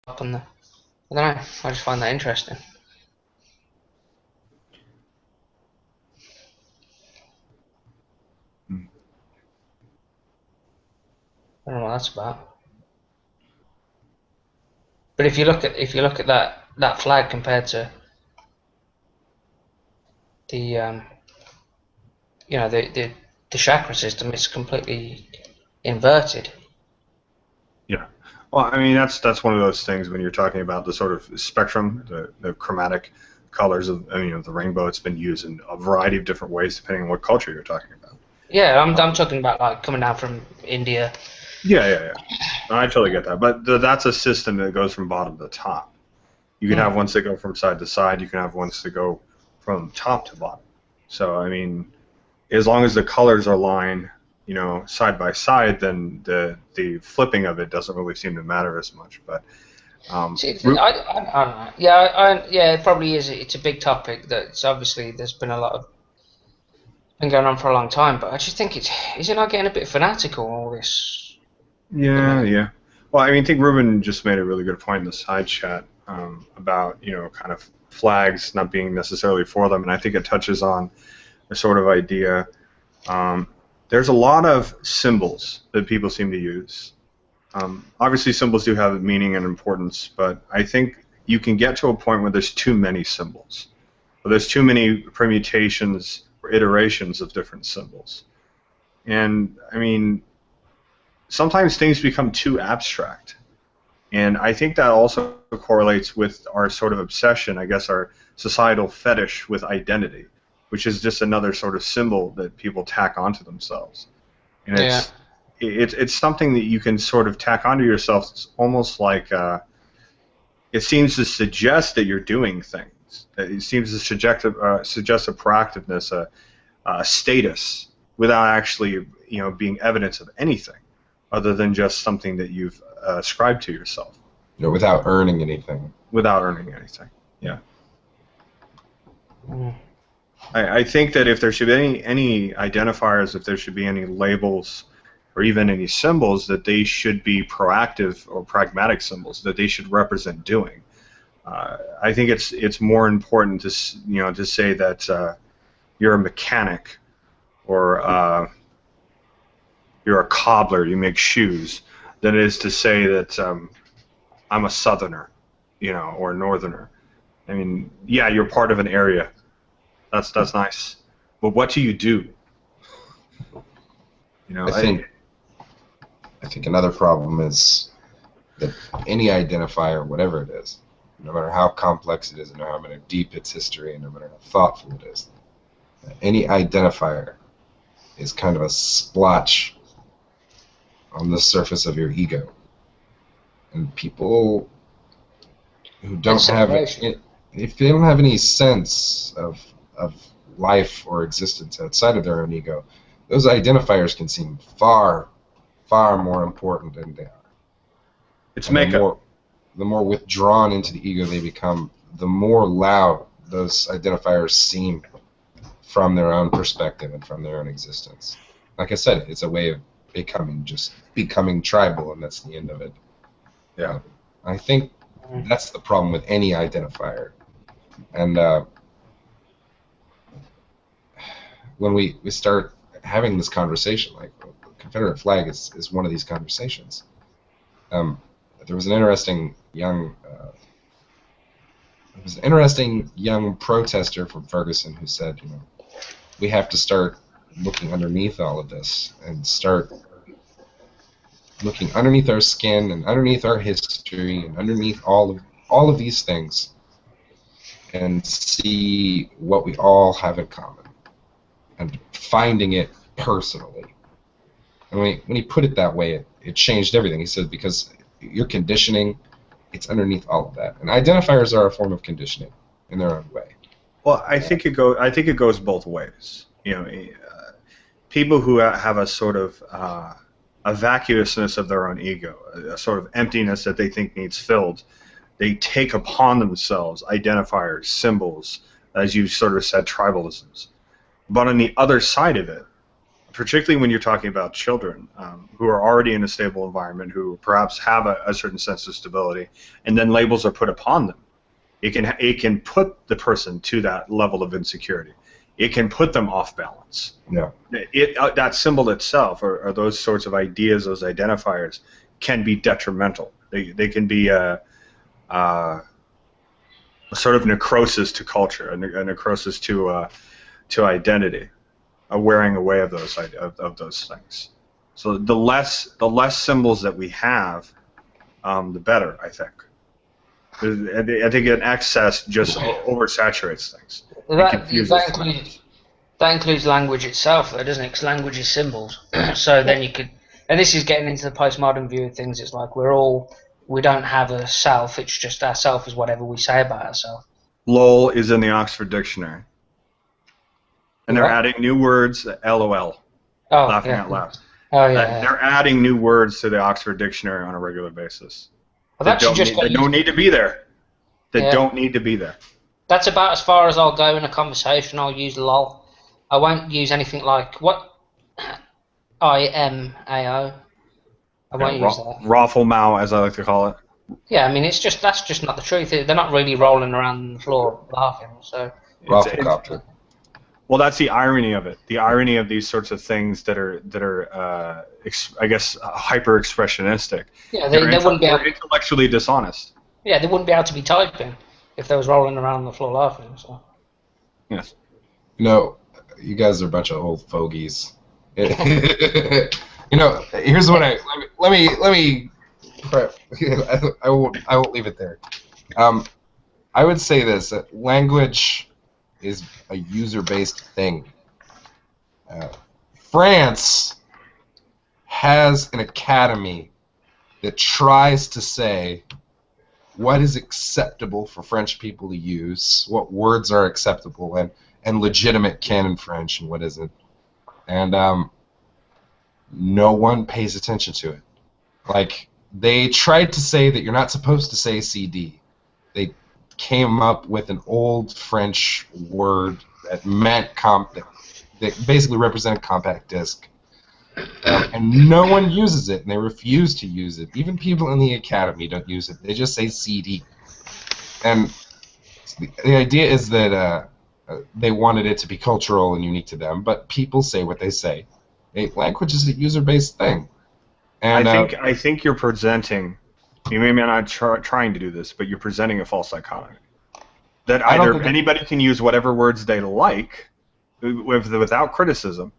on the. I don't know. I just find that interesting. I don't know what that's about. But if you look at that flag compared to the the chakra system, it's completely inverted. Yeah. Well, I mean that's one of those things when you're talking about the sort of spectrum, the chromatic colors of the rainbow. It's been used in a variety of different ways depending on what culture you're talking about. Yeah, I'm Um, talking about like coming down from India. yeah, yeah, yeah. I totally get that. But that's a system that goes from bottom to top. You can Hmm. have ones that go from side to side. You can have ones that go from top to bottom. So I mean, as long as the colors are aligned, side by side, then the flipping of it doesn't really seem to matter as much. But um, See, root, I don't know. Yeah, yeah, it probably is. It's a big topic that's obviously there's been a lot of been going on for a long time, but I just think is it not getting a bit fanatical all this at the yeah, minute? yeah. Well, I mean, I think Ruben just made a really good point in the side chat about kind of flags not being necessarily for them, and I think it touches on a sort of idea. Um, there's a lot of symbols that people seem to use. Obviously, symbols do have meaning and importance, but I think you can get to a point where there's too many symbols, or there's too many permutations or iterations of different symbols. And I mean, sometimes things become too abstract. And I think that also correlates with our sort of obsession, I guess our societal fetish with identity, which is just another sort of symbol that people tack onto themselves. And Yeah. it's something that you can sort of tack onto yourself. It's almost like it seems to suggest that you're doing things. It seems to suggest a proactiveness, a status, without actually being evidence of anything other than just something that you've ascribed to yourself without earning anything. without earning anything. Yeah. Mm. I think that if there should be any identifiers, if there should be any labels or even any symbols, that they should be proactive or pragmatic symbols, that they should represent doing. I think it's more important to say that you're a mechanic or you're a cobbler, you make shoes, than it is to say that I'm a southerner, or a northerner. I mean, yeah, you're part of an area. That's nice. But what do you do? You know, I I, think I think another problem is that any identifier, whatever it is, no matter how complex it is, and no matter deep its history, and no matter how thoughtful it is, any identifier is kind of a splotch on the surface of your ego. And people who And don't have separation. if they don't have any sense of life or existence outside of their own ego, those identifiers can seem far, far more important than they are. it's And makeup. the more withdrawn into the ego they become, the more loud those identifiers seem from their own perspective and from their own existence. Like I said, it's a way of becoming tribal, and that's the end of it. Yeah. I think Mm. that's the problem with any identifier. And when we start having this conversation, like the Confederate flag is one of these conversations. Um, there was an interesting young protester from Ferguson who said, we have to start looking underneath all of this and start looking underneath our skin and underneath our history and underneath all of these things and see what we all have in common and finding it personally. And when he put it that way, it changed everything. He said, because your conditioning, it's underneath all of that. And identifiers are a form of conditioning in their own way. Well, I think it goes both ways. People who have a sort of a vacuousness of their own ego, a sort of emptiness that they think needs filled, they take upon themselves identifiers, symbols, as you sort of said, tribalisms. But on the other side of it, particularly when you're talking about children who are already in a stable environment, who perhaps have a certain sense of stability, and then labels are put upon them. It can put the person to that level of insecurity. It can put them off balance. Yeah. That symbol itself, or those sorts of ideas, those identifiers, can be detrimental. They can be a sort of necrosis to culture, a necrosis to identity, a wearing away of those things. So the less symbols that we have, the better, I think. I think an excess just oversaturates things. That includes language itself, though, doesn't it? Because language is symbols. So then you could, and this is getting into the postmodern view of things. It's like we don't have a self. It's just our self is whatever we say about ourselves. LOL is in the Oxford Dictionary, and they're adding new words. LOL, laughing out loud. Oh yeah. They're adding new words to the Oxford Dictionary on a regular basis. Well, They don't need to be there. They don't need to be there. That's about as far as I'll go in a conversation. I'll use lol. I won't use anything like what IMAO. I won't use that. Raffle-mao, as I like to call it. Yeah, I mean that's just not the truth. They're not really rolling around on the floor laughing. So. Rafflecopter. Well, that's the irony of it. The irony of these sorts of things that are I guess, hyper expressionistic. Yeah, they wouldn't be intellectually dishonest. Yeah, they wouldn't be able to be typing if they was rolling around on the floor laughing. So. Yes. No, you guys are a bunch of old fogies. You know, here's what let me. I won't leave it there. I would say this: that language is a user-based thing. France has an academy that tries to say what is acceptable for French people to use, what words are acceptable and legitimate canon French, and what isn't. And no one pays attention to it. Like, they tried to say that you're not supposed to say CD. They came up with an old French word that meant that basically represented compact disc. And no one uses it, and they refuse to use it. Even people in the academy don't use it. They just say CD. And the idea is that they wanted it to be cultural and unique to them, but people say what they say. Language is a user-based thing. And I think you're presenting. You may not trying to do this, but you're presenting a false dichotomy. That either anybody can use whatever words they like, without criticism.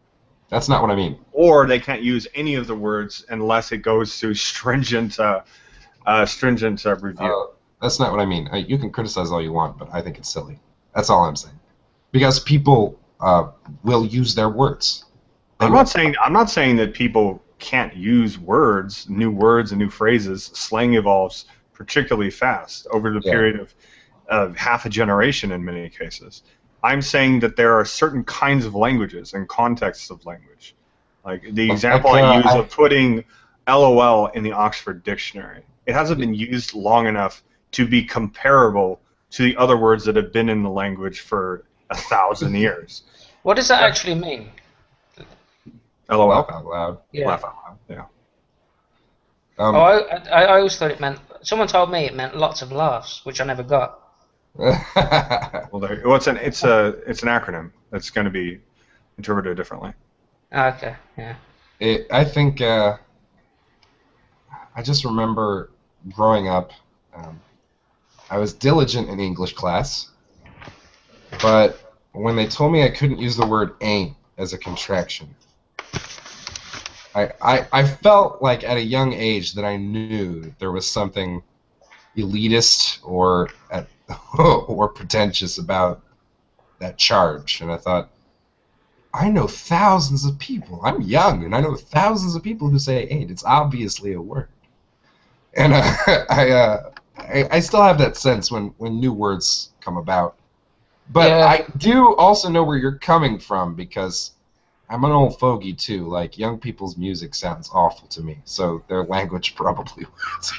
That's not what I mean. Or they can't use any of the words unless it goes through stringent review. That's not what I mean. You can criticize all you want, but I think it's silly. That's all I'm saying. Because people will use their words. I'm not saying that people can't use words, new words and new phrases. Slang evolves particularly fast over the period of half a generation in many cases. I'm saying that there are certain kinds of languages and contexts of language. Like the example I use of putting LOL in the Oxford Dictionary. It hasn't been used long enough to be comparable to the other words that have been in the language for 1,000 years. What does that actually mean? LOL. Laugh out loud. Yeah. Laugh out loud. Yeah. I always thought it meant. Someone told me it meant lots of laughs, which I never got. Well, it's an acronym that's going to be interpreted differently. Okay. Yeah. I think I just remember growing up. I was diligent in English class, but when they told me I couldn't use the word "ain't" as a contraction, I felt like at a young age that I knew that there was something elitist or pretentious about that charge, and I thought, I know thousands of people. I'm young, and I know thousands of people who say "ain't." It's obviously a word, and I still have that sense when new words come about. But I do also know where you're coming from, because I'm an old fogey too. Like, young people's music sounds awful to me, so their language probably will too.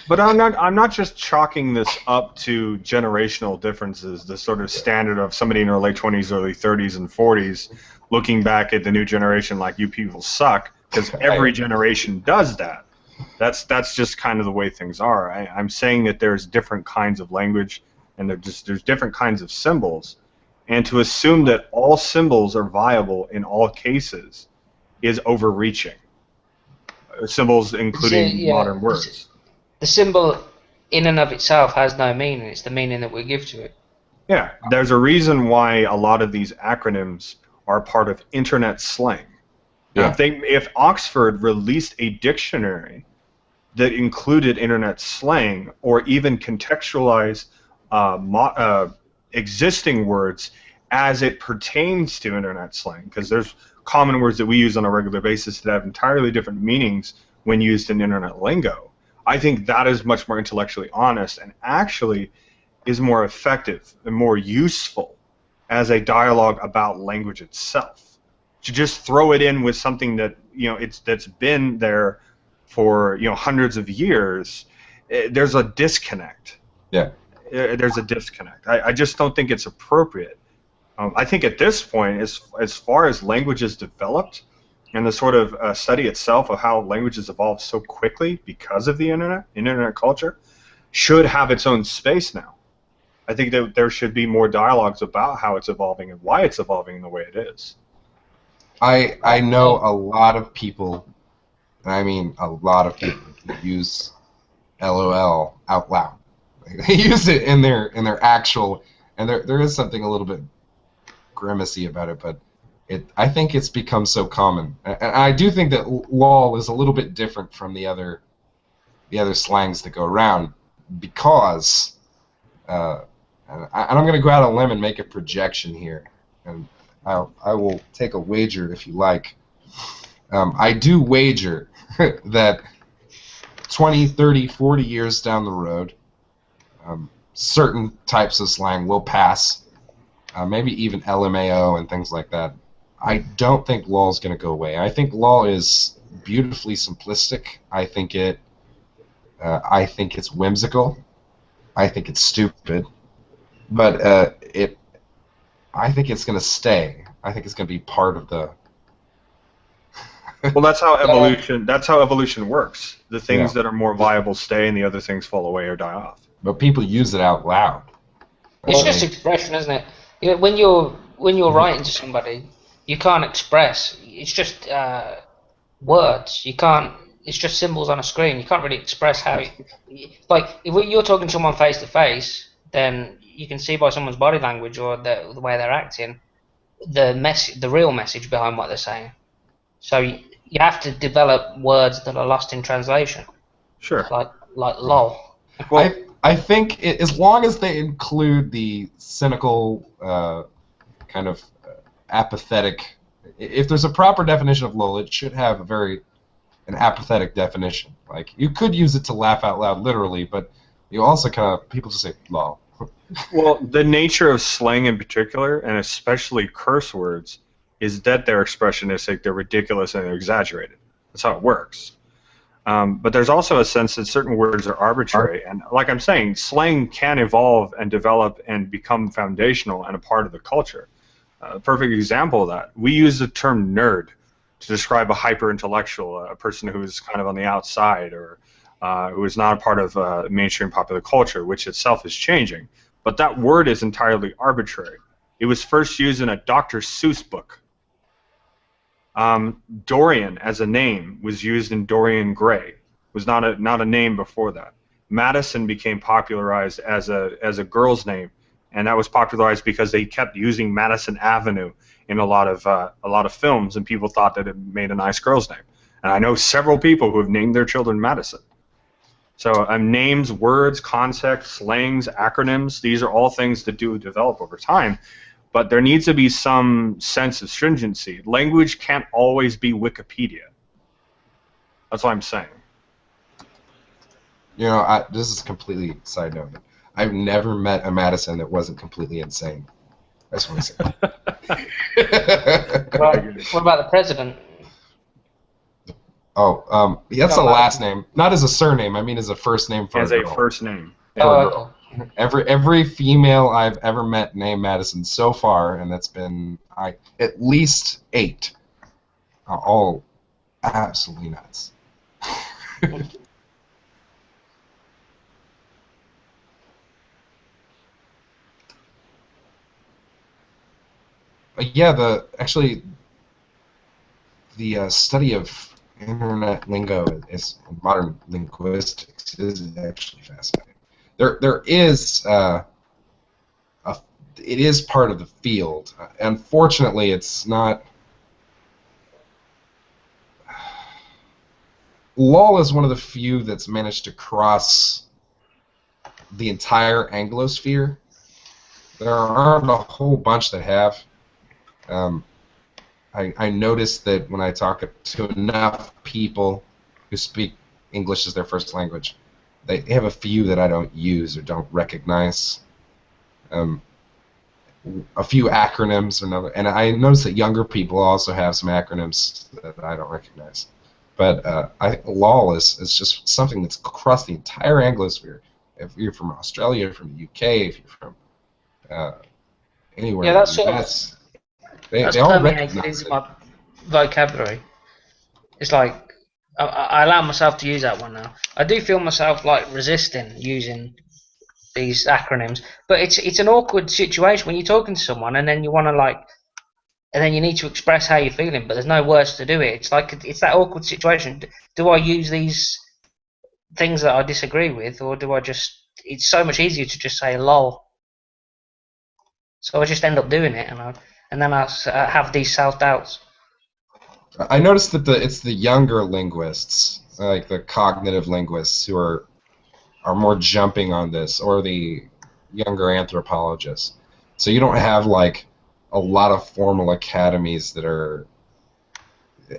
But I'm not just chalking this up to generational differences, the sort of standard of somebody in their late 20s, early 30s, and 40s looking back at the new generation like, you people suck, because every generation does that. That's just kind of the way things are. I'm saying that there's different kinds of language, and there's different kinds of symbols, and to assume that all symbols are viable in all cases is overreaching. Symbols including modern words. The symbol in and of itself has no meaning. It's the meaning that we give to it. Yeah, there's a reason why a lot of these acronyms are part of internet slang. Yeah. If Oxford released a dictionary that included internet slang, or even contextualized existing words as it pertains to internet slang, because there's common words that we use on a regular basis that have entirely different meanings when used in internet lingo, I think that is much more intellectually honest and actually is more effective and more useful as a dialogue about language itself. To just throw it in with something that that's been there for hundreds of years, there's a disconnect. Yeah. There's a disconnect. I just don't think it's appropriate. I think at this point, as far as language is developed, and the sort of study itself of how languages evolve so quickly because of the internet culture, should have its own space now. I think that there should be more dialogues about how it's evolving and why it's evolving in the way it is. I know a lot of people, and I mean a lot of people, who use LOL out loud. They use it in their actual, and there is something a little bit grimacy about it, but I think it's become so common, and I do think that LOL is a little bit different from the other slangs that go around, because, and I'm going to go out on a limb and make a projection here, and I will take a wager if you like. I do wager that 20, 30, 40 years down the road, certain types of slang will pass, maybe even LMAO and things like that. I don't think LOL is going to go away. I think LOL is beautifully simplistic. I think it's whimsical. I think it's stupid. But I think it's going to stay. I think it's going to be part of the. Well, that's how evolution. That's how evolution works. The things that are more viable stay, and the other things fall away or die off. But people use it out loud. It's just expression, isn't it? When you're writing to somebody, you can't express. It's just words. You can't. It's just symbols on a screen. You can't really express how. Like if you're talking to someone face to face, then you can see by someone's body language or the way they're acting, the real message behind what they're saying. So you have to develop words that are lost in translation. Sure. Like lol. Well, I think as long as they include the cynical, kind of apathetic. If there's a proper definition of lol, it should have an apathetic definition. Like, you could use it to laugh out loud, literally, but you also people just say lol. Well, the nature of slang in particular, and especially curse words, is that they're expressionistic, they're ridiculous, and they're exaggerated. That's how it works. But there's also a sense that certain words are arbitrary, and like I'm saying, slang can evolve and develop and become foundational and a part of the culture. A perfect example of that, we use the term nerd to describe a hyper-intellectual, a person who is kind of on the outside, or who is not a part of mainstream popular culture, which itself is changing. But that word is entirely arbitrary. It was first used in a Dr. Seuss book. Dorian as a name was used in Dorian Gray. Was not a name before that. Madison became popularized as a girl's name, and that was popularized because they kept using Madison Avenue in a lot of films, and people thought that it made a nice girl's name. And I know several people who have named their children Madison. So names, words, concepts, slangs, acronyms, these are all things that do develop over time. But there needs to be some sense of stringency. Language can't always be Wikipedia. That's what I'm saying. You know, this is completely side note. I've never met a Madison that wasn't completely insane. That's what I say. What about the president? Oh, that's a last name, not as a surname. I mean, as a first name for As a a girl. first name. For Oh, a girl. okay. Every female I've ever met named Madison so far, and that's been at least 8, are all absolutely nuts. But yeah, the study of internet lingo is modern linguistics is actually fascinating. There is it is part of the field. Unfortunately, it's not. LOL is one of the few that's managed to cross the entire Anglosphere. There aren't a whole bunch that have. I noticed that when I talk to enough people who speak English as their first language, they have a few that I don't use or don't recognize. A few acronyms, and I noticed that younger people also have some acronyms that I don't recognize. But I think LOL is just something that's across the entire Anglosphere. If you're from Australia, from the UK, if you're from anywhere Yeah, in that's the sort of US, that's they all permeated recognize into it. my vocabulary. It's like I allow myself to use that one now. I do feel myself like resisting using these acronyms, but it's an awkward situation when you're talking to someone and then you want to and then you need to express how you're feeling, but there's no words to do it. It's like it's that awkward situation. Do I use these things that I disagree with, or do I just? It's so much easier to just say lol. So I just end up doing it, and then I have these self doubts. I noticed that it's the younger linguists, like the cognitive linguists, who are more jumping on this, or the younger anthropologists. So you don't have like a lot of formal academies that are.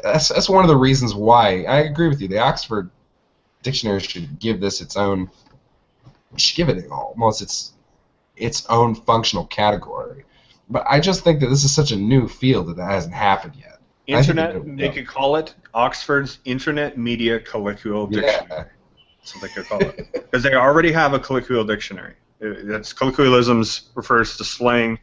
That's one of the reasons why I agree with you. The Oxford Dictionary should give this its own. Should give it almost its own functional category. But I just think that this is such a new field that hasn't happened yet. Internet, they could call it Oxford's Internet Media Colloquial Dictionary. Yeah. That's what they could call it. Because they already have a colloquial dictionary. That's colloquialisms refers to slang.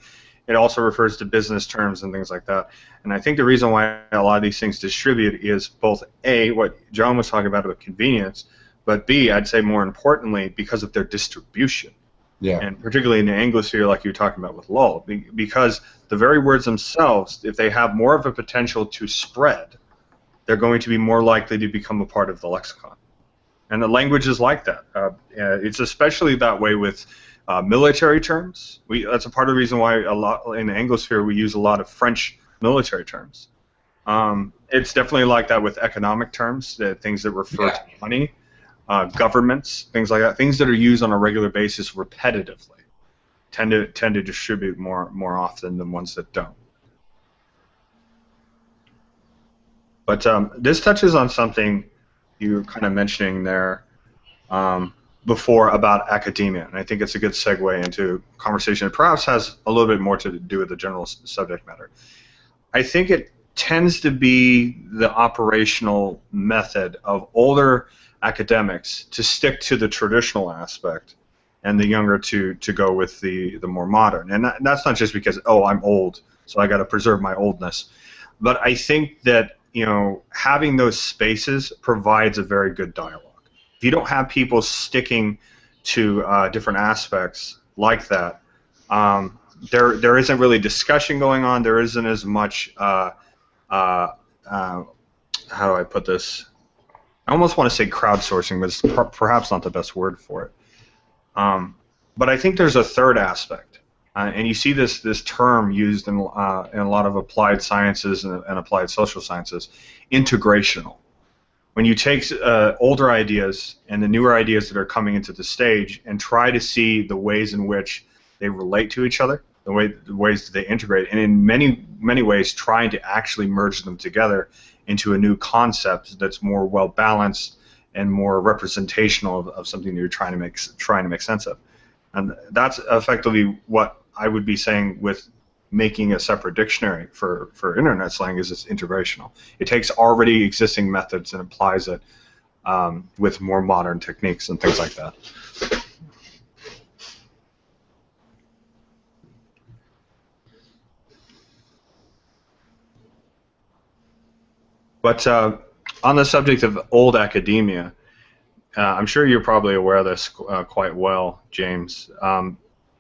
It also refers to business terms and things like that. And I think the reason why a lot of these things distribute is both A, what John was talking about convenience, but B, I'd say more importantly, because of their distribution. Yeah. And particularly in the Anglosphere, like you were talking about with LOL, because the very words themselves, if they have more of a potential to spread, they're going to be more likely to become a part of the lexicon. And the language is like that. It's especially that way with military terms. That's a part of the reason why a lot in the Anglosphere we use a lot of French military terms. It's definitely like that with economic terms, things that refer to money. Governments, things like that, things that are used on a regular basis repetitively, tend to distribute more often than ones that don't. But this touches on something you were kind of mentioning there before about academia, and I think it's a good segue into conversation. It perhaps has a little bit more to do with the general subject matter. I think it tends to be the operational method of older academics to stick to the traditional aspect and the younger to go with the more modern. And that's not just because, oh, I'm old, so I got to preserve my oldness. But I think that, having those spaces provides a very good dialogue. If you don't have people sticking to different aspects like that, there isn't really discussion going on. There isn't as much how do I put this? I almost want to say crowdsourcing, but it's perhaps not the best word for it. But I think there's a third aspect, and you see this term used in a lot of applied sciences and applied social sciences, integrational. When you take older ideas and the newer ideas that are coming into the stage and try to see the ways in which they relate to each other, the ways that they integrate, and in many ways trying to actually merge them together into a new concept that's more well balanced and more representational of something that you're trying to make sense of. And that's effectively what I would be saying with making a separate dictionary for internet slang is it's interventional. It takes already existing methods and applies it with more modern techniques and things like that. But on the subject of old academia, I'm sure you're probably aware of this quite well, James.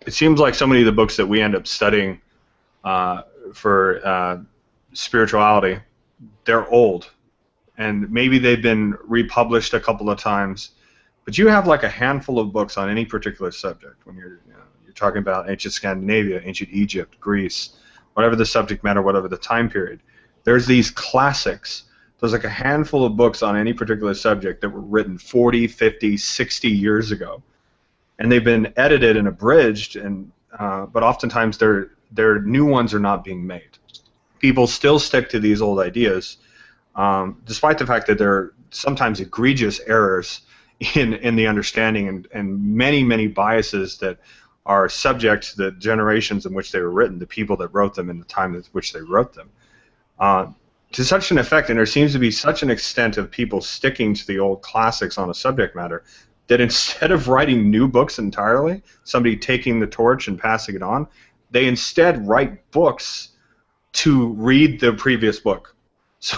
It seems like so many of the books that we end up studying for spirituality, they're old, and maybe they've been republished a couple of times. But you have like a handful of books on any particular subject when you're talking about ancient Scandinavia, ancient Egypt, Greece, whatever the subject matter, whatever the time period. There's these classics. There's like a handful of books on any particular subject that were written 40, 50, 60 years ago, and they've been edited and abridged, and but oftentimes their new ones are not being made. People still stick to these old ideas, despite the fact that there are sometimes egregious errors in the understanding and many biases that are subject to the generations in which they were written, the people that wrote them, and the time in which they wrote them. To such an effect, and there seems to be such an extent of people sticking to the old classics on a subject matter, that instead of writing new books entirely, somebody taking the torch and passing it on, they instead write books to read the previous book. So,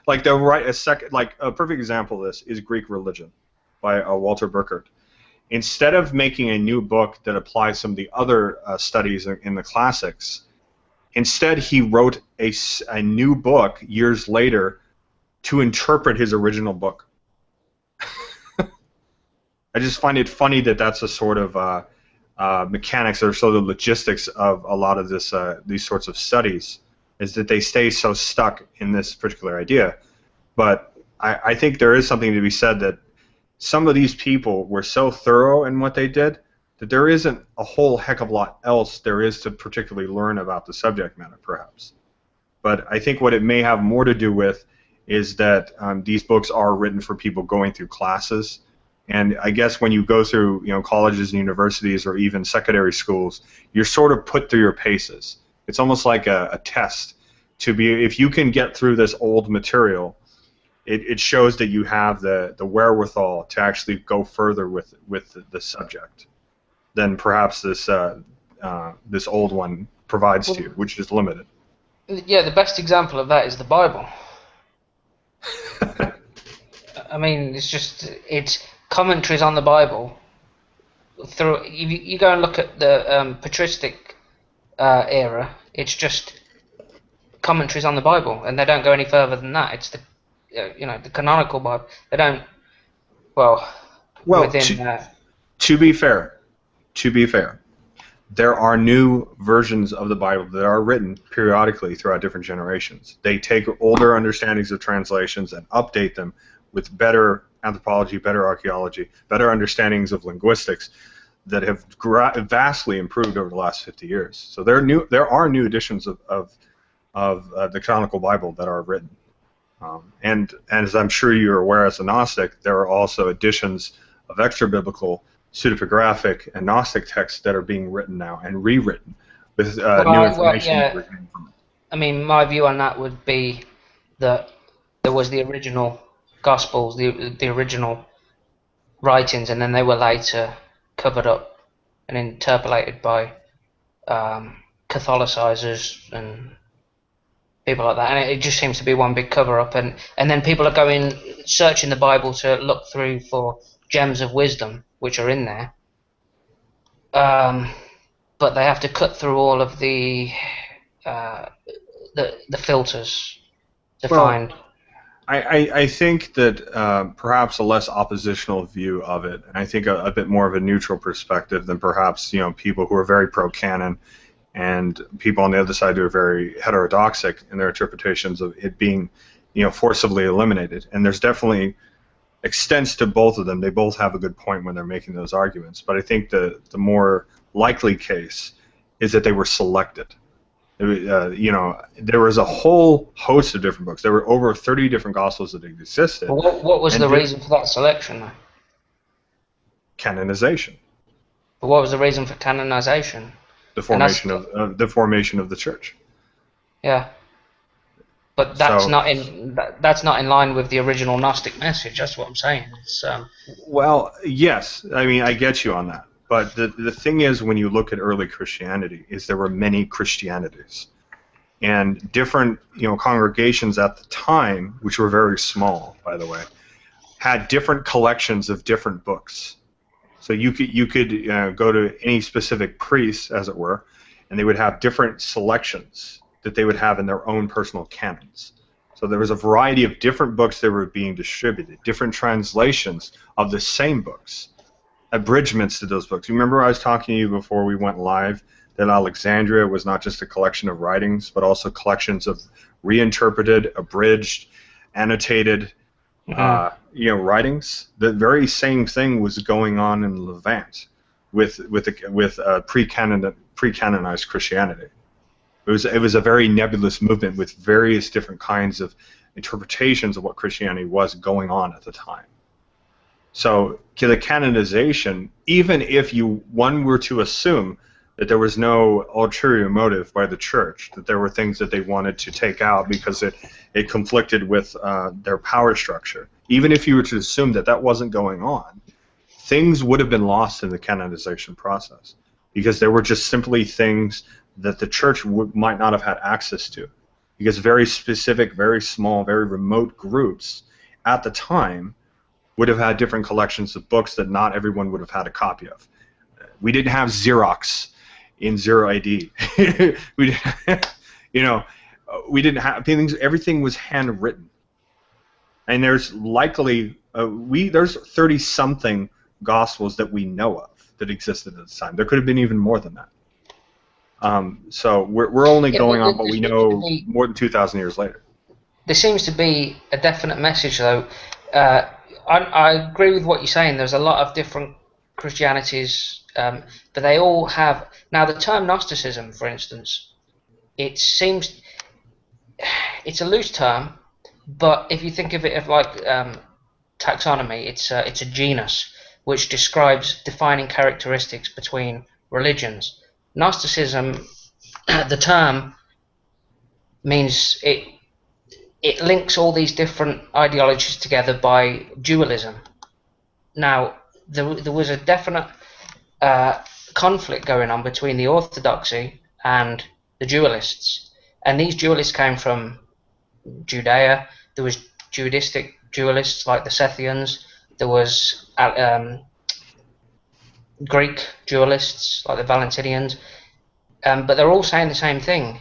like they'll write a second, like a perfect example of this is Greek Religion by Walter Burkert. Instead of making a new book that applies some of the other studies in the classics, instead, he wrote a new book years later to interpret his original book. I just find it funny that that's a sort of mechanics or sort of logistics of a lot of these sorts of studies, is that they stay so stuck in this particular idea. But I think there is something to be said that some of these people were so thorough in what they did that there isn't a whole heck of a lot else there is to particularly learn about the subject matter, perhaps. But I think what it may have more to do with is that these books are written for people going through classes. And I guess when you go through colleges and universities or even secondary schools, you're sort of put through your paces. It's almost like a test to be, if you can get through this old material, it shows that you have the wherewithal to actually go further with the subject than perhaps this old one provides to you, which is limited. Yeah, the best example of that is the Bible. I mean, it's commentaries on the Bible. Through you go and look at the patristic era, it's just commentaries on the Bible, and they don't go any further than that. It's the the canonical Bible. They don't within. To be fair, there are new versions of the Bible that are written periodically throughout different generations. They take older understandings of translations and update them with better anthropology, better archaeology, better understandings of linguistics that have vastly improved over the last 50 years. So there are new editions of the canonical Bible that are written. And as I'm sure you're aware as a Gnostic, there are also editions of extra-biblical, pseudepigraphic, and Gnostic texts that are being written now and rewritten with new information. Yeah. I mean, my view on that would be that there was the original Gospels, the original writings, and then they were later covered up and interpolated by Catholicizers and people like that, and it just seems to be one big cover-up, and then people are going searching the Bible to look through for gems of wisdom which are in there, but they have to cut through all of the filters to find. I think that perhaps a less oppositional view of it, and I think a bit more of a neutral perspective than perhaps people who are very pro-canon and people on the other side who are very heterodoxic in their interpretations of it being forcibly eliminated. And there's definitely extents to both of them. They both have a good point when they're making those arguments. But I think the more likely case is that they were selected. There was a whole host of different books. There were over 30 different Gospels that existed. Well, what was the reason for that selection, though? Canonization. But what was the reason for canonization? the And that's formation of the church. yeah. But So, that's not in line with the original Gnostic message. That's what I'm saying. It's well, yes, I mean I get you on that. But the thing is, when you look at early Christianity, is there were many Christianities, and different congregations at the time, which were very small, by the way, had different collections of different books. So you could go to any specific priest, as it were, and they would have different selections that they would have in their own personal canons. So there was a variety of different books that were being distributed, different translations of the same books, abridgments to those books. You remember I was talking to you before we went live that Alexandria was not just a collection of writings, but also collections of reinterpreted, abridged, annotated, writings. The very same thing was going on in Levant with pre-canonized Christianity. It was a very nebulous movement with various different kinds of interpretations of what Christianity was going on at the time. So the canonization, even if one were to assume that there was no ulterior motive by the church, that there were things that they wanted to take out because it conflicted with their power structure, even if you were to assume that that wasn't going on, things would have been lost in the canonization process because there were just simply things that the church might not have had access to, because very specific, very small, very remote groups at the time would have had different collections of books that not everyone would have had a copy of. We didn't have Xerox in 0 AD. we didn't have things. Everything was handwritten, and there's likely there's 30-something gospels that we know of that existed at the time. There could have been even more than that. So we're only going on what we know more than 2,000 years later. There seems to be a definite message, though. I agree with what you're saying. There's a lot of different Christianities, but they all have... Now, the term Gnosticism, for instance, it seems... It's a loose term, but if you think of it as like taxonomy, it's a genus which describes defining characteristics between religions. Gnosticism, the term, means it links all these different ideologies together by dualism. Now, there was a definite conflict going on between the Orthodoxy and the dualists, and these dualists came from Judea. There was Judaistic dualists like the Scythians. There was Greek dualists like the Valentinians, but they're all saying the same thing,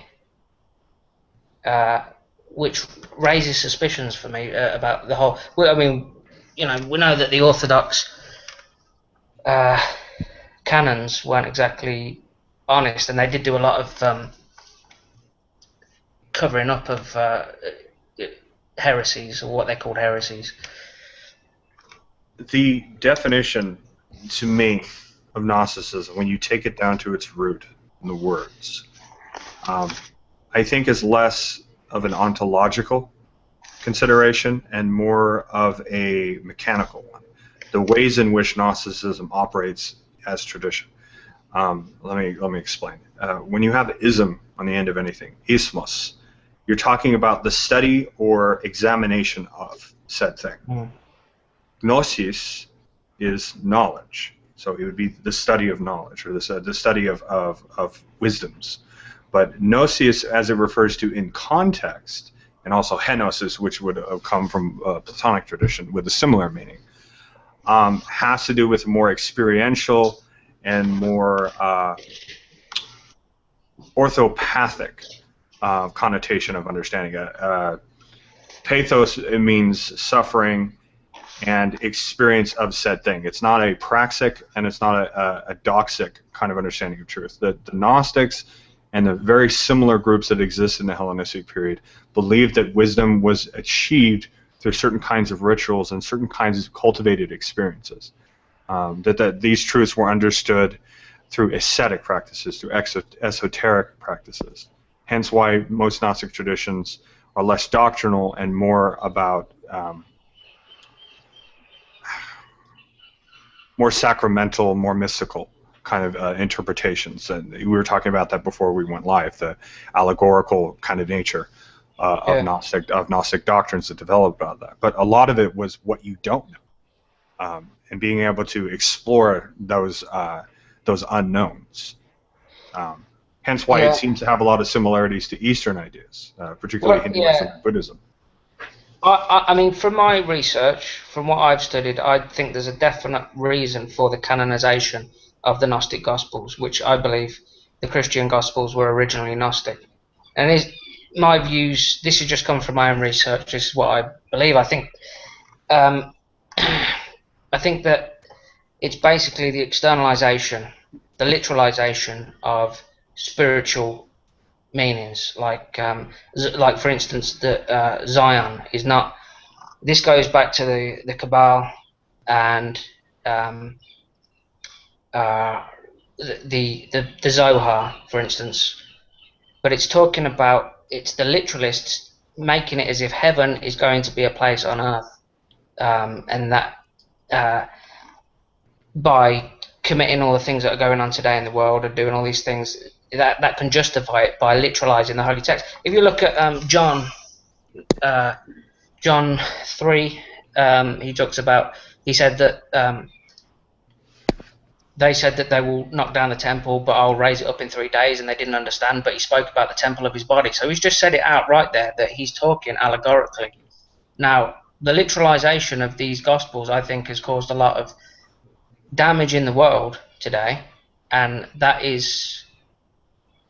which raises suspicions for me about the whole... Well, I mean, we know that the Orthodox canons weren't exactly honest, and they did do a lot of covering up of heresies, or what they called heresies. The definition, to me, of Gnosticism, when you take it down to its root in the words, I think is less of an ontological consideration and more of a mechanical one. The ways in which Gnosticism operates as tradition. Let me explain. When you have ism on the end of anything, ismos, you're talking about the study or examination of said thing. Gnosis is knowledge, so it would be the study of knowledge, or the study of wisdoms. But gnosis, as it refers to in context, and also henosis, which would have come from Platonic tradition with a similar meaning, has to do with more experiential and more orthopathic connotation of understanding. Pathos, it means suffering and experience of said thing. It's not a praxic and it's not a doxic kind of understanding of truth. The Gnostics and the very similar groups that exist in the Hellenistic period believed that wisdom was achieved through certain kinds of rituals and certain kinds of cultivated experiences. That these truths were understood through ascetic practices, through esoteric practices. Hence why most Gnostic traditions are less doctrinal and more about more sacramental, more mystical kind of interpretations, and we were talking about that before we went live. The allegorical kind of nature of Yeah. Gnostic doctrines that developed about that. But a lot of it was what you don't know, and being able to explore those unknowns. Hence why it Yeah. seems to have a lot of similarities to Eastern ideas, particularly Well, Hinduism yeah. and Buddhism. I mean, from my research, from what I've studied, I think there's a definite reason for the canonization of the Gnostic Gospels, which I believe the Christian Gospels were originally Gnostic. And my views, this has just come from my own research, this is what I believe. Um, I think that it's basically the externalization, the literalization of spiritual meanings, like for instance, that Zion is not. This goes back to the Cabal and uh, the Zohar, for instance. But it's talking about it's the literalists making it as if heaven is going to be a place on earth, and that by committing all the things that are going on today in the world and doing all these things, that can justify it by literalizing the holy text. If you look at John 3, he talks about, he said that they said that they will knock down the temple, but I'll raise it up in 3 days, and they didn't understand, but he spoke about the temple of his body. So he's just said it out right there that he's talking allegorically. Now, the literalization of these gospels, I think, has caused a lot of damage in the world today, and that is,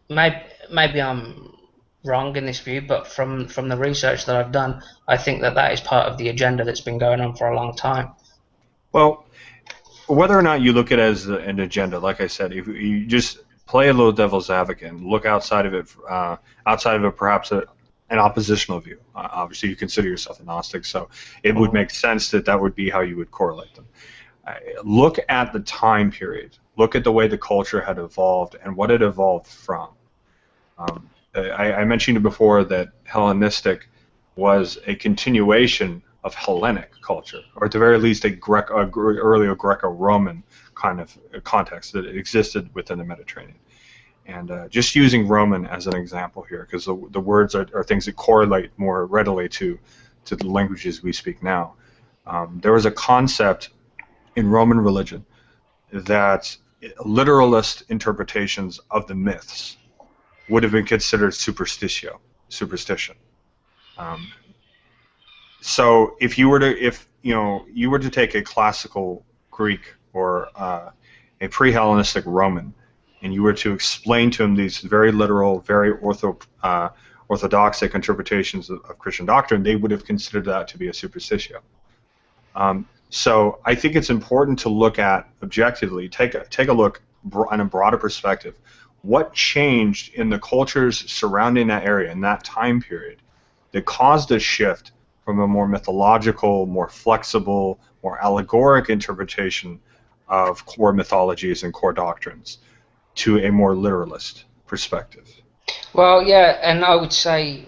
maybe I'm wrong in this view, but from the research that I've done, I think that is part of the agenda that's been going on for a long time. Well, whether or not you look at it as an agenda, like I said, if you just play a little devil's advocate and look outside of it perhaps an oppositional view. Obviously, you consider yourself a Gnostic, so it would make sense that would be how you would correlate them. Look at the time period. Look at the way the culture had evolved and what it evolved from. I mentioned before that Hellenistic was a continuation of Hellenic culture, or at the very least earlier Greco-Roman kind of context that existed within the Mediterranean. And just using Roman as an example here, because the words are things that correlate more readily to the languages we speak now. There was a concept in Roman religion that literalist interpretations of the myths would have been considered superstition. So if you were to take a classical Greek or a pre-Hellenistic Roman, and you were to explain to him these very literal, very orthodoxic interpretations of Christian doctrine, they would have considered that to be a superstition. So I think it's important to look at objectively, take a look on a broader perspective. What changed in the cultures surrounding that area in that time period that caused a shift from a more mythological, more flexible, more allegoric interpretation of core mythologies and core doctrines to a more literalist perspective? Well, yeah, and I would say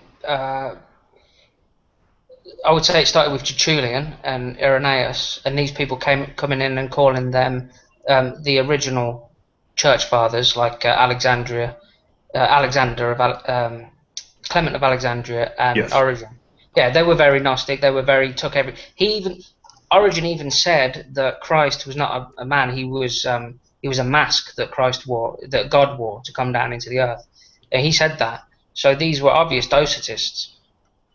it started with Tertullian and Irenaeus, and these people coming in and calling them the original church fathers, like Alexander of Clement of Alexandria and Yes. Origen. Yeah, they were very Gnostic. They were Origen even said that Christ was not a man. He was a mask that Christ wore, that God wore to come down into the earth. He said that. So these were obvious Docetists.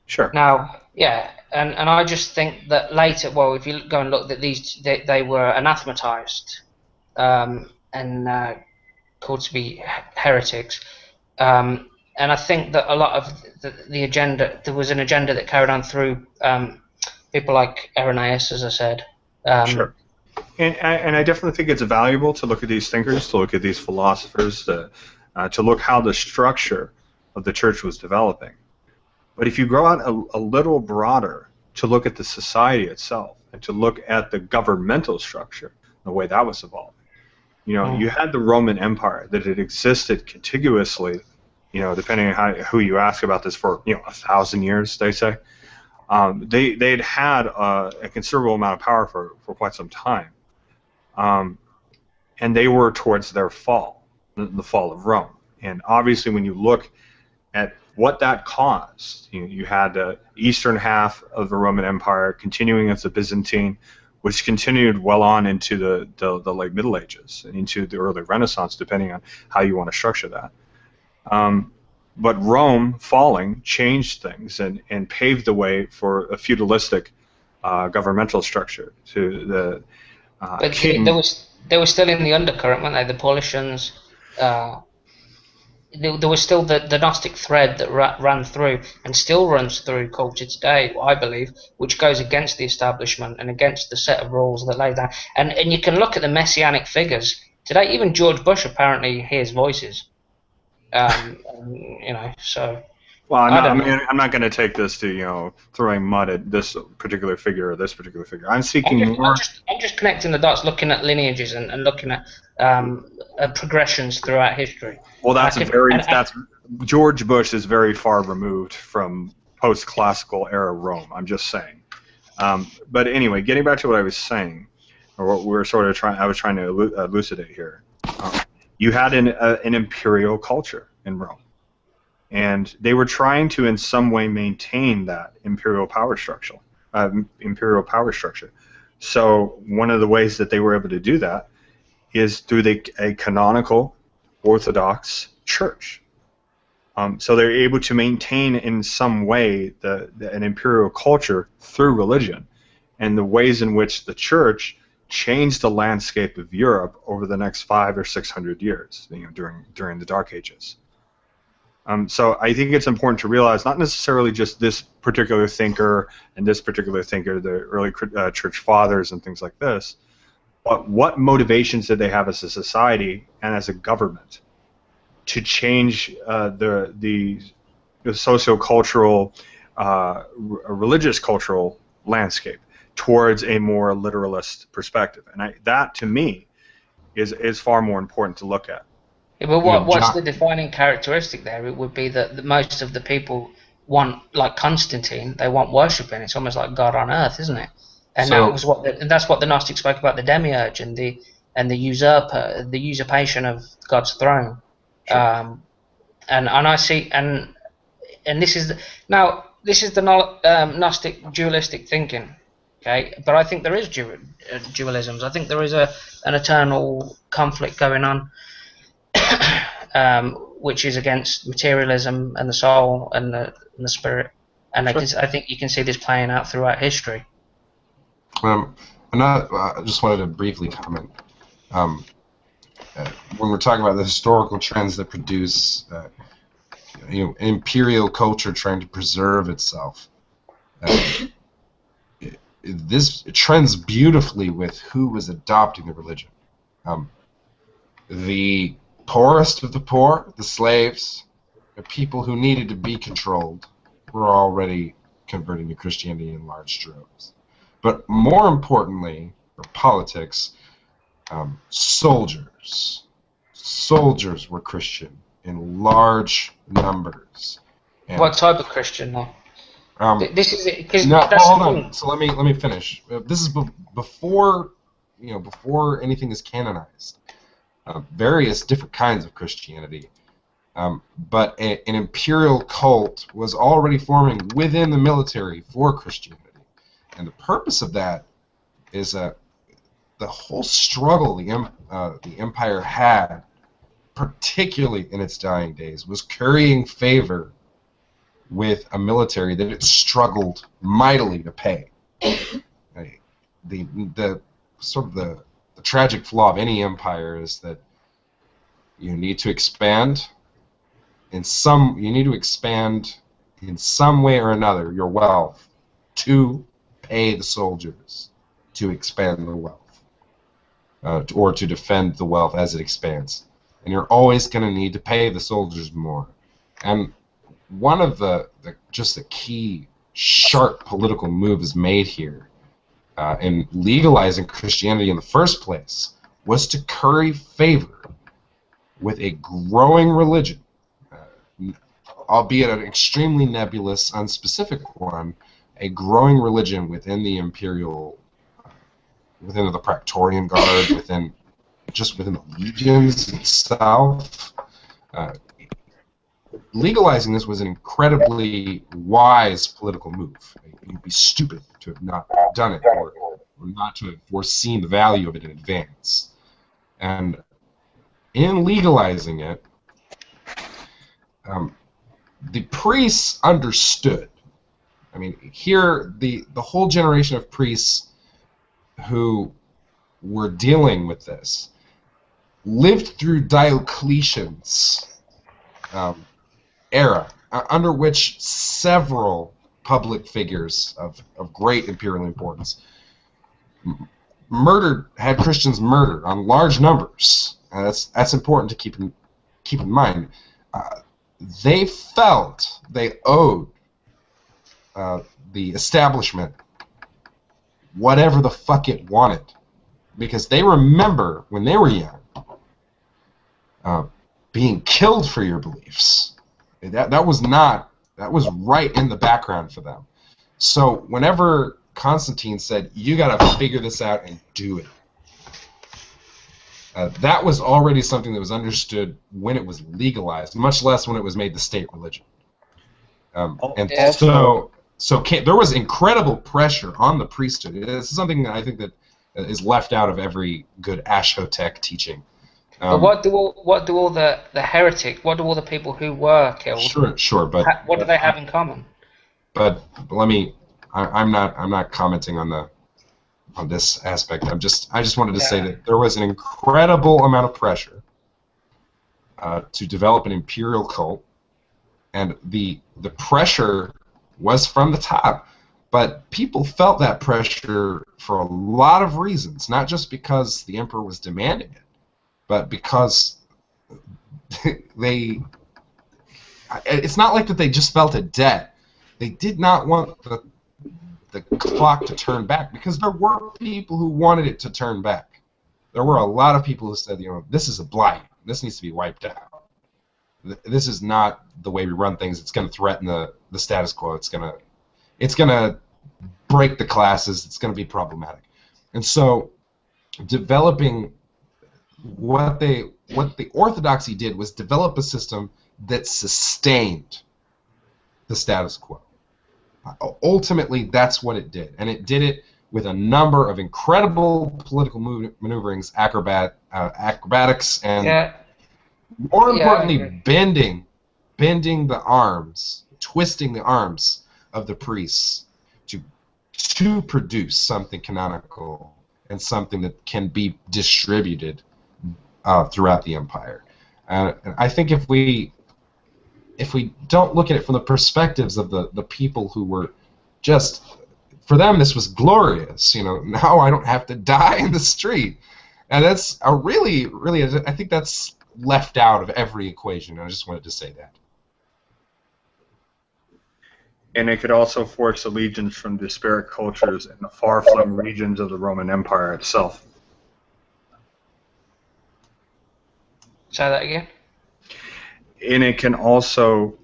Sure. Now, yeah, and I just think that later, well, if you go and look, that they were anathematized and called to be heretics. And I think that a lot of the agenda, there was an agenda that carried on through people like Irenaeus, as I said. Sure. And I definitely think it's valuable to look at these thinkers, to look at these philosophers, to look how the structure of the church was developing. But if you go out a little broader to look at the society itself and to look at the governmental structure, the way that was evolving, you had the Roman Empire that had existed contiguously, depending on who you ask about this, for 1,000 years, they say. They'd had a considerable amount of power for quite some time. and they were towards their fall, the fall of Rome. And obviously, when you look at what that caused, you had the eastern half of the Roman Empire continuing as the Byzantine, which continued well on into the late Middle Ages and into the early Renaissance, depending on how you want to structure that. But Rome falling changed things and paved the way for a feudalistic governmental structure. To the But king. they were still in the undercurrent, weren't they? The Paulicians. There was still the Gnostic thread that ran through and still runs through culture today, I believe, which goes against the establishment and against the set of rules that lay down. And you can look at the messianic figures today. Even George Bush apparently hears voices. So. Well, I mean, I'm not going to take this to throwing mud at this particular figure or this particular figure. I'm speaking more. I'm just connecting the dots, looking at lineages and looking at progressions throughout history. Well, George Bush is very far removed from post-classical era Rome. I'm just saying. But anyway, getting back to what I was saying, or what we were I was trying to elucidate here. You had an imperial culture in Rome. And they were trying to, in some way, maintain that imperial power structure. So one of the ways that they were able to do that is through a canonical Orthodox church. So they're able to maintain, in some way, an imperial culture through religion, and the ways in which the church changed the landscape of Europe over the next 500 or 600 years, during the Dark Ages. So I think it's important to realize not necessarily just this particular thinker and this particular thinker, the early church fathers and things like this, but what motivations did they have as a society and as a government to change the socio-cultural, religious cultural landscape towards a more literalist perspective. And that, to me, is far more important to look at. Yeah, but what's the defining characteristic there? It would be that most of the people want, like Constantine, they want worshiping. It's almost like God on earth, isn't it? And that's what the Gnostics spoke about, the demiurge and the usurpation of God's throne. Sure. And I see, and this is the Gnostic dualistic thinking. Okay, but I think there is dualisms. I think there is an eternal conflict going on. Which is against materialism and the soul and the spirit, and sure. I think you can see this playing out throughout history. I just wanted to briefly comment. When we're talking about the historical trends that produce, imperial culture trying to preserve itself, this trends beautifully with who was adopting the religion. The poorest of the poor, the slaves, the people who needed to be controlled, were already converting to Christianity in large droves. But more importantly, for politics, soldiers were Christian in large numbers. And what type of Christian, though? This is because hold on. So let me finish. This is before anything is canonized. Various different kinds of Christianity, but an imperial cult was already forming within the military for Christianity, and the purpose of that is the whole struggle the empire had, particularly in its dying days, was currying favor with a military that it struggled mightily to pay. The tragic flaw of any empire is that you need to expand in some way or another your wealth to pay the soldiers to expand the wealth, or to defend the wealth as it expands. And you're always going to need to pay the soldiers more. And one of the key sharp political moves made here in legalizing Christianity in the first place was to curry favor with a growing religion, albeit an extremely nebulous, unspecific one, a growing religion within the imperial, within the Praetorian Guard, within just within the legions itself. Legalizing this was an incredibly wise political move. You'd be stupid to have not done it, or not to have foreseen the value of it in advance. And in legalizing it, the priests understood. I mean, here the whole generation of priests who were dealing with this lived through Diocletian's era, under which several public figures of great imperial importance had Christians murdered on large numbers. That's important to keep in mind. They felt they owed the establishment whatever the fuck it wanted, because they remember when they were young being killed for your beliefs. That was right in the background for them. So whenever Constantine said, "You got to figure this out and do it," that was already something that was understood when it was legalized, much less when it was made the state religion. And so there was incredible pressure on the priesthood. This is something that I think that is left out of every good Ashotech teaching. But what do all the heretic? What do all the people who were killed? Sure, but what do they have in common? But I'm not commenting on this aspect. I just wanted to say that there was an incredible amount of pressure to develop an imperial cult, and the pressure was from the top. But people felt that pressure for a lot of reasons, not just because the emperor was demanding it, but because it's not like that they just felt a debt. They did not want the clock to turn back, because there were people who wanted it to turn back. There were a lot of people who said, this is a blight. This needs to be wiped out. This is not the way we run things. It's going to threaten the status quo. It's going to break the classes. It's going to be problematic. And so developing what the Orthodoxy did was develop a system that sustained the status quo. Ultimately, that's what it did, and it did it with a number of incredible political maneuverings, acrobatics, and more importantly, bending the arms, twisting the arms of the priests to produce something canonical and something that can be distributed throughout the empire. And I think if we don't look at it from the perspectives of the people who were just, for them this was glorious, now I don't have to die in the street. And that's a really, I think that's left out of every equation. I just wanted to say that. And it could also force allegiance from disparate cultures in the far-flung regions of the Roman Empire itself. Say that again? And it can also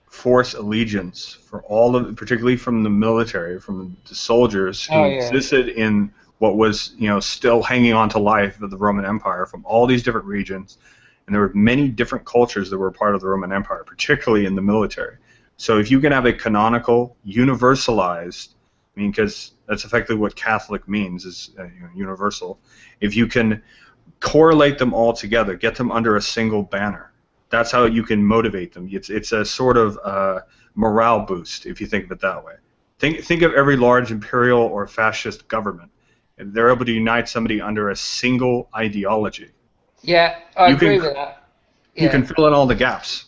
force allegiance for all of, particularly from the military, from the soldiers who existed in what was, still hanging on to life of the Roman Empire, from all these different regions. And there were many different cultures that were part of the Roman Empire, particularly in the military. So if you can have a canonical, universalized, because that's effectively what Catholic means, is universal. If you can correlate them all together, get them under a single banner, that's how you can motivate them. It's a sort of morale boost, if you think of it that way. Think of every large imperial or fascist government. And they're able to unite somebody under a single ideology. Yeah, I agree with that. You can fill in all the gaps.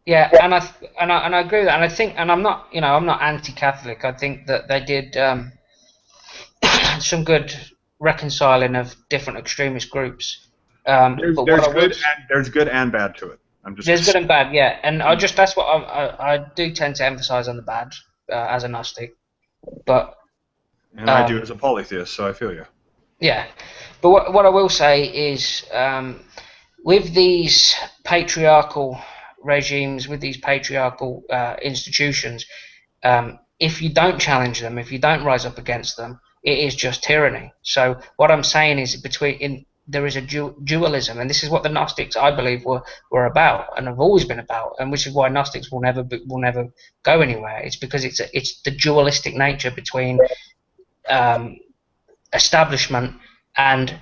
Yeah, and I agree with that. And I think, and I'm not anti-Catholic. I think that they did some good reconciling of different extremist groups. There's good and bad to it. There's good and bad, yeah. And that's what I do tend to emphasize on the bad as a Gnostic. But I do as a polytheist, so I feel you. Yeah, but what I will say is, with these patriarchal regimes, with these patriarchal institutions, if you don't challenge them, if you don't rise up against them, it is just tyranny. So what I'm saying is, there is a dualism, and this is what the Gnostics, I believe, were about, and have always been about, and which is why Gnostics will never go anywhere. It's because it's the dualistic nature between establishment and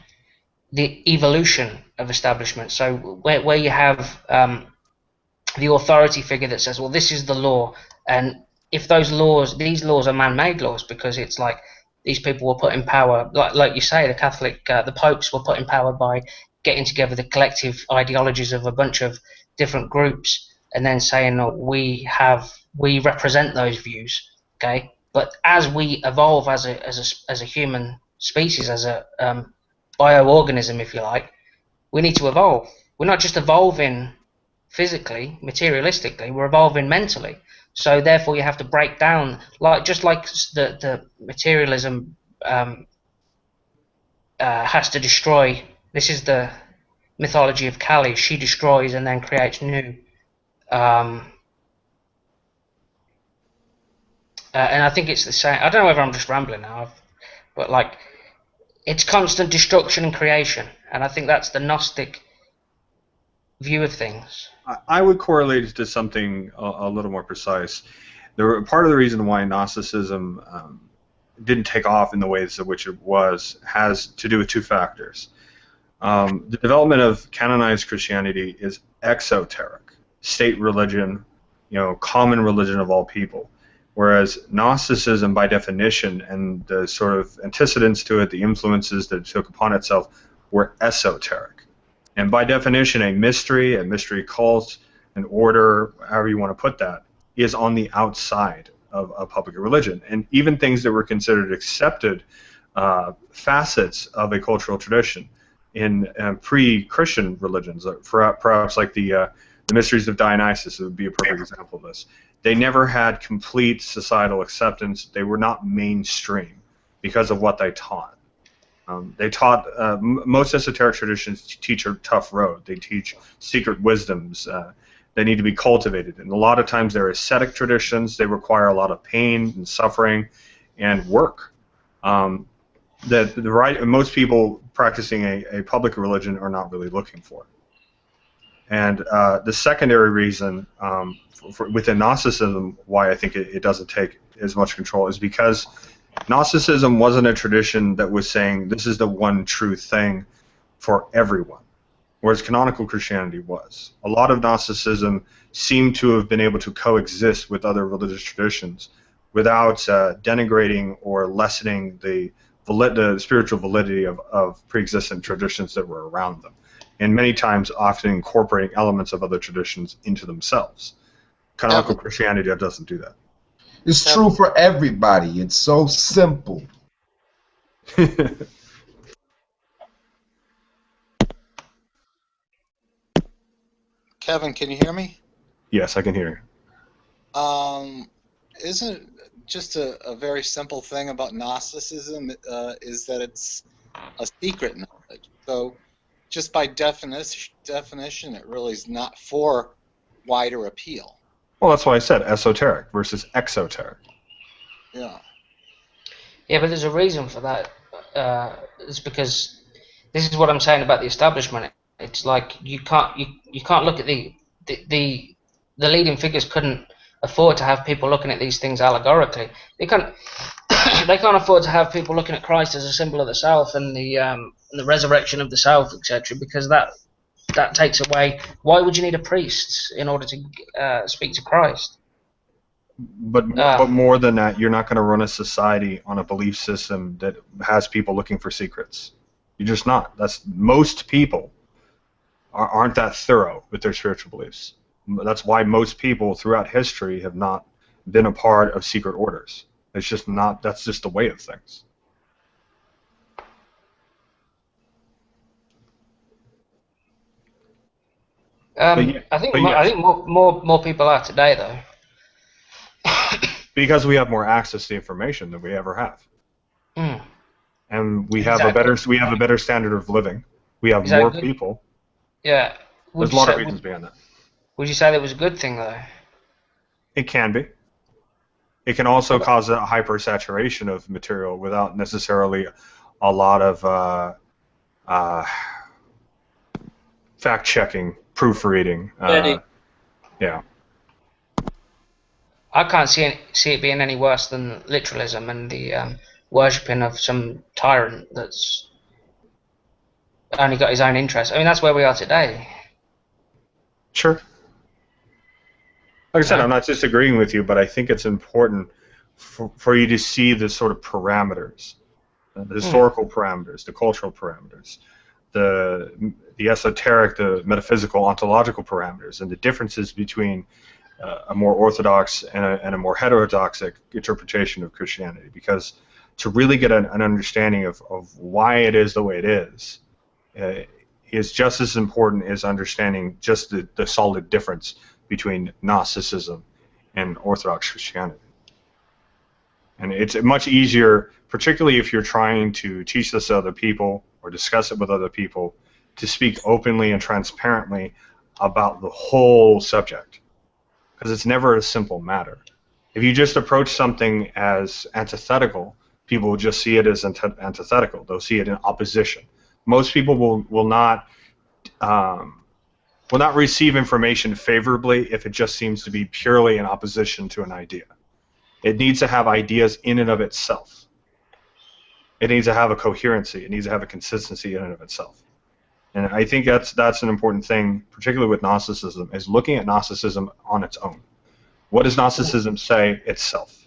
the evolution of establishment. So where you have the authority figure that says, well, this is the law, and if these laws are man-made laws, because it's like these people were put in power, like you say, the popes were put in power by getting together the collective ideologies of a bunch of different groups, and then saying, oh, we represent those views, okay? But as we evolve as a human species, as a bioorganism, if you like, we need to evolve. We're not just evolving physically, materialistically, we're evolving mentally. So therefore you have to break down, just like the materialism has to destroy. This is the mythology of Kali. She destroys and then creates new. And I think it's the same. I don't know whether I'm just rambling now, but like, it's constant destruction and creation, and I think that's the Gnostic view of things. I would correlate it to something a little more precise. Part of the reason why Gnosticism didn't take off in the ways in which it was has to do with two factors. The development of canonized Christianity is exoteric, state religion, common religion of all people. Whereas Gnosticism, by definition, and the sort of antecedents to it, the influences that it took upon itself, were esoteric. And by definition, a mystery cult, an order, however you want to put that, is on the outside of public religion. And even things that were considered accepted facets of a cultural tradition in pre-Christian religions, perhaps like the mysteries of Dionysus would be a perfect example of this. They never had complete societal acceptance. They were not mainstream because of what they taught. They taught, most esoteric traditions teach a tough road. They teach secret wisdoms. They need to be cultivated. And a lot of times they're ascetic traditions. They require a lot of pain and suffering and work. Most people practicing a public religion are not really looking for. And the secondary reason within Gnosticism why I think it doesn't take as much control is because Gnosticism wasn't a tradition that was saying this is the one true thing for everyone, whereas canonical Christianity was. A lot of Gnosticism seemed to have been able to coexist with other religious traditions without denigrating or lessening the spiritual validity of pre-existent traditions that were around them, and many times often incorporating elements of other traditions into themselves. Canonical Christianity doesn't do that. It's true for everybody. It's so simple. Kevin, can you hear me? Yes, I can hear you. Isn't just a very simple thing about Gnosticism is that it's a secret knowledge. So just by definition, it really is not for wider appeal. Well, that's why I said esoteric versus exoteric. Yeah. Yeah, but there's a reason for that. It's because this is what I'm saying about the establishment. It's like you can't look at the leading figures couldn't afford to have people looking at these things allegorically. They can't afford to have people looking at Christ as a symbol of the South and the resurrection of the South, etc. Because that takes away. Why would you need a priest in order to speak to Christ? But more than that, you're not going to run a society on a belief system that has people looking for secrets. You're just not. Most people aren't that thorough with their spiritual beliefs. That's why most people throughout history have not been a part of secret orders. It's just not. That's just the way of things. I think more people are today, though. Because we have more access to information than we ever have, and we have a better standard of living. We have more people. Yeah. There's a lot of reasons behind that. Would you say that was a good thing, though? It can be. It can also cause a hypersaturation of material without necessarily a lot of fact-checking, proofreading. Yeah. I can't see it being any worse than literalism and the worshipping of some tyrant that's only got his own interest. I mean, that's where we are today. Sure. Like I said, No? I'm not disagreeing with you, but I think it's important for you to see the sort of parameters, the historical parameters, the cultural parameters, the esoteric, the metaphysical, ontological parameters, and the differences between a more orthodox and a more heterodox interpretation of Christianity. Because to really get an understanding of why it is the way it is just as important as understanding just the solid difference between Gnosticism and Orthodox Christianity. And it's much easier, particularly if you're trying to teach this to other people or discuss it with other people, to speak openly and transparently about the whole subject, because it's never a simple matter. If you just approach something as antithetical, people will just see it as antithetical. They'll see it in opposition. Most people will not receive information favorably if it just seems to be purely in opposition to an idea. It needs to have ideas in and of itself. It needs to have a coherency. It needs to have a consistency in and of itself. And I think that's an important thing, particularly with Gnosticism, is looking at Gnosticism on its own. What does Gnosticism say itself?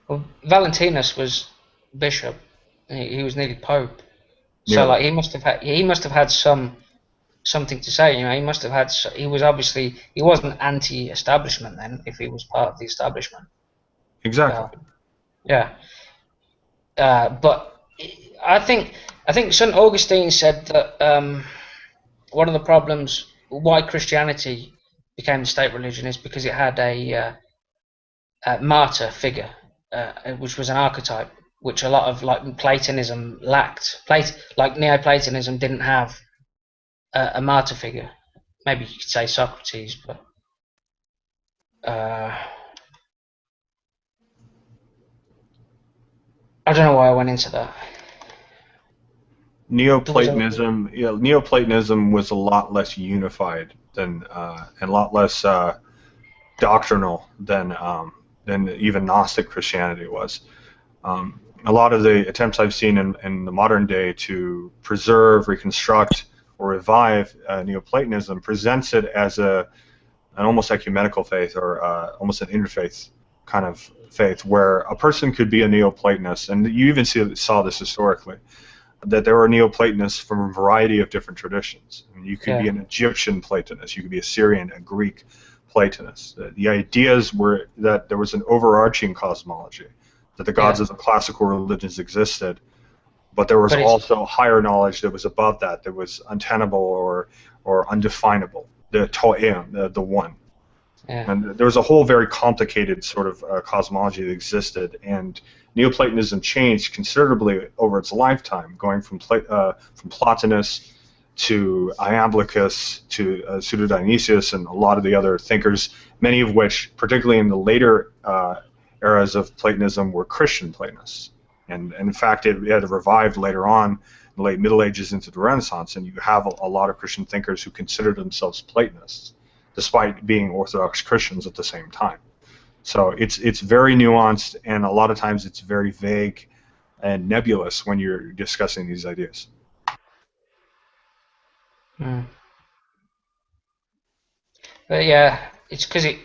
Well, Valentinus was bishop. He was nearly pope. So Nearly. like he must have had something to say. You know, he must have had. He wasn't anti-establishment then. If he was part of the establishment. Exactly. Yeah. But I think St. Augustine said that one of the problems why Christianity became the state religion is because it had a martyr figure, which was an archetype, which a lot of like Platonism lacked. Like Neoplatonism didn't have a martyr figure. Maybe you could say Socrates, but I don't know why I went into that. Neoplatonism was a lot less unified than and a lot less doctrinal than even Gnostic Christianity was. A lot of the attempts I've seen in the modern day to preserve, reconstruct, or revive Neoplatonism presents it as an almost ecumenical faith or almost an interfaith kind of faith, where a person could be a Neoplatonist, and you even saw this historically, that there were Neoplatonists from a variety of different traditions. I mean, you could be an Egyptian Platonist, you could be a Syrian, a Greek Platonist. The ideas were that there was an overarching cosmology, that the gods of the classical religions existed, but there was also higher knowledge that was above that was untenable or undefinable, the To'em, the one. Yeah. And there was a whole very complicated sort of cosmology that existed, and Neoplatonism changed considerably over its lifetime, going from Plotinus to Iamblichus to Pseudo-Dionysius and a lot of the other thinkers, many of which, particularly in the later eras of Platonism, were Christian Platonists. And in fact, it had revived later on, in the late Middle Ages into the Renaissance, and you have a lot of Christian thinkers who considered themselves Platonists, despite being Orthodox Christians at the same time. So it's very nuanced, and a lot of times it's very vague and nebulous when you're discussing these ideas. But yeah, it's because it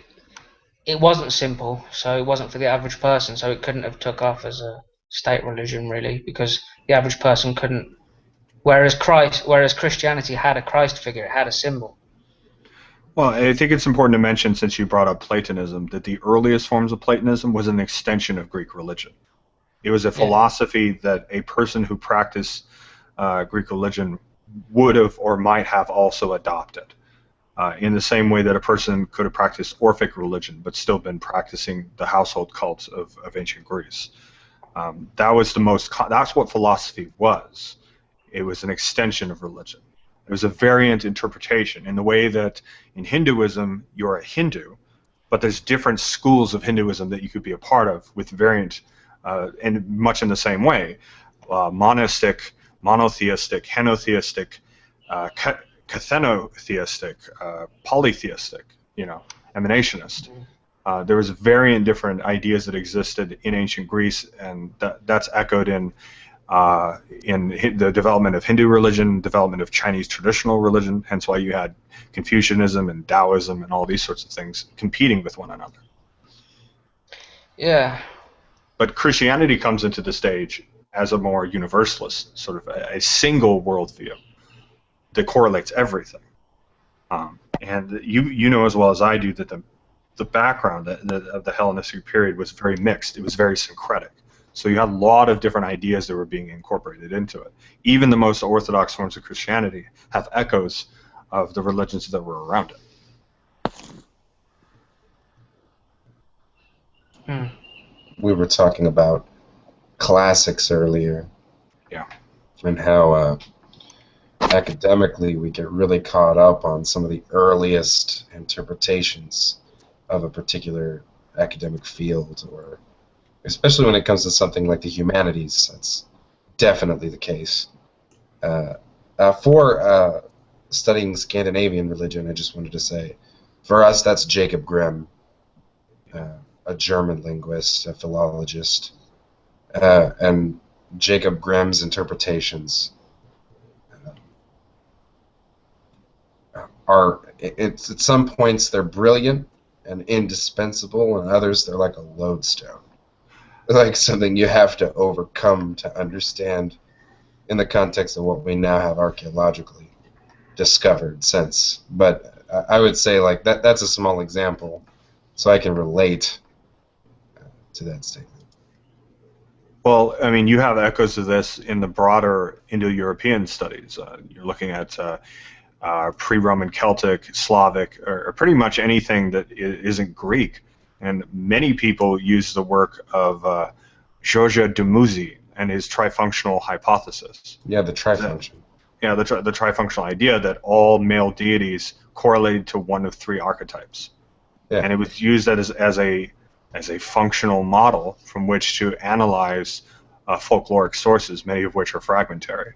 wasn't simple, so it wasn't for the average person, so it couldn't have took off as a state religion really, because the average person couldn't. Whereas Christianity had a Christ figure, it had a symbol. Well, I think it's important to mention, since you brought up Platonism, that the earliest forms of Platonism was an extension of Greek religion. It was a philosophy that a person who practiced Greek religion would have or might have also adopted, in the same way that a person could have practiced Orphic religion but still been practicing the household cults of ancient Greece. That's what philosophy was. It was an extension of religion. It was a variant interpretation in the way that in Hinduism you're a Hindu, but there's different schools of Hinduism that you could be a part of with variant, and much in the same way. Monastic monotheistic, henotheistic, cathenotheistic, polytheistic, emanationist. There was variant different ideas that existed in ancient Greece, and that's echoed in the development of Hindu religion, development of Chinese traditional religion, hence why you had Confucianism and Taoism and all these sorts of things competing with one another. Yeah. But Christianity comes into the stage as a more universalist, sort of a single worldview that correlates everything. And you know as well as I do that the background of the Hellenistic period was very mixed. It was very syncretic. So you had a lot of different ideas that were being incorporated into it. Even the most orthodox forms of Christianity have echoes of the religions that were around it. We were talking about classics earlier. Yeah. And how academically we get really caught up on some of the earliest interpretations of a particular academic field, or especially when it comes to something like the humanities. That's definitely the case. For studying Scandinavian religion, I just wanted to say, for us, that's Jacob Grimm, a German linguist, a philologist, and Jacob Grimm's interpretations at some points they're brilliant and indispensable, and others they're like a lodestone, like something you have to overcome to understand in the context of what we now have archaeologically discovered since. But I would say like that's a small example, so I can relate to that statement. Well, I mean, you have echoes of this in the broader Indo-European studies. You're looking at pre-Roman Celtic, Slavic, or pretty much anything that isn't Greek. And many people use the work of Georges Dumouzy and his trifunctional hypothesis. Yeah, the trifunction. The trifunctional idea that all male deities correlated to one of three archetypes. Yeah. And it was used as a functional model from which to analyze folkloric sources, many of which are fragmentary.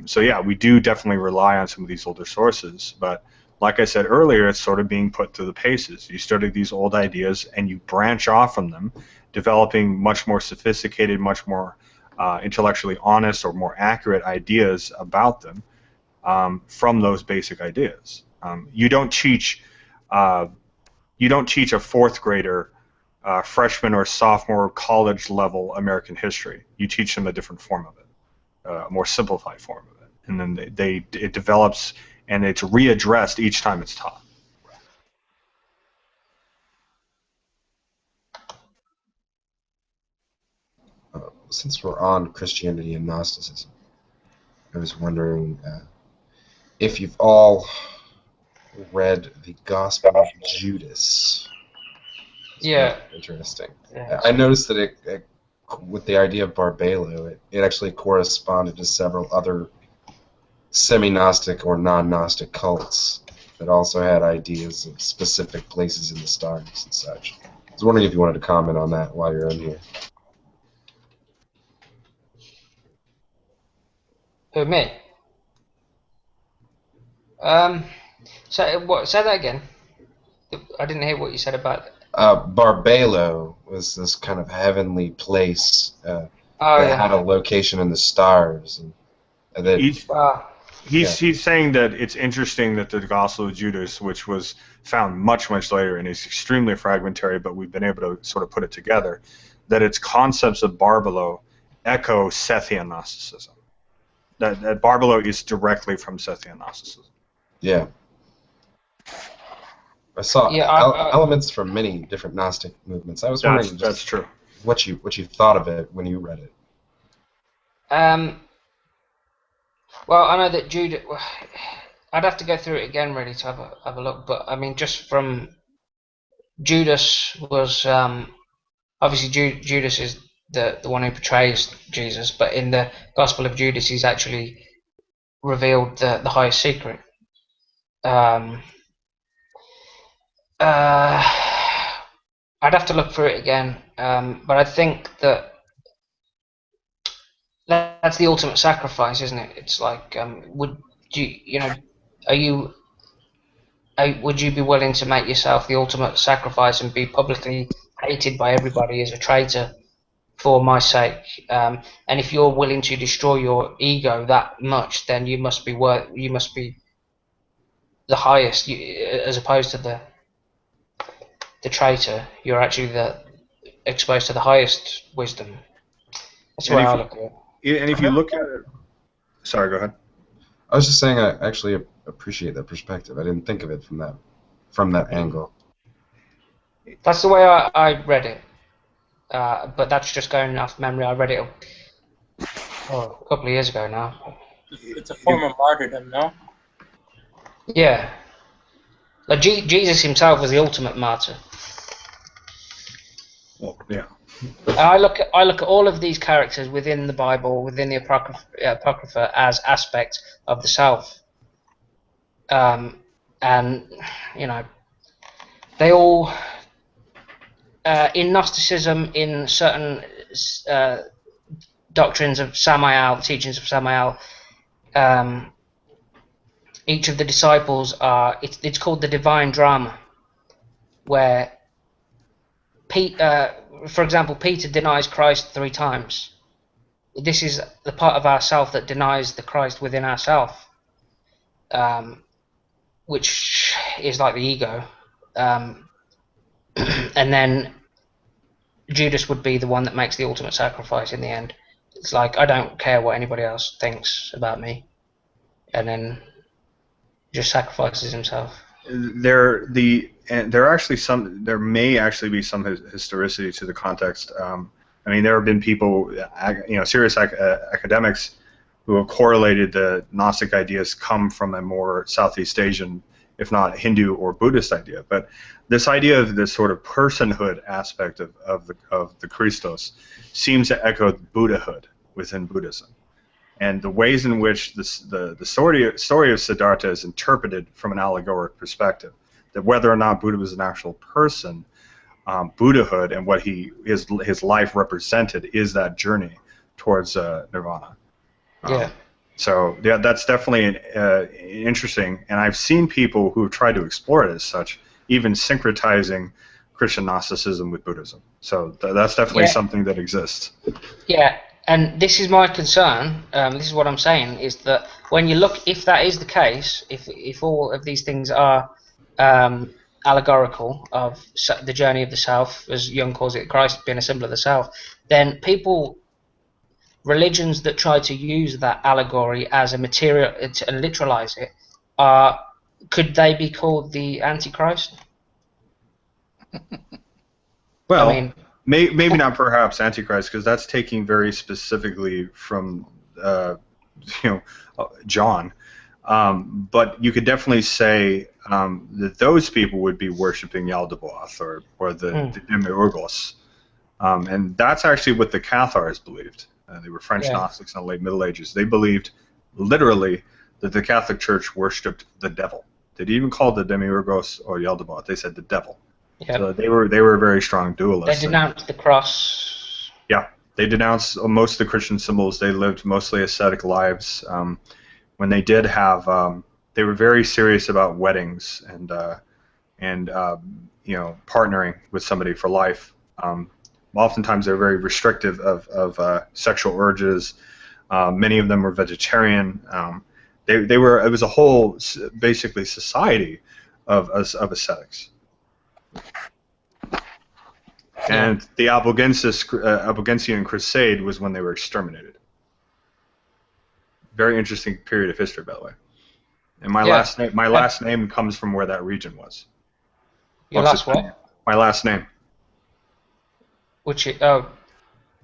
So yeah, we do definitely rely on some of these older sources, but like I said earlier, it's sort of being put through the paces. You study these old ideas and you branch off from them, developing much more sophisticated, much more intellectually honest or more accurate ideas about them from those basic ideas. You don't teach a fourth grader freshman or sophomore college level American history. You teach them a different form of it. A more simplified form of it, and then it develops and it's readdressed each time it's taught. Since we're on Christianity and Gnosticism, I was wondering if you've all read the Gospel of Judas. Yeah. Interesting. Yeah. I noticed that it with the idea of Barbelo, it actually corresponded to several other semi-Gnostic or non-Gnostic cults that also had ideas of specific places in the stars and such. I was wondering if you wanted to comment on that while you're in here. Who, me? Say that again. I didn't hear what you said about it. Barbelo was this kind of heavenly place that had a location in the stars, and that he's saying that it's interesting that the Gospel of Judas, which was found much later and is extremely fragmentary, but we've been able to sort of put it together, that its concepts of Barbelo echo Sethian Gnosticism. That Barbelo is directly from Sethian Gnosticism. Yeah. I saw elements from many different Gnostic movements. I was wondering that's true. What you thought of it when you read it. Well, I know that Judas. I'd have to go through it again really to have a look, but I mean, just from Judas was obviously Judas is the one who betrays Jesus, but in the Gospel of Judas, he's actually revealed the highest secret. I'd have to look through it again, but I think that that's the ultimate sacrifice, isn't it? It's like, would you know, are you would you be willing to make yourself the ultimate sacrifice and be publicly hated by everybody as a traitor for my sake? And if you're willing to destroy your ego that much, then you must be the highest, as opposed to the traitor. You're actually exposed to the highest wisdom. That's the And way if I you, look at it. and if you look at it, sorry, go ahead. I was just saying I actually appreciate that perspective. I didn't think of it from that angle. That's the way I read it. But that's just going off memory. I read it a couple of years ago now. It's a form of martyrdom, no? Yeah. Like Jesus himself was the ultimate martyr. Well, yeah. I look at all of these characters within the Bible, within the Apocrypha, as aspects of the self. And you know, they all in Gnosticism, in certain doctrines of Samael, teachings of Samael, each of the disciples are. It's called the divine drama, where for example, Peter denies Christ 3 times. This is the part of ourself that denies the Christ within ourself, which is like the ego. And then Judas would be the one that makes the ultimate sacrifice in the end. It's like, I don't care what anybody else thinks about me, and then just sacrifices himself. There may actually be some historicity to the context. I mean, there have been people, serious academics who have correlated the Gnostic ideas come from a more Southeast Asian, if not Hindu or Buddhist idea. But this idea of this sort of personhood aspect of the Christos seems to echo Buddhahood within Buddhism. And the ways in which the story of Siddhartha is interpreted from an allegoric perspective, that whether or not Buddha was an actual person, Buddhahood and what his life represented is that journey towards nirvana. Yeah. So yeah, that's definitely interesting, and I've seen people who have tried to explore it as such, even syncretizing Christian Gnosticism with Buddhism. So that's definitely something that exists. Yeah. And this is my concern, this is what I'm saying, is that when you look, if that is the case, if all of these things are allegorical of the journey of the self, as Jung calls it, Christ being a symbol of the self, then religions that try to use that allegory as a material and literalize it, could they be called the Antichrist? Well, I mean, maybe not perhaps Antichrist, because that's taking very specifically from John. But you could definitely say that those people would be worshiping Yaldabaoth or the Demiurgos. And that's actually what the Cathars believed. They were French Gnostics in the late Middle Ages. They believed literally that the Catholic Church worshipped the devil. They didn't even call the Demiurgos or Yaldabaoth. They said the devil. Yep. So they were very strong dualists. They denounced the cross. Yeah, they denounced most of the Christian symbols. They lived mostly ascetic lives. When they did have, they were very serious about weddings and partnering with somebody for life. Oftentimes they're very restrictive of sexual urges. Many of them were vegetarian. They were. It was a whole, basically, society of ascetics. And the Albigensian Crusade was when they were exterminated. Very interesting period of history, by the way. And my last name comes from where that region was. Your last what? My last name. Which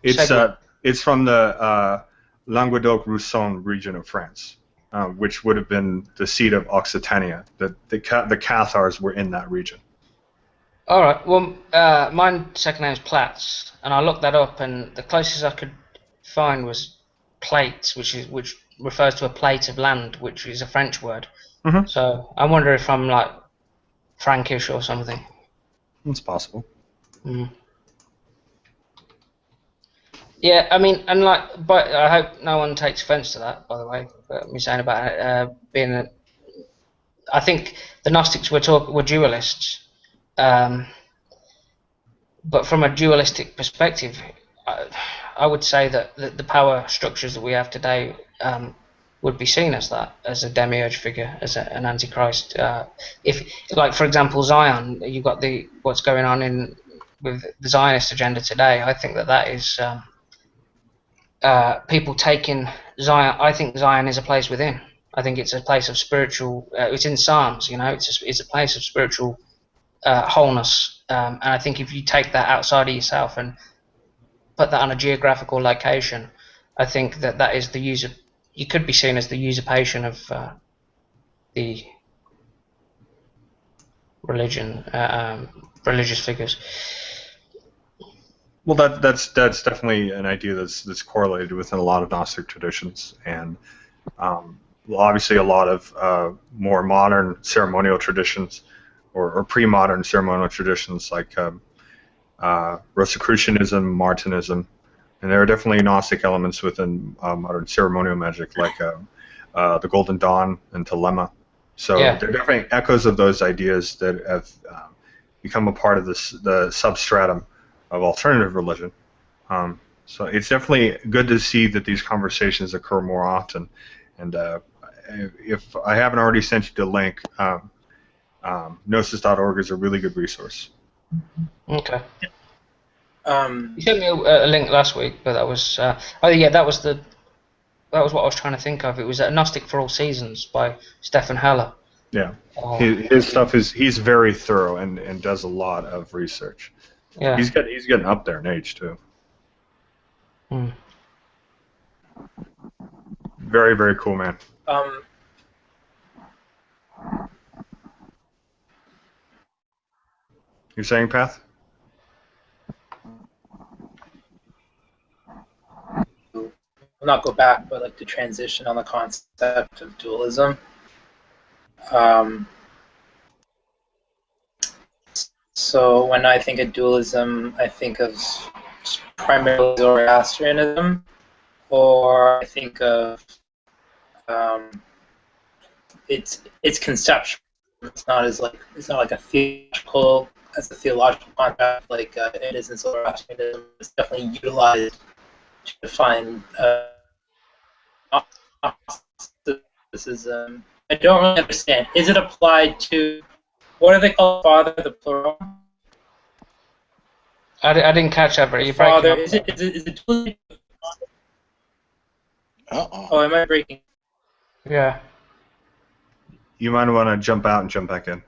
it's from the Languedoc-Roussillon region of France, which would have been the seat of Occitania. The Cathars were in that region. All right. Well, my second name is Platz, and I looked that up, and the closest I could find was plate, which refers to a plate of land, which is a French word. Mm-hmm. So I wonder if I'm like Frankish or something. It's possible. Mm. Yeah, I mean, and like, but I hope no one takes offence to that. By the way, me saying about it being a, I think the Gnostics were dualists, um, but from a dualistic perspective, I, I would say that the power structures that we have today would be seen as that, as a demiurge figure, as an antichrist. If, like, for example, Zion, you've got what's going on with the Zionist agenda today. I think that is. People taking Zion. I think Zion is a place within. I think it's a place of spiritual. It's in Psalms, it's a place of spiritual wholeness. And I think if you take that outside of yourself and put that on a geographical location, I think that is the You could be seen as the usurpation of the religious figures. Well, that's definitely an idea that's correlated within a lot of Gnostic traditions, and obviously a lot of more modern ceremonial traditions, or pre-modern ceremonial traditions like Rosicrucianism, Martinism, and there are definitely Gnostic elements within modern ceremonial magic, like the Golden Dawn and Telema. So Yeah. they're definitely echoes of those ideas that have become a part of the substratum of alternative religion. So it's definitely good to see that these conversations occur more often. And if I haven't already sent you the link, gnosis.org is a really good resource. Okay. You sent me a link last week, but that was that was what I was trying to think of. It was Gnostic for All Seasons by Stefan Haller. Yeah, his stuff he's very thorough and does a lot of research. Yeah, he's getting up there in age too. Very, very cool man. You're saying, Path? Not go back, but like to transition on the concept of dualism. So when I think of dualism, I think of primarily Zoroastrianism, or I think of it's conceptual. It's not like a theological concept like it is in Zoroastrianism. It's definitely utilized to define Gnosticism. I don't really understand. Is it applied to, what do they call father, the plural? I didn't catch that, but you're Father, breaking up. is it Uh-oh. Oh, am I breaking? Yeah. You might want to jump out and jump back in.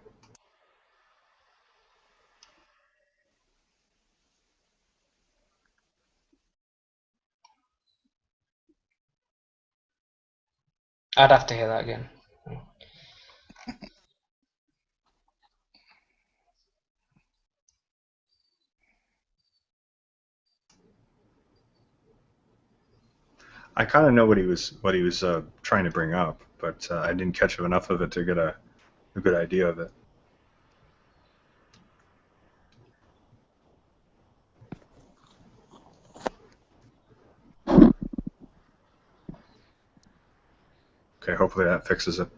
I'd have to hear that again. I kind of know what he was trying to bring up, but I didn't catch enough of it to get a good idea of it. Okay, hopefully that fixes it.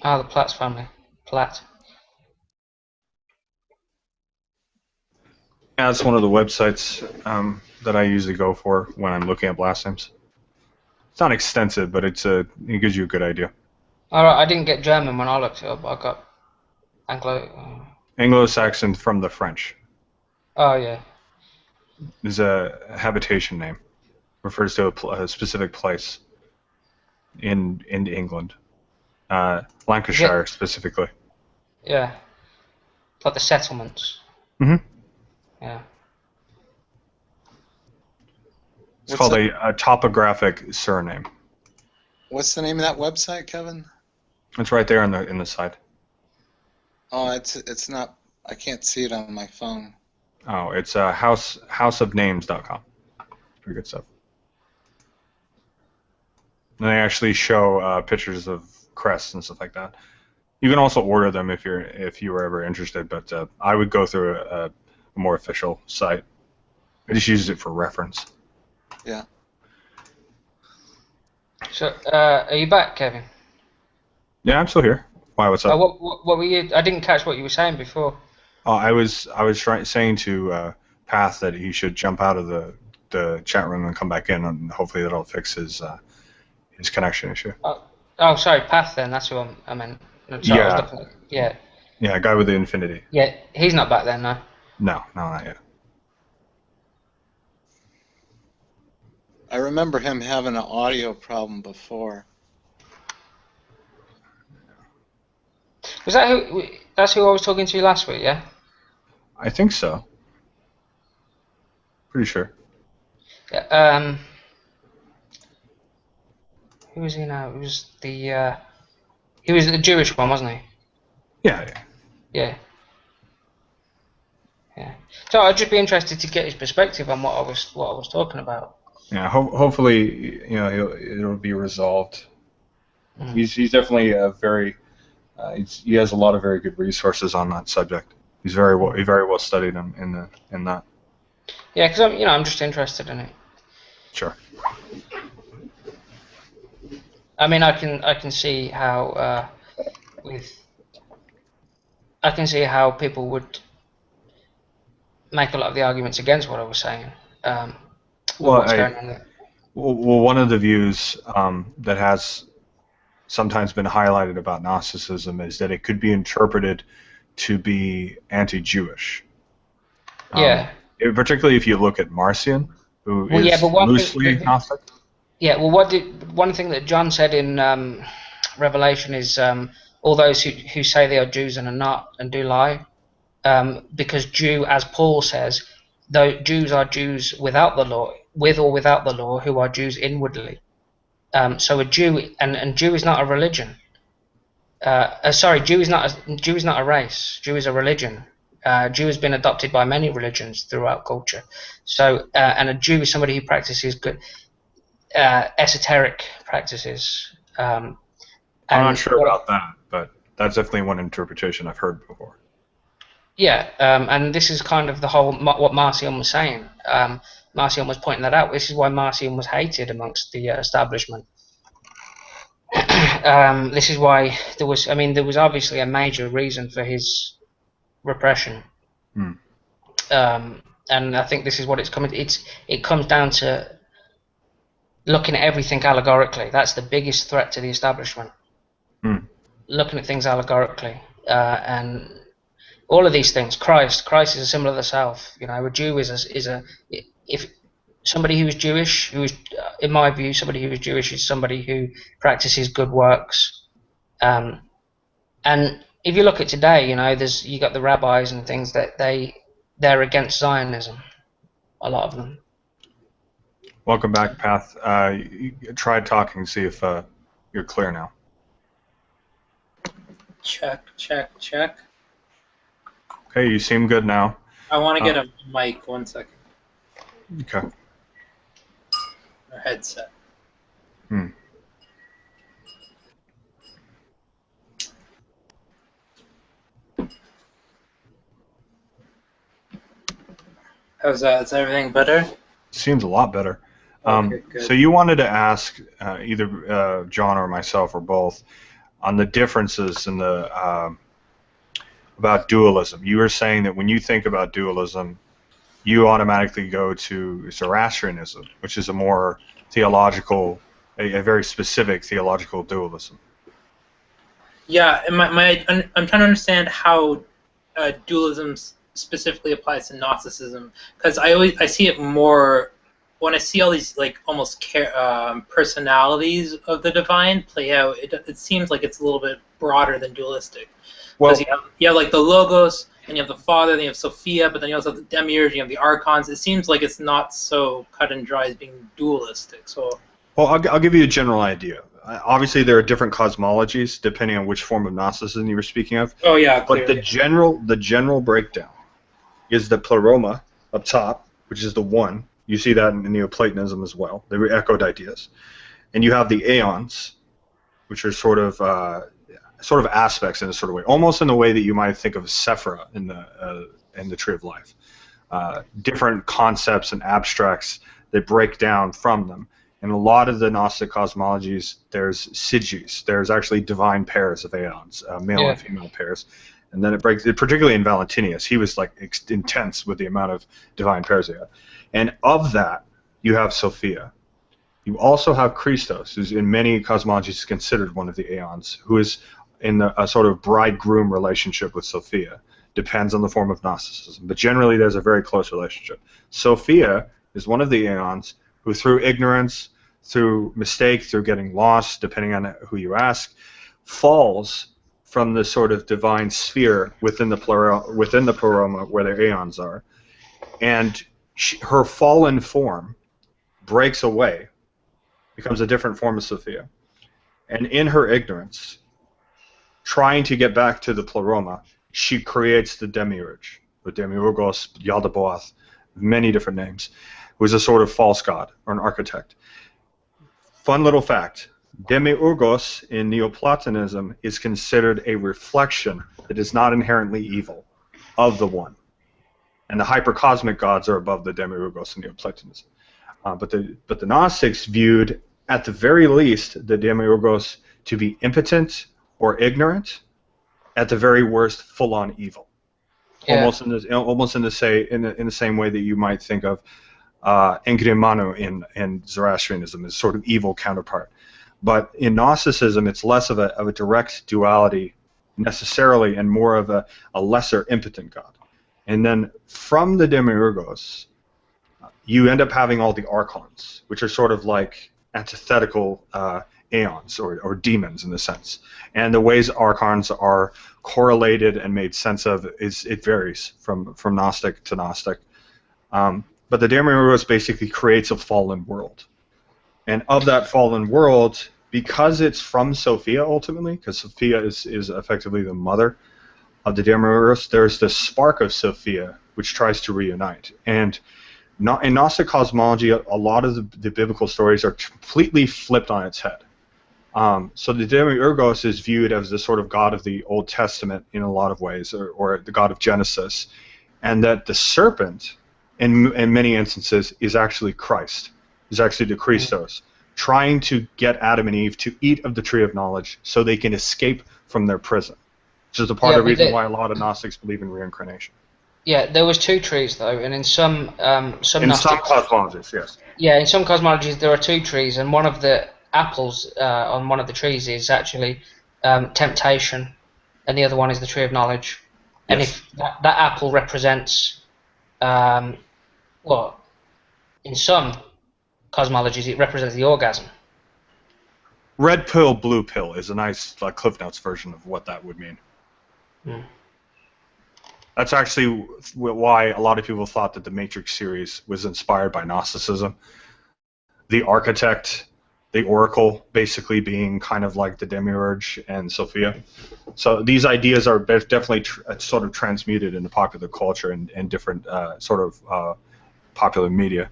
Ah, the Platts family. Platt. Yeah, that's one of the websites that I usually go for when I'm looking at blasphemies. It's not extensive, but it gives you a good idea. Alright, I didn't get German when I looked it up. I got Anglo. Anglo-Saxon from the French. Oh yeah. Is a habitation name. Refers to a specific place in England. Lancashire specifically. Yeah. Like the settlements. Mm-hmm. Yeah. It's called a topographic surname. What's the name of that website, Kevin? It's right there in the side. Oh, it's not. I can't see it on my phone. Oh, it's houseofnames.com. Pretty good stuff. And they actually show pictures of crests and stuff like that. You can also order them if you were ever interested, but I would go through a more official site. I just use it for reference. Yeah. So, are you back, Kevin? Yeah, I'm still here. Why? What's up? What were you? I didn't catch what you were saying before. Oh, I was saying to Path that he should jump out of the chat room and come back in, and hopefully that'll fix his connection issue. Oh, sorry, Path. Then that's who I meant. Sorry, Yeah. I was looking at, yeah. Yeah, guy with the infinity. Yeah, he's not back then, no. No, not yet. I remember him having an audio problem before. Was that who? That's who I was talking to last week, yeah. I think so. Pretty sure. Yeah, who was he now? It was the he was the Jewish one, wasn't he? Yeah. Yeah. Yeah. So I'd just be interested to get his perspective on what I was talking about. Yeah. Hopefully, it'll be resolved. Mm. He's definitely a very. He has a lot of very good resources on that subject. He's very well studied in that. Yeah, because I'm just interested in it. Sure. I mean, I can see how I can see how people would make a lot of the arguments against what I was saying. What's going on there. Well, one of the views that has sometimes been highlighted about Gnosticism is that it could be interpreted to be anti-Jewish. Yeah. Particularly if you look at Marcion, who is loosely Gnostic. Yeah. Well, one thing that John said in Revelation is all those who say they are Jews and are not and do lie, because Jew, as Paul says, though Jews are Jews without the law, with or without the law, who are Jews inwardly. So a Jew and Jew is not a religion. Jew is not a race. Jew is a religion. Jew has been adopted by many religions throughout culture. So and a Jew is somebody who practices good esoteric practices. I'm not sure about that, but that's definitely one interpretation I've heard before. Yeah, and this is kind of the whole what Marcion was saying. Marcion was pointing that out. This is why Marcion was hated amongst the establishment. This is why there was obviously a major reason for his repression. And I think this is what it's coming. It comes down to looking at everything allegorically. That's the biggest threat to the establishment. Looking at things allegorically, and all of these things. Christ is a symbol of the South. A Jew if somebody who is Jewish, in my view, somebody who is Jewish is somebody who practices good works. And if you look at today, you got the rabbis and things that they're against Zionism. A lot of them. Welcome back, Path. Try talking, see if you're clear now. Check. Okay, you seem good now. I want to get a mic. 1 second. Okay. Or headset. How's that? Is everything better? Seems a lot better. Okay, good. So you wanted to ask either John or myself or both on the differences in the about dualism. You were saying that when you think about dualism, you automatically go to Zoroastrianism, which is a more theological, a very specific theological dualism. Yeah, and I'm trying to understand how dualism specifically applies to Gnosticism, because I see it more when I see all these almost personalities of the divine play out. It seems like it's a little bit broader than dualistic. Because you have the Logos, and you have the Father, then you have Sophia, but then you also have the Demiurge, you have the Archons. It seems like it's not so cut and dry as being dualistic. So. Well, I'll give you a general idea. obviously there are different cosmologies depending on which form of Gnosticism you were speaking of. Oh yeah, But clearly. the general breakdown is the pleroma up top, which is the one. You see that in Neoplatonism as well. They were echoed ideas, and you have the aeons, which are sort of aspects in a sort of way, almost in the way that you might think of Sephira in the Tree of Life. Different concepts and abstracts that break down from them. In a lot of the Gnostic cosmologies, there's sigis. There's actually divine pairs of aeons, male and female pairs. And then it breaks, particularly in Valentinius, he was like intense with the amount of divine pairs he had. And of that, you have Sophia. You also have Christos, who's in many cosmologies considered one of the aeons, who is in a sort of bride-groom relationship with Sophia. Depends on the form of Gnosticism, but generally there's a very close relationship. Sophia is one of the aeons who, through ignorance, through mistake, through getting lost, depending on who you ask, falls from the sort of divine sphere within the pleroma where their aeons are, and her fallen form breaks away, becomes a different form of Sophia, and in her ignorance, trying to get back to the pleroma, she creates the demiurge, the demiurgos, Yaldabaoth, many different names, who is a sort of false god or an architect. Fun little fact, demiurgos in Neoplatonism is considered a reflection that is not inherently evil of the one. And the hypercosmic gods are above the demiurgos in Neoplatonism. But the Gnostics viewed, at the very least, the demiurgos to be impotent or ignorant, at the very worst, full-on evil. Yeah. Almost in the same way that you might think of Enkidu Manu in Zoroastrianism as sort of evil counterpart. But in Gnosticism, it's less of a direct duality necessarily, and more of a lesser impotent god. And then from the demiurgos, you end up having all the archons, which are sort of like antithetical aeons or demons in a sense. And the ways archons are correlated and made sense of it varies from Gnostic to Gnostic. But the demiurgos basically creates a fallen world. And of that fallen world, because it's from Sophia ultimately, because Sophia is effectively the mother of the demiurgos, there's this spark of Sophia which tries to reunite. And in Gnostic cosmology, a lot of the biblical stories are completely flipped on its head. So the demiurgos is viewed as the sort of god of the Old Testament in a lot of ways, or the god of Genesis, and that the serpent, in many instances, is actually Christ, is actually the Christos, trying to get Adam and Eve to eat of the tree of knowledge so they can escape from their prison, which is a part of the reason why a lot of Gnostics believe in reincarnation. Yeah, there was two trees though, and in some cosmologies, yes. Yeah, in some cosmologies there are two trees, and one of the apples on one of the trees is actually temptation, and the other one is the tree of knowledge. And yes. If that apple represents, in some cosmologies it represents the orgasm. Red pill, blue pill is a nice Cliff Notes version of what that would mean. Hmm. That's actually why a lot of people thought that the Matrix series was inspired by Gnosticism. The architect, the oracle, basically being kind of like the demiurge and Sophia. So these ideas are definitely sort of transmuted into popular culture and different popular media.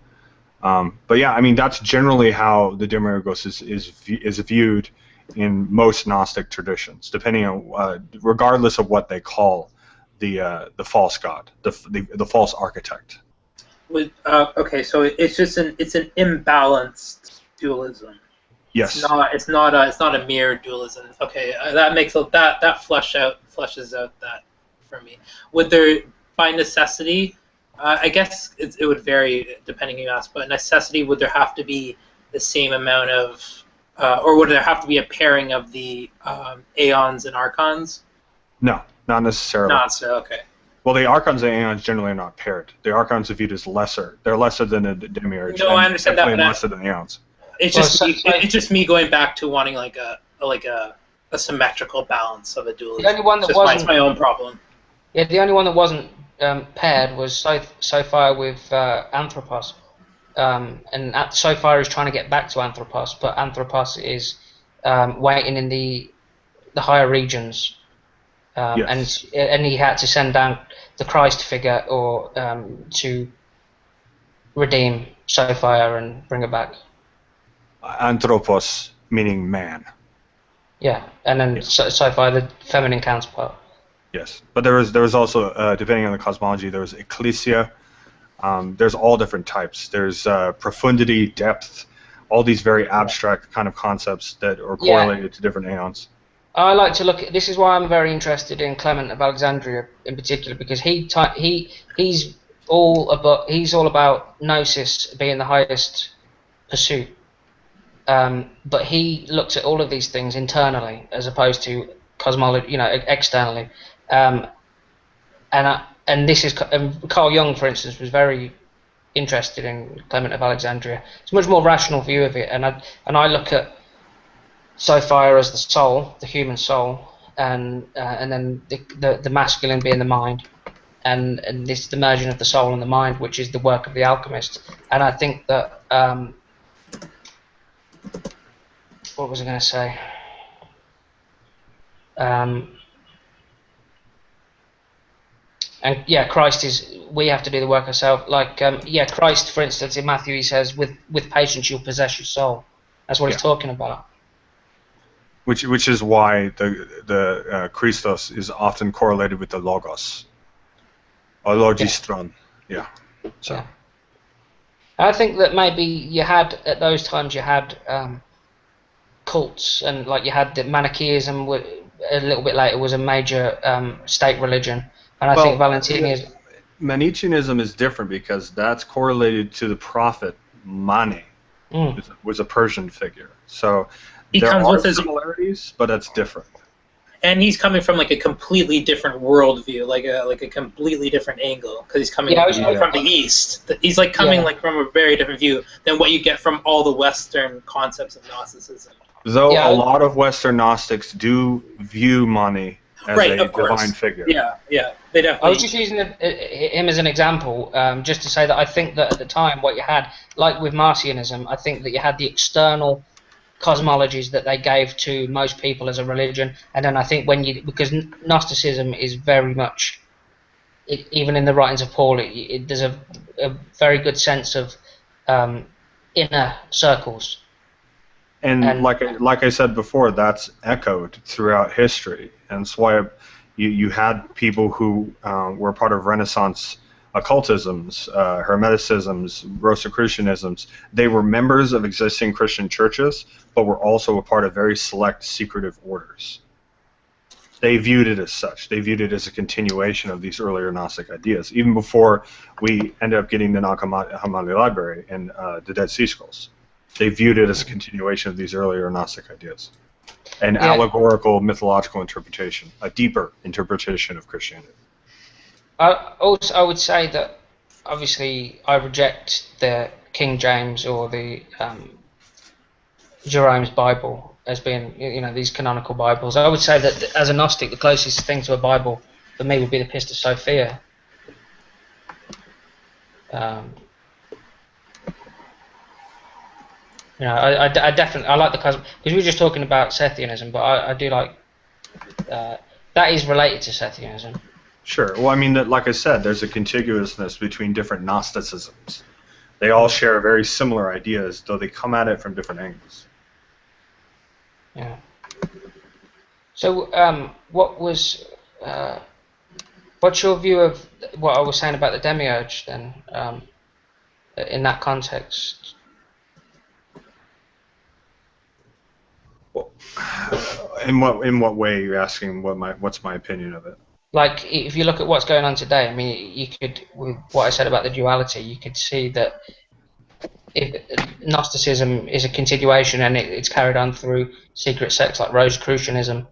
But yeah, I mean, that's generally how the demiurgos is viewed in most Gnostic traditions, depending on regardless of what they call the false god, the false architect. Okay, so it's an imbalanced dualism. Yes. It's not a mere dualism. Okay, that makes that fleshes out that for me. Would there, by necessity, I guess it would vary depending who you ask, but necessity, would there have to be the same amount of, or would there have to be a pairing of the aeons and archons? No, not necessarily. Not so, okay. Well, the archons and aeons generally are not paired. The archons are viewed as lesser. They're lesser than the demiurge. No, I understand that, but lesser than the aeons. It's just me going back to wanting like a symmetrical balance of a dualism. The only one that wasn't, it's my own problem. Yeah, the only one that wasn't paired was Sophia with Anthropos, and Sophia is trying to get back to Anthropos, but Anthropos is waiting in the higher regions, Yes. and he had to send down the Christ figure or to redeem Sophia and bring her back. Anthropos meaning man. Yeah, and then Yeah. Sophia, the feminine counterpart. Yes, but there was also depending on the cosmology, there was ecclesia. There's all different types. There's profundity, depth, all these very abstract kind of concepts that are Yeah. correlated to different aeons. I like to look at this. Is why I'm very interested in Clement of Alexandria in particular, because he's all about gnosis being the highest pursuit. But he looks at all of these things internally as opposed to cosmology, externally. And this is Carl Jung, for instance, was very interested in Clement of Alexandria. It's a much more rational view of it, and I look at Sophia as the soul, the human soul, and then the masculine being the mind, and this the merging of the soul and the mind, which is the work of the alchemist. And I think that what was I going to say? And yeah, Christ is. We have to do the work ourselves. Like Christ, for instance, in Matthew, he says, "With patience, you'll possess your soul." That's what he's talking about. Which is why the Christos is often correlated with the logos, or logistron. Yeah. So. Yeah. I think that maybe you had at those times cults, and like you had the Manichaeism. A little bit later was a major state religion, and I think Valentinianism. Manichaeism is different because that's correlated to the prophet Mani, was a Persian figure. So there are similarities, but that's different. And he's coming from like a completely different worldview, like a completely different angle, because he's coming from the East. He's like coming like from a very different view than what you get from all the Western concepts of Gnosticism. Though a lot of Western Gnostics do view Mani as a divine figure. Yeah, they definitely. I was just using him as an example, just to say that I think that at the time what you had, like with Marcionism, I think that you had the external cosmologies that they gave to most people as a religion, and then I think because Gnosticism is very much, even in the writings of Paul, there's a very good sense of inner circles. And like I said before, that's echoed throughout history, and that's why you had people who were part of Renaissance occultisms, Hermeticisms, Rosicrucianisms. They were members of existing Christian churches, but were also a part of very select secretive orders. They viewed it as such. They viewed it as a continuation of these earlier Gnostic ideas, even before we ended up getting the Nag Hammadi Library and the Dead Sea Scrolls. They viewed it as a continuation of these earlier Gnostic ideas. An allegorical, mythological interpretation, a deeper interpretation of Christianity. I would say that obviously I reject the King James or the Jerome's Bible as being, these canonical Bibles. I would say that as a Gnostic, the closest thing to a Bible for me would be the Pistis Sophia. I definitely like the cosmos, because we were just talking about Sethianism, but I do like that is related to Sethianism. Sure. Well, I mean, like I said, there's a contiguousness between different Gnosticisms. They all share very similar ideas, though they come at it from different angles. Yeah. So, what's your view of what I was saying about the demiurge then, in that context? Well, in what way are you asking? What's my opinion of it? Like, if you look at what's going on today, I mean, you could, with what I said about the duality, you could see that if Gnosticism is a continuation and it's carried on through secret sects like Rosicrucianism.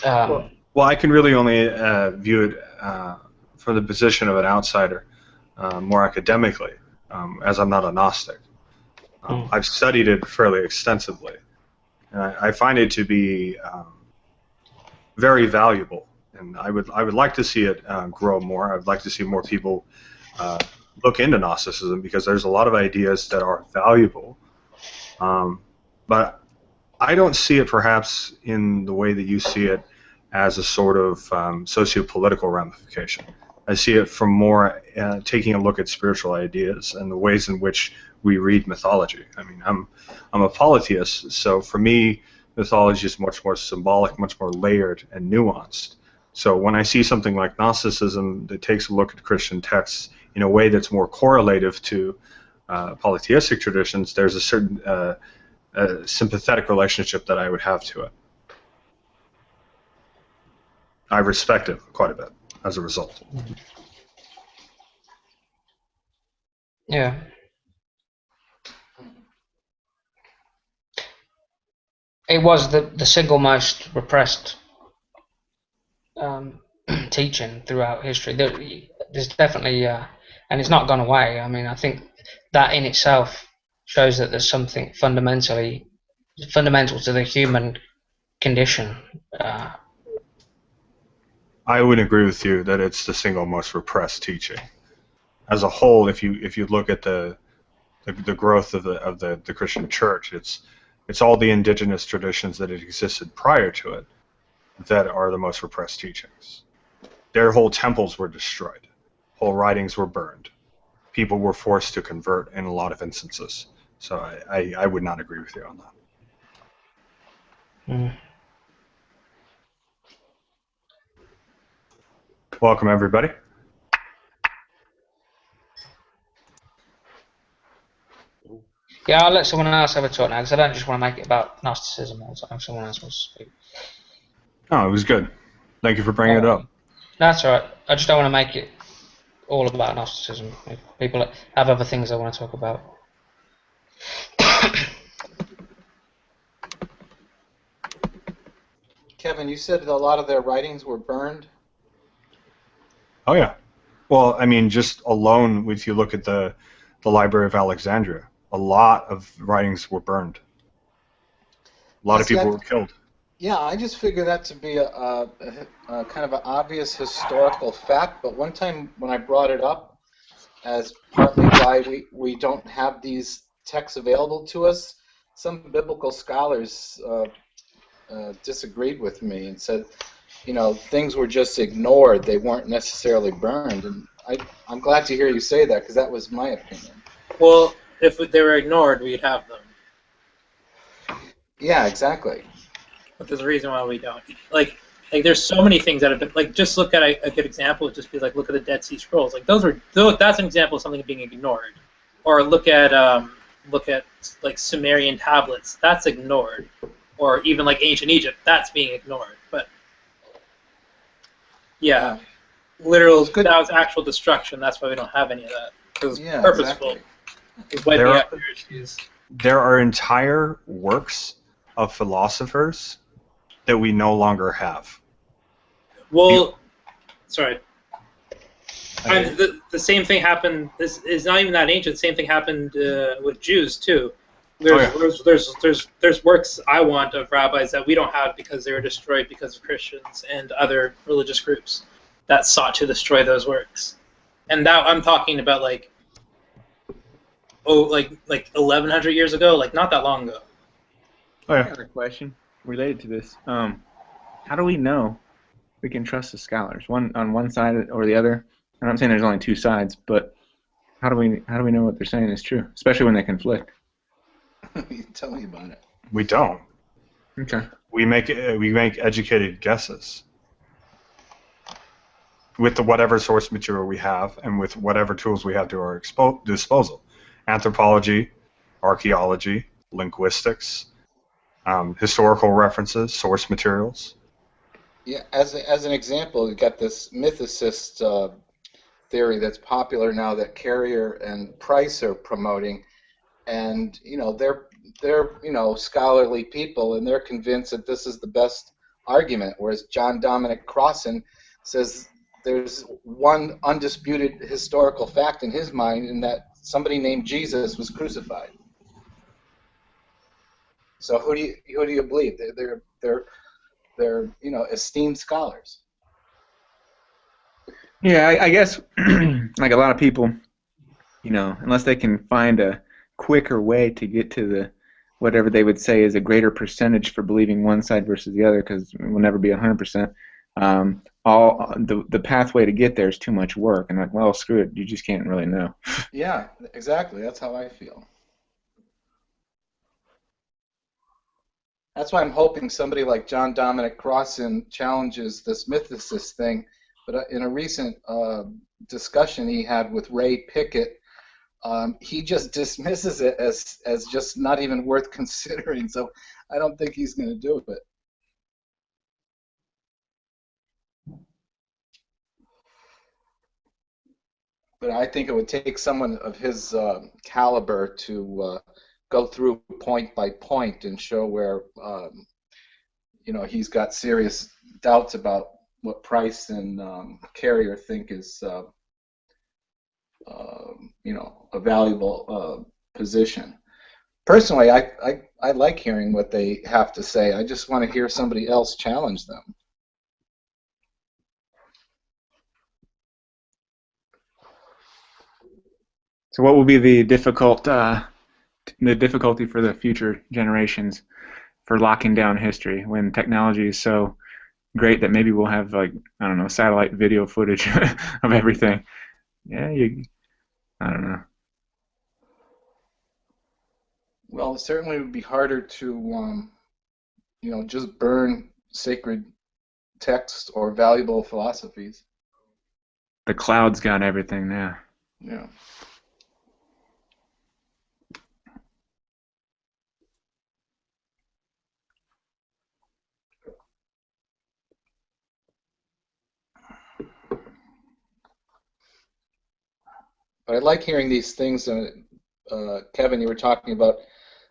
Well, I can really only view it from the position of an outsider, more academically, as I'm not a Gnostic. I've studied it fairly extensively, and I find it to be very valuable. And I would like to see it grow more. I'd like to see more people look into Gnosticism, because there's a lot of ideas that are valuable. But I don't see it perhaps in the way that you see it as a sort of socio-political ramification. I see it from more taking a look at spiritual ideas and the ways in which we read mythology. I mean, I'm a polytheist, so for me, mythology is much more symbolic, much more layered and nuanced. So when I see something like Gnosticism that takes a look at Christian texts in a way that's more correlative to polytheistic traditions, there's a certain sympathetic relationship that I would have to it. I respect it quite a bit as a result. Yeah. It was the single most repressed teaching throughout history. There's definitely, and it's not gone away. I mean, I think that in itself shows that there's something fundamental to the human condition. I would agree with you that it's the single most repressed teaching. As a whole, if you look at the growth of the Christian Church, it's all the indigenous traditions that had existed prior to it that are the most repressed teachings. Their whole temples were destroyed. Whole writings were burned. People were forced to convert in a lot of instances. So I would not agree with you on that. Mm. Welcome, everybody. Yeah, I'll let someone else have a talk now, because I don't just want to make it about Gnosticism all the time. Someone else wants to speak. Oh, it was good. Thank you for bringing it up. That's all right. I just don't want to make it all about Gnosticism. If people have other things they want to talk about. Kevin, you said that a lot of their writings were burned? Oh, yeah. Well, I mean, just alone, if you look at the Library of Alexandria, a lot of writings were burned. A lot of people were killed. Yeah, I just figure that to be a kind of an obvious historical fact, but one time when I brought it up as partly why we don't have these texts available to us, some biblical scholars disagreed with me and said, you know, things were just ignored. They weren't necessarily burned. And I'm glad to hear you say that, because that was my opinion. Well, if they were ignored, we'd have them. Yeah, exactly. But there's a reason why we don't. Like there's so many things that have been, like, just look at a good example would just be like, look at the Dead Sea Scrolls. Like that's an example of something being ignored. Or look at like Sumerian tablets. That's ignored. Or even like ancient Egypt. That's being ignored. But yeah, literal. That was actual destruction. That's why we don't have any of that. It was purposeful. Exactly. There are entire works of philosophers that we no longer have. Well, sorry. The same thing happened. This is not even that ancient. The same thing happened with Jews too. There's works I want of rabbis that we don't have because they were destroyed because of Christians and other religious groups that sought to destroy those works. And that I'm talking about like 1100 years ago, like not that long ago. Oh, yeah. I have a question related to this. How do we know we can trust the scholars, one on one side or the other? I'm not saying there's only two sides, but how do we know what they're saying is true, especially when they conflict? Tell me about it. We don't. Okay. We make educated guesses with whatever source material we have and with whatever tools we have to our disposal. Anthropology, archaeology, linguistics, historical references, source materials. Yeah, as an example, you got this mythicist theory that's popular now that Carrier and Price are promoting, and you know they're scholarly people, and they're convinced that this is the best argument. Whereas John Dominic Crossan says there's one undisputed historical fact in his mind, and that somebody named Jesus was crucified. So who do you believe? They're esteemed scholars. Yeah, I guess like a lot of people, unless they can find a quicker way to get to whatever they would say is a greater percentage for believing one side versus the other, because it will never be 100%. The pathway to get there is too much work, and like, well, screw it, you just can't really know. Yeah, exactly. That's how I feel. That's why I'm hoping somebody like John Dominic Crossan challenges this mythicist thing. But in a recent discussion he had with Ray Pickett, he just dismisses it as just not even worth considering. So I don't think he's going to do it. But I think it would take someone of his caliber to go through point by point and show where he's got serious doubts about what Price and Carrier think is a valuable position. Personally, I like hearing what they have to say. I just want to hear somebody else challenge them. So what will be the difficulty for the future generations for locking down history when technology is so great that maybe we'll have, like, I don't know, satellite video footage of everything? Yeah, I don't know. Well, it certainly would be harder to just burn sacred texts or valuable philosophies. The cloud's got everything now. Yeah. But I like hearing these things. Kevin, you were talking about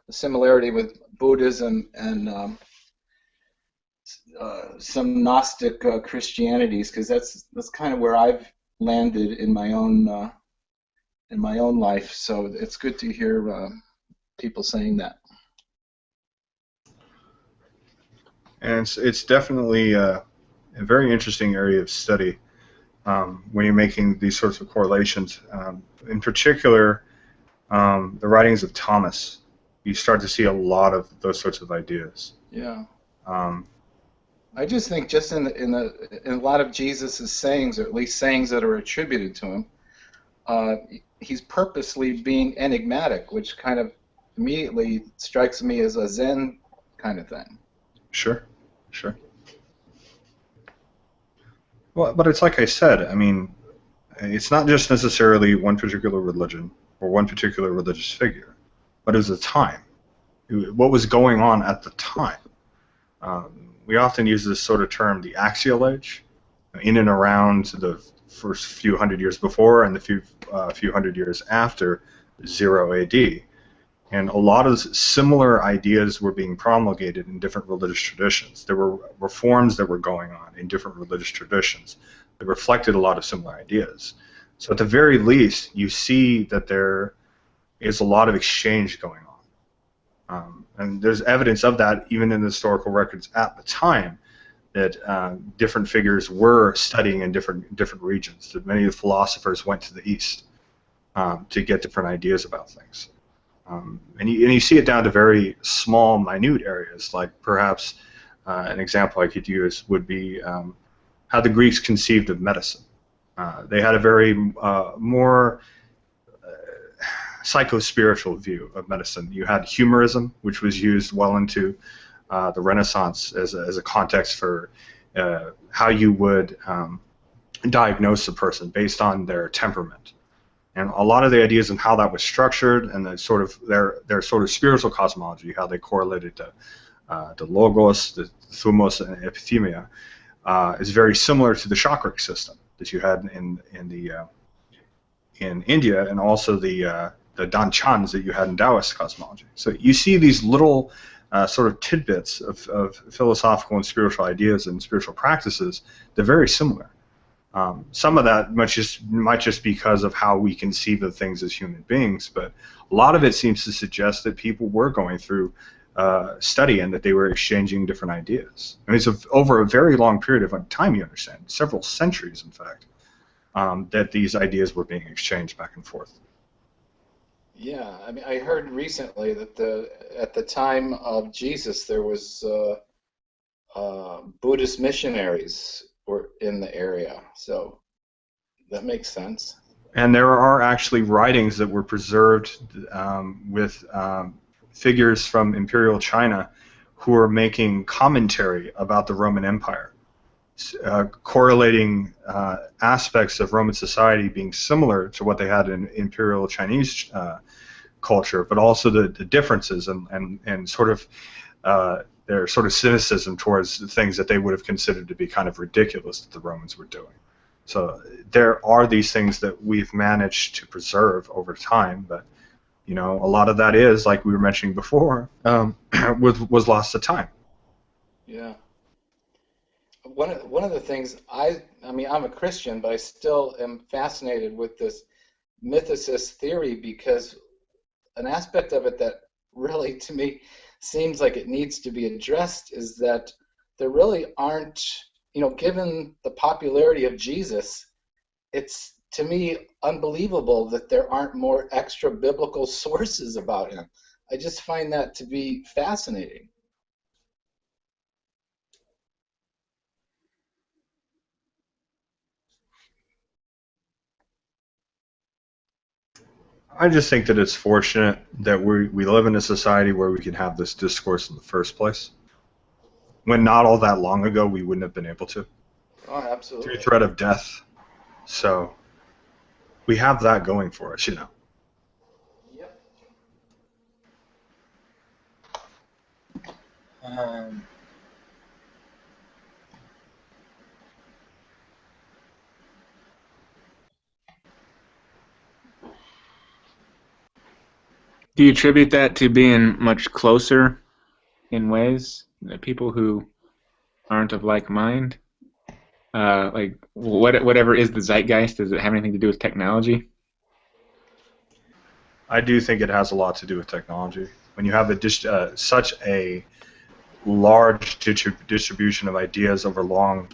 the similarity with Buddhism and some Gnostic Christianities, because that's kind of where I've landed in my own life. So it's good to hear people saying that. And it's definitely a very interesting area of study when you're making these sorts of correlations. In particular, the writings of Thomas, you start to see a lot of those sorts of ideas. Yeah. I just think just in a lot of Jesus' sayings, or at least sayings that are attributed to him, he's purposely being enigmatic, which kind of immediately strikes me as a Zen kind of thing. Sure. Well, but it's like I said, I mean, it's not just necessarily one particular religion or one particular religious figure, but it was a time. What was going on at the time? We often use this sort of term, the axial age, in and around the first few hundred years before and the few hundred years after 0 AD. And a lot of similar ideas were being promulgated in different religious traditions. There were reforms that were going on in different religious traditions that reflected a lot of similar ideas. So at the very least, you see that there is a lot of exchange going on. And there's evidence of that even in the historical records at the time, that different figures were studying in different regions, that many of the philosophers went to the East to get different ideas about things. And you see it down to very small, minute areas, like perhaps an example I could use would be how the Greeks conceived of medicine. They had a very more psycho-spiritual view of medicine. You had humorism, which was used well into the Renaissance as a context for how you would diagnose a person based on their temperament. And a lot of the ideas and how that was structured and the sort of their sort of spiritual cosmology, how they correlated to the logos, the thumos, and epithemia, is very similar to the chakric system that you had in India, and also the danchans that you had in Taoist cosmology. So you see these little sort of tidbits of philosophical and spiritual ideas and spiritual practices that are very similar. Some of that might just because of how we conceive of things as human beings, but a lot of it seems to suggest that people were going through study and that they were exchanging different ideas. I mean, it's over a very long period of time, you understand, several centuries, in fact, that these ideas were being exchanged back and forth. Yeah, I mean, I heard recently that at the time of Jesus there was Buddhist missionaries were in the area, so that makes sense. And there are actually writings that were preserved with figures from Imperial China who are making commentary about the Roman Empire, correlating aspects of Roman society being similar to what they had in Imperial Chinese culture, but also the differences and sort of their sort of cynicism towards the things that they would have considered to be kind of ridiculous that the Romans were doing. So there are these things that we've managed to preserve over time, but a lot of that is, like we were mentioning before, was lost to time. Yeah. One of the things I mean, I'm a Christian, but I still am fascinated with this mythicist theory because an aspect of it that really, to me, seems like it needs to be addressed is that there really aren't, given the popularity of Jesus, it's to me unbelievable that there aren't more extra biblical sources about him. I just find that to be fascinating. I just think that it's fortunate that we live in a society where we can have this discourse in the first place. When not all that long ago, we wouldn't have been able to, Oh, through absolutely. threat of death. So we have that going for us, Yep. Um, Do you attribute that to being much closer in ways? The people who aren't of like mind? Like whatever is the zeitgeist, does it have anything to do with technology? I do think it has a lot to do with technology. When you have such a large distribution of ideas over long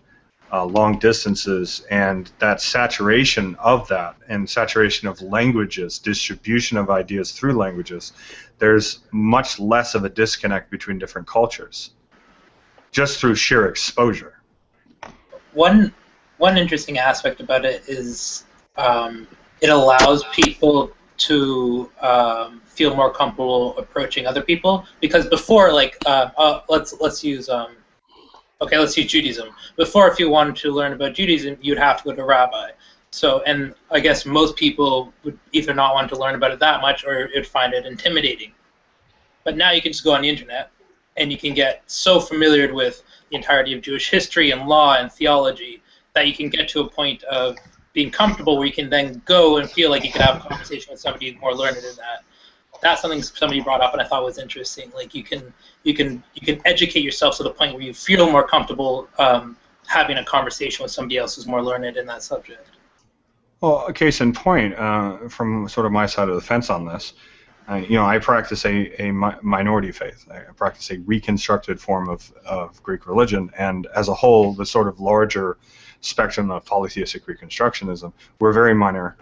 distances, and that saturation of that, and saturation of languages, distribution of ideas through languages, there's much less of a disconnect between different cultures, just through sheer exposure. one interesting aspect about it is it allows people to feel more comfortable approaching other people, because before, like let's use let's use Judaism. Before, if you wanted to learn about Judaism, you'd have to go to a rabbi. So, and I guess most people would either not want to learn about it that much or would find it intimidating. But now you can just go on the internet and you can get so familiar with the entirety of Jewish history and law and theology that you can get to a point of being comfortable where you can then go and feel like you can have a conversation with somebody more learned in that. That's something somebody brought up and I thought was interesting. Like you can educate yourself to the point where you feel more comfortable having a conversation with somebody else who's more learned in that subject. Well, a case in point, from sort of my side of the fence on this, I practice a minority faith. I practice a reconstructed form of Greek religion, and as a whole, the sort of larger spectrum of polytheistic reconstructionism, we're a very minor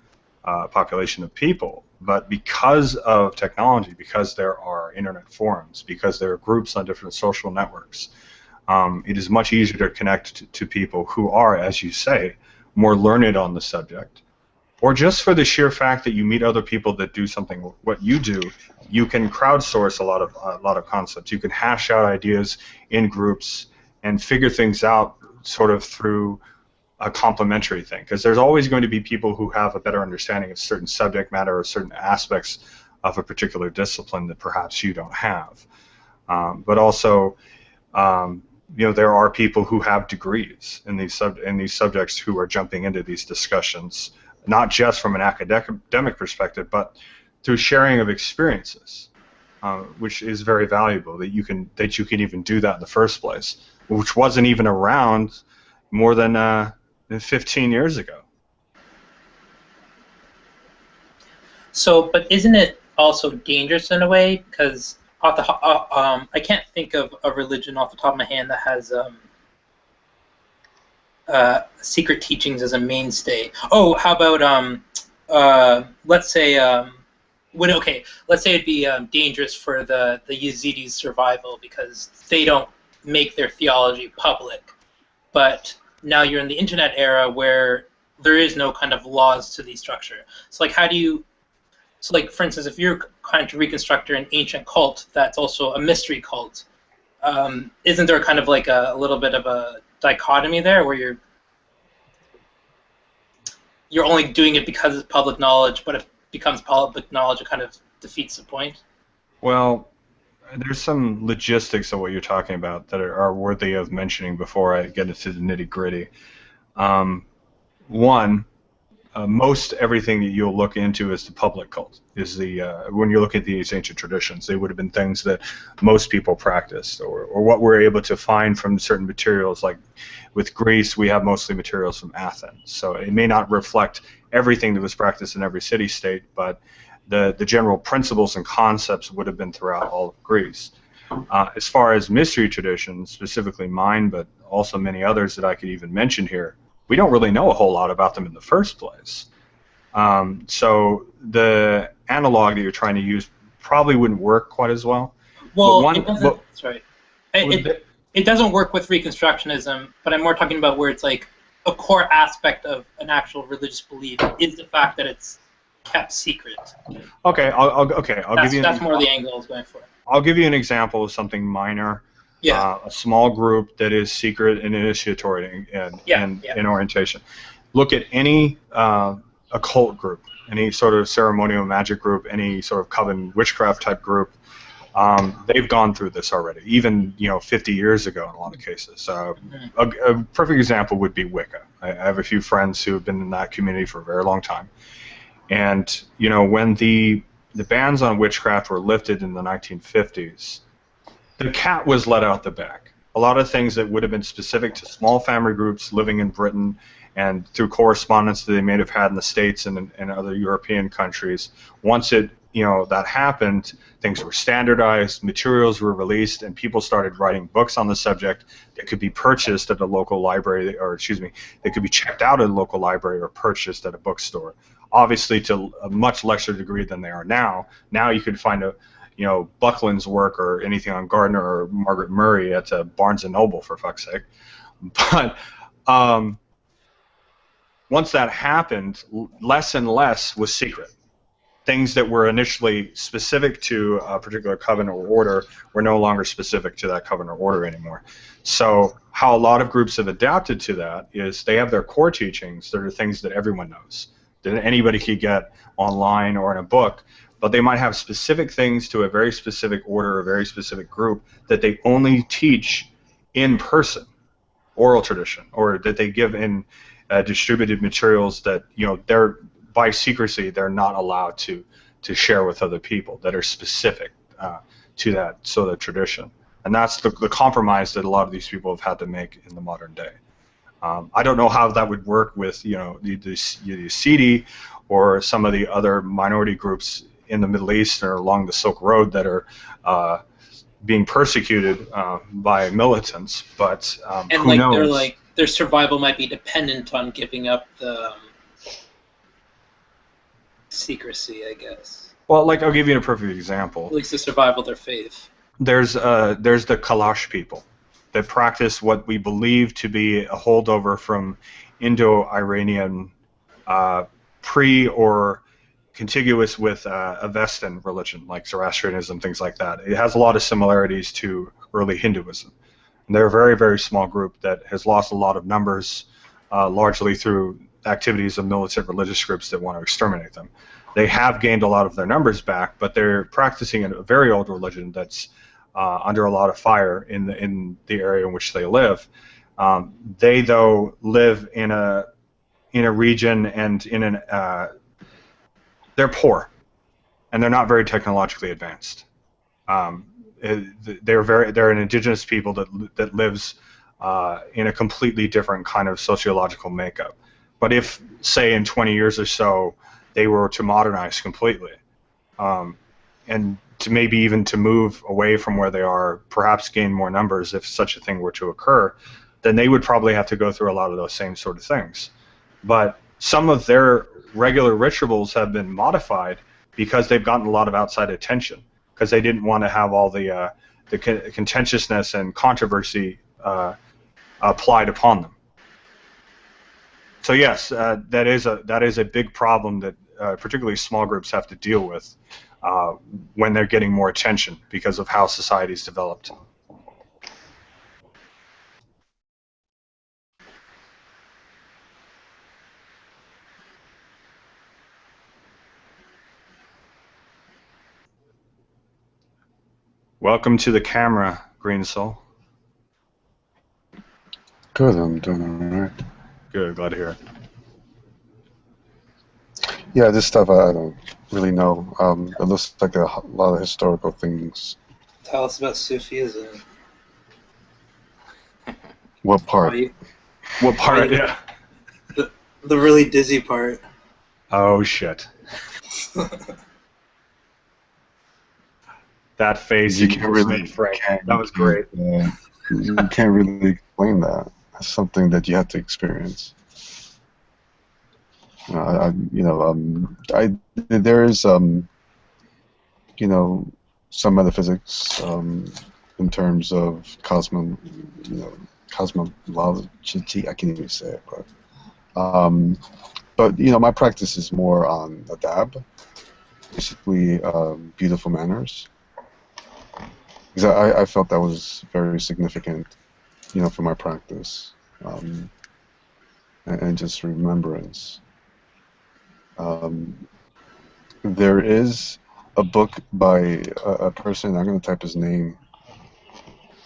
population of people. But because of technology, because there are internet forums, because there are groups on different social networks, it is much easier to connect to people who are, as you say, more learned on the subject. Or just for the sheer fact that you meet other people that do something what you do, you can crowdsource a lot of concepts. You can hash out ideas in groups and figure things out sort of through a complementary thing. Because there's always going to be people who have a better understanding of certain subject matter or certain aspects of a particular discipline that perhaps you don't have. But also, there are people who have degrees in these subjects who are jumping into these discussions, not just from an academic perspective, but through sharing of experiences, which is very valuable. That you can even do that in the first place, which wasn't even around more than 15 years ago. So, but isn't it also dangerous in a way? Because I can't think of a religion off the top of my hand that has secret teachings as a mainstay. Oh, how about let's say okay, let's say it'd be dangerous for the Yazidis' survival because they don't make their theology public. But now you're in the internet era where there is no kind of laws to the structure. So like, how do you? So like, for instance, if you're trying to reconstruct an ancient cult that's also a mystery cult, isn't there kind of like a little bit of a dichotomy there where you're only doing it because it's public knowledge, but if it becomes public knowledge, it kind of defeats the point? Well, there's some logistics of what you're talking about that are worthy of mentioning before I get into the nitty-gritty. One, most everything that you'll look into is the public cult. Is the when you look at these ancient traditions, they would have been things that most people practiced, or what we're able to find from certain materials. Like with Greece, we have mostly materials from Athens, so it may not reflect everything that was practiced in every city-state, but the general principles and concepts would have been throughout all of Greece. As far as mystery traditions, specifically mine, but also many others that I could even mention here, we don't really know a whole lot about them in the first place. So the analog that you're trying to use probably wouldn't work quite as well. Well, it doesn't work with Reconstructionism, but I'm more talking about where it's like a core aspect of an actual religious belief is the fact that it's kept secret. Okay, I'll give you. That's more the angle I was going for. I'll give you an example of something minor. Yeah. A small group that is secret and initiatory in orientation. Look at any occult group, any sort of ceremonial magic group, any sort of coven witchcraft type group. They've gone through this already, even 50 years ago in a lot of cases. A perfect example would be Wicca. I have a few friends who have been in that community for a very long time, and when the bans on witchcraft were lifted in the 1950s. The cat was let out the bag. A lot of things that would have been specific to small family groups living in Britain and through correspondence that they may have had in the States and other European countries, once that happened, things were standardized, materials were released, and people started writing books on the subject that could be purchased at a local library, or they could be checked out at a local library or purchased at a bookstore. Obviously, to a much lesser degree than they are now. Now you could find Buckland's work or anything on Gardner or Margaret Murray at Barnes & Noble, for fuck's sake. But once that happened, less and less was secret. Things that were initially specific to a particular coven or order were no longer specific to that coven or order anymore. So how a lot of groups have adapted to that is they have their core teachings that are things that everyone knows, that anybody could get online or in a book, but they might have specific things to a very specific order, a very specific group that they only teach in person, oral tradition, or that they give in distributed materials that they're by secrecy they're not allowed to share with other people that are specific to that sort of tradition, and that's the compromise that a lot of these people have had to make in the modern day. I don't know how that would work with the Yazidi or some of the other minority groups in the Middle East or along the Silk Road that are being persecuted by militants, but who knows? Their survival might be dependent on giving up the secrecy, I guess. Well, I'll give you a perfect example. At least the survival of their faith. There's the Kalash people that practice what we believe to be a holdover from Indo-Iranian pre or contiguous with Avestan religion, like Zoroastrianism, things like that. It has a lot of similarities to early Hinduism. And they're a very, very small group that has lost a lot of numbers, largely through activities of militant religious groups that want to exterminate them. They have gained a lot of their numbers back, but they're practicing a very old religion that's under a lot of fire in the area in which they live. They, though, live in a region and in an they're poor, and they're not very technologically advanced. They're an indigenous people that lives in a completely different kind of sociological makeup. But if, say, in 20 years or so, they were to modernize completely, and to maybe even to move away from where they are, perhaps gain more numbers if such a thing were to occur, then they would probably have to go through a lot of those same sort of things. But some of their regular rituals have been modified because they've gotten a lot of outside attention, because they didn't want to have all the contentiousness and controversy applied upon them. So yes, that is a big problem that particularly small groups have to deal with when they're getting more attention because of how society's developed. Welcome to the camera, Green Soul. Good, I'm doing all right. Good, glad to hear it. Yeah, this stuff I don't really know. It looks like a lot of historical things. Tell us about Sufism. What part? What part? Yeah. The really dizzy part. Oh shit. That face You can't really. made, Frank. That was great. You can't really explain that. That's something that you have to experience. There is some metaphysics in terms of cosmology. I can't even say it, but my practice is more on adab, basically beautiful manners. Because I felt that was very significant, for my practice, and just remembrance. There is a book by a person, I'm going to type his name,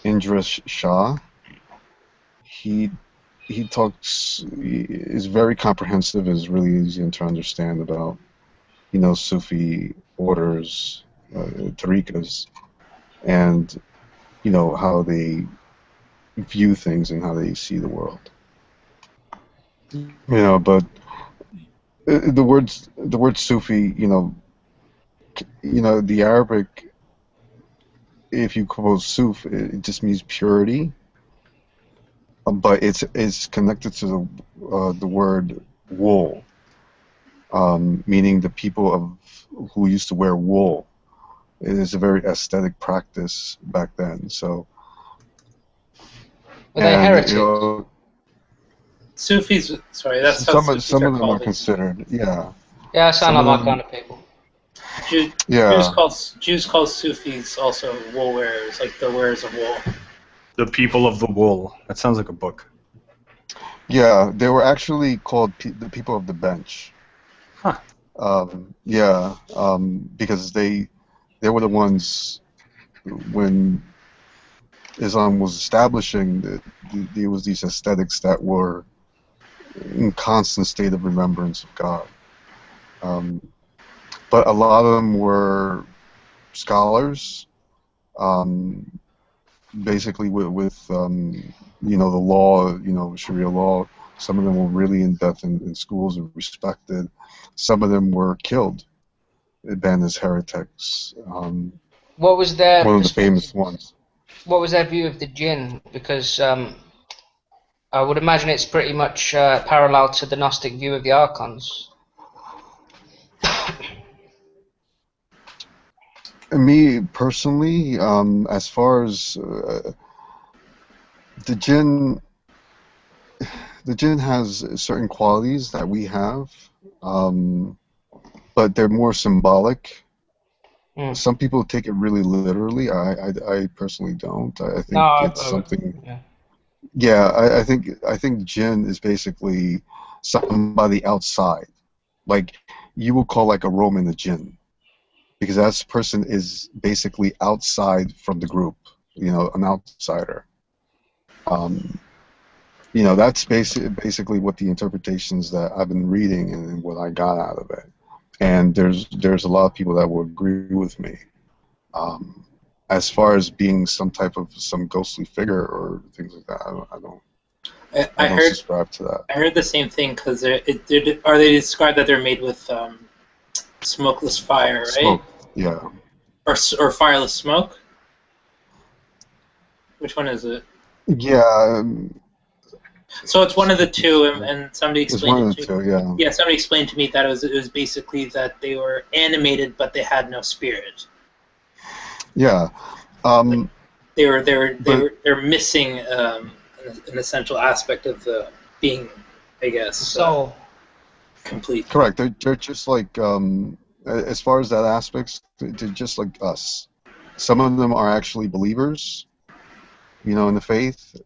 Indra Shah. He is very comprehensive, is really easy to understand about, Sufi orders, tariqas, and, how they view things and how they see the world. But the word Sufi, the Arabic, if you quote Suf, it just means purity, but it's connected to the word wool, meaning the people who used to wear wool. It is a very aesthetic practice back then. So, Were they heretics? Sufis, sorry, that's how Sufis some are of them called. are considered, yeah. Yeah, I sound like my kind of people. Jews call Sufis also wool wearers, like the wearers of wool. The people of the wool. That sounds like a book. Yeah, they were actually called the people of the bench. Huh. Because they were the ones when Islam was establishing. There was these aesthetics that were in constant state of remembrance of God. But a lot of them were scholars, basically with the law, Sharia law. Some of them were really in depth in schools and respected. Some of them were killed, banned as heretics. What was their one of the famous ones. What was their view of the jinn? Because I would imagine it's pretty much parallel to the Gnostic view of the archons. Me personally, as far as the jinn has certain qualities that we have, but they're more symbolic. Some people take it really literally. I personally don't. I think it's something. Yeah, I think jinn is basically somebody outside. Like you will call like a Roman a jinn, because that person is basically outside from the group. An outsider. That's basically what the interpretations that I've been reading and what I got out of it. And there's a lot of people that will agree with me. As far as being some ghostly figure or things like that, I don't subscribe to that. I heard the same thing because they describe that they're made with smokeless fire, right? Smoke, yeah. Or fireless smoke. Which one is it? Yeah, So it's one of the two, and somebody explained it to me. Yeah. Somebody explained to me that it was basically that they were animated, but they had no spirit. Yeah. Like they're missing an essential aspect of the being, I guess. Soul. Complete. Correct. They're just like, as far as that aspect, they're just like us. Some of them are actually believers, in the faith.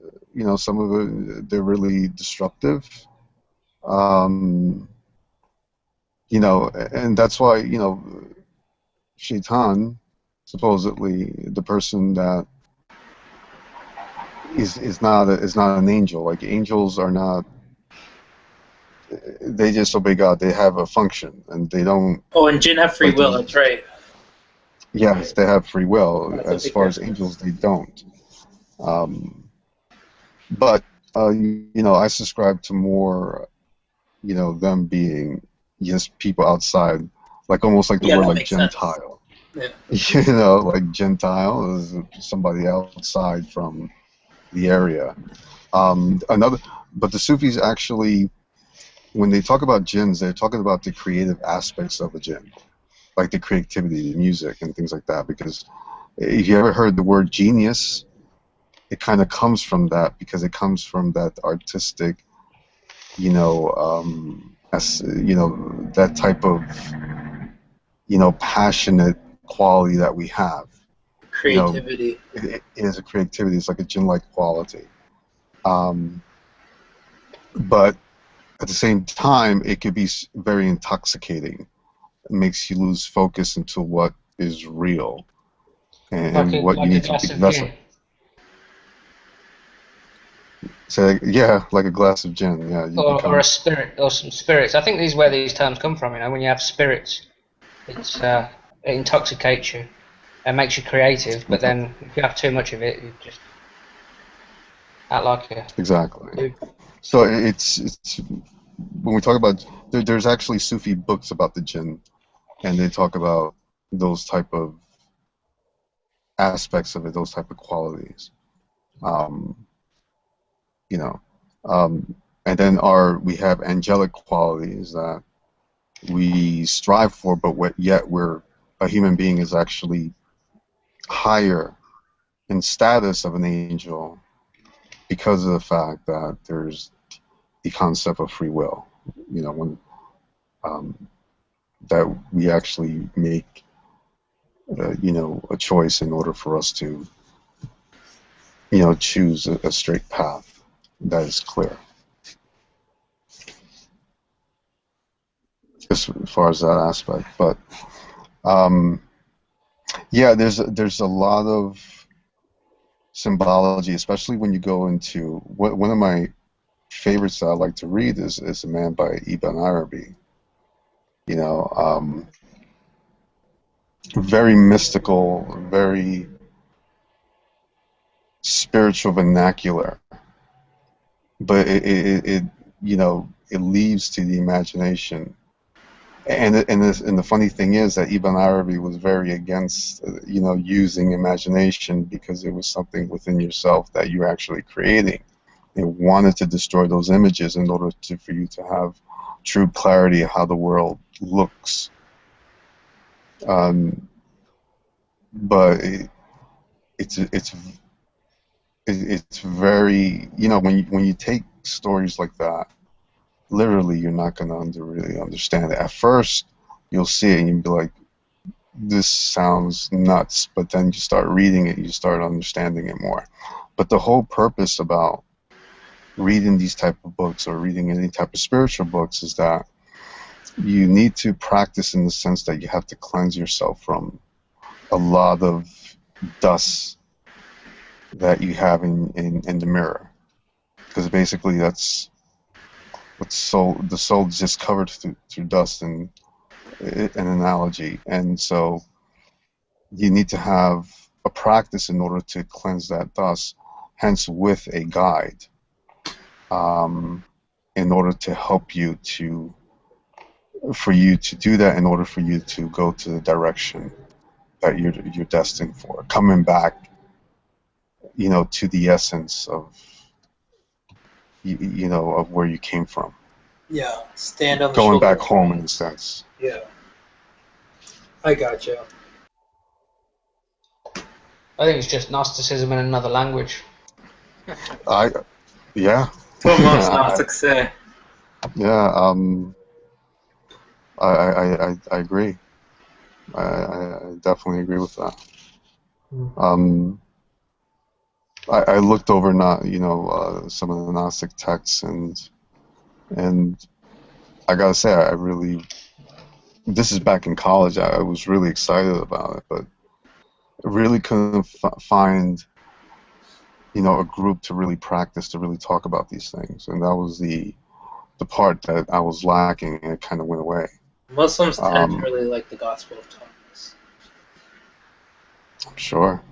Some of it, they're really disruptive. And that's why, Shaitan, supposedly the person that is not an angel. Like angels are not. They just obey God. They have a function, and they don't. Oh, and jinn have free will. That's right. Yes, they have free will. As far as angels, they don't. But I subscribe to more, them being just people outside, like almost like the word like Gentile. Yeah. Like Gentile is somebody outside from the area. But the Sufis actually, when they talk about jinns, they're talking about the creative aspects of a jinn, like the creativity, the music, and things like that. Because if you ever heard the word genius, it kind of comes from that, because it comes from that artistic, that type of, passionate quality that we have. Creativity. It is a creativity. It's like a jinn-like quality. But at the same time, it could be very intoxicating. It makes you lose focus into what is real and what you need to be. That's like a glass of gin. Yeah, or a spirit, or some spirits. I think these is where these terms come from. When you have spirits, it intoxicates you and makes you creative. But then if you have too much of it, you just act like a exactly. So it's when we talk about there's actually Sufi books about the jinn, and they talk about those type of aspects of it, those type of qualities. And then we have angelic qualities that we strive for, but yet a human being is actually higher in status of an angel because of the fact that there's the concept of free will. When that we actually make a choice in order for us to choose a straight path that is clear. As far as that aspect, but there's a lot of symbology, especially when you go into one of my favorites that I like to read is a man by Ibn Arabi. Very mystical, very spiritual vernacular, but it leaves to the imagination. And the funny thing is that Ibn Arabi was very against using imagination, because it was something within yourself that you're actually creating. It wanted to destroy those images in order for you to have true clarity of how the world looks. But it's very, when you take stories like that literally, you're not going to really understand it. At first, you'll see it and you'll be like, this sounds nuts, but then you start reading it, you start understanding it more. But the whole purpose about reading these type of books, or reading any type of spiritual books, is that you need to practice, in the sense that you have to cleanse yourself from a lot of dust that you have in the mirror, because basically that's the soul is just covered through dust, and an analogy. And so you need to have a practice in order to cleanse that dust, hence with a guide, in order to help you for you to do that, in order for you to go to the direction that you're destined for, coming back to the essence of you know, of where you came from. Yeah, stand on the Going shoulder back of home in a giants. sense. Yeah, I got you. I think it's just Gnosticism in another language. Yeah. That's what most I, Gnostics say. yeah. I agree. I definitely agree with that. I looked over some of the Gnostic texts, and I gotta say I really, this is back in college. I was really excited about it, but I really couldn't find a group to really practice, to really talk about these things, and that was the part that I was lacking, and it kind of went away. Muslims tend to really like the Gospel of Thomas. I'm sure.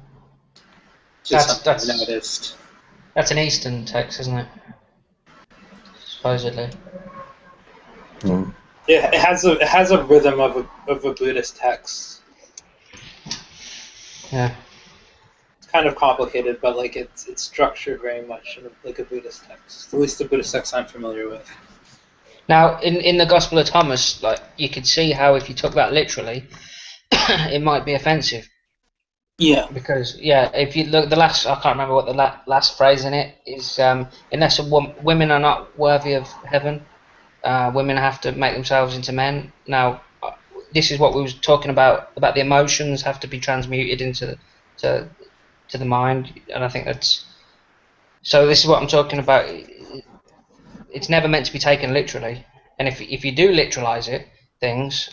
Just something I've noticed. That's an Eastern text, isn't it? Supposedly. Yeah. Yeah, it has a rhythm of a Buddhist text. Yeah. It's kind of complicated, but like it's structured very much like a Buddhist text. At least the Buddhist text I'm familiar with. Now, in the Gospel of Thomas, like you could see how if you took that literally, it might be offensive. Yeah. Because if you look, I can't remember what the last phrase in it is. Unless women are not worthy of heaven, women have to make themselves into men. Now, this is what we was talking about the emotions have to be transmuted into the mind, and I think that's. So this is what I'm talking about. It's never meant to be taken literally, and if you do literalize things,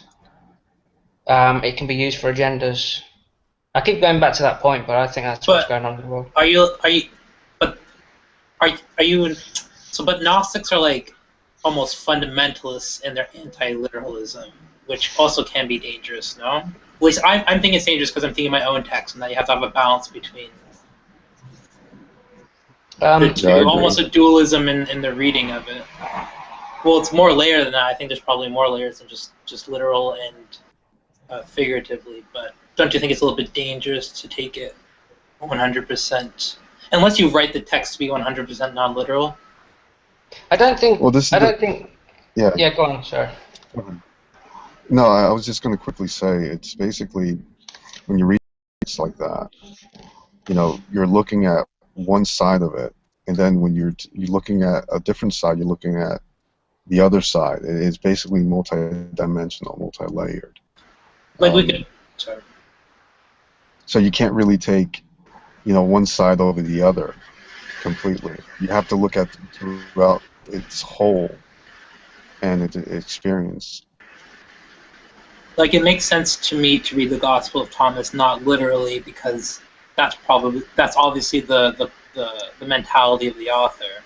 it can be used for agendas. I keep going back to that point, but I think that's what's going on in the world. But Gnostics are like almost fundamentalists in their anti-literalism, which also can be dangerous, no? At least I'm thinking it's dangerous because I'm thinking my own text, and that you have to have a balance between the two, almost a dualism in the reading of it. Well, it's more layered than that. I think there's probably more layers than just literal and figuratively, but don't you think it's a little bit dangerous to take it 100%? Unless you write the text to be 100% non-literal. I don't think. Well, this is Yeah. Yeah, go on. Sorry. No, I was just going to quickly say it's basically when you read it's like that, you're looking at one side of it, and then when you're looking at a different side, you're looking at the other side. It's basically multi-dimensional, multi-layered. Like we could. Sorry. So you can't really take, one side over the other completely. You have to look at throughout its whole and its experience. Like it makes sense to me to read the Gospel of Thomas not literally because that's obviously the mentality of the author.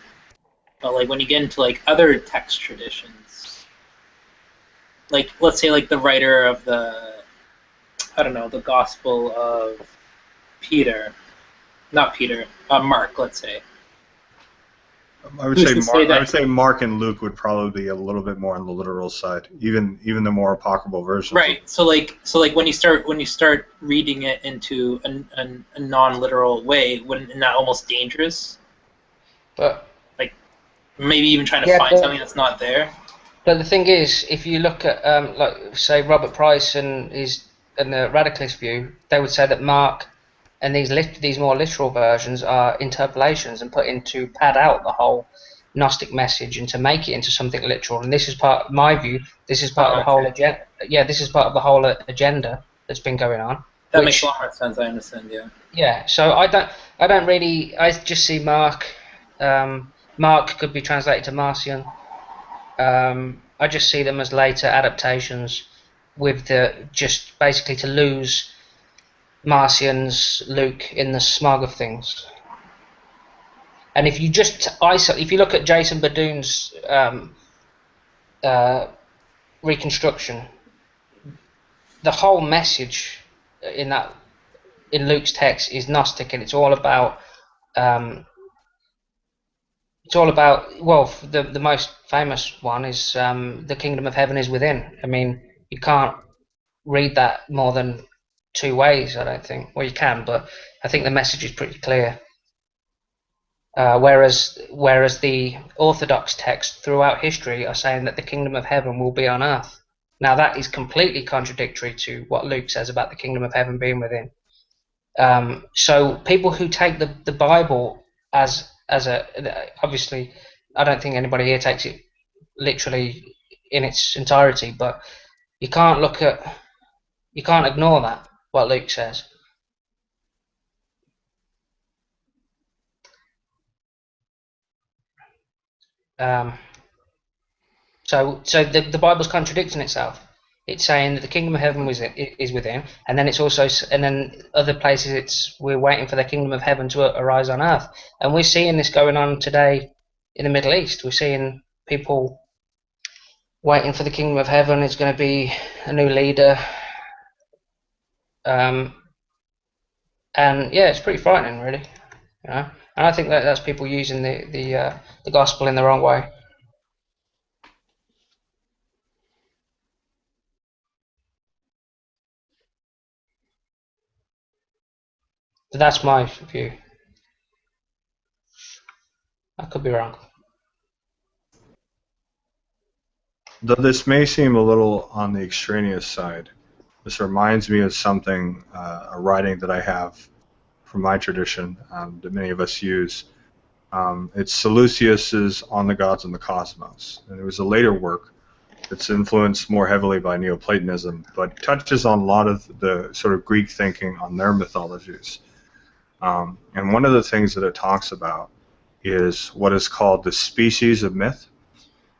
But like when you get into like other text traditions, like let's say like the writer of the Gospel of Mark, let's say. I would say Mark and Luke would probably be a little bit more on the literal side, even the more apocryphal versions. Right. So like when you start reading it into a non-literal way, isn't that almost dangerous? But like maybe even trying to find something that's not there. But the thing is, if you look at like say Robert Price and the radicalist view, they would say that Mark and these more literal versions are interpolations and put in to pad out the whole Gnostic message and to make it into something literal. And this is part of my view. This is part of the whole agenda. Yeah, this is part of the whole agenda that's been going on. That makes a lot more sense. I understand. Yeah. Yeah. So I don't really. I just see Mark. Mark could be translated to Marcion. I just see them as later adaptations with just basically to lose Marcion's Luke in the smog of things. And if you just if you look at Jason Badoon's reconstruction, the whole message in Luke's text is Gnostic, and it's all about the most famous one is the kingdom of heaven is within. I mean, you can't read that more than two ways, I don't think. Well, you can, but I think the message is pretty clear. Whereas the Orthodox texts throughout history are saying that the kingdom of heaven will be on earth. Now that is completely contradictory to what Luke says about the kingdom of heaven being within. So people who take the Bible as a, obviously, I don't think anybody here takes it literally in its entirety, but you can't ignore that, what Luke says. So the Bible's contradicting itself. It's saying that the kingdom of heaven is within, and then it's also, and then other places we're waiting for the kingdom of heaven to arise on earth, and we're seeing this going on today in the Middle East. We're seeing people waiting for the kingdom of heaven. It's going to be a new leader, and yeah, it's pretty frightening, really. You know, and I think that's people using the gospel in the wrong way. But that's my view. I could be wrong. Though this may seem a little on the extraneous side, this reminds me of something, a writing that I have from my tradition that many of us use. It's Seleucius's On the Gods and the Cosmos. And it was a later work that's influenced more heavily by Neoplatonism, but touches on a lot of the sort of Greek thinking on their mythologies. And one of the things that it talks about is what is called the species of myth.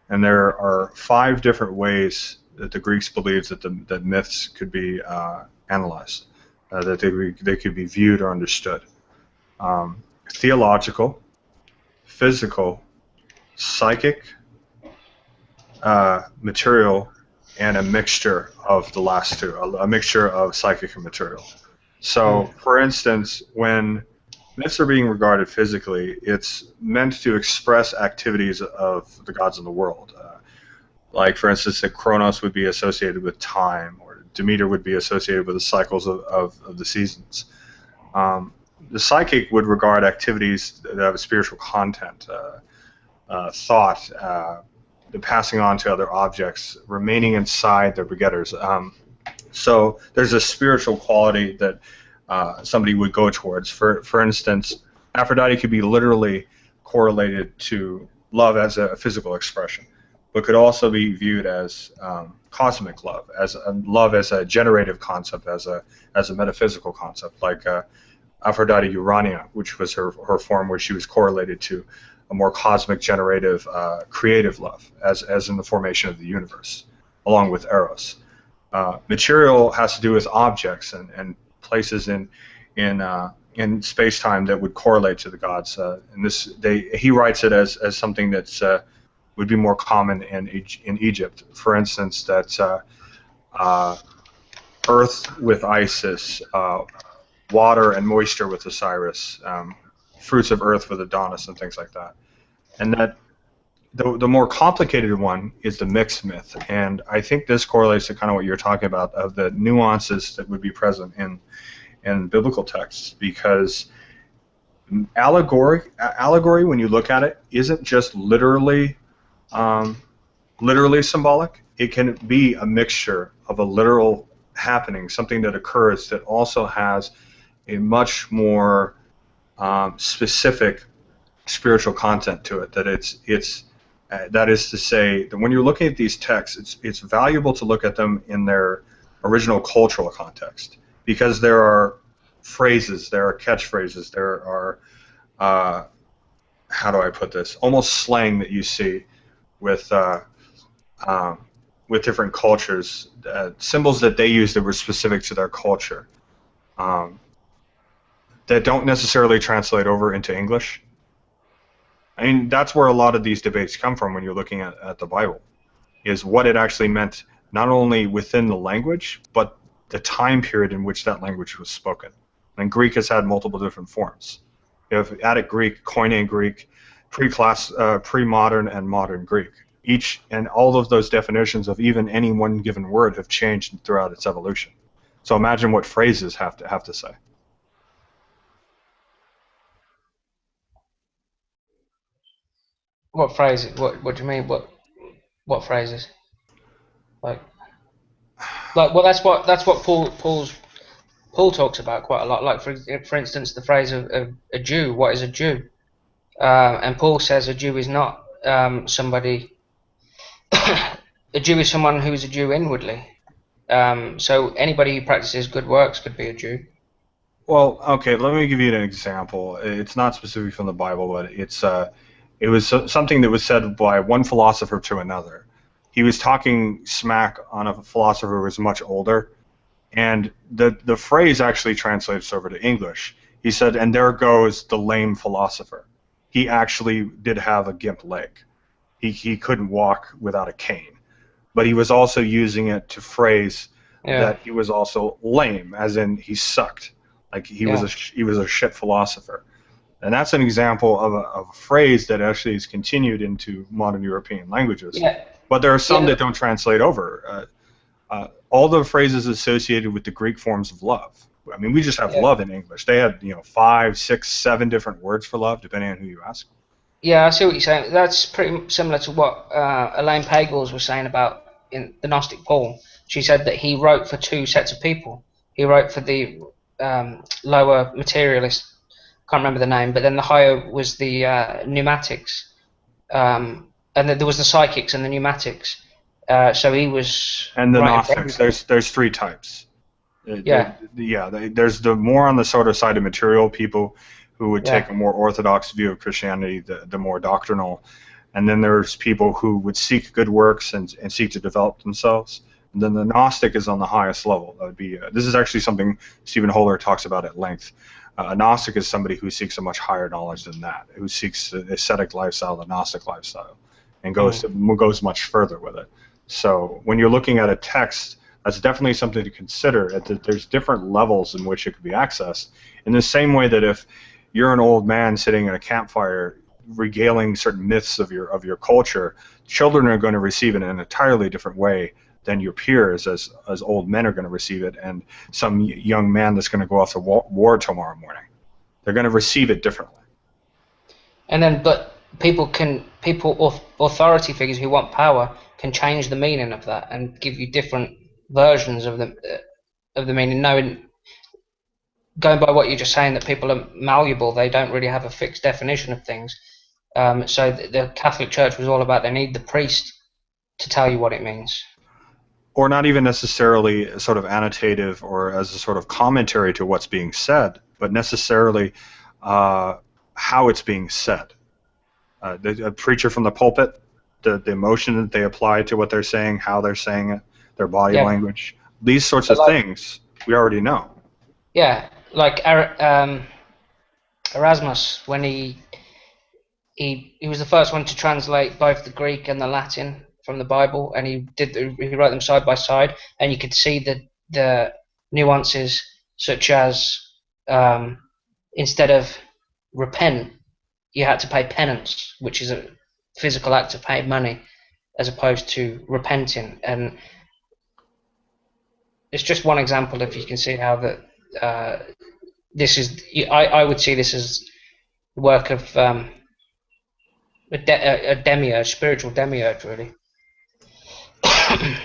And there are 5 different ways that the Greeks believed that myths could be analyzed, that they could be viewed or understood. Theological, physical, psychic, material, and a mixture of the last two, a mixture of psychic and material. So, for instance, when myths are being regarded physically, it's meant to express activities of the gods in the world. Like, for instance, that Kronos would be associated with time, or Demeter would be associated with the cycles of the seasons. The psychic would regard activities that have a spiritual content, thought, the passing on to other objects, remaining inside their begetters. So there's a spiritual quality that somebody would go towards. For instance, Aphrodite could be literally correlated to love as a physical expression, but could also be viewed as cosmic love, as love as a generative concept, as a metaphysical concept, like Aphrodite Urania, which was her form where she was correlated to a more cosmic, generative, creative love, as in the formation of the universe, along with Eros. Material has to do with objects and places in space-time that would correlate to the gods. And he writes it as something that's would be more common in Egypt. For instance, that earth with Isis, water and moisture with Osiris, fruits of earth with Adonis, and things like that. And that the more complicated one is the mixed myth, and I think this correlates to kind of what you're talking about, of the nuances that would be present in biblical texts, because allegory, when you look at it, isn't just literally symbolic. It can be a mixture of a literal happening, something that occurs that also has a much more specific spiritual content to it. That that is to say that when you're looking at these texts, it's valuable to look at them in their original cultural context, because there are phrases, there are catchphrases, there are how do I put this? Almost slang that you see with different cultures, symbols that they use that were specific to their culture, that don't necessarily translate over into English. I mean, that's where a lot of these debates come from when you're looking at the Bible, is what it actually meant, not only within the language, but the time period in which that language was spoken. And Greek has had multiple different forms. You have Attic Greek, Koine Greek, pre-modern, and modern Greek. Each and all of those definitions of even any one given word have changed throughout its evolution. So imagine what phrases have to say. What phrases? What do you mean? What phrases? Like well, that's what Paul talks about quite a lot. Like for instance, the phrase of a Jew. What is a Jew? And Paul says a Jew is not somebody. A Jew is someone who is a Jew inwardly. So anybody who practices good works could be a Jew. Well, okay, let me give you an example. It's not specifically from the Bible, but it was something that was said by one philosopher to another. He was talking smack on a philosopher who was much older, and the phrase actually translates over to English. He said, "And there goes the lame philosopher." He actually did have a gimp leg. He couldn't walk without a cane. But he was also using it to phrase that he was also lame, as in he sucked. Like he was a shit philosopher. And that's an example of a phrase that actually is continued into modern European languages. Yeah. But there are some that don't translate over. All the phrases associated with the Greek forms of love. I mean, we just have love in English. They had 5, 6, 7 different words for love, depending on who you ask. Yeah, I see what you're saying. That's pretty similar to what Elaine Pagels was saying about in the Gnostic Paul. She said that he wrote for two sets of people. He wrote for the lower materialist, can't remember the name, but then the higher was the pneumatics, and then there was the psychics and the pneumatics. So he was. And the Gnostics. There's 3 types. There's the more on the sort of side of material people who would take a more orthodox view of Christianity, the more doctrinal. And then there's people who would seek good works and seek to develop themselves. And then the Gnostic is on the highest level. That would be this is actually something Stephen Holler talks about at length. A Gnostic is somebody who seeks a much higher knowledge than that, who seeks the ascetic lifestyle, the Gnostic lifestyle, and goes much further with it. So when you're looking at a text, that's definitely something to consider. There's different levels in which it could be accessed. In the same way that if you're an old man sitting at a campfire regaling certain myths of your culture, children are going to receive it in an entirely different way than your peers as old men are going to receive it, and some young man that's going to go off to war tomorrow morning. They're going to receive it differently. And then, but authority figures who want power can change the meaning of that and give you different versions of the meaning. Knowing, going by what you're just saying, that people are malleable, they don't really have a fixed definition of things. So the Catholic Church was all about they need the priest to tell you what it means. Or not even necessarily sort of annotative or as a sort of commentary to what's being said, but necessarily how it's being said. A preacher from the pulpit, the emotion that they apply to what they're saying, how they're saying it, their body language, these sorts of things we already know. Yeah, like Erasmus, when he was the first one to translate both the Greek and the Latin from the Bible, and he wrote them side by side, and you could see the nuances, such as instead of repent, you had to pay penance, which is a physical act of paying money, as opposed to repenting. And it's just one example, if you can see how that this is. I would see this as the work of a demiurge, spiritual demiurge, really.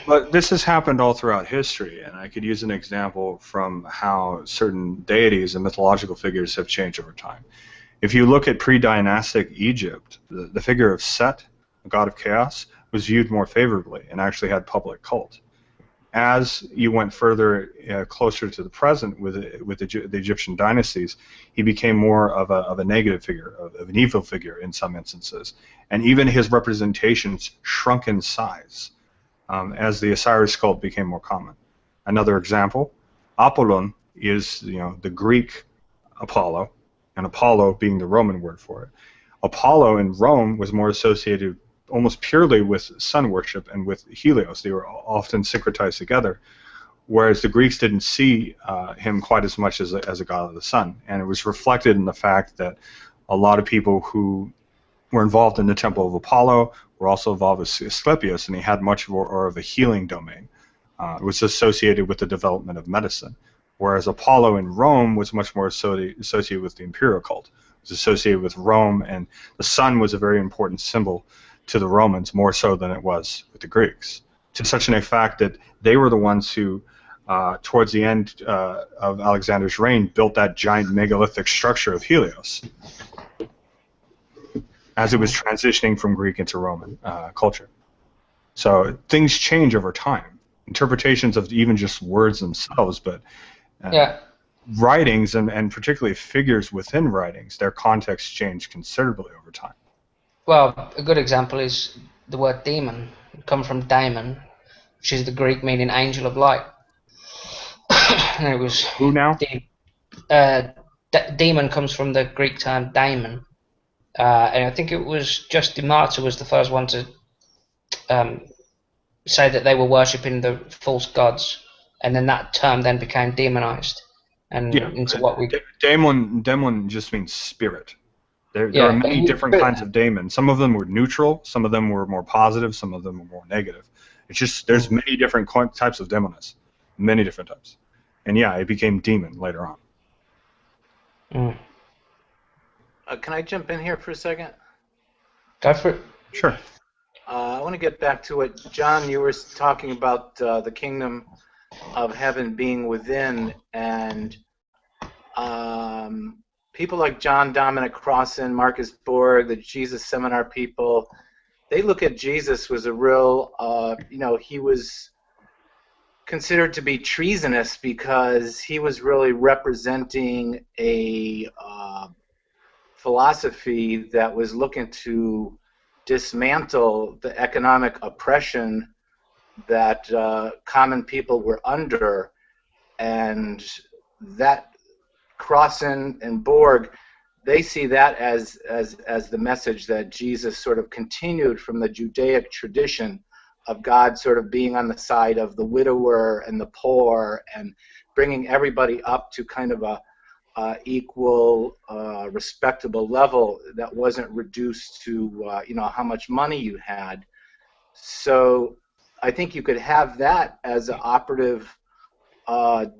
But this has happened all throughout history, and I could use an example from how certain deities and mythological figures have changed over time. If you look at pre-dynastic Egypt, the figure of Set, the god of chaos, was viewed more favorably and actually had public cult. As you went further closer to the present with the Egyptian dynasties, he became more of a negative figure, of an evil figure in some instances, and even his representations shrunk in size as the Osiris cult became more common. Another example, Apollon is the Greek Apollo, and Apollo being the Roman word for it. Apollo in Rome was more associated almost purely with sun worship and with Helios. They were often syncretized together, whereas the Greeks didn't see him quite as much as a god of the sun. And it was reflected in the fact that a lot of people who were involved in the Temple of Apollo were also involved with Asclepius, and he had much more of a healing domain. It was associated with the development of medicine, whereas Apollo in Rome was much more associated with the imperial cult. was associated with Rome, and the sun was a very important symbol to the Romans, more so than it was with the Greeks, to such an effect that they were the ones who, towards the end of Alexander's reign, built that giant megalithic structure of Helios as it was transitioning from Greek into Roman culture. So things change over time. Interpretations of even just words themselves, but writings and particularly figures within writings, their context change considerably over time. Well, a good example is the word demon. It comes from daemon, which is the Greek meaning angel of light. And it was who now? Demon comes from the Greek term daemon, and I think it was Justin Martyr was the first one to say that they were worshipping the false gods, and then that term then became demonized, and into what we daemon just means spirit. There are many different kinds of daemon. Some of them were neutral, some of them were more positive, some of them were more negative. It's just there's many different types of demonis, many different types, and it became demon later on. Can I jump in here for a second? Go for it. Sure. I want to get back to what, John, you were talking about the kingdom of heaven being within, and people like John Dominic Crossan, Marcus Borg, the Jesus Seminar people, they look at Jesus was a real, he was considered to be treasonous because he was really representing a philosophy that was looking to dismantle the economic oppression that common people were under, and that Crossan and Borg, they see that as the message that Jesus sort of continued from the Judaic tradition of God sort of being on the side of the widower and the poor and bringing everybody up to kind of a equal, respectable level that wasn't reduced to how much money you had. So I think you could have that as an operative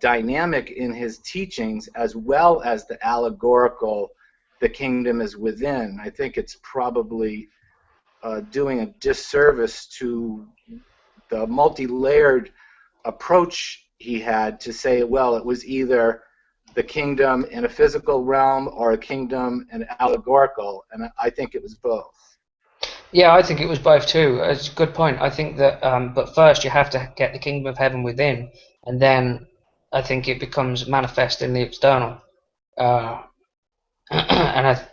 dynamic in his teachings, as well as the allegorical, the kingdom is within. I think it's probably doing a disservice to the multi-layered approach he had to say, well, it was either the kingdom in a physical realm or a kingdom in allegorical, and I think it was both. Yeah, I think it was both too. It's a good point. I think that, but first you have to get the kingdom of heaven within, and then I think it becomes manifest in the external. And I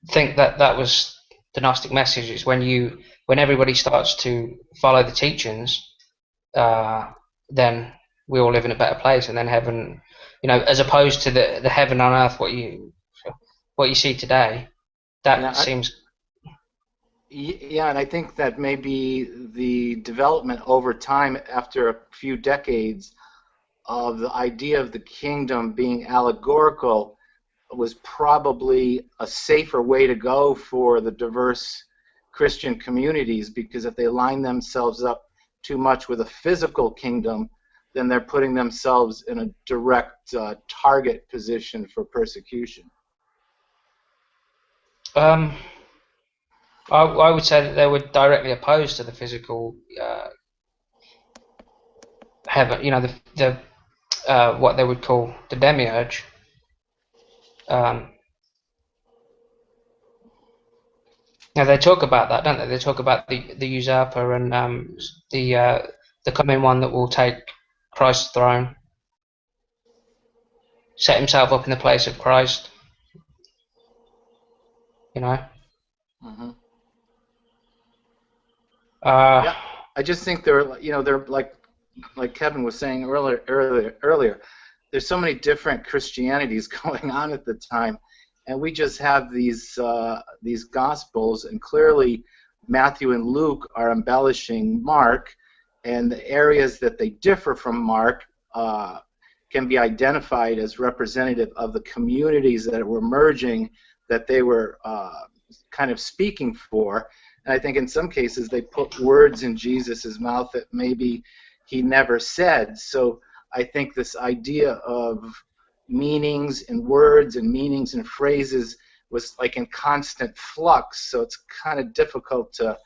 think that was the Gnostic message. It's when everybody starts to follow the teachings, then we all live in a better place, and then heaven, as opposed to the heaven on earth, what you see today, that seems. Yeah, and I think that maybe the development over time, after a few decades, of the idea of the kingdom being allegorical was probably a safer way to go for the diverse Christian communities, because if they line themselves up too much with a physical kingdom, then they're putting themselves in a direct target position for persecution. I would say that they were directly opposed to the physical heaven. The what they would call the demiurge. Now they talk about that, don't they? They talk about the usurper and the coming one that will take Christ's throne, set himself up in the place of Christ. Mm-hmm. Yeah, I just think they're like Kevin was saying earlier. There's so many different Christianities going on at the time, and we just have these Gospels, and clearly Matthew and Luke are embellishing Mark, and the areas that they differ from Mark can be identified as representative of the communities that were emerging, that they were kind of speaking for. And I think in some cases they put words in Jesus' mouth that maybe he never said. So I think this idea of meanings and words and meanings and phrases was like in constant flux. So it's kind of difficult to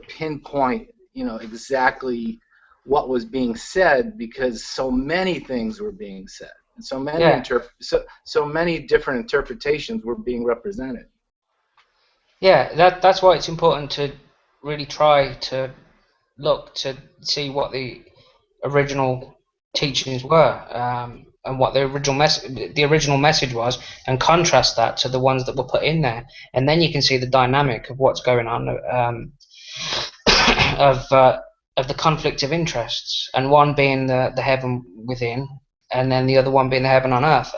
pinpoint, exactly what was being said, because so many things were being said, and so many so many different interpretations were being represented. Yeah, that's why it's important to really try to look to see what the original teachings were, and what the original message was, and contrast that to the ones that were put in there, and then you can see the dynamic of what's going on, of the conflict of interests, and one being the heaven within, and then the other one being the heaven on earth.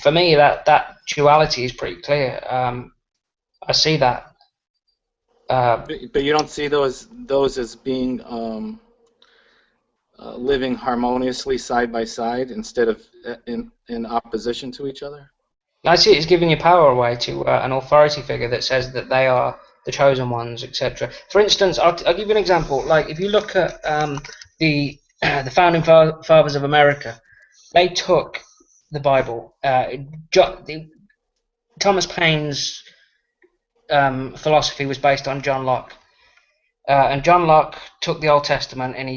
For me, that duality is pretty clear. I see that. But you don't see those as being living harmoniously side by side instead of in opposition to each other? I see it as giving your power away to an authority figure that says that they are the chosen ones, etc. For instance, I'll give you an example. Like if you look at the founding fathers of America, they took the Bible. Thomas Paine's philosophy was based on John Locke, and John Locke took the Old Testament, and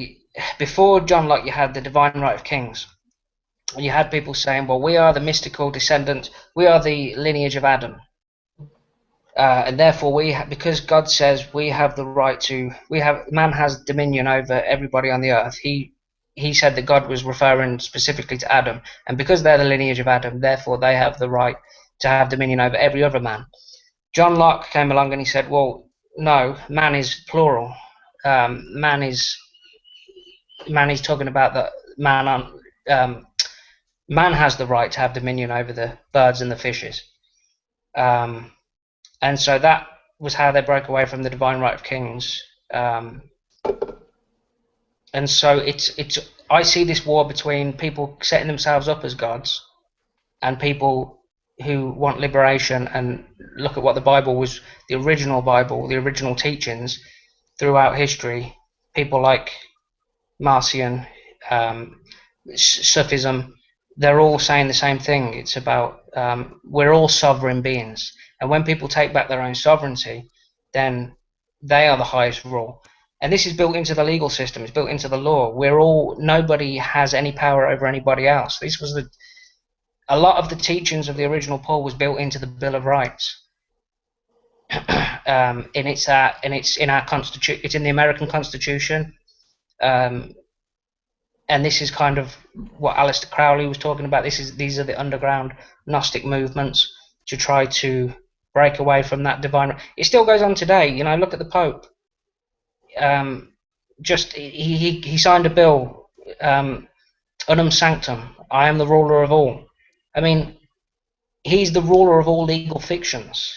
before John Locke you had the divine right of kings. And you had people saying, well, we are the mystical descendants, we are the lineage of Adam. And therefore, because God says we have the right to, man has dominion over everybody on the earth. He said that God was referring specifically to Adam. And because they're the lineage of Adam, therefore they have the right to have dominion over every other man. John Locke came along and he said, well, no, man is plural. Man is talking about that man has the right to have dominion over the birds and the fishes. And so that was how they broke away from the divine right of kings. And so I see this war between people setting themselves up as gods and people who want liberation and look at what the Bible was, the original teachings throughout history. People like Marcion, Sufism, they're all saying the same thing. It's about we're all sovereign beings, and when people take back their own sovereignty, then they are the highest rule. And this is built into the legal system. It's built into the law. Nobody has any power over anybody else. This was a lot of the teachings of the original Paul was built into the Bill of Rights. And it's in our constitution. It's in the American Constitution. And this is kind of what Aleister Crowley was talking about. These are the underground Gnostic movements to try to break away from that divine. It still goes on today. Look at the Pope. He signed a bill, Unum Sanctum. I am the ruler of all. I mean, he's the ruler of all legal fictions.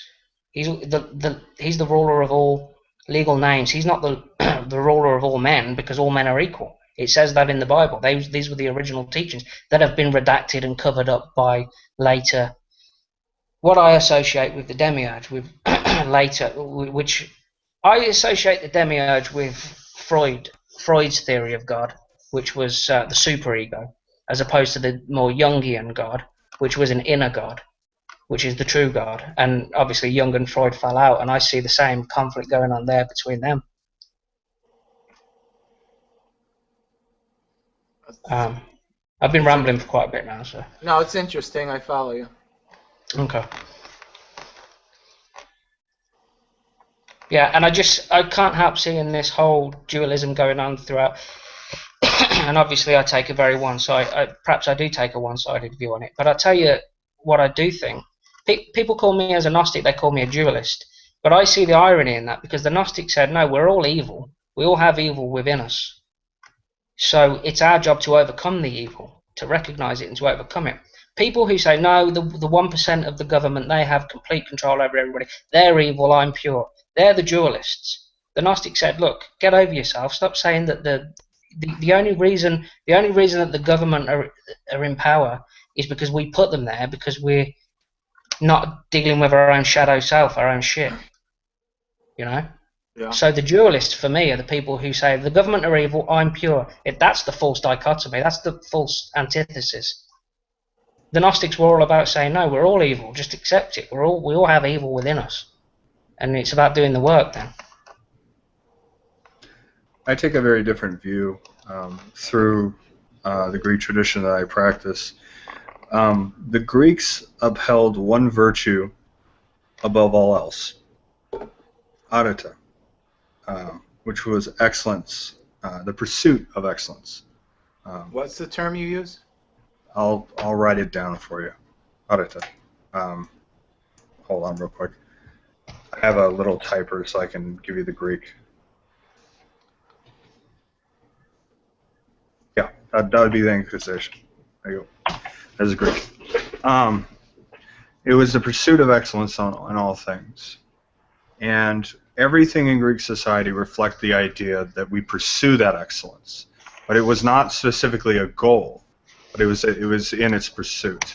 He's the ruler of all legal names. He's not the ruler of all men, because all men are equal. It says that in the Bible. These were the original teachings that have been redacted and covered up by later. What I associate with the demiurge, with later, which I associate the demiurge with Freud's theory of God, which was the superego, as opposed to the more Jungian God, which was an inner God, which is the true God. And obviously Jung and Freud fell out, and I see the same conflict going on there between them. I've been rambling for quite a bit now, so. No, it's interesting. I follow you. Okay. Yeah, and I can't help seeing this whole dualism going on throughout. And obviously I take a very perhaps I do take a one-sided view on it. But I'll tell you what I do think. People call me as a Gnostic, they call me a dualist. But I see the irony in that, because the Gnostic said, no, we're all evil. We all have evil within us. So it's our job to overcome the evil, to recognize it and to overcome it. People who say, no, the 1% of the government, they have complete control over everybody. They're evil, I'm pure. They're the dualists. The Gnostic said, look, get over yourself. Stop saying that the only reason that the government are in power is because we put them there, because we're not dealing with our own shadow self, our own shit. Yeah. So the dualists, for me, are the people who say the government are evil, I'm pure. That's the false dichotomy. That's the false antithesis. the Gnostics were all about saying, no, we're all evil, just accept it. We all have evil within us, and it's about doing the work then. I take a very different view through the Greek tradition that I practice. The Greeks upheld one virtue above all else, arete, which was excellence, the pursuit of excellence. What's the term you use? I'll write it down for you, arete. Hold on real quick. I have a little typer so I can give you the Greek. Yeah, that would be the Inquisition. There you go. That's Greek. It was the pursuit of excellence on all things. And everything in Greek society reflects the idea that we pursue that excellence. But it was not specifically a goal, but it was in its pursuit.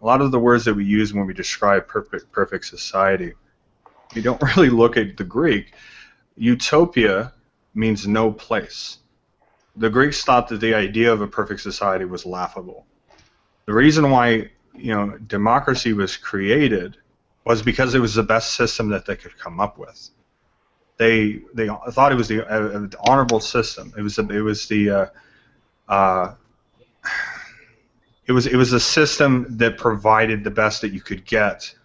A lot of the words that we use when we describe perfect society, you don't really look at the Greek. Utopia means no place. The Greeks thought that the idea of a perfect society was laughable. The reason why democracy was created was because it was the best system that they could come up with. They thought it was the honorable system. It was a system that provided the best that you could get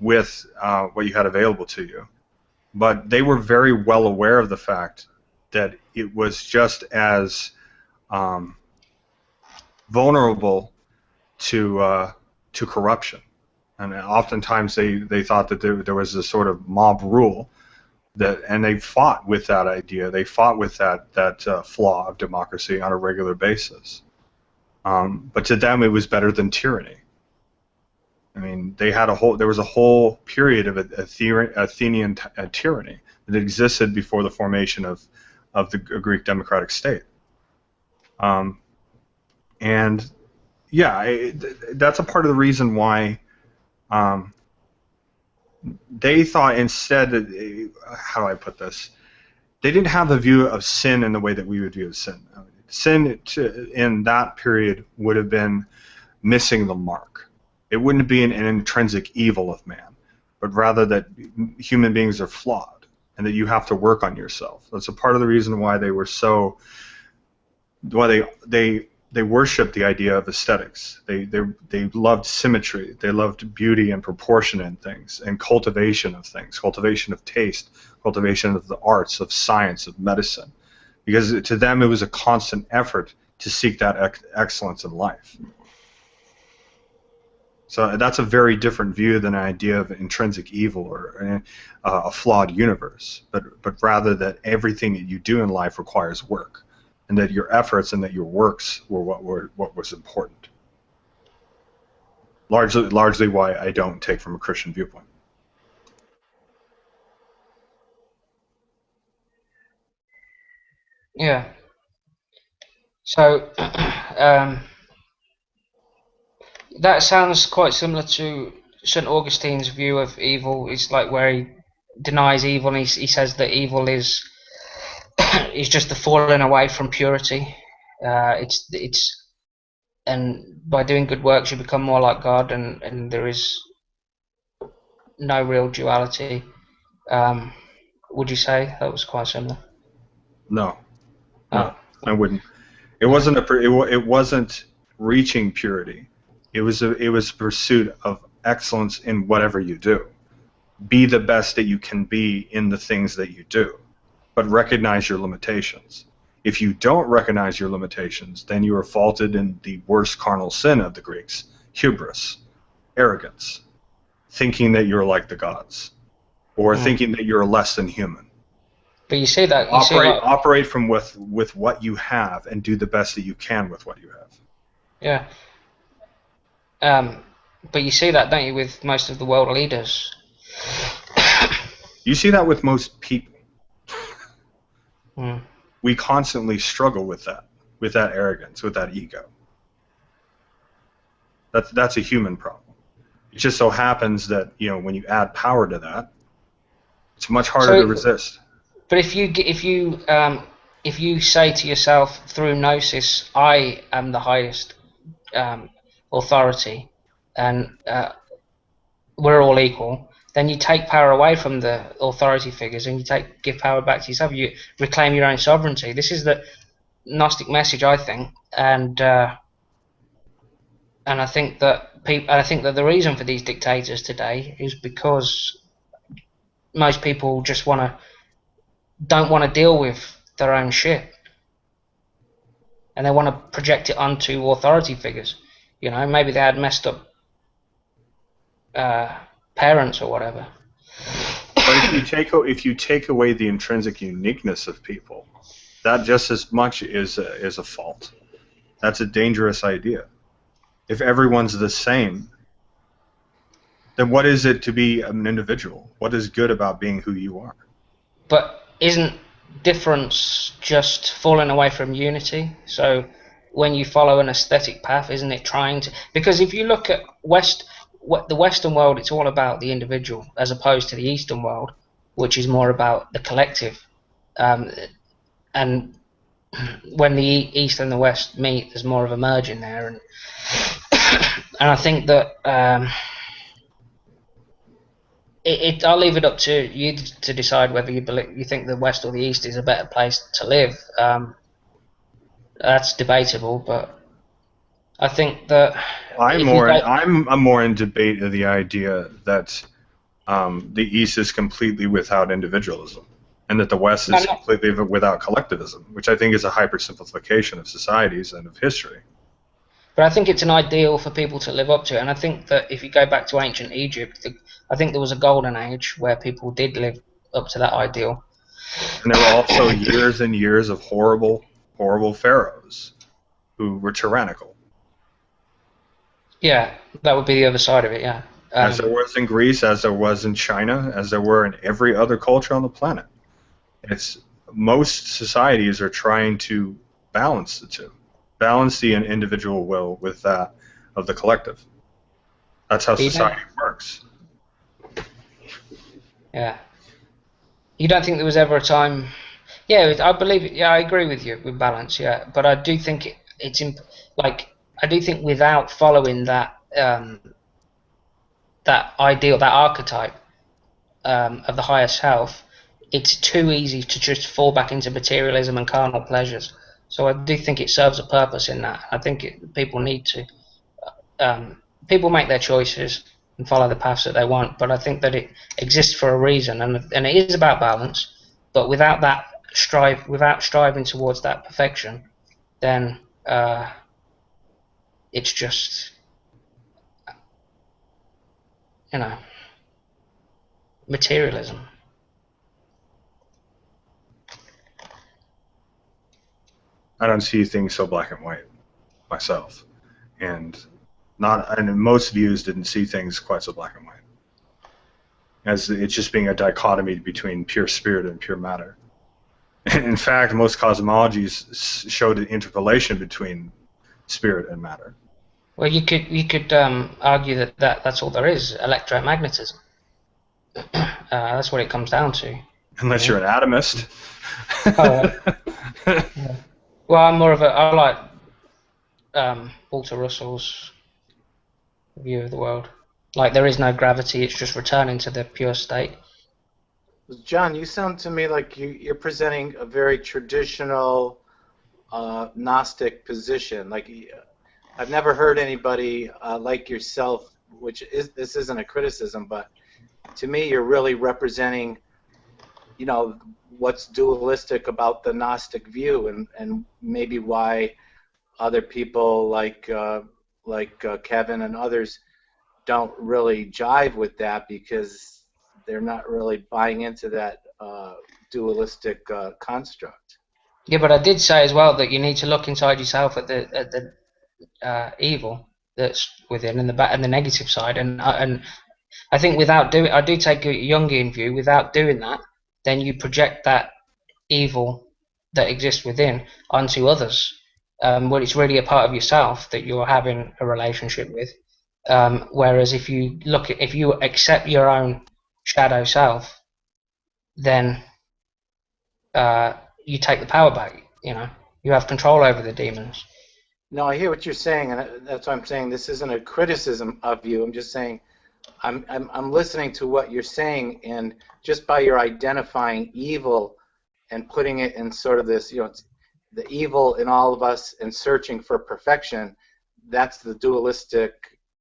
with what you had available to you. But they were very well aware of the fact that it was just as vulnerable to corruption, and oftentimes they thought that there was a sort of mob rule and they fought with that idea. They fought with that flaw of democracy on a regular basis. But to them, it was better than tyranny. I mean, there was a whole period of Athenian tyranny that existed before the formation of the Greek democratic state. And yeah, that's a part of the reason why they thought instead that, how do I put this? They didn't have the view of sin in the way that we would view sin. Sin in that period would have been missing the mark. It wouldn't be an intrinsic evil of man, but rather that human beings are flawed and that you have to work on yourself. That's a part of the reason why they were so, why they worshipped the idea of aesthetics. They loved symmetry. They loved beauty and proportion in things, and cultivation of things, cultivation of taste, cultivation of the arts, of science, of medicine. Because to them it was a constant effort to seek that excellence in life. So that's a very different view than an idea of intrinsic evil or a flawed universe, but rather that everything that you do in life requires work, and that your efforts and that your works were what was important. Largely why I don't take from a Christian viewpoint. Yeah. So that sounds quite similar to St. Augustine's view of evil. It's like where he denies evil, and he says that evil is just the falling away from purity. And by doing good works you become more like God, and there is no real duality. Would you say that was quite similar? No, I wouldn't. It wasn't it wasn't reaching purity. It was pursuit of excellence in whatever you do. Be the best that you can be in the things that you do, but recognize your limitations. If you don't recognize your limitations, then you are faulted in the worst carnal sin of the Greeks: hubris, arrogance, thinking that you're like the gods, or thinking that you're less than human. But you say that operate from with what you have and do the best that you can with what you have. Yeah. But you see that, don't you, with most of the world leaders? You see that with most people. Mm. We constantly struggle with that arrogance, with that ego. That's a human problem. It just so happens that when you add power to that, it's much harder to resist. But if you say to yourself through gnosis, I am the highest authority and we're all equal, then you take power away from the authority figures and you give power back to yourself. You reclaim your own sovereignty. This is the Gnostic message, I think, and I think that the reason for these dictators today is because most people just don't want to deal with their own shit, and they want to project it onto authority figures. You know, maybe they had messed up parents or whatever. But if you take away the intrinsic uniqueness of people, that just as much is a fault. That's a dangerous idea. If everyone's the same, then what is it to be an individual? What is good about being who you are? But isn't difference just falling away from unity? So when you follow an aesthetic path, isn't it trying to? Because if you look at the Western world, it's all about the individual, as opposed to the Eastern world, which is more about the collective. And when the East and the West meet, there's more of a merge in there, and I think that I'll leave it up to you to decide whether you think the West or the East is a better place to live. That's debatable, but I think that I'm more in debate of the idea that the East is completely without individualism, and that the West is completely without collectivism, which I think is a hypersimplification of societies and of history. But I think it's an ideal for people to live up to, and I think that if you go back to ancient Egypt, I think there was a golden age where people did live up to that ideal. And there were also years and years of horrible, horrible pharaohs who were tyrannical. Yeah, that would be the other side of it, yeah. As there was in Greece, as there was in China, as there were in every other culture on the planet. Most societies are trying to balance the two. Balance the individual will with that of the collective. That's how society works. Yeah. You don't think there was ever a time? Yeah, I believe it. Yeah, I agree with you with balance. Yeah, but I do think I do think without following that that ideal, that archetype of the higher self, it's too easy to just fall back into materialism and carnal pleasures. So I do think it serves a purpose in that. I think people need to. People make their choices and follow the paths that they want, but I think that it exists for a reason, and it is about balance. But without that without striving towards that perfection, then it's just, materialism. I don't see things so black and white myself, and most views didn't see things quite so black and white, as it's just being a dichotomy between pure spirit and pure matter. In fact, most cosmologies showed an interpolation between spirit and matter. Well, you could argue that's all there is, electromagnetism. That's what it comes down to. Unless you're an atomist. Yeah. Well, I like Walter Russell's view of the world. Like, there is no gravity; it's just returning to the pure state. John, you sound to me like you're presenting a very traditional Gnostic position. Like, I've never heard anybody like yourself, this isn't a criticism, but to me you're really representing, what's dualistic about the Gnostic view, and maybe why other people like Kevin and others don't really jive with that, because they're not really buying into that dualistic construct. Yeah, but I did say as well that you need to look inside yourself at the evil that's within and the negative side, and I think I do take a Jungian view. Without doing that, then you project that evil that exists within onto others. When it's really a part of yourself that you're having a relationship with. Whereas if you accept your own shadow self, then you take the power back. You have control over the demons. No, I hear what you're saying, and that's why I'm saying this isn't a criticism of you. I'm just saying I'm listening to what you're saying, and just by your identifying evil and putting it in sort of this, it's the evil in all of us and searching for perfection, that's the dualistic,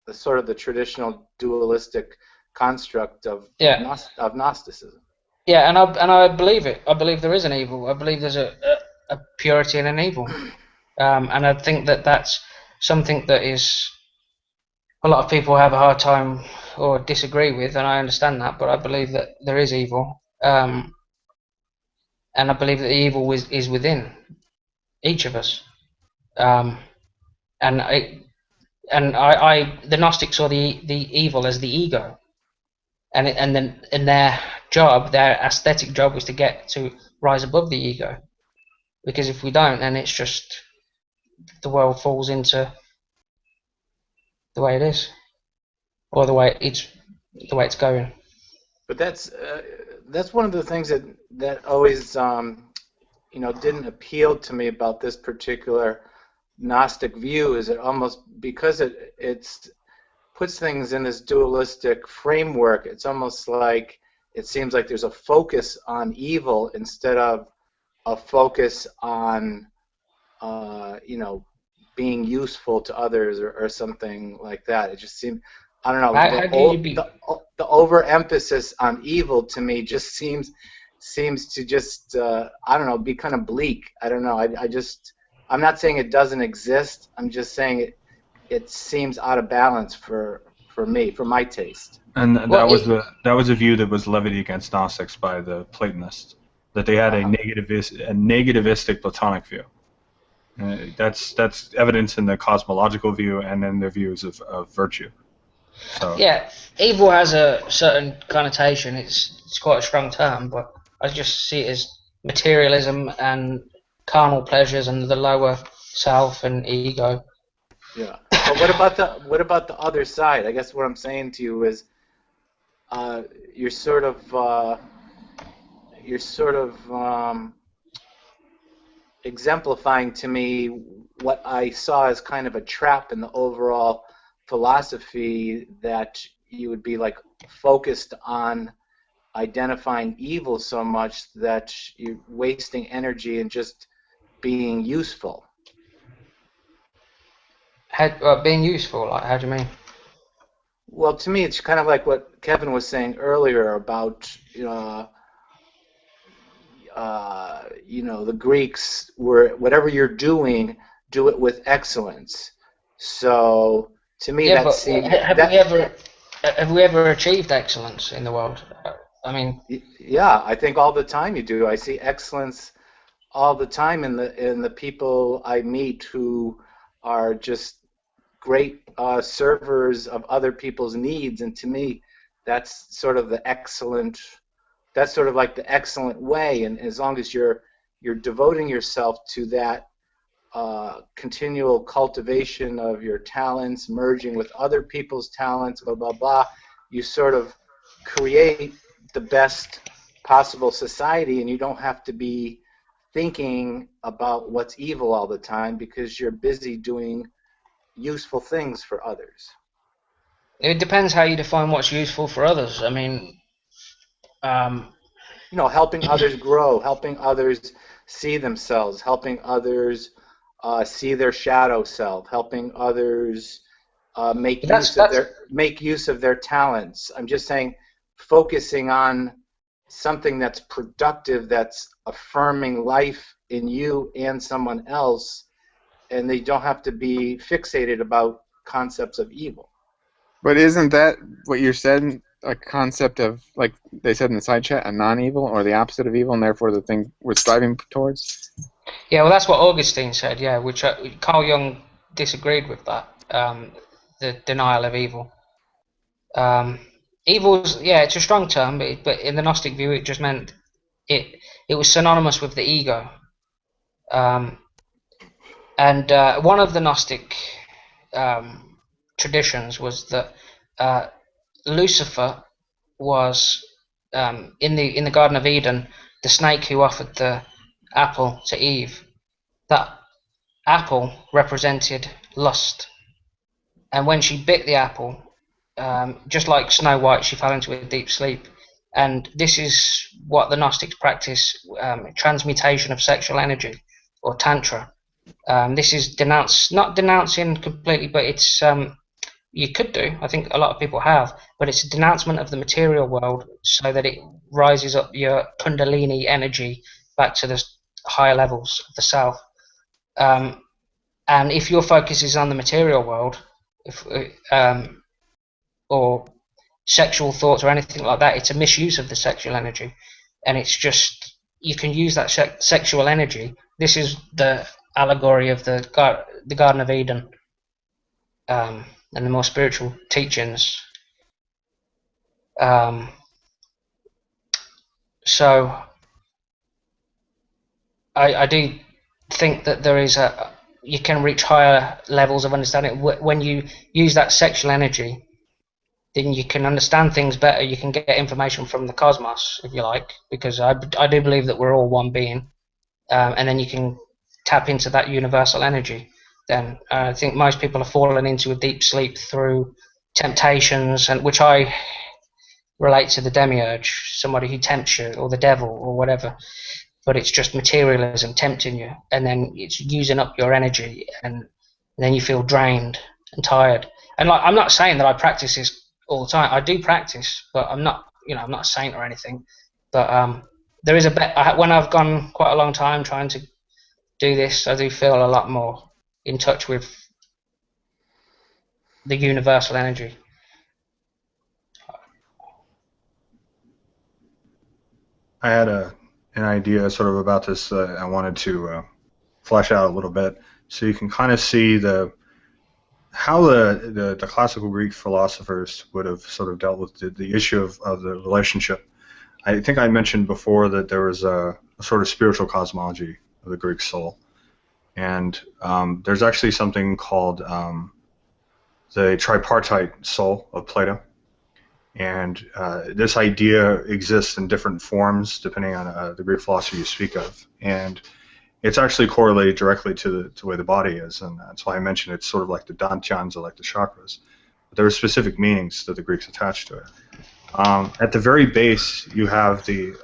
the sort of the traditional dualistic construct of Gnosticism. Yeah, and I believe it. I believe there is an evil. I believe there's a purity and an evil. And I think that that's something that is a lot of people have a hard time or disagree with, and I understand that, but I believe that there is evil. And I believe that the evil is within each of us. And the Gnostics saw the evil as the ego, and then in their job, their aesthetic job was to get to rise above the ego, because if we don't, then it's just the world falls into the way it is, or the way it's going. But that's one of the things that always didn't appeal to me about this particular Gnostic view, is it almost, because it puts things in this dualistic framework, it's almost like it seems like there's a focus on evil instead of a focus on being useful to others or something like that. It just seems, I don't know, the overemphasis on evil to me just seems to just I don't know, be kind of bleak. I don't know. I'm not saying it doesn't exist. I'm just saying it seems out of balance for me, for my taste. And that was a view that was levied against Gnostics by the Platonists, that they had a negativistic Platonic view. That's evidence in the cosmological view and in their views of virtue. So yeah, evil has a certain connotation. It's quite a strong term, but I just see it as materialism and carnal pleasures and the lower self and ego. Yeah. But what about the other side? I guess what I'm saying to you is, you're sort of exemplifying to me what I saw as kind of a trap in the overall philosophy, that you would be like focused on identifying evil so much that you're wasting energy and just being useful. Being useful, like, how do you mean? Well, to me, it's kind of like what Kevin was saying earlier about, the Greeks were, whatever you're doing, do it with excellence. So to me, yeah, that seems. Have we ever achieved excellence in the world? I mean. Yeah, I think all the time you do. I see excellence all the time in the people I meet who are just great servers of other people's needs, and to me, that's sort of the excellent. That's sort of like the excellent way, and as long as you're devoting yourself to that continual cultivation of your talents, merging with other people's talents, blah blah blah, you sort of create the best possible society, and you don't have to be thinking about what's evil all the time because you're busy doing useful things for others. It depends how you define what's useful for others. I mean, helping others grow, helping others see themselves, helping others see their shadow self, helping others make use of their talents. I'm just saying, focusing on something that's productive, that's affirming life in you and someone else, and they don't have to be fixated about concepts of evil. But isn't that what you're saying, a concept of, like they said in the side chat, a non-evil, or the opposite of evil, and therefore the thing we're striving towards? Yeah, well, that's what Augustine said, yeah, which Carl Jung disagreed with that, the denial of evil. Evil's, yeah, it's a strong term, but in the Gnostic view, it just meant it was synonymous with the ego. And one of the Gnostic traditions was that Lucifer was in the Garden of Eden, the snake who offered the apple to Eve. That apple represented lust, and when she bit the apple, just like Snow White, she fell into a deep sleep. And this is what the Gnostics practice: transmutation of sexual energy, or tantra. This is not denouncing completely, but it's you could do. I think a lot of people have, but it's a denouncement of the material world so that it rises up your Kundalini energy back to the higher levels of the self. And if your focus is on the material world, or sexual thoughts or anything like that, it's a misuse of the sexual energy, and it's just you can use that sexual energy. This is the allegory of the Garden of Eden, and the more spiritual teachings. So I do think that there is you can reach higher levels of understanding when you use that sexual energy. Then you can understand things better. You can get information from the cosmos, if you like, because I do believe that we're all one being, and then you can tap into that universal energy. Then I think most people have fallen into a deep sleep through temptations, and which I relate to the demiurge, somebody who tempts you, or the devil, or whatever. But it's just materialism tempting you, and then it's using up your energy, and then you feel drained and tired. And like, I'm not saying that I practice this all the time. I do practice, but I'm not a saint or anything. But there is when I've gone quite a long time trying to do this, I do feel a lot more in touch with the universal energy. I had an idea sort of about this I wanted to flesh out a little bit, so you can kind of see how the classical Greek philosophers would have sort of dealt with the issue of the relationship. I think I mentioned before that there was a sort of spiritual cosmology of the Greek soul, and there's actually something called the tripartite soul of Plato. And this idea exists in different forms depending on the Greek philosophy you speak of. And it's actually correlated directly to the way the body is. And that's why I mentioned it's sort of like the danthyans or like the chakras. But there are specific meanings that the Greeks attach to it. At the very base, you have the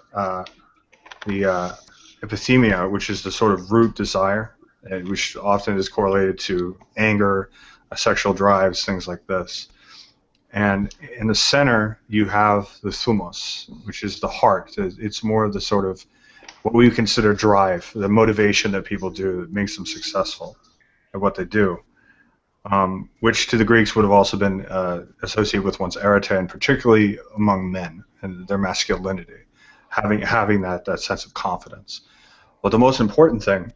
epithemia, which is the sort of root desire, which often is correlated to anger, sexual drives, things like this. And in the center, you have the thumos, which is the heart. It's more of the sort of what we consider drive, the motivation that people do that makes them successful at what they do, which to the Greeks would have also been associated with one's arete, and particularly among men and their masculinity, having that sense of confidence. But the most important thing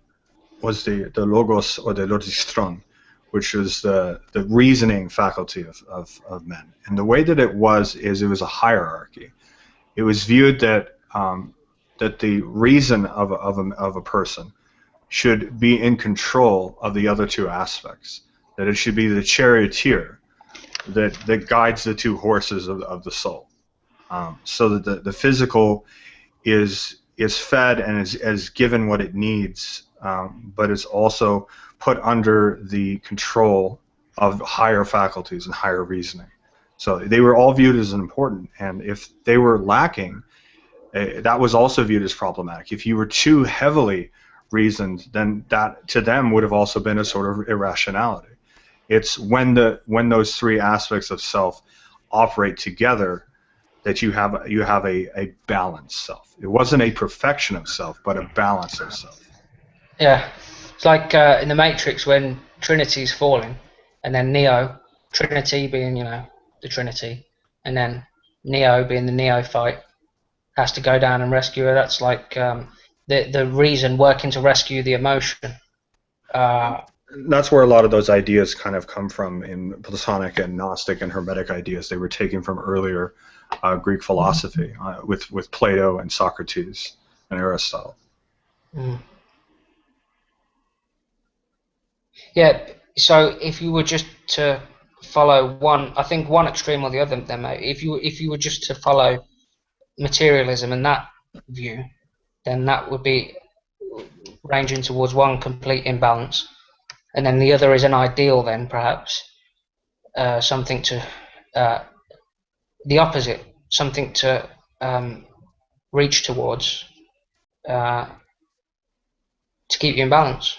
was the logos, or the logistron, which is the reasoning faculty of men. And the way that it was a hierarchy. It was viewed that that the reason of a person should be in control of the other two aspects. That it should be the charioteer that guides the two horses of the soul. So that the physical is fed and is given what it needs, but is also put under the control of higher faculties and higher reasoning. So they were all viewed as important, and if they were lacking, that was also viewed as problematic. If you were too heavily reasoned, then that to them would have also been a sort of irrationality. It's when those three aspects of self operate together that you have a balanced self. It wasn't a perfection of self, but a balance of self. Yeah. It's like in the Matrix when Trinity's falling, and then Trinity being, the Trinity, and then Neo being the neophyte, has to go down and rescue her. That's like the reason working to rescue the emotion. That's where a lot of those ideas kind of come from in Platonic and Gnostic and Hermetic ideas. They were taken from earlier Greek philosophy with Plato and Socrates and Aristotle. Mm. Yeah, so if you were just to follow one extreme or the other, then if you were just to follow materialism and that view, then that would be ranging towards one complete imbalance. and then the other is an ideal. Then perhaps something to the opposite, something to reach towards to keep you in balance.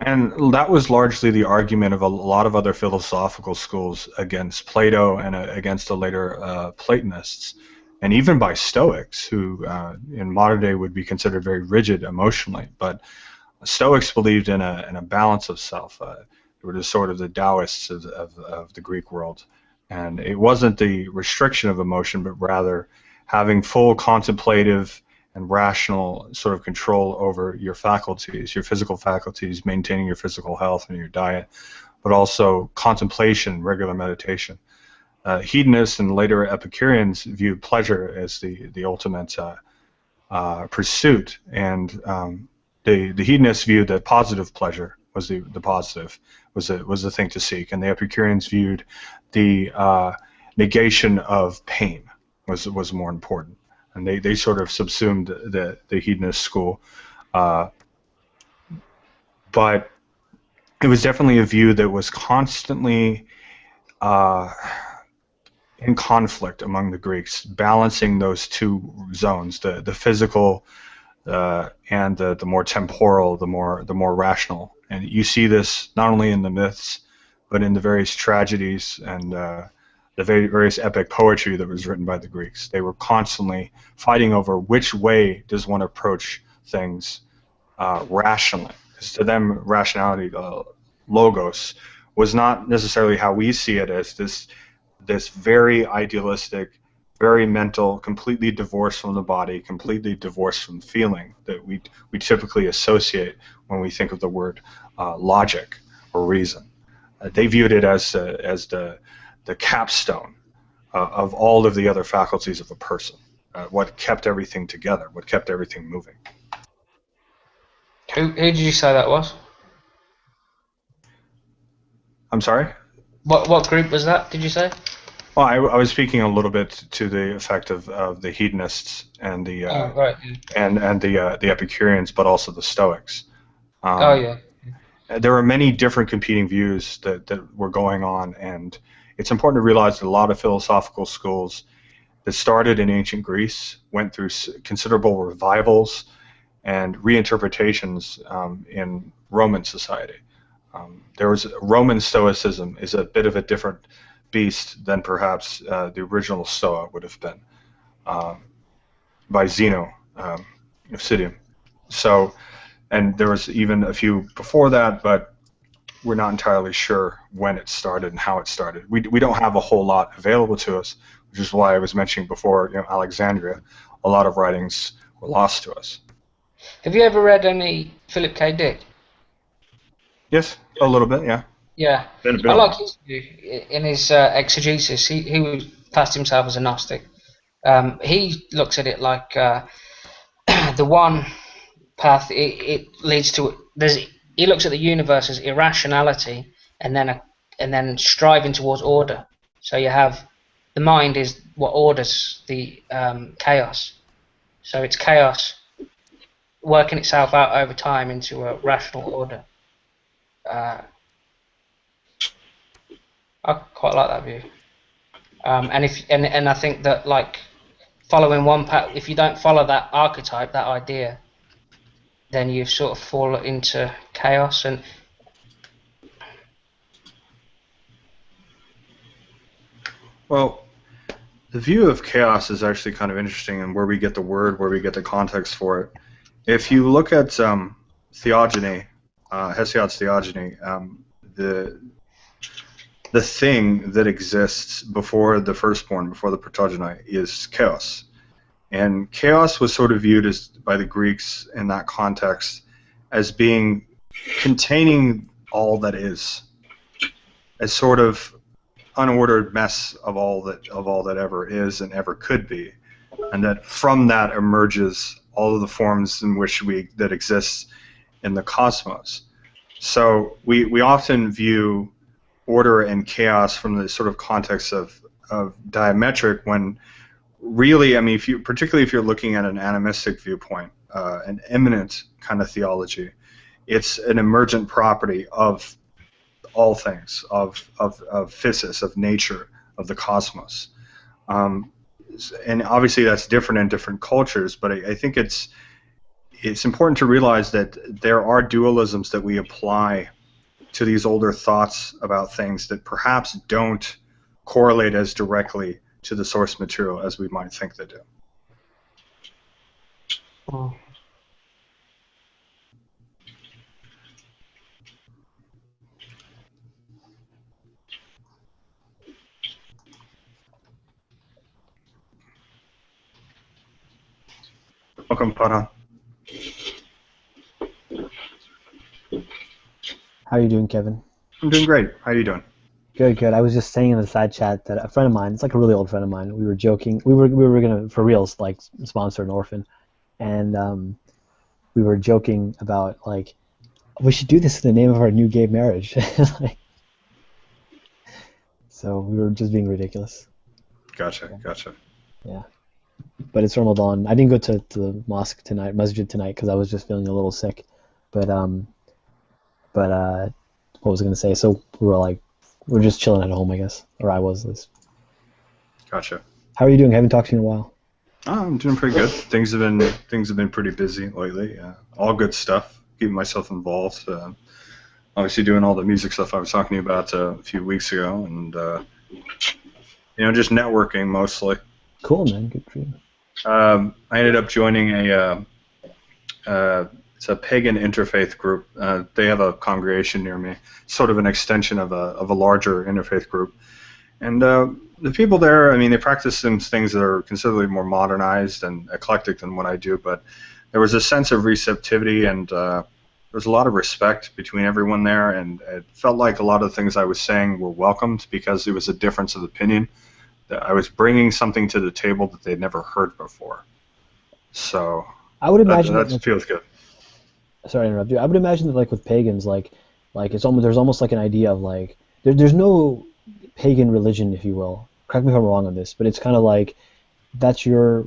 And that was largely the argument of a lot of other philosophical schools against Plato and against the later Platonists, and even by Stoics, who in modern day would be considered very rigid emotionally. But Stoics believed in a balance of self. They were just sort of the Taoists of the Greek world. And it wasn't the restriction of emotion, but rather having full contemplative and rational sort of control over your faculties, your physical faculties, maintaining your physical health and your diet, but also contemplation, regular meditation. Hedonists and later Epicureans viewed pleasure as the ultimate pursuit, and the hedonists viewed that positive pleasure was the positive, was the thing to seek, and the Epicureans viewed the negation of pain was more important. And they sort of subsumed the hedonist school. But it was definitely a view that was constantly in conflict among the Greeks, balancing those two zones, the physical and the more temporal, the more rational. And you see this not only in the myths, but in the various tragedies and the various epic poetry that was written by the Greeks. They were constantly fighting over which way does one approach things rationally. Because to them, rationality, logos, was not necessarily how we see it as this very idealistic, very mental, completely divorced from the body, completely divorced from feeling that we typically associate when we think of the word logic or reason. They viewed it as the capstone of all of the other faculties of a person, what kept everything together, what kept everything moving. Who did you say that was? I'm sorry? What group was that, did you say? Well, I was speaking a little bit to the effect of the hedonists and the right. and the Epicureans, but also the Stoics. Oh yeah. There were many different competing views that were going on, and it's important to realize that a lot of philosophical schools that started in ancient Greece went through considerable revivals and reinterpretations in Roman society. There was Roman Stoicism is a bit of a different beast than perhaps the original Stoa would have been by Zeno of Citium. So, and there was even a few before that, but we're not entirely sure when it started and how it started. We don't have a whole lot available to us, which is why I was mentioning before, Alexandria. A lot of writings were lost to us. Have you ever read any Philip K. Dick? Yes, a little bit, yeah. Yeah, I like his view in his exegesis. He classed himself as a Gnostic. He looks at it like the one path it leads to. He looks at the universe as irrationality, and then striving towards order. So you have the mind is what orders the chaos. So it's chaos working itself out over time into a rational order. I quite like that view. And I think that, like, following one path, if you don't follow that archetype, that idea, then you sort of fall into chaos. And well, the view of chaos is actually kind of interesting, and where we get the word, where we get the context for it. If you look at theogony, Hesiod's theogony, the thing that exists before the firstborn, before the protogeny, is chaos. And chaos was sort of viewed as by the Greeks in that context as being containing all that is, as sort of unordered mess of all that ever is and ever could be, and that from that emerges all of the forms in which that exists in the cosmos. So we often view order and chaos from the sort of context of diametric, when really, I mean, particularly if you're looking at an animistic viewpoint, an immanent kind of theology, it's an emergent property of all things, of physis, of nature, of the cosmos. And obviously that's different in different cultures, but I think it's important to realize that there are dualisms that we apply to these older thoughts about things that perhaps don't correlate as directly to the source material as we might think they do. Oh. Welcome, Paran. How are you doing, Kevin? I'm doing great. How are you doing? Good, good. I was just saying in the side chat that a friend of mine, it's like a really old friend of mine, we were joking, we were gonna, for reals, like, sponsor an orphan, and we were joking about, like, we should do this in the name of our new gay marriage. Like, so we were just being ridiculous. Gotcha, gotcha. Yeah. But it's Ramadan. I didn't go to the mosque tonight, masjid tonight, because I was just feeling a little sick. But what was I gonna say? So we're just chilling at home, I guess, or I was at least. Gotcha. How are you doing? I haven't talked to you in a while. Oh, I'm doing pretty good. Things have been pretty busy lately. All good stuff. Keeping myself involved. Obviously doing all the music stuff I was talking to you about a few weeks ago, and just networking mostly. Cool, man. Good for you. I ended up joining it's a pagan interfaith group. They have a congregation near me, sort of an extension of a larger interfaith group. And the people there, I mean, they practice some things that are considerably more modernized and eclectic than what I do, but there was a sense of receptivity, and there was a lot of respect between everyone there, and it felt like a lot of the things I was saying were welcomed because it was a difference of opinion. That I was bringing something to the table that they'd never heard before. So I would imagine that feels good. Sorry to interrupt you. I would imagine that, like, with pagans, like there's almost like an idea of, like, there's no pagan religion, if you will. Correct me if I'm wrong on this, but it's kind of like that's your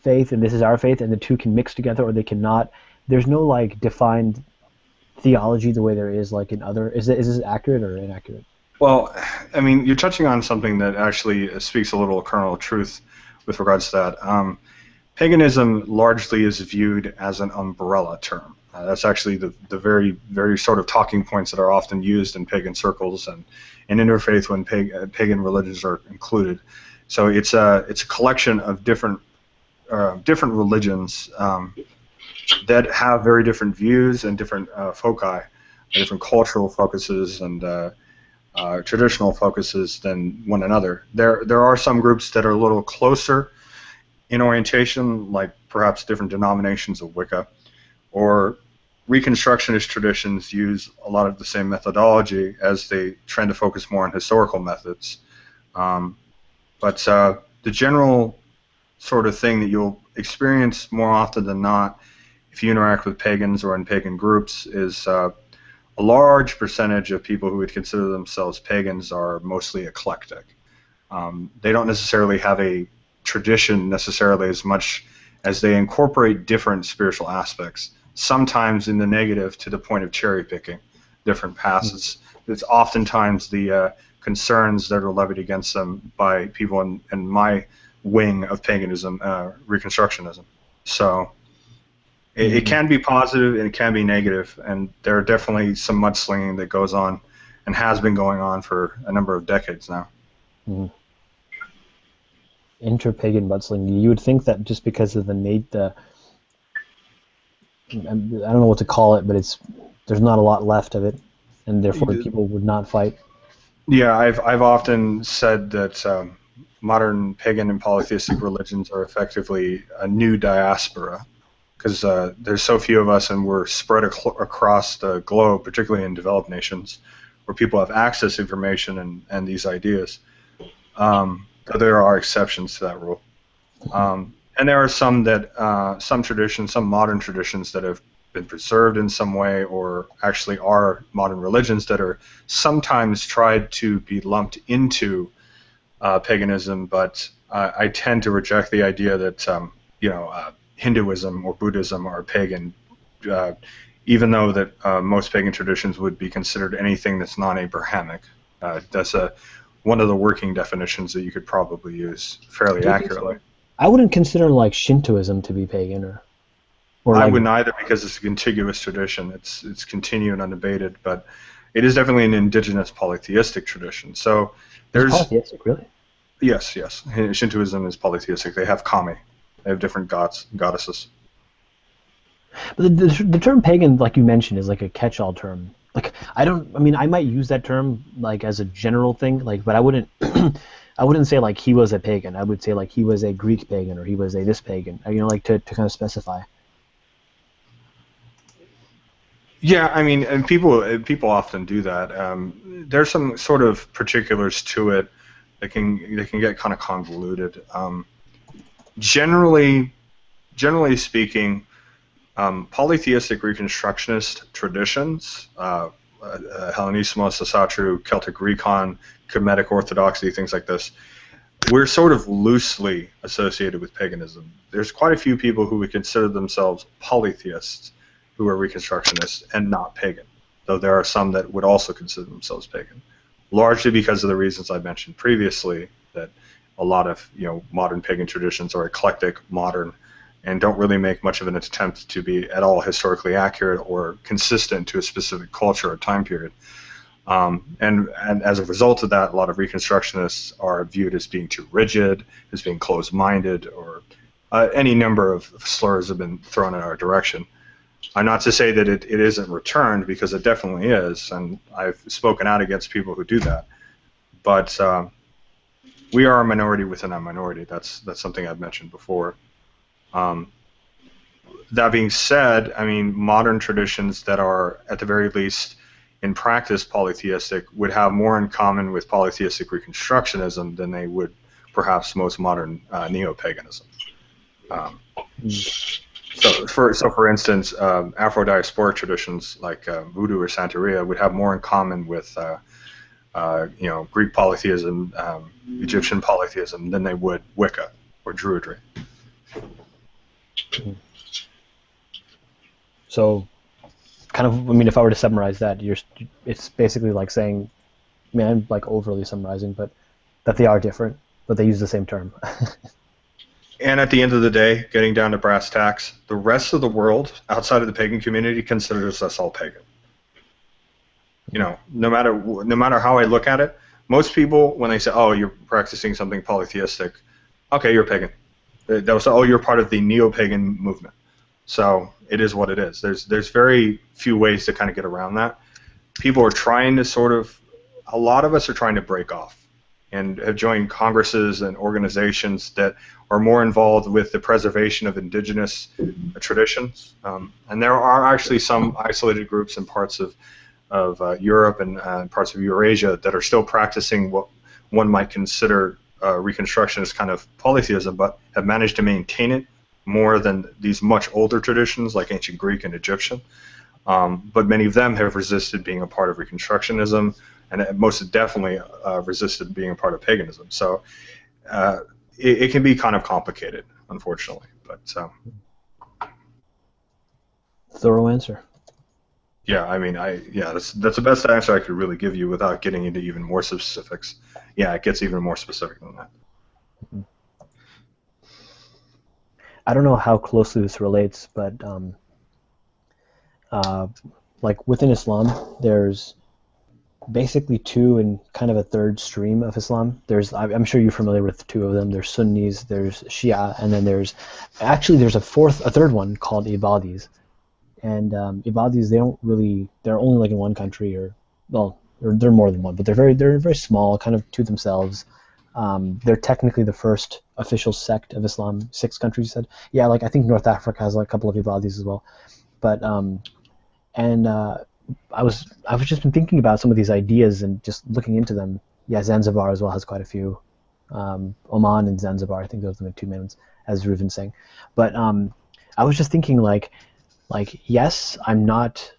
faith and this is our faith, and the two can mix together or they cannot. There's no, like, defined theology the way there is, like, in other. Is this accurate or inaccurate? Well, I mean, you're touching on something that actually speaks a little kernel of truth with regards to that. Paganism largely is viewed as an umbrella term. That's actually the very, very sort of talking points that are often used in pagan circles and in interfaith when pagan religions are included. So it's a collection of different religions that have very different views and different foci, different cultural focuses and traditional focuses than one another. There are some groups that are a little closer in orientation, like perhaps different denominations of Wicca, or Reconstructionist traditions use a lot of the same methodology as they tend to focus more on historical methods. But the general sort of thing that you'll experience more often than not if you interact with pagans or in pagan groups is a large percentage of people who would consider themselves pagans are mostly eclectic. They don't necessarily have a tradition necessarily as much as they incorporate different spiritual aspects, sometimes in the negative to the point of cherry picking different paths. It's oftentimes the concerns that are levied against them by people in my wing of paganism, Reconstructionism. So it can be positive and it can be negative, and there are definitely some mudslinging that goes on and has been going on for a number of decades now. Inter-pagan mudslinging. You would think that just because of I don't know what to call it, but there's not a lot left of it, and therefore people would not fight. Yeah, I've often said that modern pagan and polytheistic religions are effectively a new diaspora, because there's so few of us and we're spread across the globe, particularly in developed nations, where people have access to information and these ideas. There are exceptions to that rule. And there are some traditions, some modern traditions that have been preserved in some way, or actually are modern religions that are sometimes tried to be lumped into paganism, but I tend to reject the idea that Hinduism or Buddhism are pagan even though that most pagan traditions would be considered anything that's non-Abrahamic. That's one of the working definitions that you could probably use fairly accurately. I wouldn't consider like Shintoism to be pagan, or I like, wouldn't either, because it's a contiguous tradition. It's continued and unabated, but it is definitely an indigenous polytheistic tradition. So there's polytheistic, really? Yes. Shintoism is polytheistic. They have kami. They have different gods, goddesses. But the term pagan, like you mentioned, is like a catch-all term. Like I mean, I might use that term like as a general thing, like, but I wouldn't I wouldn't say like he was a pagan. I would say like he was a Greek pagan, or he was a this pagan. You know, like to kind of specify. Yeah, I mean, and people often do that. There's some sort of particulars to it that can get kind of convoluted. Generally speaking, polytheistic Reconstructionist traditions, Hellenismos, Asatru, Celtic Recon, Kemetic Orthodoxy, things like this, we're sort of loosely associated with paganism. There's quite a few people who would consider themselves polytheists who are Reconstructionists and not pagan, though there are some that would also consider themselves pagan, largely because of the reasons I mentioned previously, that a lot of modern pagan traditions are eclectic, modern, and don't really make much of an attempt to be at all historically accurate or consistent to a specific culture or time period. And as a result of that, a lot of Reconstructionists are viewed as being too rigid, as being closed-minded, or any number of slurs have been thrown in our direction. Not to say that it isn't returned, because it definitely is, and I've spoken out against people who do that. But we are a minority within a minority. That's something I've mentioned before. That being said, I mean, modern traditions that are, at the very least, in practice polytheistic would have more in common with polytheistic Reconstructionism than they would perhaps most modern neo-paganism. So for instance, Afro-diasporic traditions like Voodoo or Santeria would have more in common with Greek polytheism, Egyptian polytheism, than they would Wicca or Druidry. So, kind of, I mean, if I were to summarize that, it's basically like saying, I mean, I'm like overly summarizing, but that they are different, but they use the same term. And at the end of the day, getting down to brass tacks, the rest of the world outside of the pagan community considers us all pagan. No matter how I look at it, most people, when they say, "Oh, you're practicing something polytheistic," okay, you're pagan. They'll say, "Oh, you're part of the neo-pagan movement." So it is what it is. There's very few ways to kind of get around that. People are trying to a lot of us are trying to break off and have joined congresses and organizations that are more involved with the preservation of indigenous traditions. And there are actually some isolated groups in parts of Europe and parts of Eurasia that are still practicing what one might consider Reconstructionist kind of polytheism, but have managed to maintain it more than these much older traditions like ancient Greek and Egyptian. But many of them have resisted being a part of Reconstructionism, and most definitely resisted being a part of paganism. So it can be kind of complicated, unfortunately. But thorough answer. Yeah, I mean, that's the best answer I could really give you without getting into even more specifics. Yeah, it gets even more specific than that. I don't know how closely this relates, but like within Islam, there's basically two and kind of a third stream of Islam. I'm sure you're familiar with two of them. There's Sunnis, there's Shia, and then there's a third one called Ibadis. And Ibadis, they're only like in one country, or they're more than one, but they're very small, kind of to themselves. They're technically the first official sect of Islam. 6 countries said. Yeah, like I think North Africa has like a couple of Ibadis as well. But I've just been thinking about some of these ideas and just looking into them. Yeah, Zanzibar as well has quite a few. Oman and Zanzibar, I think those are the 2 main ones, as Reuven's saying. But I was just thinking like yes, I'm not.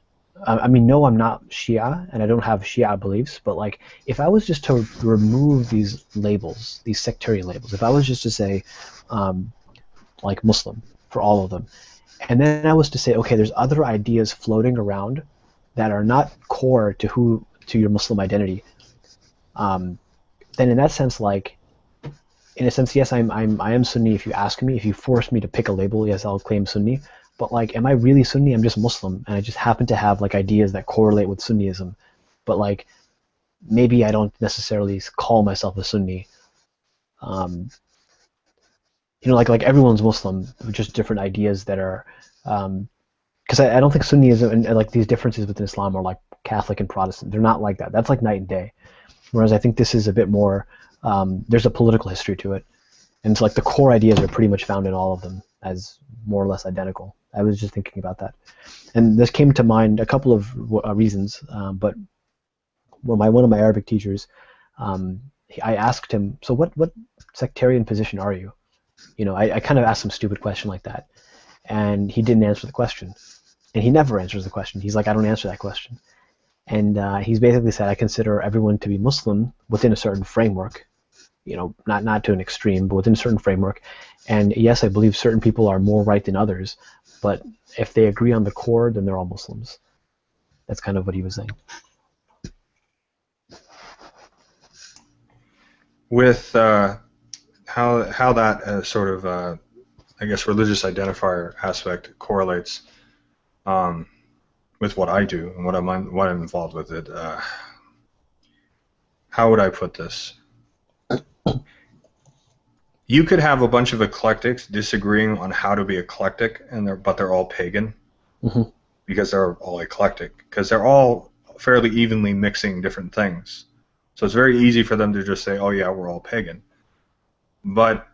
No, I'm not Shia, and I don't have Shia beliefs. But like, if I was just to remove these labels, these sectarian labels, if I was just to say, like Muslim for all of them, And then I was to say, okay, there's other ideas floating around that are not core to your Muslim identity. Then in that sense, like, in a sense, yes, I am Sunni. If you ask me, if you force me to pick a label, yes, I'll claim Sunni. But like, am I really Sunni? I'm just Muslim, and I just happen to have like ideas that correlate with Sunnism. But like, maybe I don't necessarily call myself a Sunni. Like everyone's Muslim, just different ideas that are. Because I don't think Sunnism and like these differences within Islam are like Catholic and Protestant. They're not like that. That's like night and day. Whereas I think this is a bit more. There's a political history to it, and it's like the core ideas are pretty much found in all of them as more or less identical. I was just thinking about that, and this came to mind a couple of reasons. But one of my Arabic teachers, I asked him, so what sectarian position are you? I kind of asked some stupid question like that, and he didn't answer the question, and he never answers the question. He's like, I don't answer that question. And he's basically said, I consider everyone to be Muslim within a certain framework, not to an extreme, but within a certain framework. And yes, I believe certain people are more right than others, but if they agree on the core, then they're all Muslims. That's kind of what he was saying. With how that sort of, I guess, religious identifier aspect correlates with what I do and what I'm involved with it. How would I put this? You could have a bunch of eclectics disagreeing on how to be eclectic, but they're all pagan, because they're all eclectic, because they're all fairly evenly mixing different things. So it's very easy for them to just say, oh yeah, we're all pagan. But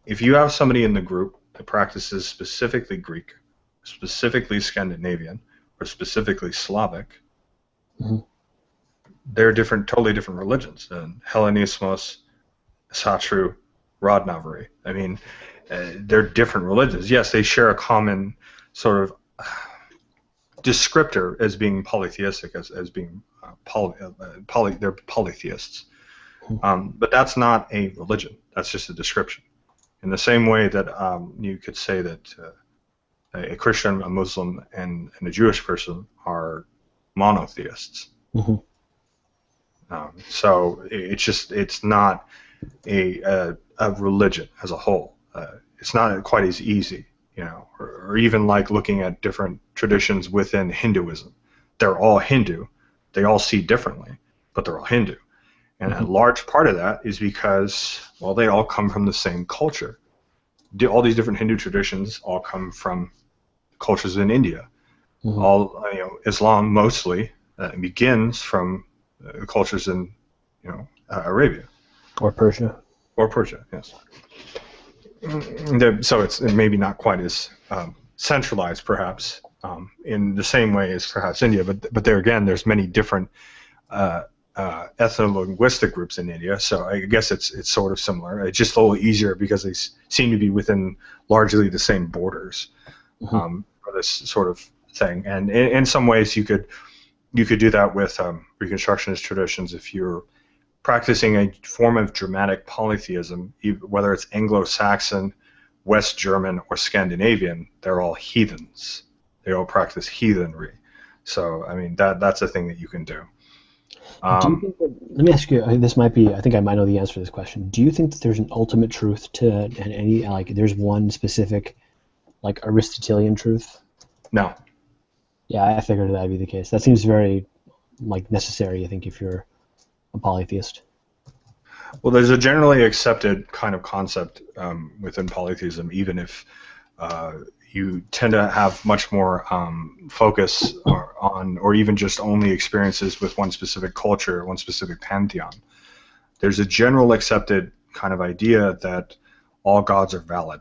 if you have somebody in the group that practices specifically Greek, specifically Scandinavian, or specifically Slavic, they're totally different religions. And Hellenismos, Satru, Rodnavari. I mean, they're different religions. Yes, they share a common sort of descriptor as being polytheistic, as being they're polytheists. But that's not a religion. That's just a description. In the same way that you could say that a Christian, a Muslim, and a Jewish person are monotheists. So it's not a religion as a whole. It's not quite as easy, or even like looking at different traditions within Hinduism. They're all Hindu. They all see differently, but they're all Hindu. And a large part of that is because, well, they all come from the same culture. All these different Hindu traditions all come from cultures in India. All, Islam mostly begins from cultures in, Arabia. Or Persia. Or Persia, yes. So it's maybe not quite as centralized, perhaps, in the same way as perhaps India. But there again, there's many different ethno-linguistic groups in India, so I guess it's sort of similar. It's just a little easier because they seem to be within largely the same borders for this sort of thing. And in some ways, you could do that with Reconstructionist traditions if you're practicing a form of Germanic polytheism, whether it's Anglo-Saxon, West German, or Scandinavian. They're all heathens. They all practice heathenry. So I mean that's a thing that you can do. Do you think that, let me ask you, I think I might know the answer to this question. Do you think that there's an ultimate truth to any, like there's one specific, like Aristotelian truth? No. Yeah, I figured that would be the case. That seems very, like, necessary, I think, if you're a polytheist. Well, there's a generally accepted kind of concept within polytheism, even if you tend to have much more focus on, or even just only experiences with one specific culture, one specific pantheon. There's a general accepted kind of idea that all gods are valid.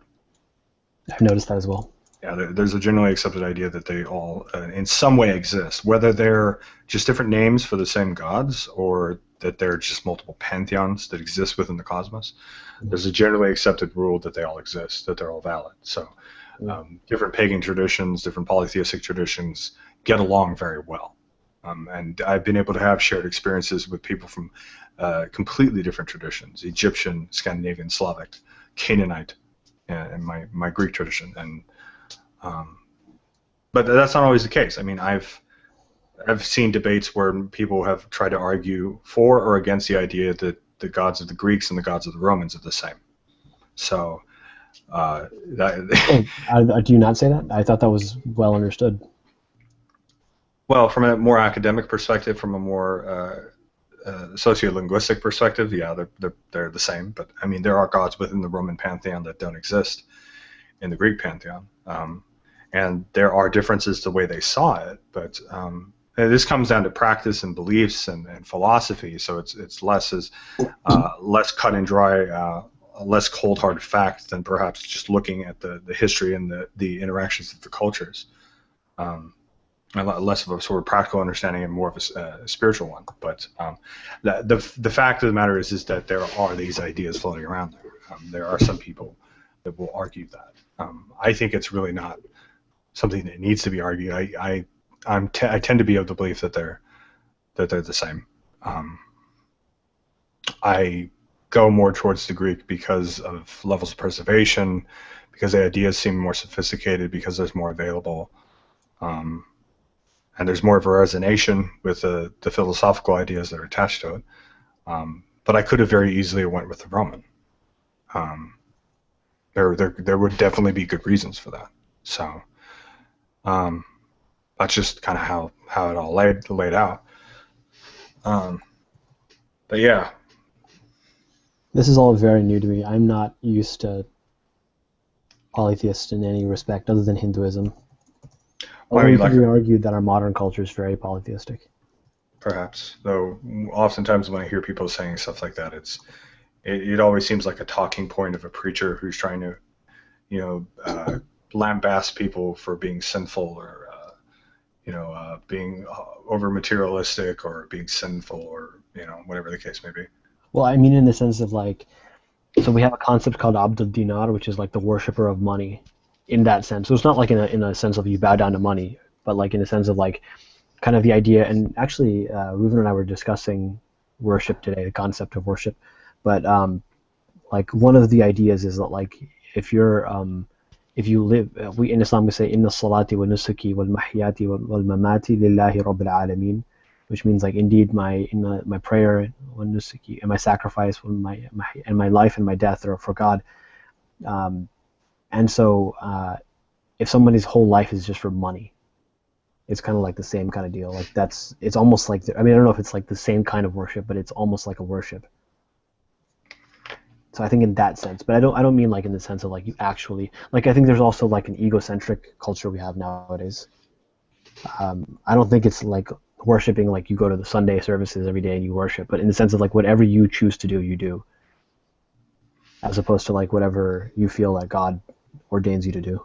I've noticed that as well. Yeah, there's a generally accepted idea that they all, in some way, exist, whether they're just different names for the same gods, or that they're just multiple pantheons that exist within the cosmos. There's a generally accepted rule that they all exist, that they're all valid. So different pagan traditions, different polytheistic traditions get along very well. And I've been able to have shared experiences with people from completely different traditions: Egyptian, Scandinavian, Slavic, Canaanite, and my Greek tradition. And but that's not always the case. I mean, I've seen debates where people have tried to argue for or against the idea that the gods of the Greeks and the gods of the Romans are the same. So, do you not say that? I thought that was well understood. Well, from a more academic perspective, from a more sociolinguistic perspective, yeah, they're the same. But I mean, there are gods within the Roman pantheon that don't exist in the Greek pantheon, and there are differences the way they saw it. But this comes down to practice and beliefs and philosophy. So it's less cut and dry, less cold hard fact than perhaps just looking at the history and the interactions of the cultures. Less of a sort of practical understanding and more of a spiritual one. But the fact of the matter is that there are these ideas floating around there. There are some people that will argue that. I think it's really not something that needs to be argued. I tend to be of the belief that they're the same. I go more towards the Greek because of levels of preservation, because the ideas seem more sophisticated, because there's more available. And there's more of a resonation with the philosophical ideas that are attached to it. But I could have very easily went with the Roman. There would definitely be good reasons for that. So that's just kind of how it all laid out. But yeah. This is all very new to me. I'm not used to polytheists in any respect other than Hinduism. Although you could argue that our modern culture is very polytheistic. Perhaps, though oftentimes when I hear people saying stuff like that, it always seems like a talking point of a preacher who's trying to, lambaste people for being sinful or, being over materialistic or being sinful or, whatever the case may be. Well, I mean in the sense of so we have a concept called Abdul Dinar, which is like the worshiper of money. In that sense, so it's not like in a sense of you bow down to money, but like in a sense of kind of the idea. And actually, Reuven and I were discussing worship today, the concept of worship. But one of the ideas is that if you live, we in Islam we say Inna salati wa nusuki wal mahyati wal mamati lillahi rabbil alameen, which means indeed my prayer wa nusuki and my sacrifice and my life and my death are for God. And so if somebody's whole life is just for money, it's kind of like the same kind of deal. It's almost like, I don't know if it's like the same kind of worship, but it's almost like a worship. So I think in that sense, but I don't mean in the sense of you actually, I think there's also an egocentric culture we have nowadays. I don't think it's worshiping you go to the Sunday services every day and you worship, but in the sense of whatever you choose to do, you do. As opposed to whatever you feel that God ordains you to do.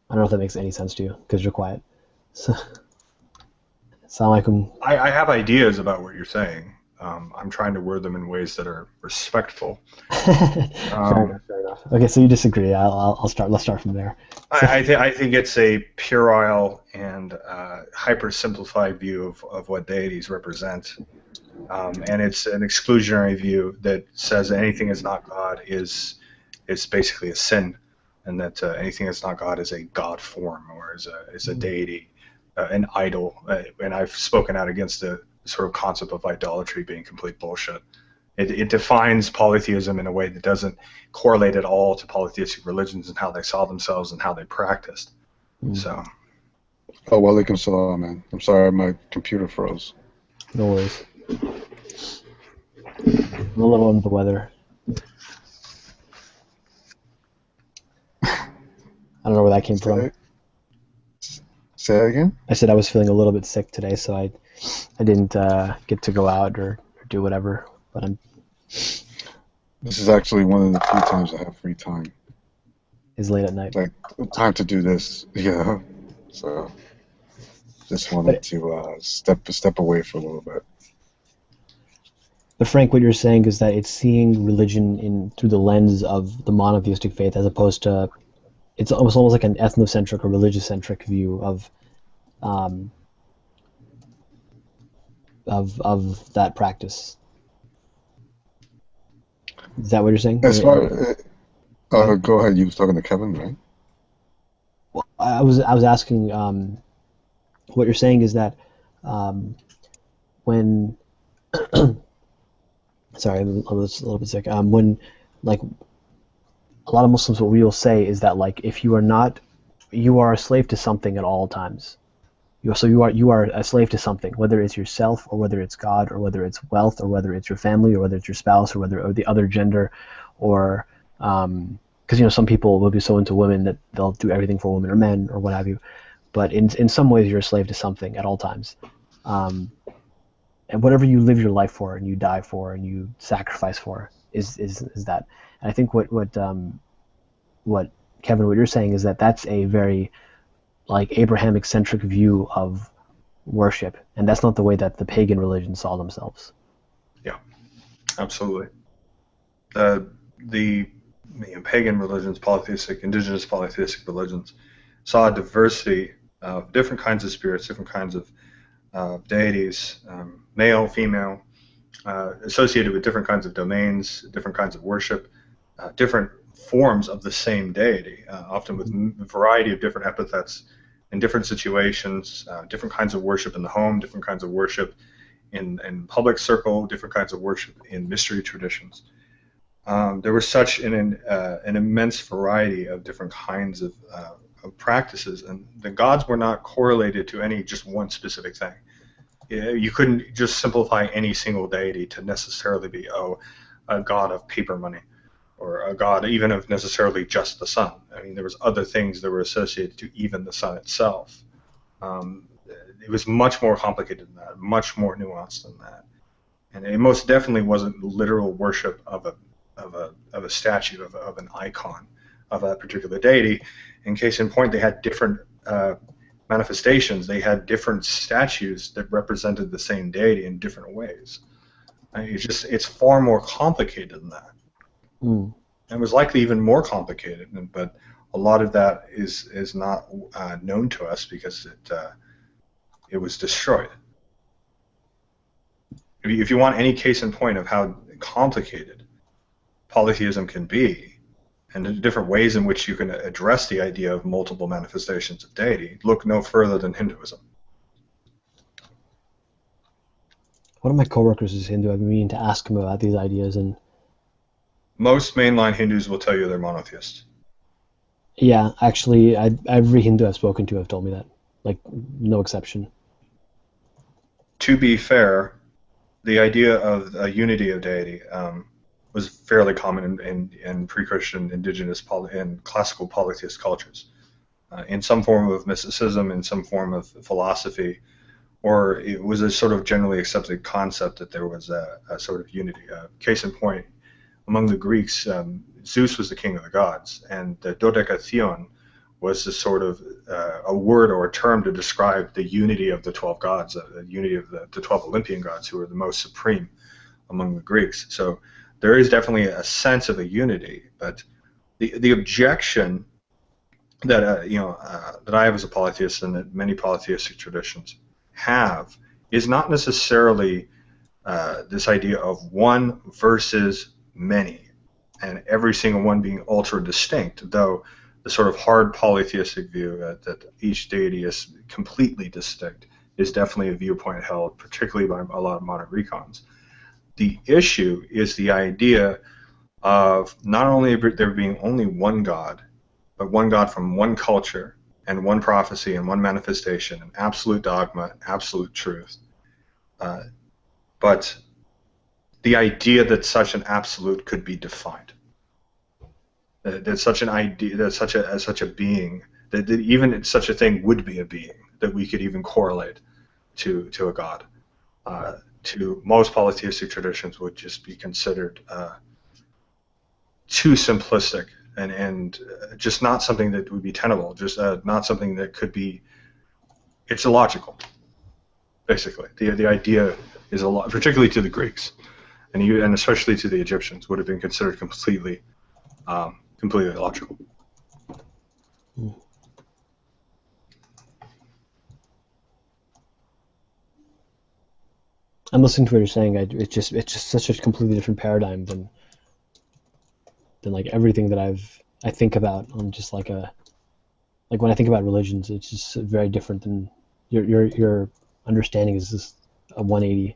I don't know if that makes any sense to you because you're quiet. So, sound like I have ideas about what you're saying. I'm trying to word them in ways that are respectful. Fair enough. Okay, so you disagree. I'll start. Let's start from there. I think it's a puerile and hyper-simplified view of what deities represent. And it's an exclusionary view that says anything that's not God is basically a sin, and that anything that's not God is a God form or is a deity, an idol. And I've spoken out against the sort of concept of idolatry being complete bullshit. It defines polytheism in a way that doesn't correlate at all to polytheistic religions and how they saw themselves and how they practiced. So. Oh, walaikum salam, man. I'm sorry, my computer froze. No worries. I'm a little under the weather. I don't know where that came from. Say that again? I said I was feeling a little bit sick today, so I didn't get to go out or do whatever. But This is actually one of the few times I have free time. It's late at night. Time to do this, yeah. So just wanted to step away for a little bit. But Frank, what you're saying is that it's seeing religion through the lens of the monotheistic faith, as opposed to it's almost like an ethnocentric or religious-centric view of that practice. Is that what you're saying? Go ahead. You was talking to Kevin, right? Well, I was asking. What you're saying is that when sorry, I was a little bit sick. When like a lot of Muslims, what we will say is that like if you are not, you are a slave to something at all times. You are a slave to something, whether it's yourself or whether it's God or whether it's wealth or whether it's your family or whether it's your spouse or the other gender, or because some people will be so into women that they'll do everything for women or men or what have you. But in some ways, you're a slave to something at all times. And whatever you live your life for and you die for and you sacrifice for is that. And I think what Kevin, what you're saying is that that's a very like Abrahamic centric view of worship, and that's not the way that the pagan religions saw themselves. Yeah, absolutely. The pagan religions, polytheistic, indigenous polytheistic religions, saw a diversity of different kinds of spirits, different kinds of deities, male, female, associated with different kinds of domains, different kinds of worship, different forms of the same deity, often with a variety of different epithets in different situations, different kinds of worship in the home, different kinds of worship in public circle, different kinds of worship in mystery traditions. There was such an immense variety of different kinds of practices, and the gods were not correlated to any just one specific thing. You couldn't just simplify any single deity to necessarily be, a god of paper money, or a god even of necessarily just the sun. I mean, there was other things that were associated to even the sun itself. It was much more complicated than that, much more nuanced than that, and it most definitely wasn't literal worship of a statue, of an icon of a particular deity. In case in point, they had different manifestations. They had different statues that represented the same deity in different ways. It's far more complicated than that. And it was likely even more complicated, but a lot of that is not known to us because it was destroyed. If you want any case in point of how complicated polytheism can be, and the different ways in which you can address the idea of multiple manifestations of deity, look no further than Hinduism. One of my coworkers is Hindu. I've been meaning to ask him about these ideas, and most mainline Hindus will tell you they're monotheists. Yeah, actually, every Hindu I've spoken to have told me that, like no exception. To be fair, the idea of a unity of deity was fairly common in pre-Christian, indigenous, and classical polytheist cultures, in some form of mysticism, in some form of philosophy, or it was a sort of generally accepted concept that there was a sort of unity. Case in point, among the Greeks, Zeus was the king of the gods, and the dodekatheon was a sort of a word or a term to describe the unity of the 12 gods, the unity of the 12 Olympian gods, who were the most supreme among the Greeks. So there is definitely a sense of a unity, but the objection that that I have as a polytheist and that many polytheistic traditions have is not necessarily this idea of one versus many, and every single one being ultra distinct, though the sort of hard polytheistic view that each deity is completely distinct is definitely a viewpoint held, particularly by a lot of modern recons. The issue is the idea of not only there being only one God, but one God from one culture and one prophecy and one manifestation, an absolute dogma, absolute truth. But the idea that such an absolute could be defined, that such an idea, that such a being, that even such a thing would be a being, that we could even correlate to a God, to most polytheistic traditions would just be considered too simplistic and just not something that would be tenable, just not something that could be. It's illogical, basically. The idea is particularly to the Greeks, and especially to the Egyptians, would have been considered completely illogical. I'm listening to what you're saying. It's just such a completely different paradigm than than like everything that I think about on just like when I think about religions, it's just very different than your understanding is just a 180.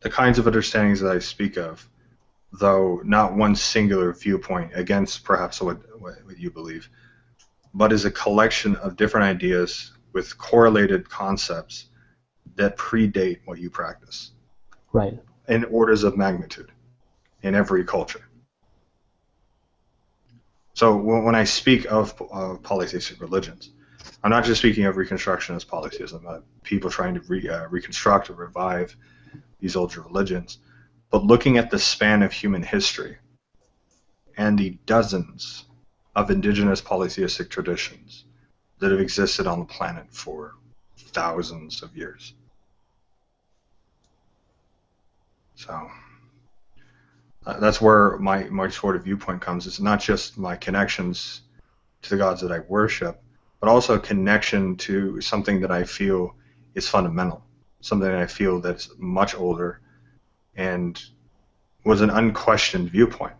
The kinds of understandings that I speak of, though not one singular viewpoint against perhaps what you believe, but is a collection of different ideas with correlated concepts that predate what you practice. Right. In orders of magnitude in every culture. So when I speak of polytheistic religions, I'm not just speaking of Reconstructionist polytheism, people trying to reconstruct or revive these older religions, but looking at the span of human history and the dozens of indigenous polytheistic traditions that have existed on the planet for thousands of years. So that's where my sort of viewpoint comes. It's not just my connections to the gods that I worship, but also a connection to something that I feel is fundamental, something that I feel that's much older and was an unquestioned viewpoint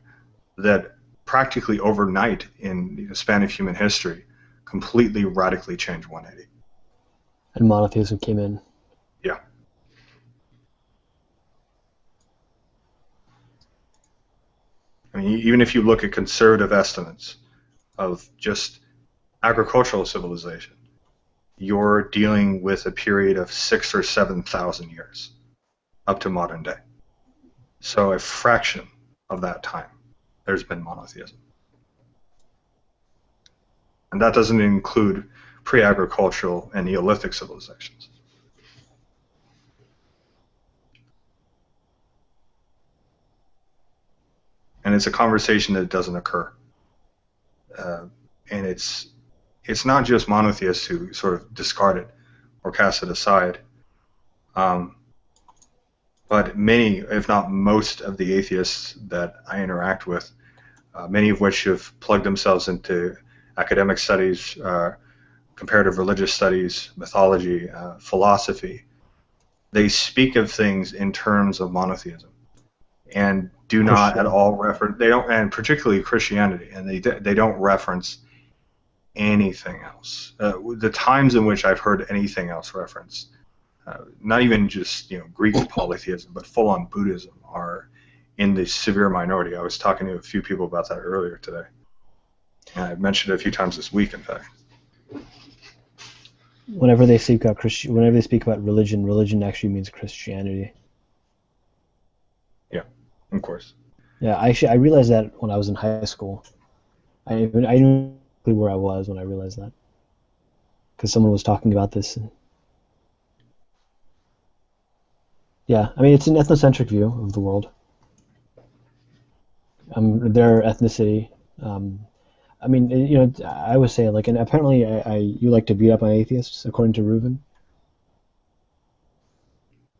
that practically overnight in the span of human history completely radically changed 180. And monotheism came in. Yeah. I mean, even if you look at conservative estimates of just agricultural civilization, you're dealing with a period of 6,000 or 7,000 years up to modern day. So a fraction of that time, there's been monotheism. And that doesn't include pre-agricultural and Neolithic civilizations. And it's a conversation that doesn't occur. And it's not just monotheists who sort of discard it or cast it aside, but many, if not most, of the atheists that I interact with, many of which have plugged themselves into academic studies, comparative religious studies, mythology, philosophy, they speak of things in terms of monotheism and do not at all reference, they don't, and particularly Christianity, and they don't reference anything else. The times in which I've heard anything else referenced, not even just Greek polytheism, but full-on Buddhism, are in the severe minority. I was talking to a few people about that earlier today. And I've mentioned it a few times this week, in fact. Whenever they speak about religion, religion actually means Christianity. Yeah, of course. Yeah, I realized that when I was in high school. I knew where I was when I realized that, because someone was talking about this. And yeah, I mean, it's an ethnocentric view of the world. Their ethnicity. I mean, I would say, like, and apparently you like to beat up on atheists, according to Reuven.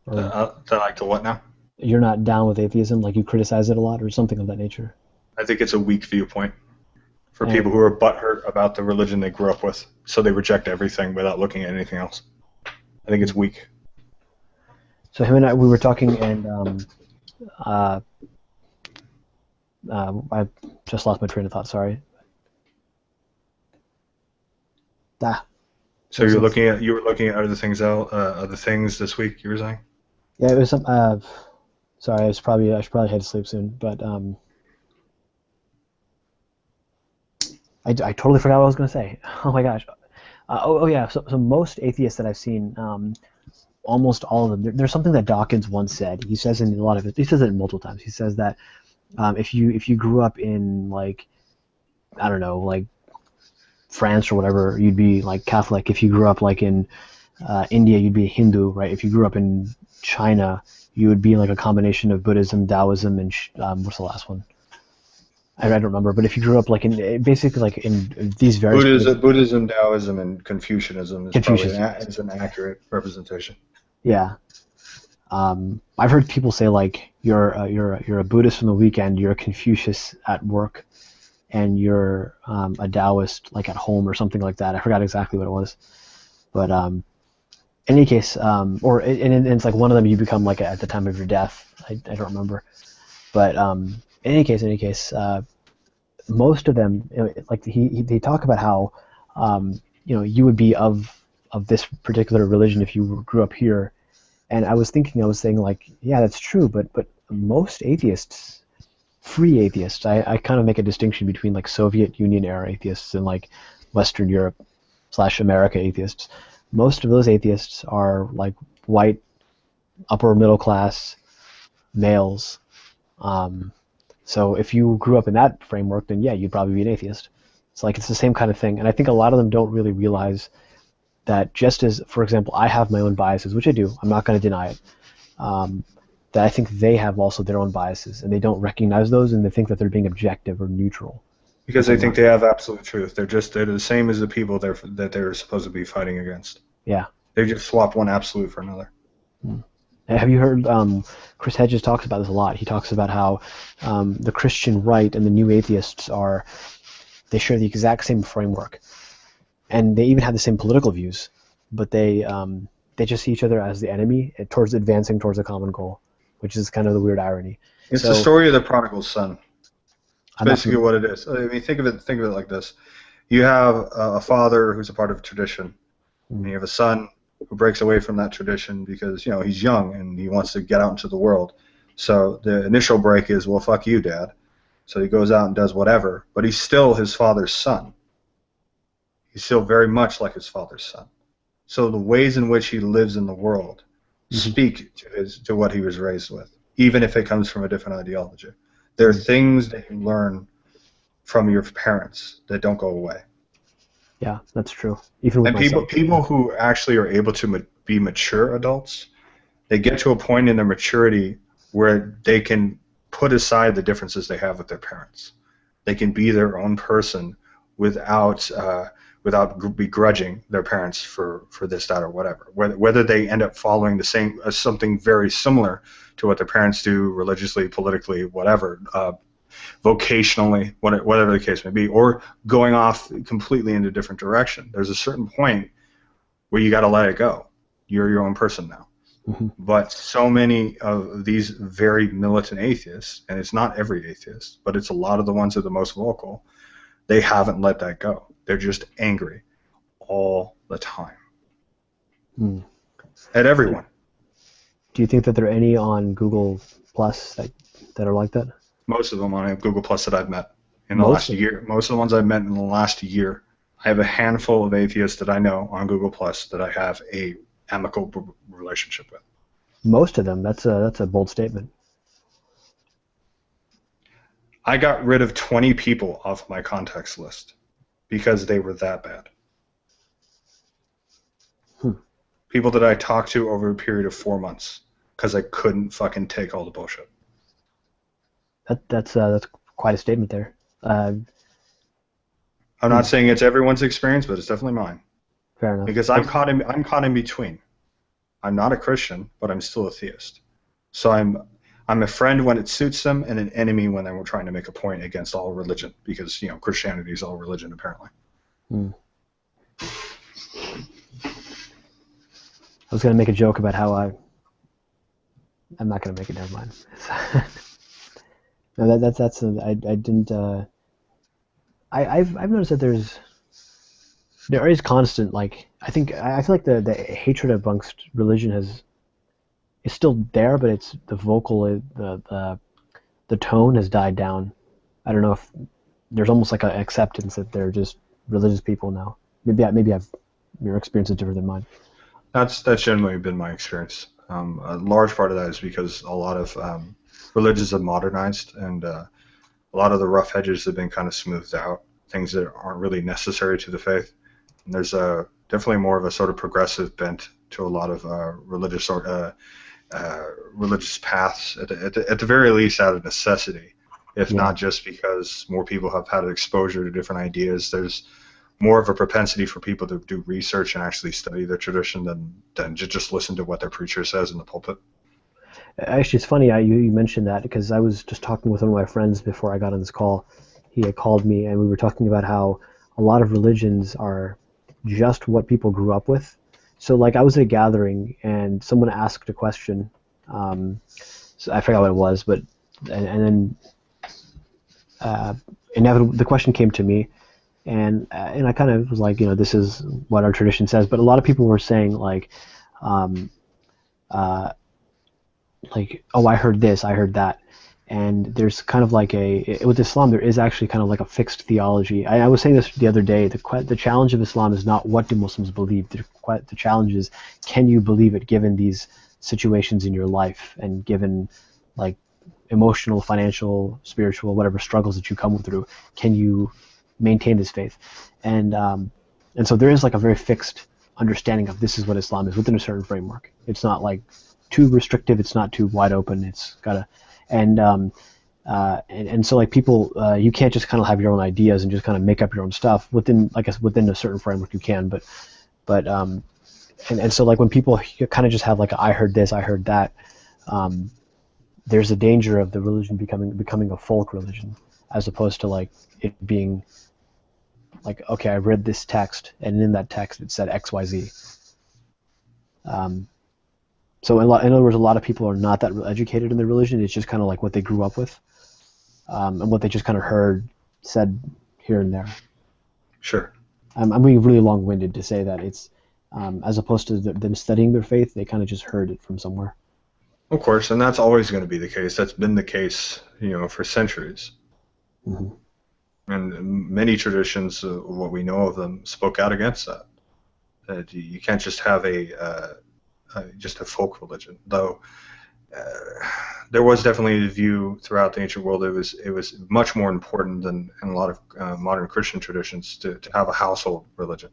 I like to what now? You're not down with atheism, like you criticize it a lot, or something of that nature. I think it's a weak viewpoint for people who are butthurt about the religion they grew up with, so they reject everything without looking at anything else. I think it's weak. So him and I, we were talking, and I just lost my train of thought. Sorry. So you were looking at other things this week, you were saying? Yeah, it was some. Sorry, I should probably head to sleep soon, but I totally forgot what I was going to say. Oh my gosh. Yeah. So most atheists that I've seen, almost all of them. There's something that Dawkins once said. He says in a lot of it. He says it multiple times. He says that if you grew up in, like, I don't know, like France or whatever, you'd be like Catholic. If you grew up like in India, you'd be a Hindu, right? If you grew up in China, you would be like a combination of Buddhism, Taoism, and what's the last one? I don't remember. But if you grew up like in basically like in these various Buddhism, Taoism, and Confucianism is probably an accurate representation. Yeah. I've heard people say, like, you're a Buddhist on the weekend, you're a Confucius at work, and you're a Taoist like at home or something like that. I forgot exactly what it was, but in any case, and it's like one of them you become like at the time of your death. I don't remember, But in any case, most of them, like they talk about how you would be of this particular religion if you grew up here. And I was saying like, yeah, that's true, but most atheists, free atheists, I kind of make a distinction between like Soviet Union era atheists and like Western Europe / America atheists. Most of those atheists are like white, upper middle class males. So if you grew up in that framework, then yeah, you'd probably be an atheist. It's the same kind of thing. And I think a lot of them don't really realize that, just as, for example, I have my own biases, which I do, I'm not going to deny it, that I think they have also their own biases, and they don't recognize those, and they think that they're being objective or neutral. Because they think they have absolute truth. They're the same as the people that they're supposed to be fighting against. Yeah. They just swapped one absolute for another. Have you heard Chris Hedges talks about this a lot? He talks about how the Christian right and the new atheists they share the exact same framework, and they even have the same political views, but they just see each other as the enemy towards advancing towards a common goal, which is kind of the weird irony. It's the story of the prodigal son. It's basically what it is. I mean, think of it like this: you have a father who's a part of tradition, and you have a son who breaks away from that tradition because he's young and he wants to get out into the world. So the initial break is, well, fuck you, Dad. So he goes out and does whatever, but he's still his father's son. He's still very much like his father's son. So the ways in which he lives in the world speak to what he was raised with, even if it comes from a different ideology. There are things that you learn from your parents that don't go away. Yeah, that's true. Even with people who actually are able to be mature adults, they get to a point in their maturity where they can put aside the differences they have with their parents. They can be their own person without begrudging their parents for this, that, or whatever. Whether they end up following the same something very similar to what their parents do religiously, politically, whatever, vocationally, whatever the case may be, or going off completely in a different direction. There's a certain point where you got to let it go. You're your own person now. But so many of these very militant atheists, and it's not every atheist, but it's a lot of the ones that are the most vocal, they haven't let that go. They're just angry all the time. At everyone. Do you think that there are any on Google Plus that are like that? Most of them on Google Plus that I've met in the last year. Most of the ones I've met in the last year. I have a handful of atheists that I know on Google Plus that I have a amicable relationship with. Most of them. That's a bold statement. I got rid of 20 people off my contacts list because they were that bad. People that I talked to over a period of 4 months because I couldn't fucking take all the bullshit. That's quite a statement there. I'm not saying it's everyone's experience, but it's definitely mine. Fair enough. Because I'm caught in between. I'm not a Christian, but I'm still a theist. So I'm a friend when it suits them, and an enemy when they're trying to make a point against all religion, because Christianity is all religion apparently. I was going to make a joke about how I'm not going to make it. Never mind. No, I didn't. I've noticed that there is constant, like, I feel like the hatred amongst religion is still there, but it's the tone has died down. I don't know if there's almost like an acceptance that they're just religious people now. Maybe your experience is different than mine. That's generally been my experience. A large part of that is because a lot of religions have modernized, and a lot of the rough edges have been kind of smoothed out, things that aren't really necessary to the faith. And there's definitely more of a sort of progressive bent to a lot of religious paths, at the very least out of necessity, if not just because more people have had exposure to different ideas. There's more of a propensity for people to do research and actually study their tradition than just listen to what their preacher says in the pulpit. Actually, it's funny you mentioned that, because I was just talking with one of my friends before I got on this call. He had called me, and we were talking about how a lot of religions are just what people grew up with. So, like, I was at a gathering, and someone asked a question. So I forgot what it was, but then inevitably the question came to me, and I kind of was like, this is what our tradition says. But a lot of people were saying oh, I heard this, I heard that. And there's kind of like with Islam, there is actually kind of like a fixed theology. I was saying this the other day. The challenge of Islam is not what do Muslims believe. The challenge is, can you believe it given these situations in your life and given like emotional, financial, spiritual, whatever struggles that you come through, can you maintain this faith? And so there is like a very fixed understanding of this is what Islam is within a certain framework. It's not like too restrictive. It's not too wide open. It's got and so like people, you can't just kind of have your own ideas and just kind of make up your own stuff within, I guess, within a certain framework you can, but so like when people kind of just have like I heard this, I heard that, there's a danger of the religion becoming a folk religion, as opposed to like it being like, okay, I read this text and in that text it said X, Y, Z. So in other words, a lot of people are not that educated in their religion. It's just kind of like what they grew up with, and what they just kind of heard said here and there. Sure. I'm being really long-winded to say that it's, as opposed to them studying their faith, they kind of just heard it from somewhere. Of course, and that's always going to be the case. That's been the case, for centuries. Mm-hmm. And many traditions, what we know of them, spoke out against that. That you can't just have just a folk religion, though. There was definitely a view throughout the ancient world. It was much more important than in a lot of modern Christian traditions to have a household religion,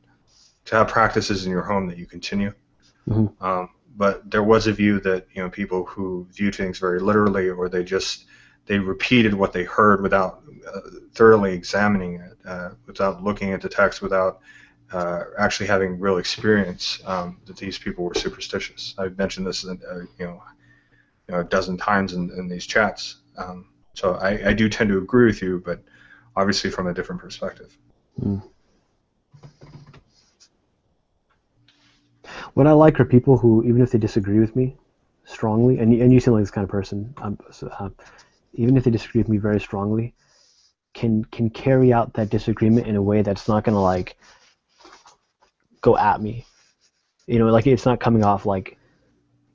to have practices in your home that you continue. Mm-hmm. But there was a view that people who viewed things very literally, or they repeated what they heard without thoroughly examining it, without looking at the text, without actually having real experience, that these people were superstitious. I've mentioned this a dozen times in these chats. So I do tend to agree with you, but obviously from a different perspective. Mm. What I like are people who, even if they disagree with me strongly, and you seem like this kind of person, even if they disagree with me very strongly, can carry out that disagreement in a way that's not going to like go at me. Like it's not coming off like,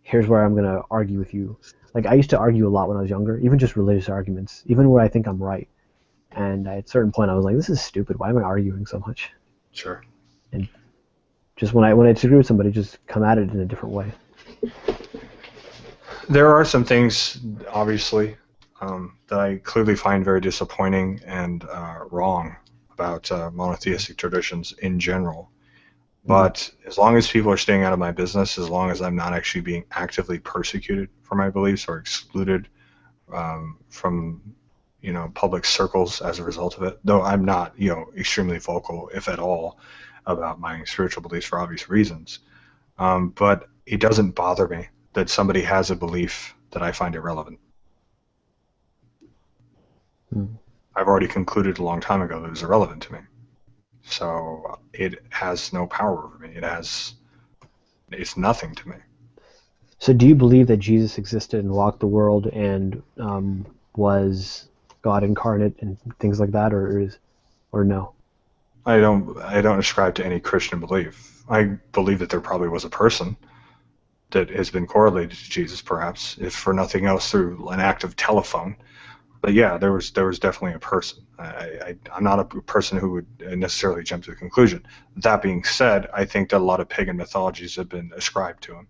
here's where I'm going to argue with you. Like I used to argue a lot when I was younger, even just religious arguments, even where I think I'm right. And at a certain point I was like, this is stupid. Why am I arguing so much? Sure. And just when I disagree with somebody, just come at it in a different way. There are some things, obviously, that I clearly find very disappointing and wrong about monotheistic traditions in general. But as long as people are staying out of my business, as long as I'm not actually being actively persecuted for my beliefs or excluded from public circles as a result of it, though I'm not extremely vocal, if at all, about my spiritual beliefs for obvious reasons. But it doesn't bother me that somebody has a belief that I find irrelevant. I've already concluded a long time ago that it was irrelevant to me. So it has no power over me. It's nothing to me. So do you believe that Jesus existed and walked the world and was God incarnate and things like that, or no? I don't ascribe to any Christian belief. I believe that there probably was a person that has been correlated to Jesus, perhaps, if for nothing else through an act of telephone. But yeah, there was definitely a person. I'm not a person who would necessarily jump to a conclusion. That being said, I think that a lot of pagan mythologies have been ascribed to him.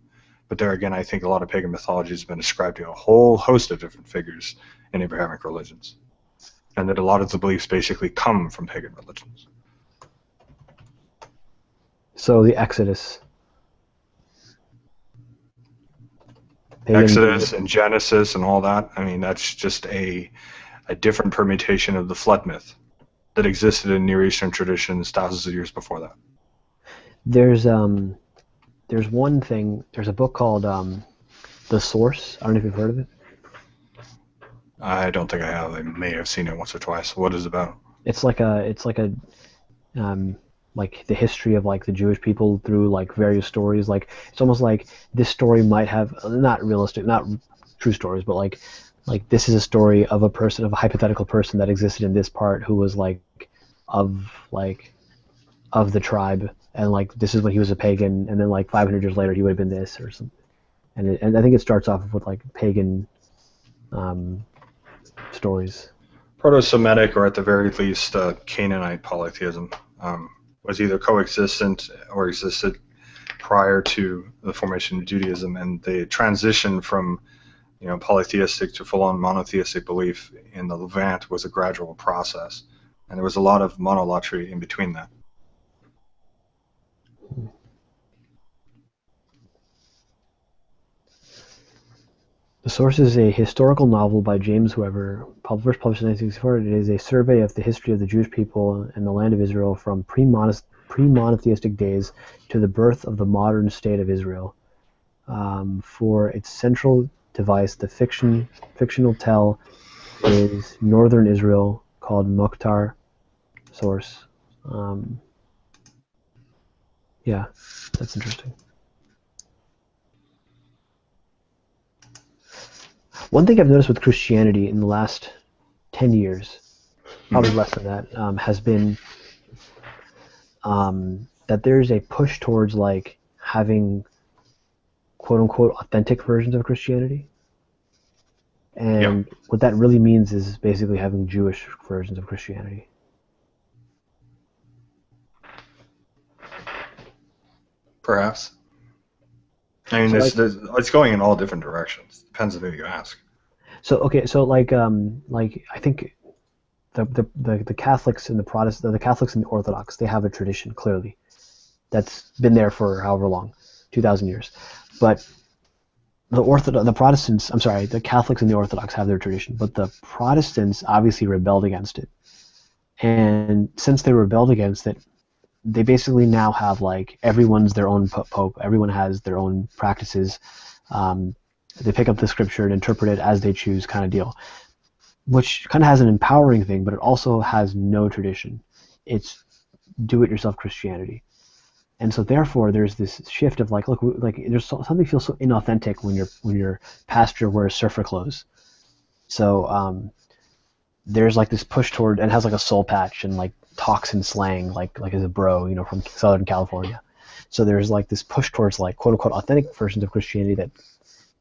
But there again, I think a lot of pagan mythologies have been ascribed to a whole host of different figures in Abrahamic religions. And that a lot of the beliefs basically come from pagan religions. So the Exodus. Exodus and Genesis and all that, I mean, that's just a different permutation of the flood myth that existed in Near Eastern traditions thousands of years before that. There's one thing, there's a book called The Source. I don't know if you've heard of it. I don't think I have. I may have seen it once or twice. What is it about? It's like like the history of like the Jewish people through like various stories. Like it's almost like this story might have not realistic, not true stories, but like like this is a story of a person, of a hypothetical person that existed in this part who was of like of the tribe, and like this is when he was a pagan, and then like 500 years later he would have been this or something. And I think it starts off with like pagan stories. Proto-Semitic, or at the very least Canaanite polytheism, was either coexistent or existed prior to the formation of Judaism, and the transition from polytheistic to full-on monotheistic belief in the Levant was a gradual process, and there was a lot of monolatry in between that. The source is a historical novel by James Weber, first published in 1964. It is a survey of the history of the Jewish people and the land of Israel from pre-monotheistic days to the birth of the modern state of Israel. For its central device, the fictional tell is Northern Israel, called Mukhtar source. Yeah, that's interesting. One thing I've noticed with Christianity in the last 10 years, probably less than that, has been that there's a push towards like having quote-unquote authentic versions of Christianity. And what that really means is basically having Jewish versions of Christianity. Perhaps. I mean, it's going in all different directions. Depends on who you ask. So okay, so like I think the Catholics and the Catholics and the Orthodox, they have a tradition clearly that's been there for however long, 2,000 years. But the Protestants, I'm sorry, the Catholics and the Orthodox have their tradition, but the Protestants obviously rebelled against it. And since they rebelled against it, they basically now have like everyone's their own pope. Everyone has their own practices. They pick up the scripture and interpret it as they choose, kind of deal, which kind of has an empowering thing, but it also has no tradition. It's do-it-yourself Christianity. And so therefore there's this shift of like, look, like there's something feels so inauthentic when your pastor wears surfer clothes. So there's like this push toward, and has like a soul patch and like talks in slang like as a bro, from Southern California. So there's like this push towards like quote unquote authentic versions of Christianity that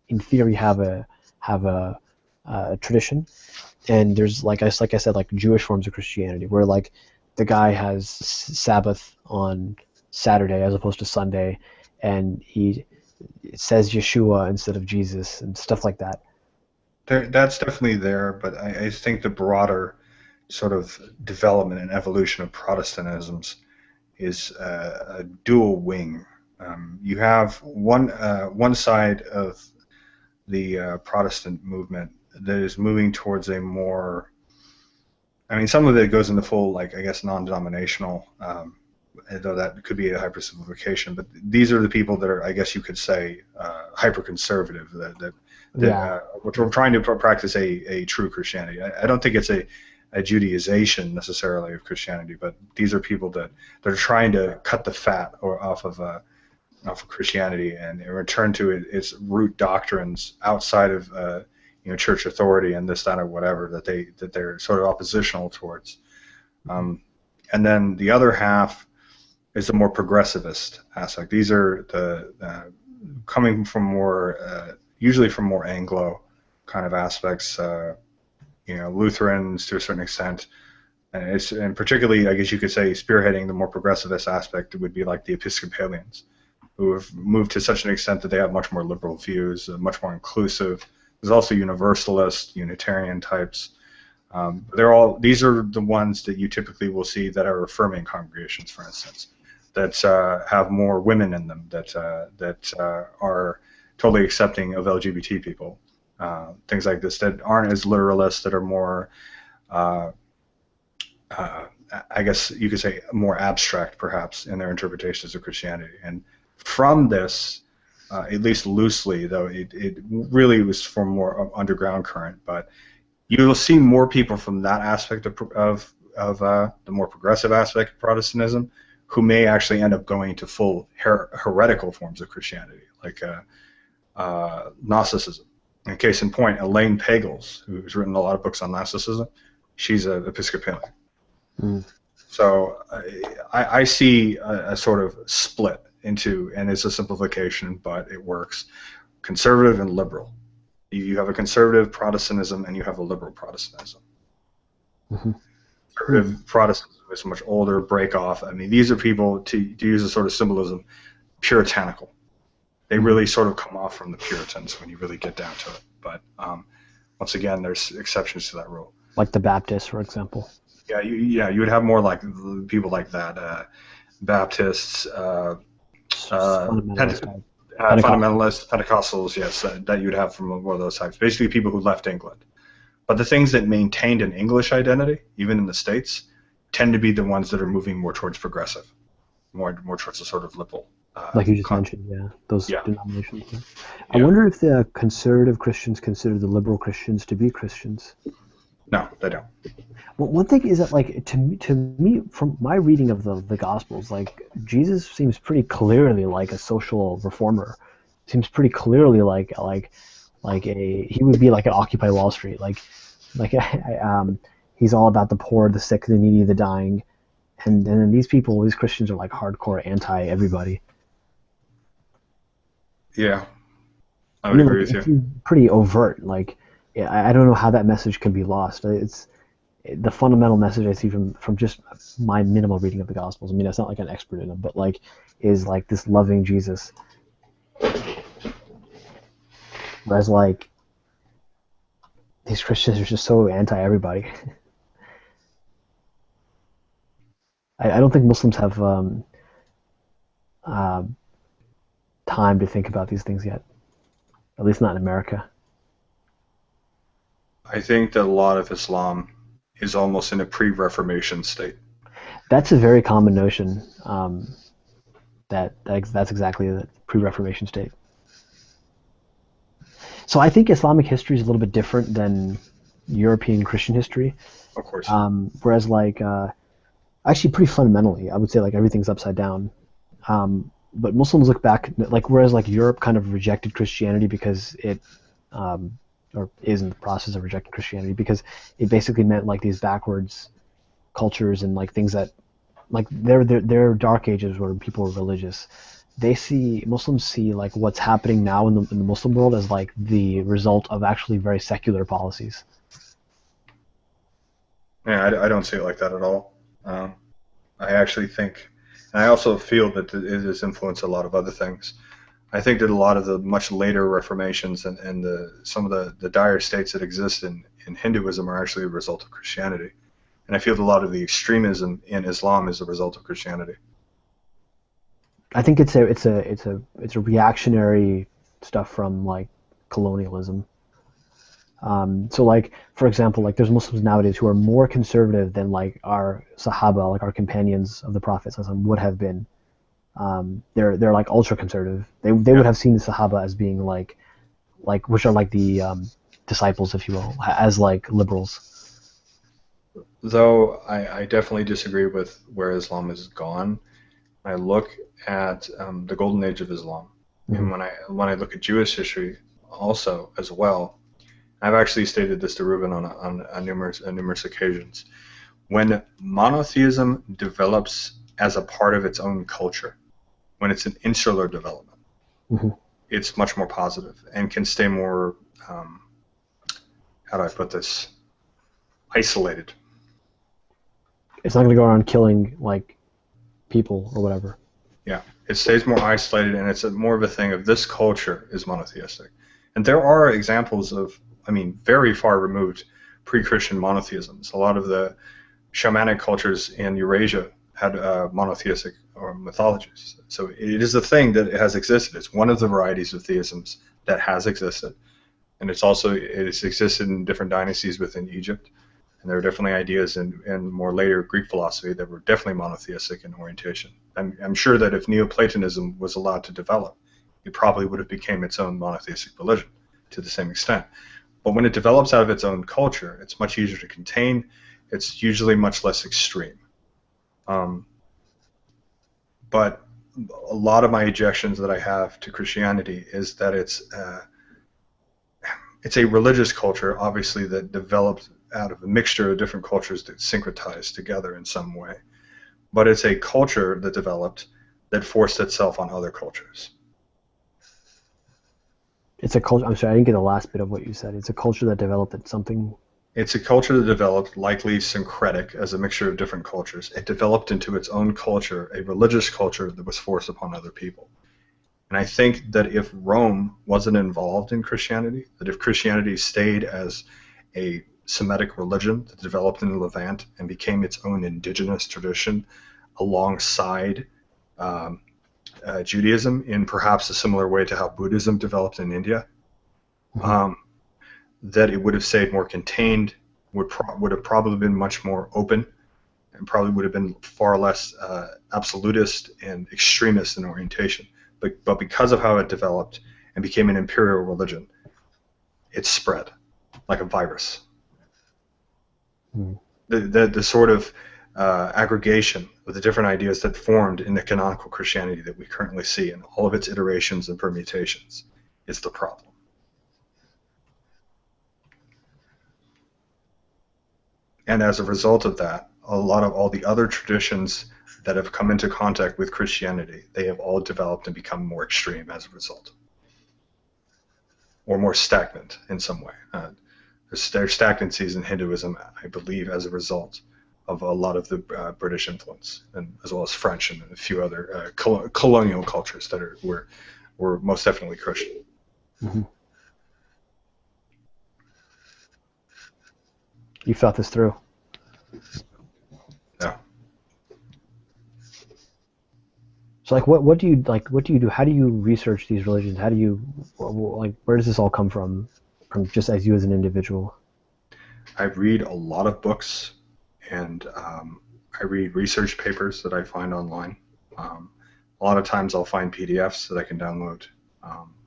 in theory have a tradition. And there's like I said, like Jewish forms of Christianity where like the guy has Sabbath on Saturday as opposed to Sunday, and it says Yeshua instead of Jesus and stuff like that. That's definitely there, but I think the broader sort of development and evolution of Protestantisms is a dual wing. You have one side of the Protestant movement that is moving towards a more, I mean, some of it goes into full, like, I guess, non-denominational, though that could be a hypersimplification, but these are the people that are, I guess you could say, hyper-conservative, which we're trying to practice a true Christianity. I don't think it's a Judaization necessarily of Christianity, but these are people that are trying to cut the fat off of Christianity and return to its root doctrines outside of church authority and this, that, or whatever that they're sort of oppositional towards. And then the other half is the more progressivist aspect. These are the coming from more usually from more Anglo kind of aspects. Lutherans to a certain extent, and particularly, I guess you could say, spearheading the more progressivist aspect would be like the Episcopalians, who have moved to such an extent that they have much more liberal views, much more inclusive. There's also Universalist, Unitarian types. These are the ones that you typically will see that are affirming congregations, for instance, that have more women in them, that are totally accepting of LGBT people. Things like this that aren't as literalist, that are more, I guess you could say, more abstract, perhaps, in their interpretations of Christianity. And from this, at least loosely, though, it really was from more underground current, but you will see more people from that aspect of the more progressive aspect of Protestantism who may actually end up going to full heretical forms of Christianity, like Gnosticism. And case in point, Elaine Pagels, who's written a lot of books on Gnosticism, she's an Episcopalian. Mm. So I see a sort of split into, and it's a simplification, but it works, conservative and liberal. You have a conservative Protestantism and you have a liberal Protestantism. Mm-hmm. Conservative Protestantism is much older, break off. I mean, these are people, to use a sort of symbolism, puritanical. They really sort of come off from the Puritans when you really get down to it. But once again, there's exceptions to that rule. Like the Baptists, for example. Yeah, you would have more like people like that, Baptists, fundamentalists, Pentecostals, yes, that you'd have from more of those types. Basically, people who left England. But the things that maintained an English identity, even in the States, tend to be the ones that are moving more towards progressive, more towards the sort of liberal. Like you just mentioned, yeah, those denominations. Yeah. I Yeah. wonder if the conservative Christians consider the liberal Christians to be Christians. No, they don't. Well, one thing is that, like, to me, from my reading of the Gospels, like, Jesus seems pretty clearly like a social reformer. Seems pretty clearly like he would be like an Occupy Wall Street, he's all about the poor, the sick, the needy, the dying, and then these Christians are like hardcore anti everybody. Yeah, I would agree with you. Pretty overt. Like, yeah, I don't know how that message can be lost. It's the fundamental message I see from just my minimal reading of the Gospels. I mean, it's not like an expert in them, but like, is like this loving Jesus. Whereas like these Christians are just so anti everybody. I don't think Muslims have time to think about these things yet. At least not in America. I think that a lot of Islam is almost in a pre-Reformation state. That's a very common notion. That's exactly the pre-Reformation state. So I think Islamic history is a little bit different than European Christian history. Of course. Whereas like actually pretty fundamentally, I would say like everything's upside down. But Muslims look back, like whereas like Europe kind of rejected Christianity because it, or is in the process of rejecting Christianity because it basically meant like these backwards cultures and like things that, like their dark ages where people were religious. Muslims see like what's happening now in the Muslim world as like the result of actually very secular policies. Yeah, I don't see it like that at all. I actually think, and I also feel that it has influenced a lot of other things. I think that a lot of the much later reformations and some of the dire states that exist in Hinduism are actually a result of Christianity. And I feel that a lot of the extremism in Islam is a result of Christianity. I think it's a reactionary stuff from like colonialism. So like, for example, like there's Muslims nowadays who are more conservative than like our Sahaba, like our companions of the Prophet would have been. They're like ultra conservative. They would have seen the Sahaba as being like which are like the disciples, if you will, as like liberals. Though I definitely disagree with where Islam has gone. I look at the golden age of Islam, and when I look at Jewish history also as well. I've actually stated this to Ruben on numerous occasions. When monotheism develops as a part of its own culture, when it's an insular development, it's much more positive and can stay more, how do I put this, isolated. It's not going to go around killing like people or whatever. Yeah, it stays more isolated, and it's more of a thing of this culture is monotheistic. And there are examples of, I mean, very far removed pre-Christian monotheisms. A lot of the shamanic cultures in Eurasia had monotheistic or mythologies. So it is a thing that has existed. It's one of the varieties of theisms that has existed. And it's existed in different dynasties within Egypt. And there are definitely ideas in more later Greek philosophy that were definitely monotheistic in orientation. I'm sure that if Neoplatonism was allowed to develop, it probably would have become its own monotheistic religion to the same extent. But when it develops out of its own culture, it's much easier to contain. It's usually much less extreme. But a lot of my objections that I have to Christianity is that it's a religious culture, obviously, that developed out of a mixture of different cultures that syncretized together in some way. But it's a culture that developed that forced itself on other cultures. It's a culture. I'm sorry, I didn't get the last bit of what you said. It's a culture that developed at something. It's a culture that developed, likely syncretic, as a mixture of different cultures. It developed into its own culture, a religious culture that was forced upon other people. And I think that if Rome wasn't involved in Christianity, that if Christianity stayed as a Semitic religion that developed in the Levant and became its own indigenous tradition alongside Judaism in perhaps a similar way to how Buddhism developed in India, that it would have stayed more contained, would have probably been much more open, and probably would have been far less absolutist and extremist in orientation. But because of how it developed and became an imperial religion, it spread like a virus. The sort of aggregation of the different ideas that formed in the canonical Christianity that we currently see in all of its iterations and permutations is the problem. And as a result of that, a lot of all the other traditions that have come into contact with Christianity, they have all developed and become more extreme as a result, or more stagnant in some way. There's stagnancies in Hinduism, I believe, as a result of a lot of the British influence, and as well as French and a few other colonial cultures that were most definitely Christian. You thought this through. Yeah. So, like, what do you like? What do you do? How do you research these religions? How do you like? Where does this all come from just as you as an individual? I read a lot of books, and I read research papers that I find online. A lot of times I'll find PDFs that I can download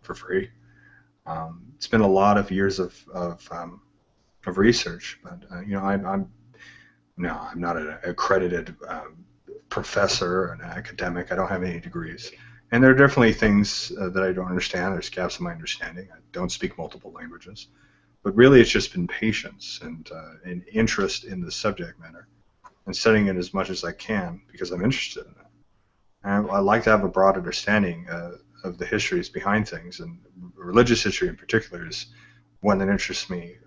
for free. It's been a lot of years of research, but I'm not an accredited professor or an academic. I don't have any degrees, and there are definitely things that I don't understand. There's gaps in my understanding. I don't speak multiple languages, but really it's just been patience and an interest in the subject matter and studying it as much as I can because I'm interested in it. And I like to have a broad understanding of the histories behind things, and religious history in particular is one that interests me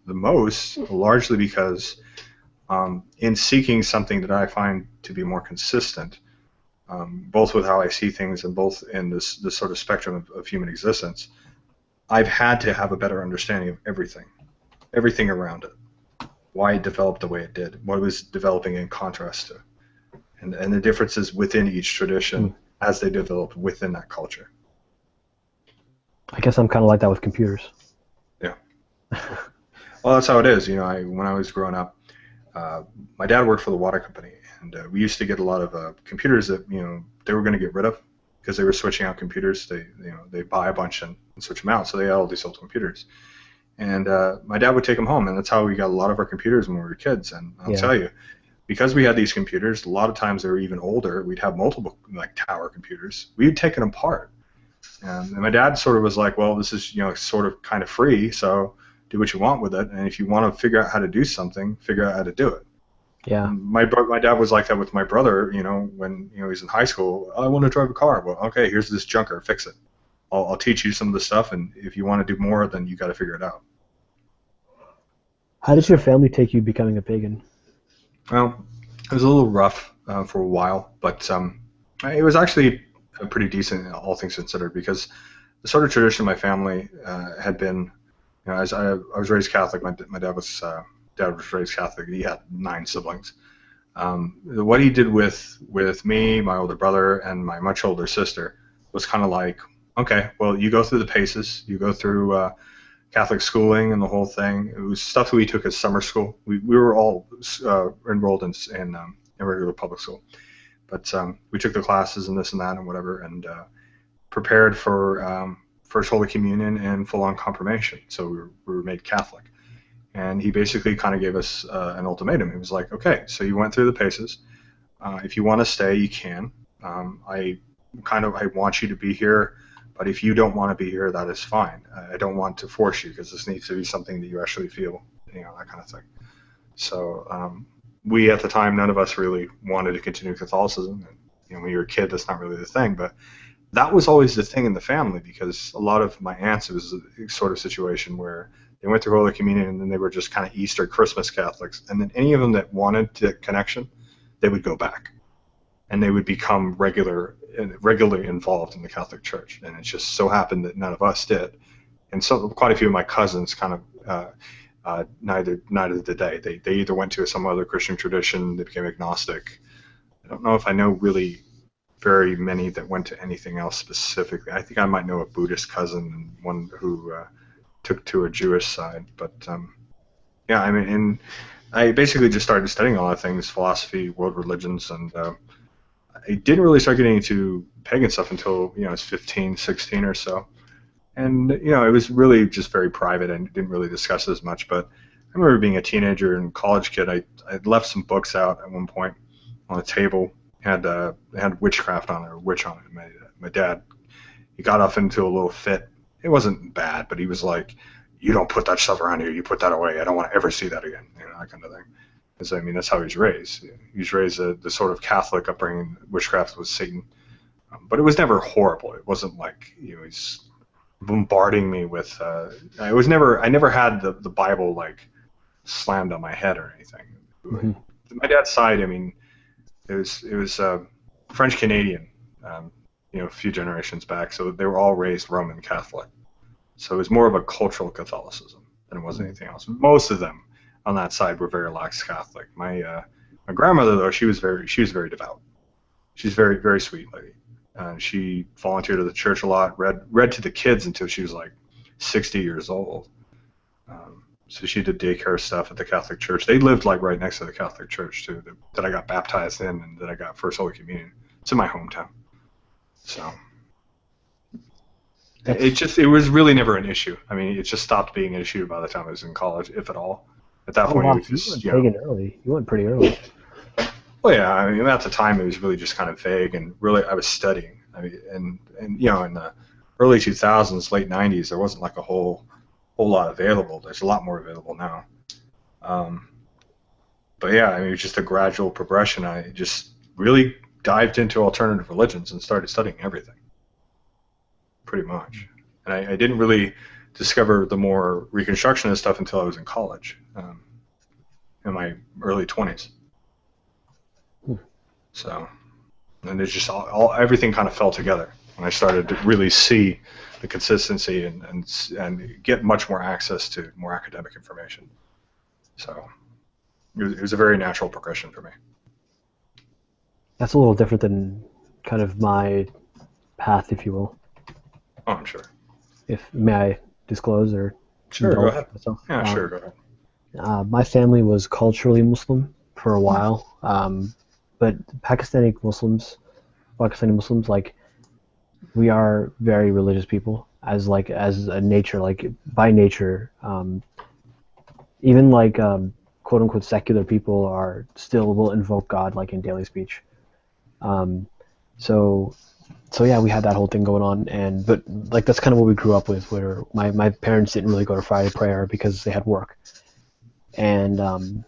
the most, largely because in seeking something that I find to be more consistent, both with how I see things and both in this sort of spectrum of human existence, I've had to have a better understanding of everything around it, why it developed the way it did, what it was developing in contrast to, and the differences within each tradition as they developed within that culture. I guess I'm kind of like that with computers. Yeah. Well, that's how it is. When I was growing up, my dad worked for the water company, and we used to get a lot of computers that they were going to get rid of because they were switching out computers. They buy a bunch and switch them out, so they had all these old computers. And my dad would take them home, and that's how we got a lot of our computers when we were kids. And I'll tell you, because we had these computers, a lot of times they were even older. We'd have multiple tower computers. We'd take them apart, and my dad sort of was like, "Well, this is sort of kind of free, so do what you want with it, and if you want to figure out how to do something, figure out how to do it." Yeah. And my dad was like that with my brother. When he was in high school, I want to drive a car. Well, okay, here's this junker, fix it. I'll teach you some of the stuff, and if you want to do more, then you got to figure it out. How did your family take you becoming a pagan? Well, it was a little rough for a while, but it was actually pretty decent, all things considered, because the sort of tradition my family had been. As I was raised Catholic, my dad was raised Catholic. He had 9 siblings. What he did with me, my older brother, and my much older sister was kind of like, okay, well, you go through the paces, you go through Catholic schooling and the whole thing. It was stuff that we took as summer school. We were all enrolled in regular public school, but we took the classes and this and that and whatever, and prepared for First Holy Communion and full-on confirmation. So we were made Catholic. And he basically kind of gave us an ultimatum. He was like, okay, so you went through the paces. If you want to stay, you can. I want you to be here But if you don't want to be here, that is fine. I don't want to force you because this needs to be something that you actually feel, that kind of thing. So we at the time, none of us really wanted to continue Catholicism. And, when you're a kid, that's not really the thing. But that was always the thing in the family, because a lot of my aunts, it was a sort of situation where they went through Holy Communion and then they were just kind of Easter, Christmas Catholics. And then any of them that wanted the connection, they would go back. And they would become regularly involved in the Catholic Church. And it just so happened that none of us did. And so quite a few of my cousins kind of neither did they. They either went to some other Christian tradition, they became agnostic. I don't know if I know really very many that went to anything else specifically. I think I might know a Buddhist cousin and one who took to a Jewish side. But yeah, I mean, and I basically just started studying a lot of things, philosophy, world religions, and I didn't really start getting into pagan stuff until I was 15, 16 or so. And it was really just very private and didn't really discuss it as much. But I remember being a teenager and college kid, I left some books out at one point on a table. Had witchcraft on it, or witch on it. My dad, he got off into a little fit. It wasn't bad, but he was like, "You don't put that stuff around here. You put that away. I don't want to ever see that again." That kind of thing. Because that's how he was raised. He was raised the sort of Catholic upbringing. Witchcraft was Satan, but it was never horrible. It wasn't like he's bombarding me with. I never had the Bible like slammed on my head or anything. Mm-hmm. My dad's side, it was French Canadian, a few generations back. So they were all raised Roman Catholic. So it was more of a cultural Catholicism than it was anything else. Most of them on that side were very lax Catholic. My grandmother, though, she was very devout. She's very, very sweet lady. She volunteered at the church a lot. Read to the kids until she was like 60 years old. So she did daycare stuff at the Catholic Church. They lived like right next to the Catholic Church too, that I got baptized in and that I got First Holy Communion. It's in my hometown. So it was really never an issue. It just stopped being an issue by the time I was in college, if at all. At that point, wow. it was just, you went pagan early. You went pretty early. Well, yeah. At the time, it was really just kind of vague, and really, I was studying. And in the early 2000s, late 90s, there wasn't like a whole lot available. There's a lot more available now. But yeah, it was just a gradual progression. I just really dived into alternative religions and started studying everything, pretty much. And I didn't really discover the more Reconstructionist stuff until I was in college, in my early 20s. So, and it's just everything kind of fell together when I started to really see the consistency and get much more access to more academic information. So it was a very natural progression for me. That's a little different than kind of my path, if you will. Oh, I'm sure. May I disclose or? Sure, go ahead. Myself? Yeah, sure, go ahead. My family was culturally Muslim for a while, but Pakistani Muslims, like, we are very religious people as a nature, like by nature. Even like quote unquote secular people are still will invoke God like in daily speech. So yeah, we had that whole thing going on, but like that's kind of what we grew up with. Where my parents didn't really go to Friday prayer because they had work, and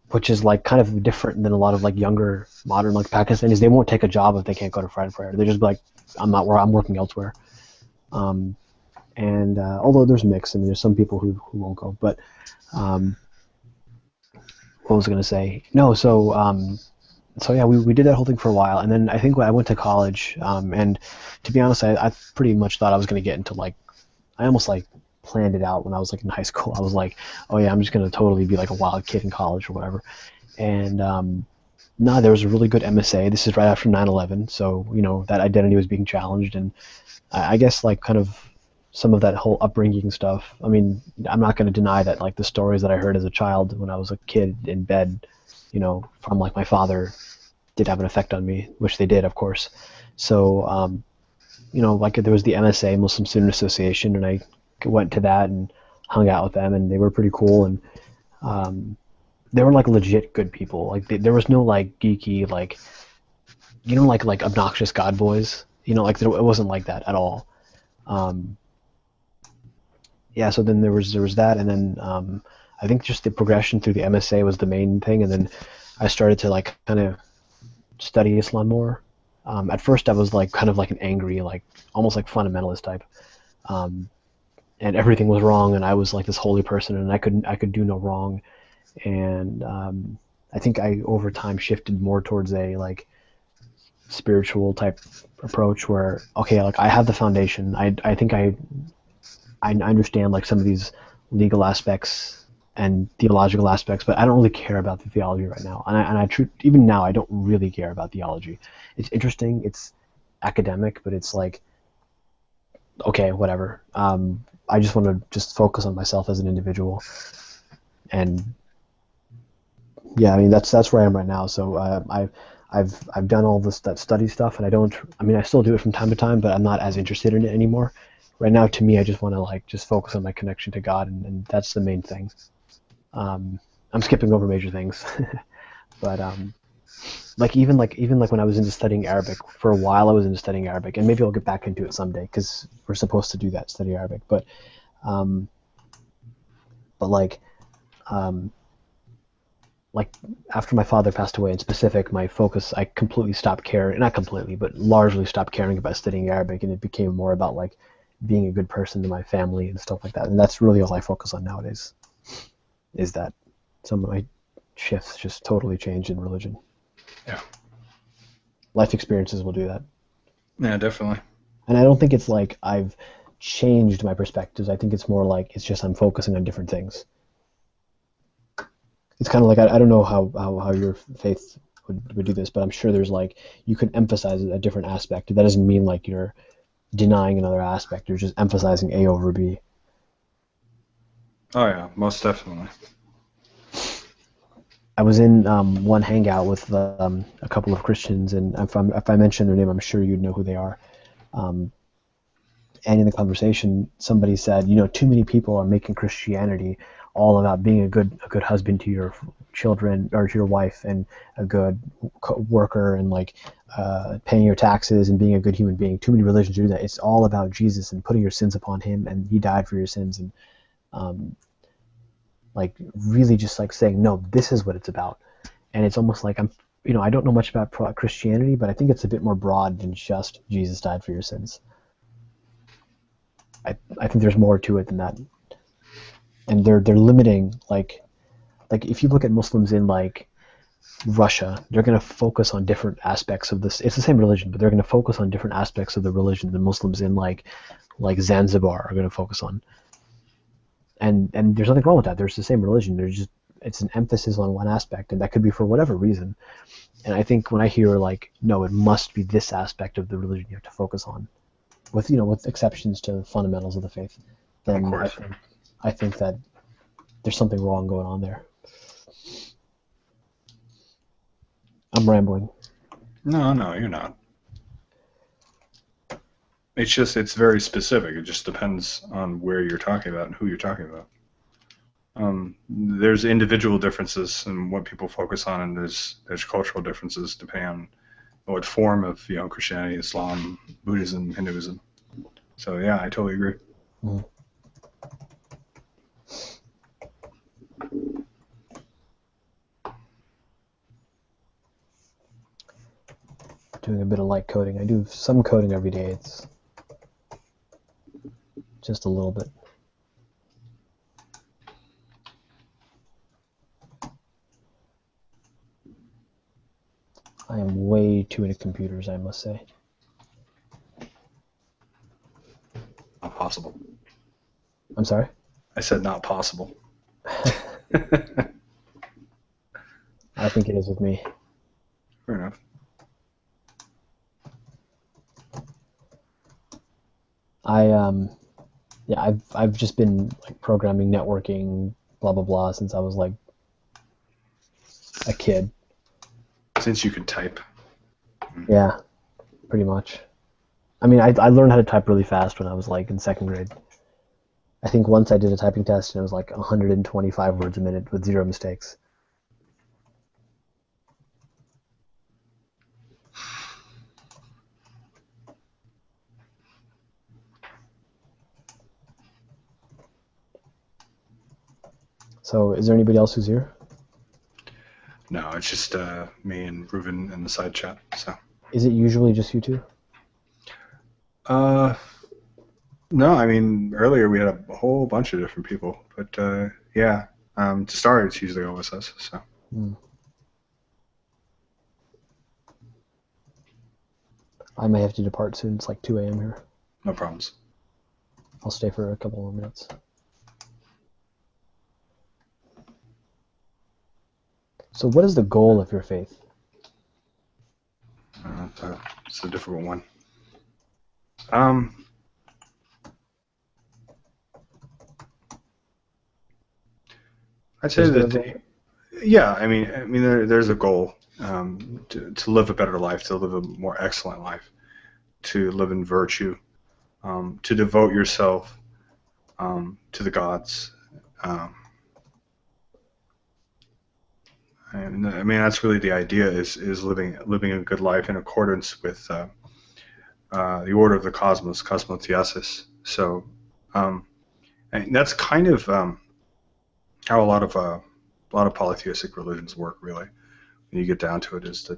which is like kind of different than a lot of like younger modern like Pakistanis. They won't take a job if they can't go to Friday prayer. They just be like, I'm working elsewhere. And although there's a mix, there's some people who won't go. But what was I gonna say? No, so yeah, we did that whole thing for a while, and then I think when I went to college, and to be honest, I pretty much thought I was gonna get into like, I almost like planned it out when I was like in high school. I was like, oh yeah, I'm just gonna totally be like a wild kid in college or whatever. And no, there was a really good MSA. This is right after 9/11, so that identity was being challenged, and I guess like kind of some of that whole upbringing stuff. I'm not going to deny that like the stories that I heard as a child when I was a kid in bed, from like my father, did have an effect on me, which they did, of course. So, like there was the MSA, Muslim Student Association, and I went to that and hung out with them, and they were pretty cool, and they were like legit good people. Like there was no like geeky like, like obnoxious God boys. Like it wasn't like that at all. Yeah, so then there was that, and then I think just the progression through the MSA was the main thing, and then I started to like kind of study Islam more. At first, I was like kind of like an angry, like almost like fundamentalist type, and everything was wrong, and I was like this holy person, and I could do no wrong, and I think I over time shifted more towards a like spiritual type approach where okay, like I have the foundation. I think I understand like some of these legal aspects and theological aspects, but I don't really care about the theology right now. Even now, I don't really care about theology. It's interesting. It's academic, but it's like, okay, whatever. I just want to just focus on myself as an individual, and yeah, I mean that's where I am right now. So I've done all this that study stuff, and I don't. I mean, I still do it from time to time, but I'm not as interested in it anymore. Right now, to me, I just want to like just focus on my connection to God, and that's the main thing. I'm skipping over major things, but even like when I was into studying Arabic for a while, I was into studying Arabic, and maybe I'll get back into it someday because we're supposed to do that, study Arabic. Um, but like after my father passed away in specific, my focus, I completely stopped caring, not completely, but largely stopped caring about studying Arabic, and it became more about like being a good person to my family and stuff like that. And that's really all I focus on nowadays, is that some of my shifts just totally changed in religion. Yeah. Life experiences will do that. Yeah, definitely. And I don't think it's like I've changed my perspectives. I think it's more like it's just I'm focusing on different things. It's kind of like I don't know how your faith would do this, but I'm sure there's like you can emphasize a different aspect. That doesn't mean like you're denying another aspect. You're just emphasizing A over B. Oh yeah, most definitely. I was in one hangout with a couple of Christians, and if I mention their name, I'm sure you'd know who they are. And in the conversation, somebody said, you know, too many people are making Christianity all about being a good husband to your children or to your wife, and a good worker, and like paying your taxes and being a good human being. Too many religions do that. It's all about Jesus and putting your sins upon Him, and He died for your sins, and like really just like saying, no, this is what it's about. And it's almost like I don't know much about Christianity, but I think it's a bit more broad than just Jesus died for your sins. I think there's more to it than that. And they're limiting like if you look at Muslims in like Russia, they're going to focus on different aspects of this. It's the same religion, but they're going to focus on different aspects of the religion than Muslims in like Zanzibar are going to focus on. And there's nothing wrong with that. There's the same religion. It's an emphasis on one aspect, and that could be for whatever reason. And I think when I hear like, no, it must be this aspect of the religion you have to focus on, with exceptions to the fundamentals of the faith, then I think that there's something wrong going on there. I'm rambling. No, you're not. It's very specific. It just depends on where you're talking about and who you're talking about. There's individual differences in what people focus on, and there's cultural differences depending on what form of Christianity, Islam, Buddhism, Hinduism. So yeah, I totally agree. Mm. Doing a bit of light coding. I do some coding every day. It's just a little bit. I am way too into computers, I must say. Not possible. I'm sorry? I said not possible. I think it is with me. Fair enough. I've just been like programming, networking, blah blah blah since I was like a kid. Since you could type. Yeah, pretty much. I mean, I learned how to type really fast when I was like in second grade. I think once I did a typing test and it was like 125 words a minute with 0 mistakes. So, is there anybody else who's here? No, it's just me and Reuven in the side chat. So. Is it usually just you two? No, I mean earlier we had a whole bunch of different people, but yeah, to start it's usually always us. So. I may have to depart soon. It's like 2 a.m. here. No problems. I'll stay for a couple more minutes. So what is the goal of your faith? It's a difficult one. I'd say that, yeah, I mean, there's a goal to live a better life, to live a more excellent life, to live in virtue, to devote yourself to the gods. And I mean, that's really the idea: is living a good life in accordance with the order of the cosmos, cosmotheosis. So, and that's kind of how a lot of polytheistic religions work. Really, when you get down to it, is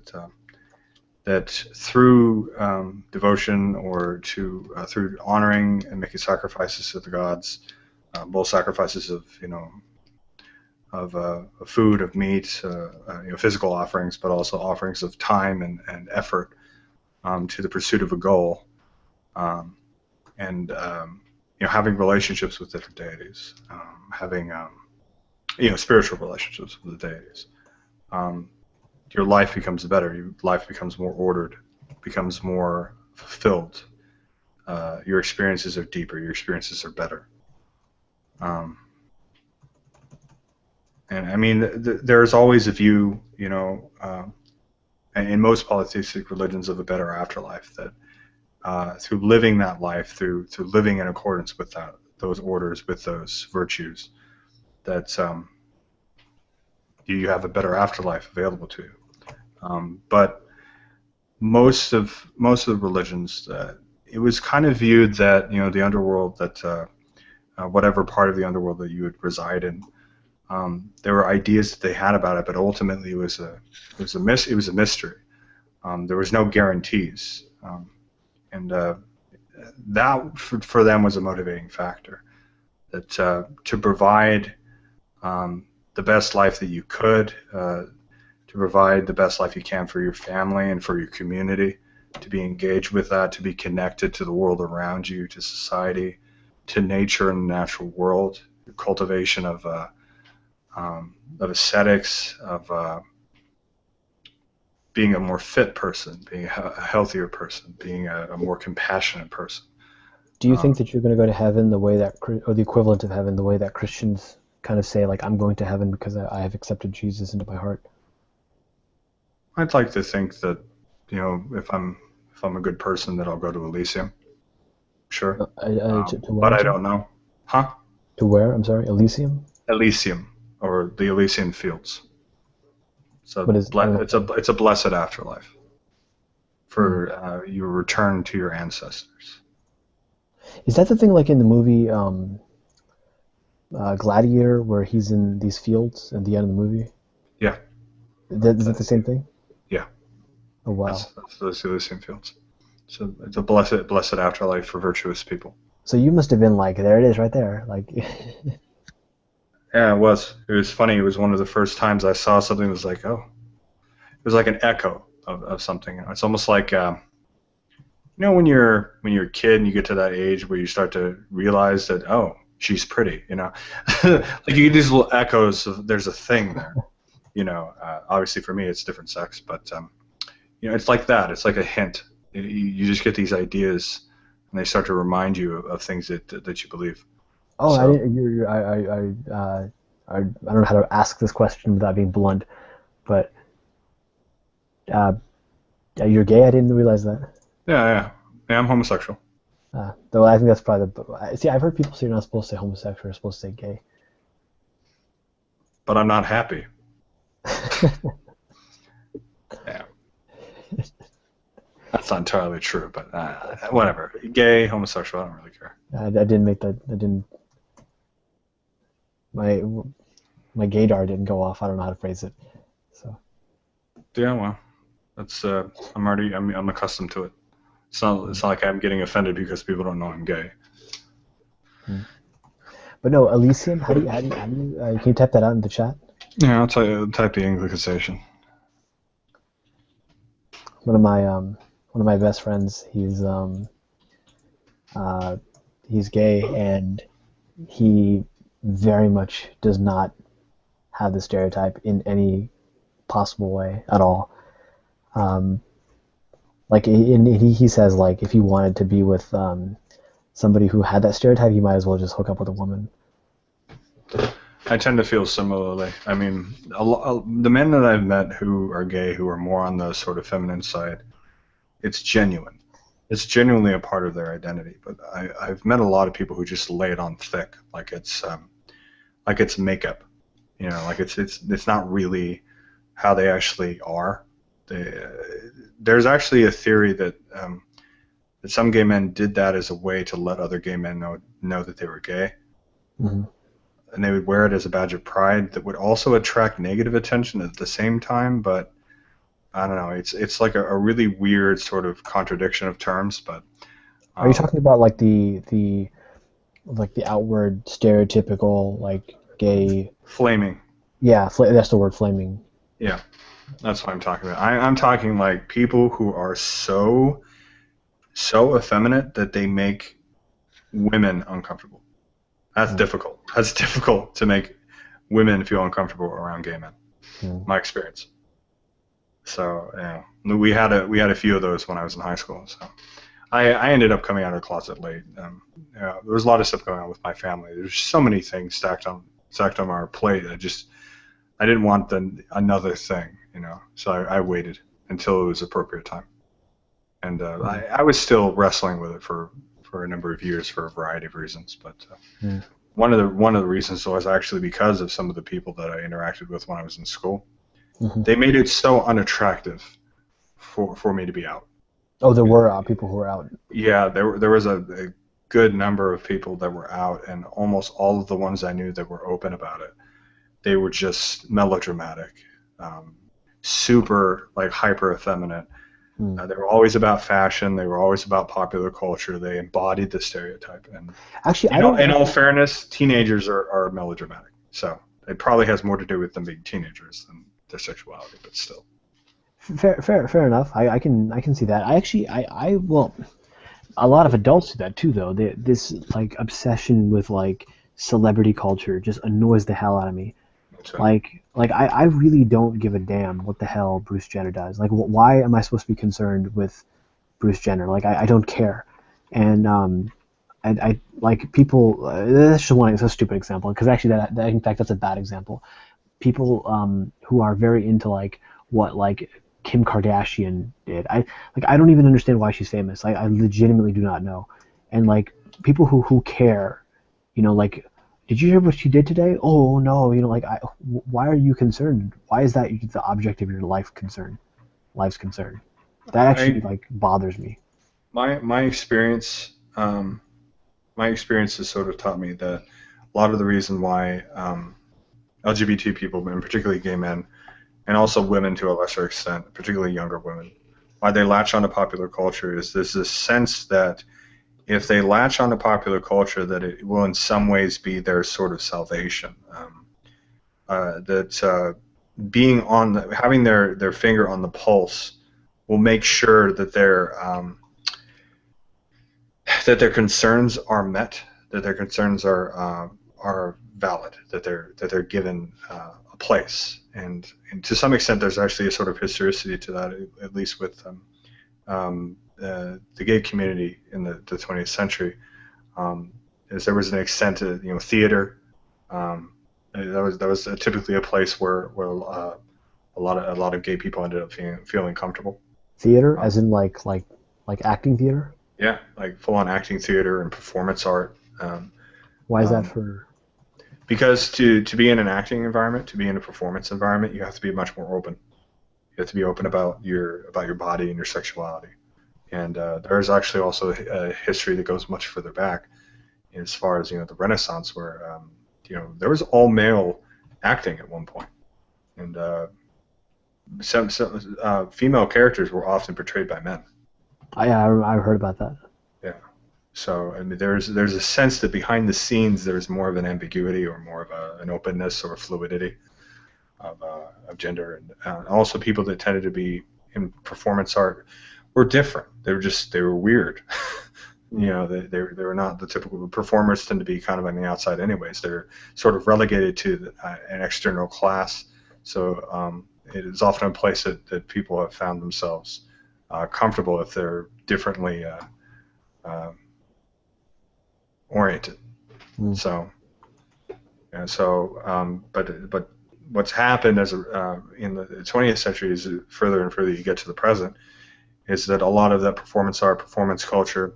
that through devotion or through honoring and making sacrifices to the gods, both sacrifices of food, of meat, physical offerings, but also offerings of time and effort to the pursuit of a goal, and having relationships with different deities, having spiritual relationships with the deities. Your life becomes better. Your life becomes more ordered, becomes more fulfilled. Your experiences are deeper. Your experiences are better. And I mean, there's always a view, in most polytheistic religions of a better afterlife, that through living that life, through living in accordance with those orders, with those virtues, that you have a better afterlife available to you. But most of the religions, it was kind of viewed that the underworld, that whatever part of the underworld that you would reside in. There were ideas that they had about it, but ultimately it was a mystery. There was no guarantees, and that for them was a motivating factor. That to provide the best life that you could, to provide the best life you can for your family and for your community, to be engaged with that, to be connected to the world around you, to society, to nature and the natural world, the cultivation of ascetics, of being a more fit person, being a healthier person, being a more compassionate person. Do you think that you're going to go to heaven the way that, or the equivalent of heaven, the way that Christians kind of say, like, I'm going to heaven because I have accepted Jesus into my heart? I'd like to think that, if I'm a good person, that I'll go to Elysium. Sure. To where, but I don't know. Huh? To where? I'm sorry, Elysium? Elysium, or the Elysian Fields. So it's a blessed afterlife for your return to your ancestors. Is that the thing like in the movie Gladiator, where he's in these fields at the end of the movie? Yeah. Is that the same thing? Yeah. Oh wow. That's those Elysian Fields. So it's a blessed afterlife for virtuous people. So you must have been like, there it is, right there, like. Yeah, it was. It was funny. It was one of the first times I saw something that was like, oh, it was like an echo of something. It's almost like, when you're a kid and you get to that age where you start to realize that, oh, she's pretty, like you get these little echoes of there's a thing there, obviously for me it's different sex, but it's like that. It's like a hint. You just get these ideas and they start to remind you of things that you believe. Oh, so, I don't know how to ask this question without being blunt, but you're gay? I didn't realize that. Yeah, I'm homosexual. Though I think that's probably see, I've heard people say you're not supposed to say homosexual, you're supposed to say gay. But I'm not happy. Yeah. That's not entirely true, but whatever. Gay, homosexual, I don't really care. I didn't make that. I didn't. my gaydar didn't go off. I don't know how to phrase it. So. Yeah, well, that's I'm accustomed to it. It's not like I'm getting offended because people don't know I'm gay. But no, Elysium. How do you can you type that out in the chat? Yeah, I'll type the Anglicization. One of my best friends. He's gay, and he very much does not have the stereotype in any possible way at all. Like he says, like if he wanted to be with somebody who had that stereotype, he might as well just hook up with a woman. I tend to feel similarly. I mean, the men that I've met who are gay, who are more on the sort of feminine side, it's genuine. It's genuinely a part of their identity. But I've met a lot of people who just lay it on thick, like it's makeup. You know, like it's not really how they actually are. There's actually a theory that some gay men did that as a way to let other gay men know that they were gay. Mm-hmm. And they would wear it as a badge of pride that would also attract negative attention at the same time. But I don't know. It's like a really weird sort of contradiction of terms. But are you talking about like the outward stereotypical like gay flaming? Yeah, that's the word, flaming. Yeah, that's what I'm talking about. I'm talking like people who are so effeminate that they make women uncomfortable. That's difficult. That's difficult to make women feel uncomfortable around gay men. My experience. So yeah, we had a few of those when I was in high school. So I ended up coming out of the closet late. There was a lot of stuff going on with my family. There's so many things stacked on our plate. I didn't want another thing, you know. So I waited until it was appropriate time. And I was still wrestling with it for a number of years for a variety of reasons, but one of the reasons was actually because of some of the people that I interacted with when I was in school. Mm-hmm. They made it so unattractive for me to be out. Oh, there were people who were out. Yeah, there was a good number of people that were out, and almost all of the ones I knew that were open about it, they were just melodramatic, super like hyper effeminate. They were always about fashion. They were always about popular culture. They embodied the stereotype. And actually, in all fairness, teenagers are melodramatic. So it probably has more to do with them being teenagers than their sexuality, but still. Fair enough. I can see that. Well, a lot of adults do that too, though. This like obsession with like celebrity culture just annoys the hell out of me. Right. Like I really don't give a damn what the hell Bruce Jenner does. Like, why am I supposed to be concerned with Bruce Jenner? Like, I don't care. And I like people. That's just it's a stupid example, because actually that in fact that's a bad example. People who are very into like what like Kim Kardashian did. I don't even understand why she's famous. I legitimately do not know. And like people who care, you know, like, did you hear what she did today? Oh no, you know, like, why are you concerned? Why is that the object of your life's concern? That actually like bothers me. My experience has sort of taught me that a lot of the reason why LGBT people, and particularly gay men, and also women to a lesser extent, particularly younger women, why they latch onto popular culture is there's this sense that if they latch onto popular culture, that it will in some ways be their sort of salvation. Being having their finger on the pulse will make sure that their concerns are met, that their concerns are valid, that they're given a place. And to some extent, there's actually a sort of historicity to that, at least with the gay community in the 20th century. As there was an extent to theater. That was typically a place where a lot of gay people ended up feeling comfortable. Theater, as in like acting theater. Yeah, like full-on acting theater and performance art. Why is that for? Because to be in an acting environment, to be in a performance environment, you have to be much more open. You have to be open about your body and your sexuality. And there's actually also a history that goes much further back, as far as the Renaissance, where there was all male acting at one point, and some female characters were often portrayed by men. I've heard about that. Yeah. So I mean, there's a sense that behind the scenes there's more of an ambiguity or more of an openness or fluidity of gender, and also people that tended to be in performance art were different. They were weird. You know, they were not the typical performers. Tend to be kind of on the outside, anyways. They're sort of relegated to an external class. So it is often a place that people have found themselves comfortable if they're differently oriented. So, and so, but what's happened as in the 20th century is further and further you get to the present, is that a lot of that performance art, performance culture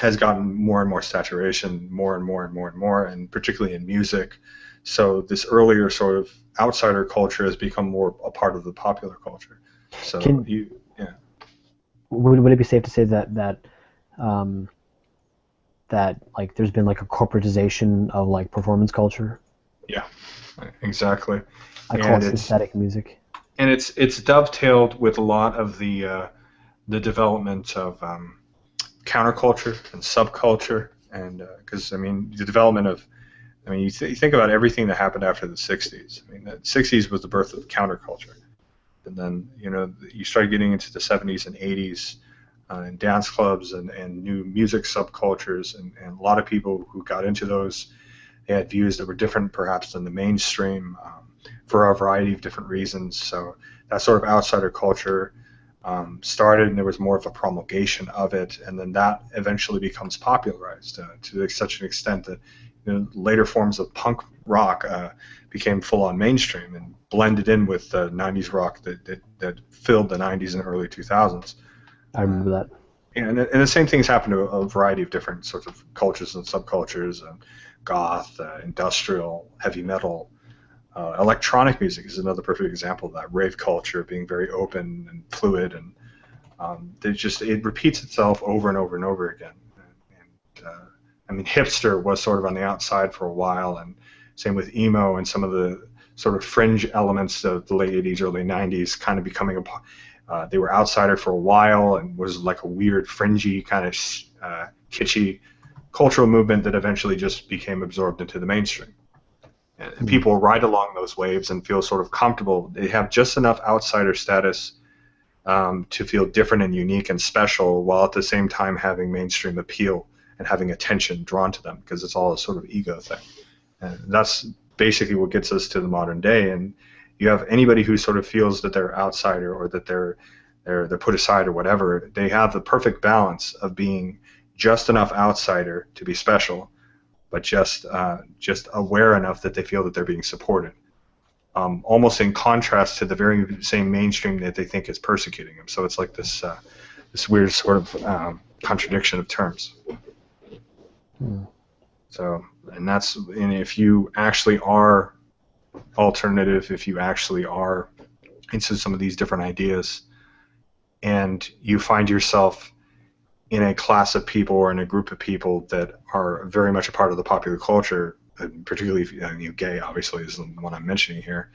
has gotten more and more saturation, more and more and more and more, and particularly in music. So this earlier sort of outsider culture has become more a part of the popular culture. So would it be safe to say that like there's been like a corporatization of like performance culture? Yeah, exactly. I call it synthetic music. And it's dovetailed with a lot of the development of counterculture and subculture, and because I mean the development of, I mean you think about everything that happened after the 60s. I mean the 60s was the birth of counterculture, and then you start getting into the 70s and 80s and dance clubs and new music subcultures, and a lot of people who got into those, they had views that were different perhaps than the mainstream for a variety of different reasons. So that sort of outsider culture started, and there was more of a promulgation of it, and then that eventually becomes popularized to such an extent that later forms of punk rock became full-on mainstream and blended in with the 90s rock that filled the 90s and early 2000s. I remember that. And the same things happened to a variety of different sorts of cultures and subcultures, goth, industrial, heavy metal. Electronic music is another perfect example of that. Rave culture being very open and fluid, and it repeats itself over and over and over again. And I mean, hipster was sort of on the outside for a while, and same with emo and some of the sort of fringe elements of the late 80s, early 90s, kind of becoming they were outsider for a while and was like a weird, fringy, kind of kitschy cultural movement that eventually just became absorbed into the mainstream. And people ride along those waves and feel sort of comfortable. They have just enough outsider status to feel different and unique and special, while at the same time having mainstream appeal and having attention drawn to them, because it's all a sort of ego thing. And that's basically what gets us to the modern day. And you have anybody who sort of feels that they're outsider or that they're put aside or whatever, they have the perfect balance of being just enough outsider to be special, but just aware enough that they feel that they're being supported. Almost in contrast to the very same mainstream that they think is persecuting them. So it's like this weird sort of contradiction of terms. So, and if you actually are alternative, if you actually are into some of these different ideas, and you find yourself in a class of people or in a group of people that are very much a part of the popular culture, particularly if gay obviously is the one I'm mentioning here,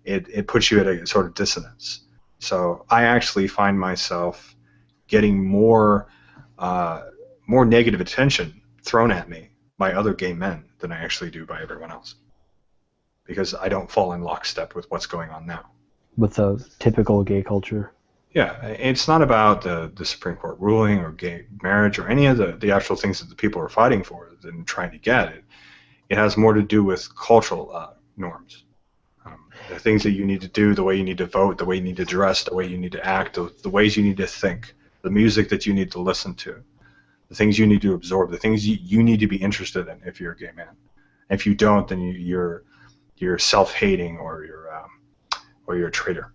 it puts you at a sort of dissonance. So I actually find myself getting more negative attention thrown at me by other gay men than I actually do by everyone else, because I don't fall in lockstep with what's going on now. With the typical gay culture. Yeah, it's not about the Supreme Court ruling or gay marriage or any of the actual things that the people are fighting for and trying to get. It has more to do with cultural norms. The things that you need to do, the way you need to vote, the way you need to dress, the way you need to act, the ways you need to think, the music that you need to listen to, the things you need to absorb, the things you need to be interested in if you're a gay man. If you don't, then you're self-hating or you're a traitor.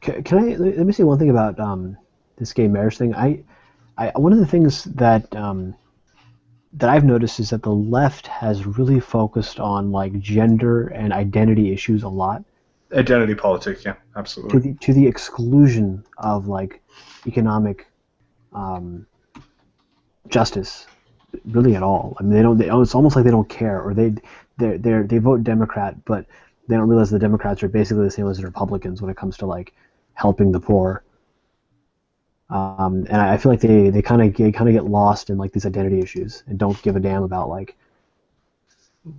Can I let me say one thing about this gay marriage thing? I one of the things that I've noticed is that the left has really focused on like gender and identity issues a lot. Identity politics, yeah, absolutely. To the exclusion of like economic justice, really at all. I mean, they don't. It's almost like they don't care, or they vote Democrat, but they don't realize the Democrats are basically the same as the Republicans when it comes to like helping the poor. And I feel like they kind of get lost in like these identity issues and don't give a damn about like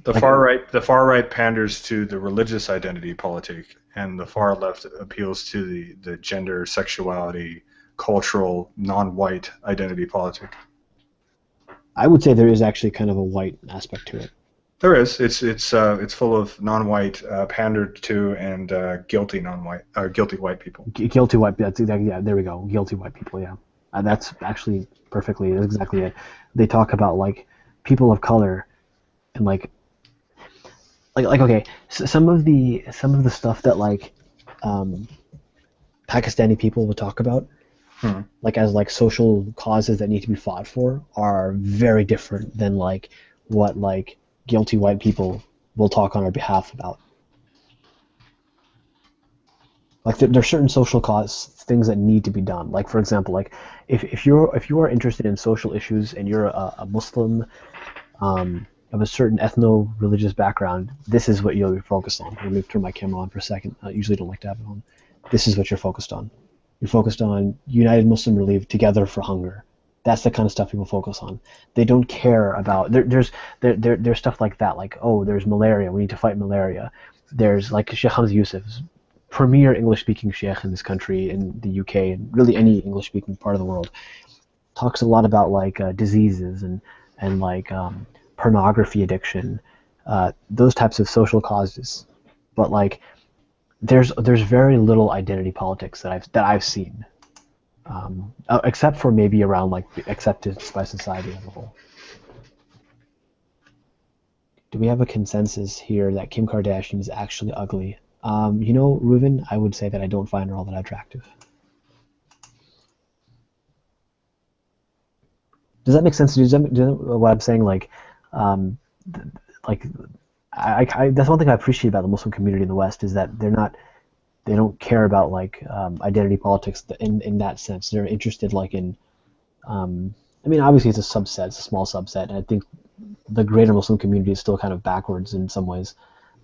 the far right panders to the religious identity politic, and the far left appeals to the gender, sexuality, cultural, non-white identity politic. I would say there is actually kind of a white aspect to it. There is. It's full of non-white, pandered to, and guilty white people. Guilty white. That's exactly. Yeah, there we go. Guilty white people. Yeah, that's actually perfectly. That's exactly it. They talk about like people of color, and like okay, so some of the stuff that like Pakistani people will talk about, like as like social causes that need to be fought for, are very different than like what like guilty white people will talk on our behalf about. Like there are certain social cause things that need to be done. Like for example, like if you are interested in social issues and you're a Muslim of a certain ethno-religious background, this is what you'll be focused on. Let me turn my camera on for a second. I usually don't like to have it on. This is what you're focused on. You're focused on United Muslim Relief, Together for Hunger. That's the kind of stuff people focus on. They don't care about there's stuff like that, like, oh, there's malaria, we need to fight malaria. There's like Sheikh Hamza Yusuf's premier English-speaking sheikh in this country, in the UK, and really any English-speaking part of the world, talks a lot about like diseases and like pornography addiction, those types of social causes. But like there's very little identity politics that I've seen. Except for maybe around like acceptance by society as a whole. Do we have a consensus here that Kim Kardashian is actually ugly? You know, Reuven, I would say that I don't find her all that attractive. Does that make sense to you? Does that what I'm saying? Like that's one thing I appreciate about the Muslim community in the West, is that they don't care about like identity politics in that sense. They're interested like in, I mean, obviously it's a subset, it's a small subset, and I think the greater Muslim community is still kind of backwards in some ways.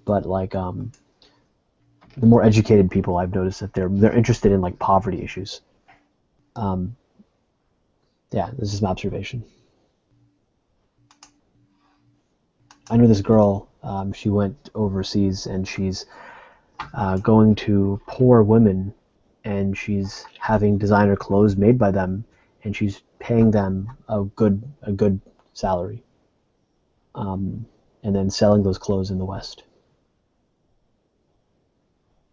But like the more educated people, I've noticed that they're interested in like poverty issues. Yeah, this is my observation. I know this girl. She went overseas and she's going to poor women, and she's having designer clothes made by them, and she's paying them a good salary, and then selling those clothes in the West.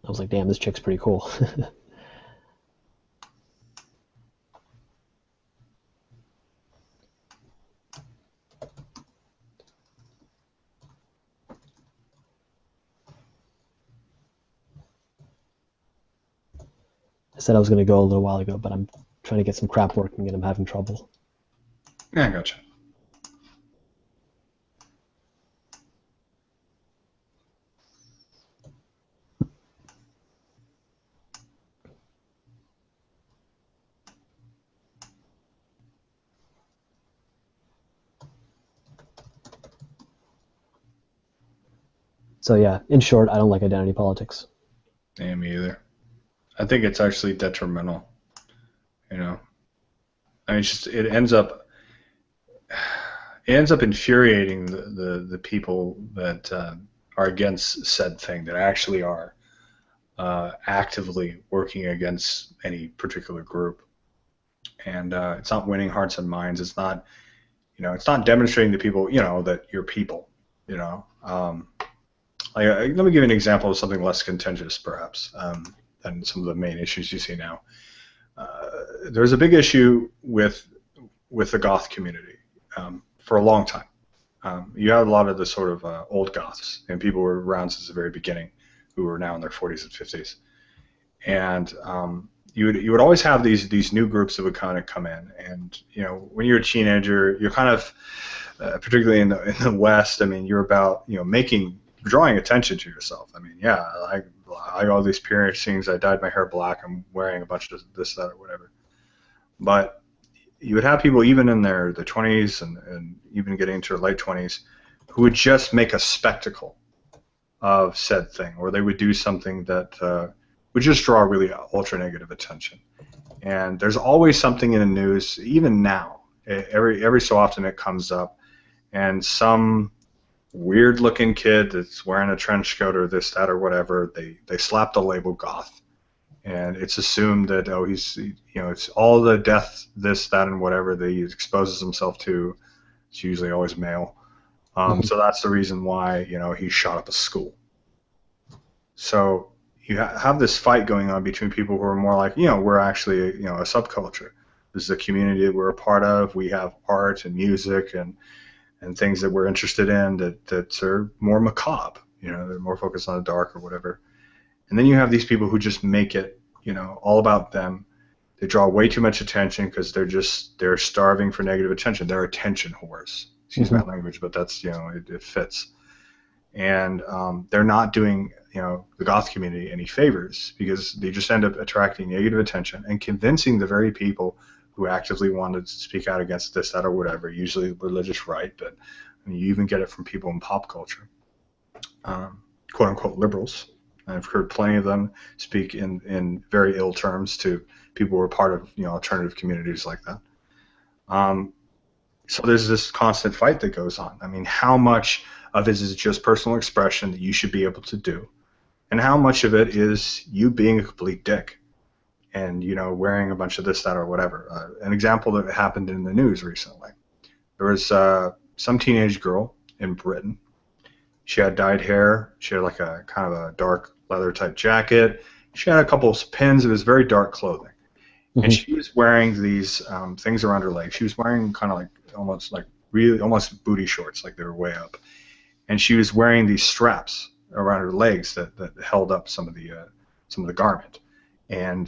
I was like, damn, this chick's pretty cool. I said I was going to go a little while ago, but I'm trying to get some crap working and I'm having trouble. Yeah, I gotcha. So yeah, in short, I don't like identity politics. Yeah, me either. I think it's actually detrimental. You know, I mean, it ends up infuriating the people that are against said thing, that actually are actively working against any particular group. And it's not winning hearts and minds. It's not, it's not demonstrating to people, that you're people. Let me give you an example of something less contentious, perhaps, than some of the main issues you see now. There's a big issue with the goth community for a long time. You had a lot of the sort of old goths, and people were around since the very beginning, who are now in their 40s and 50s. And you would always have these new groups that would kind of come in, and when you're a teenager, you're kind of, particularly in the West, I mean, you're about drawing attention to yourself. I mean, yeah, I got all these piercings, I dyed my hair black, I'm wearing a bunch of this, that, or whatever. But you would have people even in their 20s and even getting into their late 20s who would just make a spectacle of said thing, or they would do something that would just draw really ultra negative attention. And there's always something in the news, even now. Every so often it comes up, and some weird-looking kid that's wearing a trench coat or this, that, or whatever, they slap the label goth, and it's assumed that he's it's all the death, this, that, and whatever that he exposes himself to. It's usually always male. So that's the reason why he shot up a school. So you have this fight going on between people who are more like, we're actually a subculture. This is a community that we're a part of. We have art and music and things that we're interested in that are more macabre. They're more focused on the dark or whatever. And then you have these people who just make it all about them. They draw way too much attention because they're starving for negative attention. They're attention whores. Excuse my language, but that's it fits. And they're not doing the goth community any favors, because they just end up attracting negative attention and convincing the very people who actively wanted to speak out against this, that, or whatever, usually religious right, but you even get it from people in pop culture, quote-unquote liberals. I've heard plenty of them speak in very ill terms to people who are part of alternative communities like that. So there's this constant fight that goes on. I mean, how much of it is just personal expression that you should be able to do, and how much of it is you being a complete dick and wearing a bunch of this, that, or whatever. An example that happened in the news recently. There was some teenage girl in Britain. She had dyed hair. She had like a kind of a dark leather type jacket. She had a couple of pins. It was very dark clothing. And she was wearing these things around her legs. She was wearing kind of like almost booty shorts, like they were way up. And she was wearing these straps around her legs that held up some of the garment. And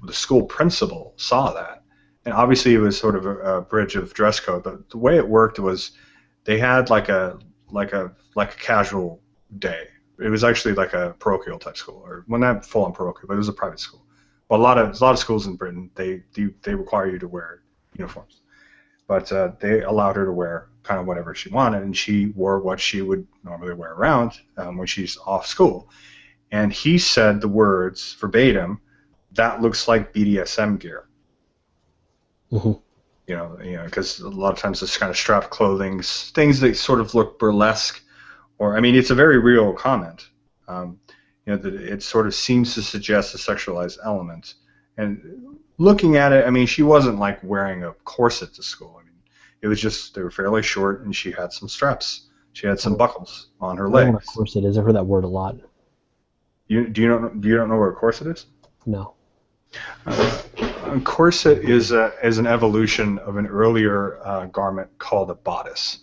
the school principal saw that. And obviously it was sort of a bridge of dress code, but the way it worked was they had like a casual day. It was actually like a parochial type school, or well, not full on parochial, but it was a private school. Well, a lot of schools in Britain, they require you to wear uniforms, but they allowed her to wear kind of whatever she wanted, and she wore what she would normally wear around when she's off school. And he said the words verbatim, "That looks like BDSM gear." Because a lot of times it's kind of strapped clothing, things that sort of look burlesque, or I mean, it's a very real comment. That it sort of seems to suggest a sexualized element. And looking at it, I mean, she wasn't like wearing a corset to school. I mean, it was just they were fairly short, and she had some straps. She had some buckles on her legs. I don't know what a corset is. I've heard that word a lot. You don't know what a corset is? No. A corset is an evolution of an earlier garment called a bodice.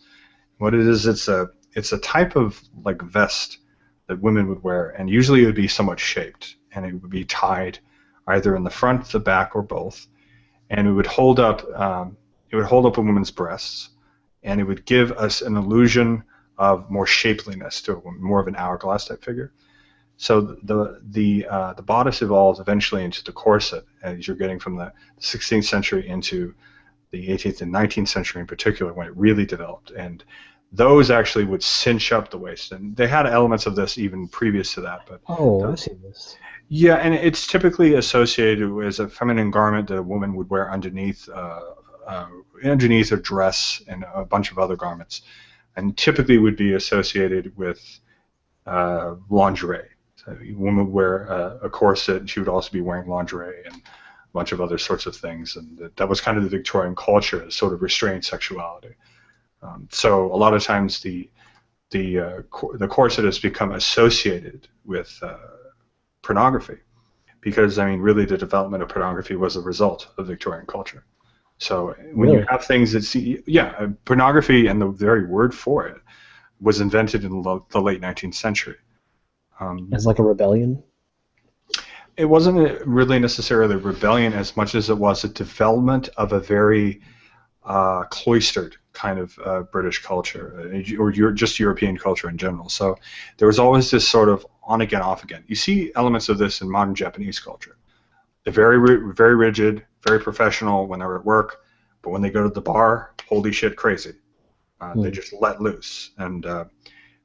What it is, it's a type of like vest that women would wear, and usually it would be somewhat shaped, and it would be tied either in the front, the back, or both, and it would hold up a woman's breasts, and it would give us an illusion of more shapeliness to a woman, more of an hourglass type figure. So the bodice evolved eventually into the corset, as you're getting from the 16th century into the 18th and 19th century in particular, when it really developed. And those actually would cinch up the waist, and they had elements of this even previous to that. But I've seen this. Yeah, and it's typically associated as a feminine garment that a woman would wear underneath a dress and a bunch of other garments, and typically would be associated with lingerie. So a woman would wear a corset, and she would also be wearing lingerie and a bunch of other sorts of things, and that was kind of the Victorian culture, as sort of restrained sexuality. So a lot of times the corset has become associated with pornography, because I mean, really, the development of pornography was a result of Victorian culture. So when you have things that pornography, and the very word for it was invented in the late 19th century. As like a rebellion? It wasn't really necessarily a rebellion as much as it was a development of a very cloistered kind of British culture, or just European culture in general. So there was always this sort of on-again, off-again. You see elements of this in modern Japanese culture. They're very rigid, very professional when they're at work, but when they go to the bar, holy shit, crazy. They just let loose. And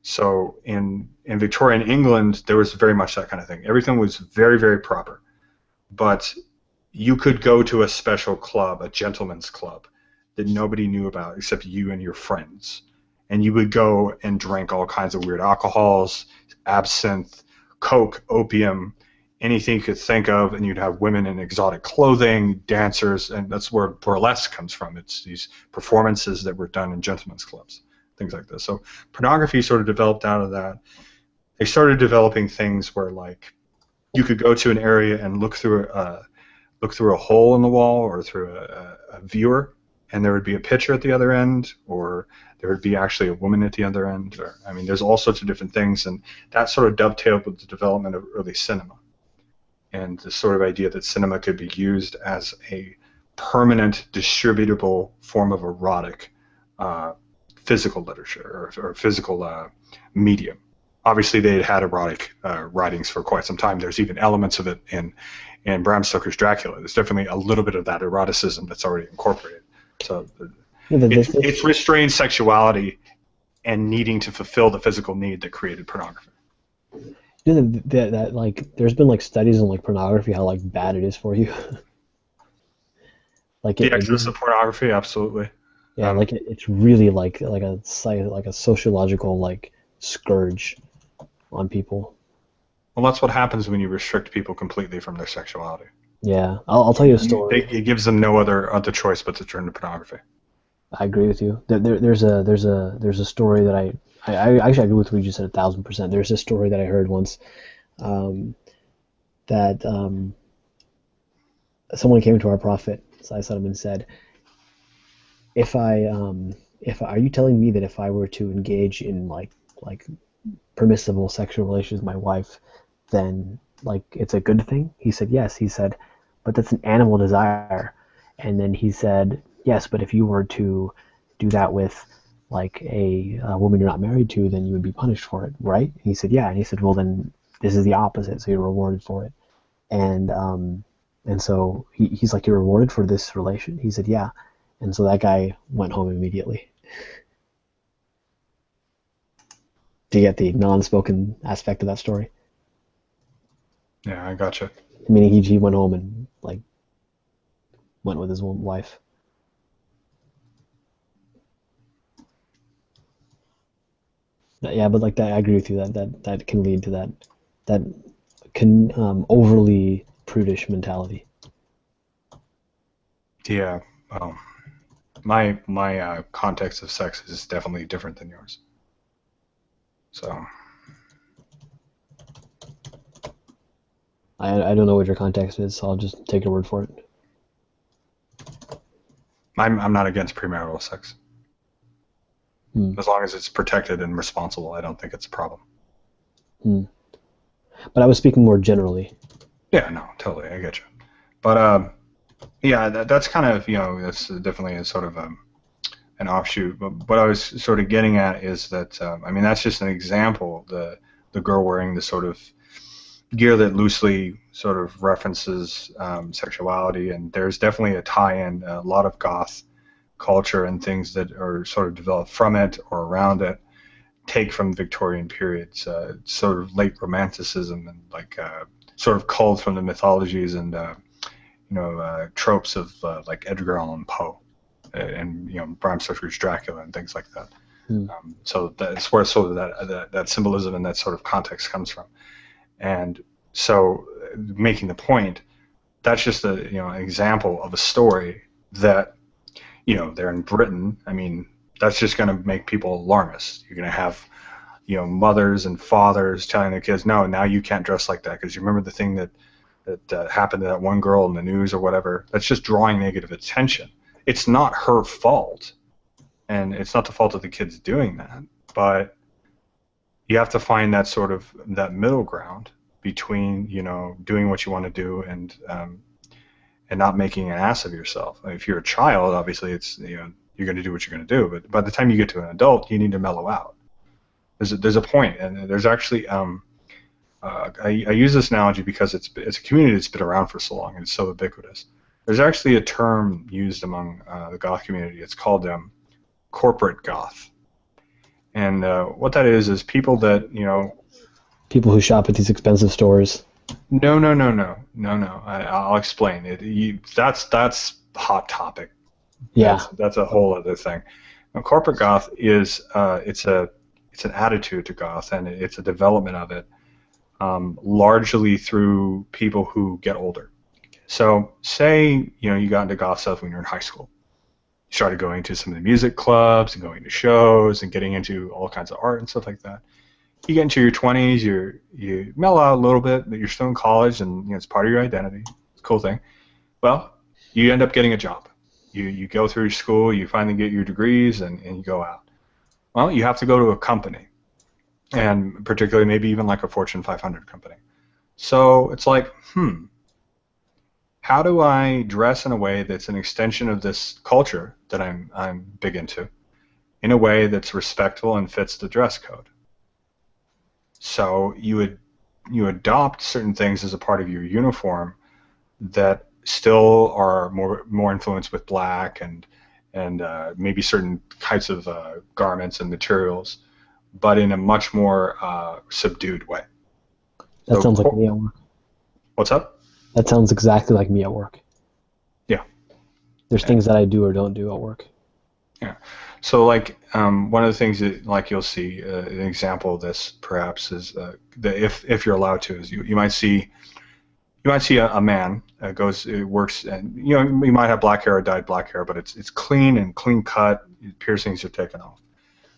So in Victorian England, there was very much that kind of thing. Everything was very, very proper. But you could go to a special club, a gentleman's club, that nobody knew about except you and your friends. And you would go and drink all kinds of weird alcohols, absinthe, coke, opium, anything you could think of, and you'd have women in exotic clothing, dancers, and that's where burlesque comes from. It's these performances that were done in gentlemen's clubs, things like this. So pornography sort of developed out of that. They started developing things where, like, you could go to an area and look through a hole in the wall or through a viewer, and there would be a picture at the other end, or there would be actually a woman at the other end. Or, I mean, there's all sorts of different things, and that sort of dovetailed with the development of early cinema and the sort of idea that cinema could be used as a permanent, distributable form of erotic physical literature or physical medium. Obviously, they had erotic writings for quite some time. There's even elements of it in Bram Stoker's Dracula. There's definitely a little bit of that eroticism that's already incorporated. So it's restrained sexuality and needing to fulfill the physical need that created pornography. You know that like there's been like studies on like pornography, how like bad it is for you. Like the excess of pornography, absolutely. Yeah, like it's really like a sociological like scourge on people. Well, that's what happens when you restrict people completely from their sexuality. Yeah, I'll tell you a story. It gives them no other choice but to turn to pornography. I agree with you. There's a story that I actually agree with what you just said 1,000%. There's a story that I heard once that someone came to our prophet, Sallallahu and said, are you telling me that if I were to engage in like permissible sexual relations with my wife, then like it's a good thing? He said yes. He said, but that's an animal desire. And then he said, yes, but if you were to do that with like a woman you're not married to, then you would be punished for it, right? And he said, yeah. And he said, well, then this is the opposite, so you're rewarded for it. And so he's like, you're rewarded for this relation? He said, yeah. And so that guy went home immediately. Do you get the non-spoken aspect of that story? Yeah, I gotcha. Meaning he went home and like went with his wife. Yeah, but like that, I agree with you that can lead to that can overly prudish mentality. Yeah, my context of sex is definitely different than yours. So I don't know what your context is, so I'll just take your word for it. I'm not against premarital sex. As long as it's protected and responsible, I don't think it's a problem. But I was speaking more generally. Yeah, no, totally, I get you. But yeah, that's kind of, that's definitely a sort of an offshoot. But what I was sort of getting at is that, I mean, that's just an example. The girl wearing the sort of gear that loosely sort of references sexuality, and there's definitely a tie-in, a lot of goth culture and things that are sort of developed from it or around it take from Victorian periods, sort of late romanticism and like sort of culled from the mythologies and tropes of like Edgar Allan Poe and Bram Stoker's Dracula and things like that. So that's where sort of that symbolism and that sort of context comes from. And so, making the point, that's just an example of a story that they're in Britain. I mean, that's just going to make people alarmist. You're going to have mothers and fathers telling their kids, no, now you can't dress like that because you remember the thing that happened to that one girl in the news or whatever. That's just drawing negative attention. It's not her fault, and it's not the fault of the kids doing that, but you have to find that sort of that middle ground between doing what you want to do and not making an ass of yourself. If you're a child, obviously it's you're going to do what you're going to do, but by the time you get to an adult, you need to mellow out. There's a point, and there's actually I use this analogy because it's a community that's been around for so long and it's so ubiquitous. There's actually a term used among the goth community. It's called corporate goth. And what that is people that, People who shop at these expensive stores. No. I'll explain it. That's hot topic. Yeah. That's a whole other thing. Now, corporate goth is it's an attitude to goth, and it's a development of it, largely through people who get older. So say you got into goth stuff when you were in high school. You started going to some of the music clubs and going to shows and getting into all kinds of art and stuff like that. You get into your 20s, you mellow out a little bit, but you're still in college, and it's part of your identity. It's a cool thing. Well, you end up getting a job. You go through school, you finally get your degrees, and you go out. Well, you have to go to a company, and particularly maybe even like a Fortune 500 company. So it's like, how do I dress in a way that's an extension of this culture that I'm big into, in a way that's respectful and fits the dress code? So you adopt certain things as a part of your uniform that still are more influenced with black and maybe certain types of garments and materials, but in a much more subdued way. That sounds like me at work. What's up? That sounds exactly like me at work. Yeah. There's things that I do or don't do at work. Yeah. So like one of the things that like you'll see an example of this perhaps is that if you're allowed to is you might see a man works and you might have black hair or dyed black hair, but it's clean and clean cut. Piercings are taken off.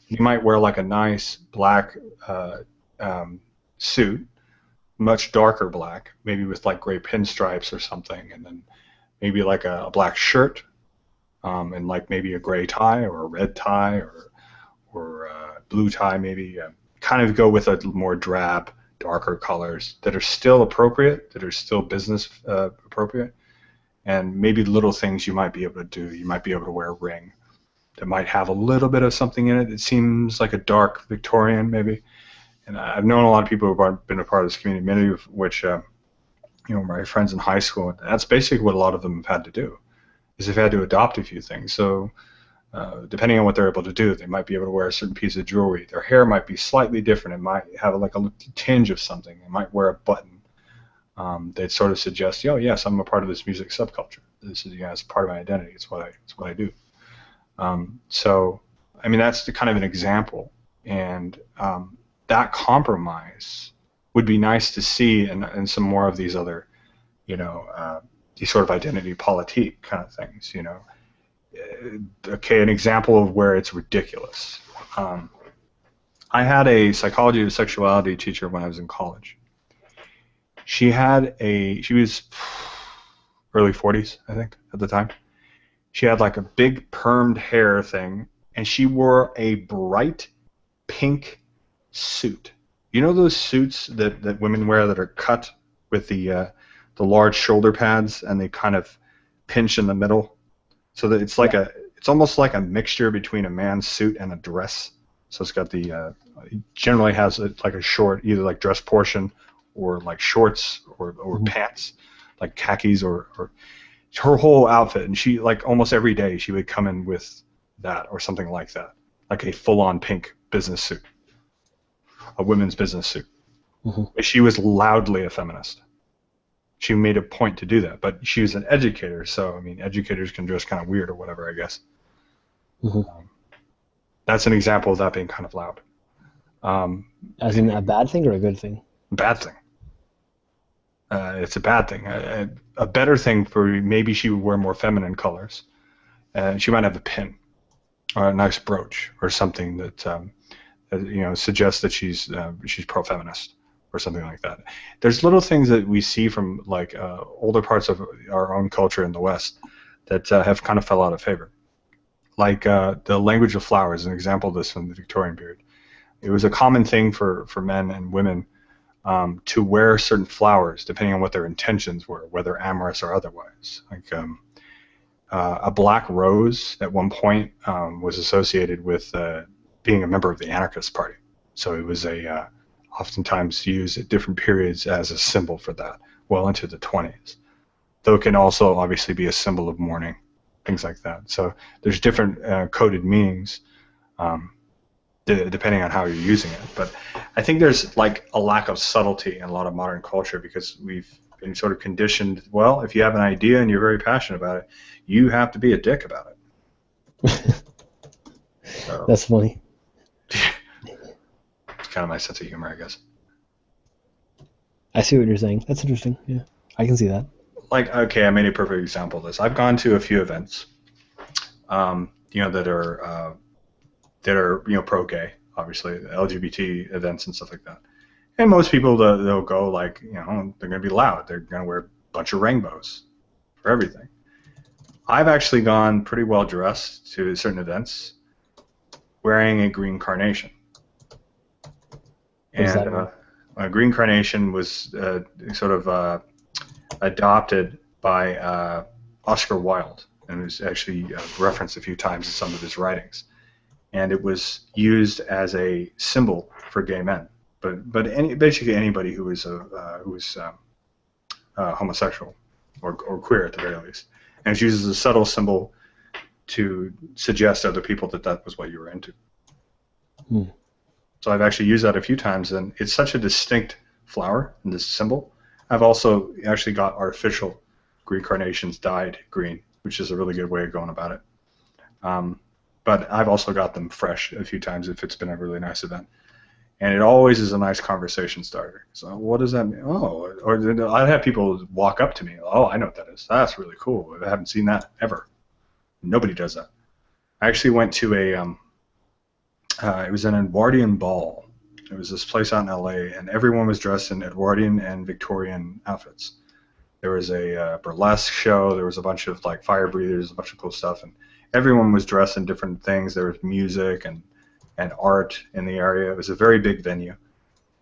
You might wear like a nice black suit, much darker black, maybe with like gray pinstripes or something, and then maybe like a black shirt. And like maybe a gray tie or a red tie or blue tie maybe. Kind of go with a more drab, darker colors that are still appropriate, that are still business appropriate, and maybe little things you might be able to do. You might be able to wear a ring that might have a little bit of something in it. It seems like a dark Victorian maybe. And I've known a lot of people who've been a part of this community, many of which, my friends in high school. And that's basically what a lot of them have had to do. Is they've had to adopt a few things. So depending on what they're able to do, they might be able to wear a certain piece of jewelry. Their hair might be slightly different. It might have like a tinge of something. They might wear a button that sort of suggests, yes, I'm a part of this music subculture. This is it's part of my identity. It's what I do. So I mean that's kind of an example, and that compromise would be nice to see in some more of these other, these sort of identity politique kind of things, Okay, an example of where it's ridiculous. I had a psychology of sexuality teacher when I was in college. She was early 40s, I think, at the time. She had like a big permed hair thing, and she wore a bright pink suit. You know those suits that women wear that are cut with the large shoulder pads, and they kind of pinch in the middle, so that it's like it's almost like a mixture between a man's suit and a dress. So it's got it generally has like a short, either like dress portion or like shorts or pants, like khakis or her whole outfit. And she like almost every day she would come in with that or something like that, like a full-on pink business suit, a women's business suit. Mm-hmm. She was loudly a feminist. She made a point to do that, but she was an educator, so I mean, educators can dress kind of weird or whatever, I guess. Mm-hmm. That's an example of that being kind of loud. As in a bad thing or a good thing? Bad thing. It's a bad thing. A better thing for maybe she would wear more feminine colors. She might have a pin or a nice brooch or something that suggests that she's pro-feminist or something like that. There's little things that we see from like older parts of our own culture in the West that have kind of fell out of favor. Like the language of flowers, an example of this from the Victorian period. It was a common thing for men and women to wear certain flowers depending on what their intentions were, whether amorous or otherwise. Like a black rose at one point was associated with being a member of the anarchist party. So it was oftentimes used at different periods as a symbol for that, well into the 20s. Though it can also obviously be a symbol of mourning, things like that. So there's different coded meanings depending on how you're using it. But I think there's like a lack of subtlety in a lot of modern culture because we've been sort of conditioned. Well, if you have an idea and you're very passionate about it, you have to be a dick about it. So, that's funny. It's kind of my sense of humor, I guess. I see what you're saying. That's interesting. Yeah, I can see that. Like, okay, I made a perfect example of this. I've gone to a few events, that are pro-gay, obviously, LGBT events and stuff like that. And most people, they'll go like, they're going to be loud. They're going to wear a bunch of rainbows for everything. I've actually gone pretty well dressed to certain events wearing a green carnation. And a green carnation was sort of adopted by Oscar Wilde, and it was actually referenced a few times in some of his writings. And it was used as a symbol for gay men, but basically anybody who was homosexual or queer at the very least. And it's used as a subtle symbol to suggest to other people that was what you were into. So I've actually used that a few times, and it's such a distinct flower and this symbol. I've also actually got artificial green carnations dyed green, which is a really good way of going about it. But I've also got them fresh a few times if it's been a really nice event. And it always is a nice conversation starter. So what does that mean? Oh, or I'd have people walk up to me. Oh, I know what that is. That's really cool. I haven't seen that ever. Nobody does that. I actually went to it was an Edwardian ball. It was this place out in LA, and everyone was dressed in Edwardian and Victorian outfits. There was a burlesque show. There was a bunch of like fire breathers, a bunch of cool stuff, and everyone was dressed in different things. There was music and art in the area. It was a very big venue,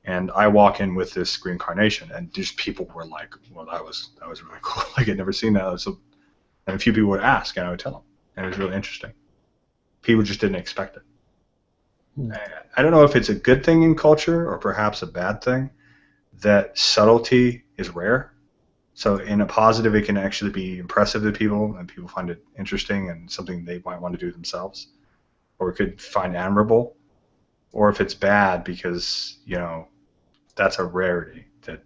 and I walk in with this green carnation, and just people were like, "Well, that was really cool. Like I'd never seen that." So, and a few people would ask, and I would tell them, and it was really interesting. People just didn't expect it. I don't know if it's a good thing in culture or perhaps a bad thing that subtlety is rare. So in a positive, it can actually be impressive to people, and people find it interesting and something they might want to do themselves, or it could find admirable. Or if it's bad because, that's a rarity that,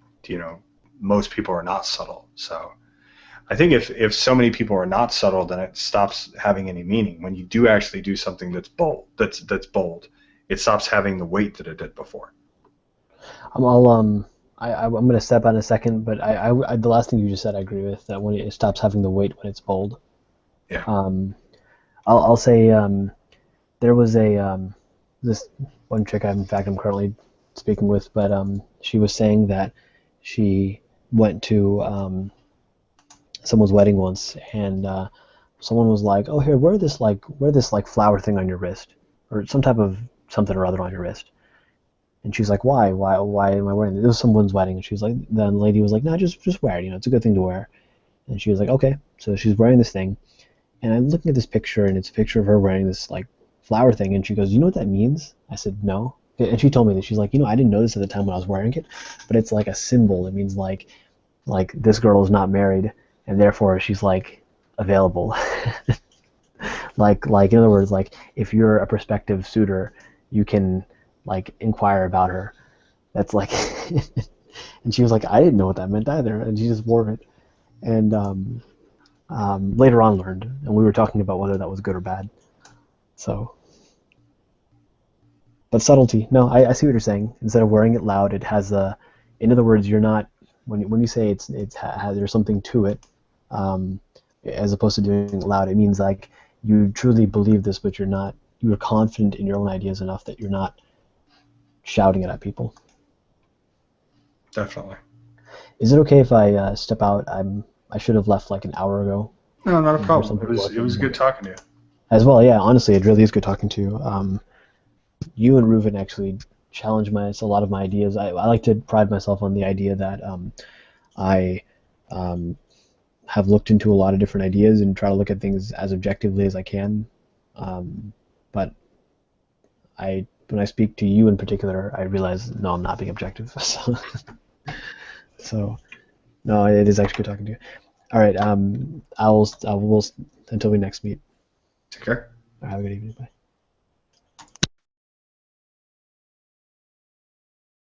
most people are not subtle. So I think if so many people are not subtle, then it stops having any meaning. When you do actually do something that's bold, it stops having the weight that it did before. I'm going to step on a second, but the last thing you just said, I agree with, that when it stops having the weight when it's bold. Yeah. I'll say there was this one chick I'm currently speaking with, but she was saying that she went to someone's wedding once, and someone was like, "Oh, here, wear this flower thing on your wrist, or some type of something or other on your wrist." And she's like, "Why am I wearing this?" It was someone's wedding, and she was like, the lady was like, "No, just wear it. It's a good thing to wear." And she was like, "Okay." So she's wearing this thing, and I'm looking at this picture, and it's a picture of her wearing this like flower thing, and she goes, "You know what that means?" I said, "No." And she told me that. She's like, "I didn't notice at the time when I was wearing it, but it's like a symbol. It means like this girl is not married, and therefore she's like available." like in other words, like if you're a prospective suitor, you can like inquire about her. That's like and she was like, "I didn't know what that meant either," and she just wore it. And later on learned, and we were talking about whether that was good or bad. So, but subtlety, no, I see what you're saying. Instead of wearing it loud, it has a, in other words, you're not, when you say there's something to it, as opposed to doing it loud, it means like you truly believe this, but you're confident in your own ideas enough that you're not shouting it at people. Definitely. Is it okay if I step out? I should have left like an hour ago. No, not a problem. It was good talking to you. As well, yeah. Honestly, it really is good talking to you. You and Reuven actually challenge a lot of my ideas. I like to pride myself on the idea that I have looked into a lot of different ideas and try to look at things as objectively as I can. But when I speak to you in particular, I realize, no, I'm not being objective. So no, it is actually good talking to you. All right, I will until we next meet. Take care. Have a good evening. Bye.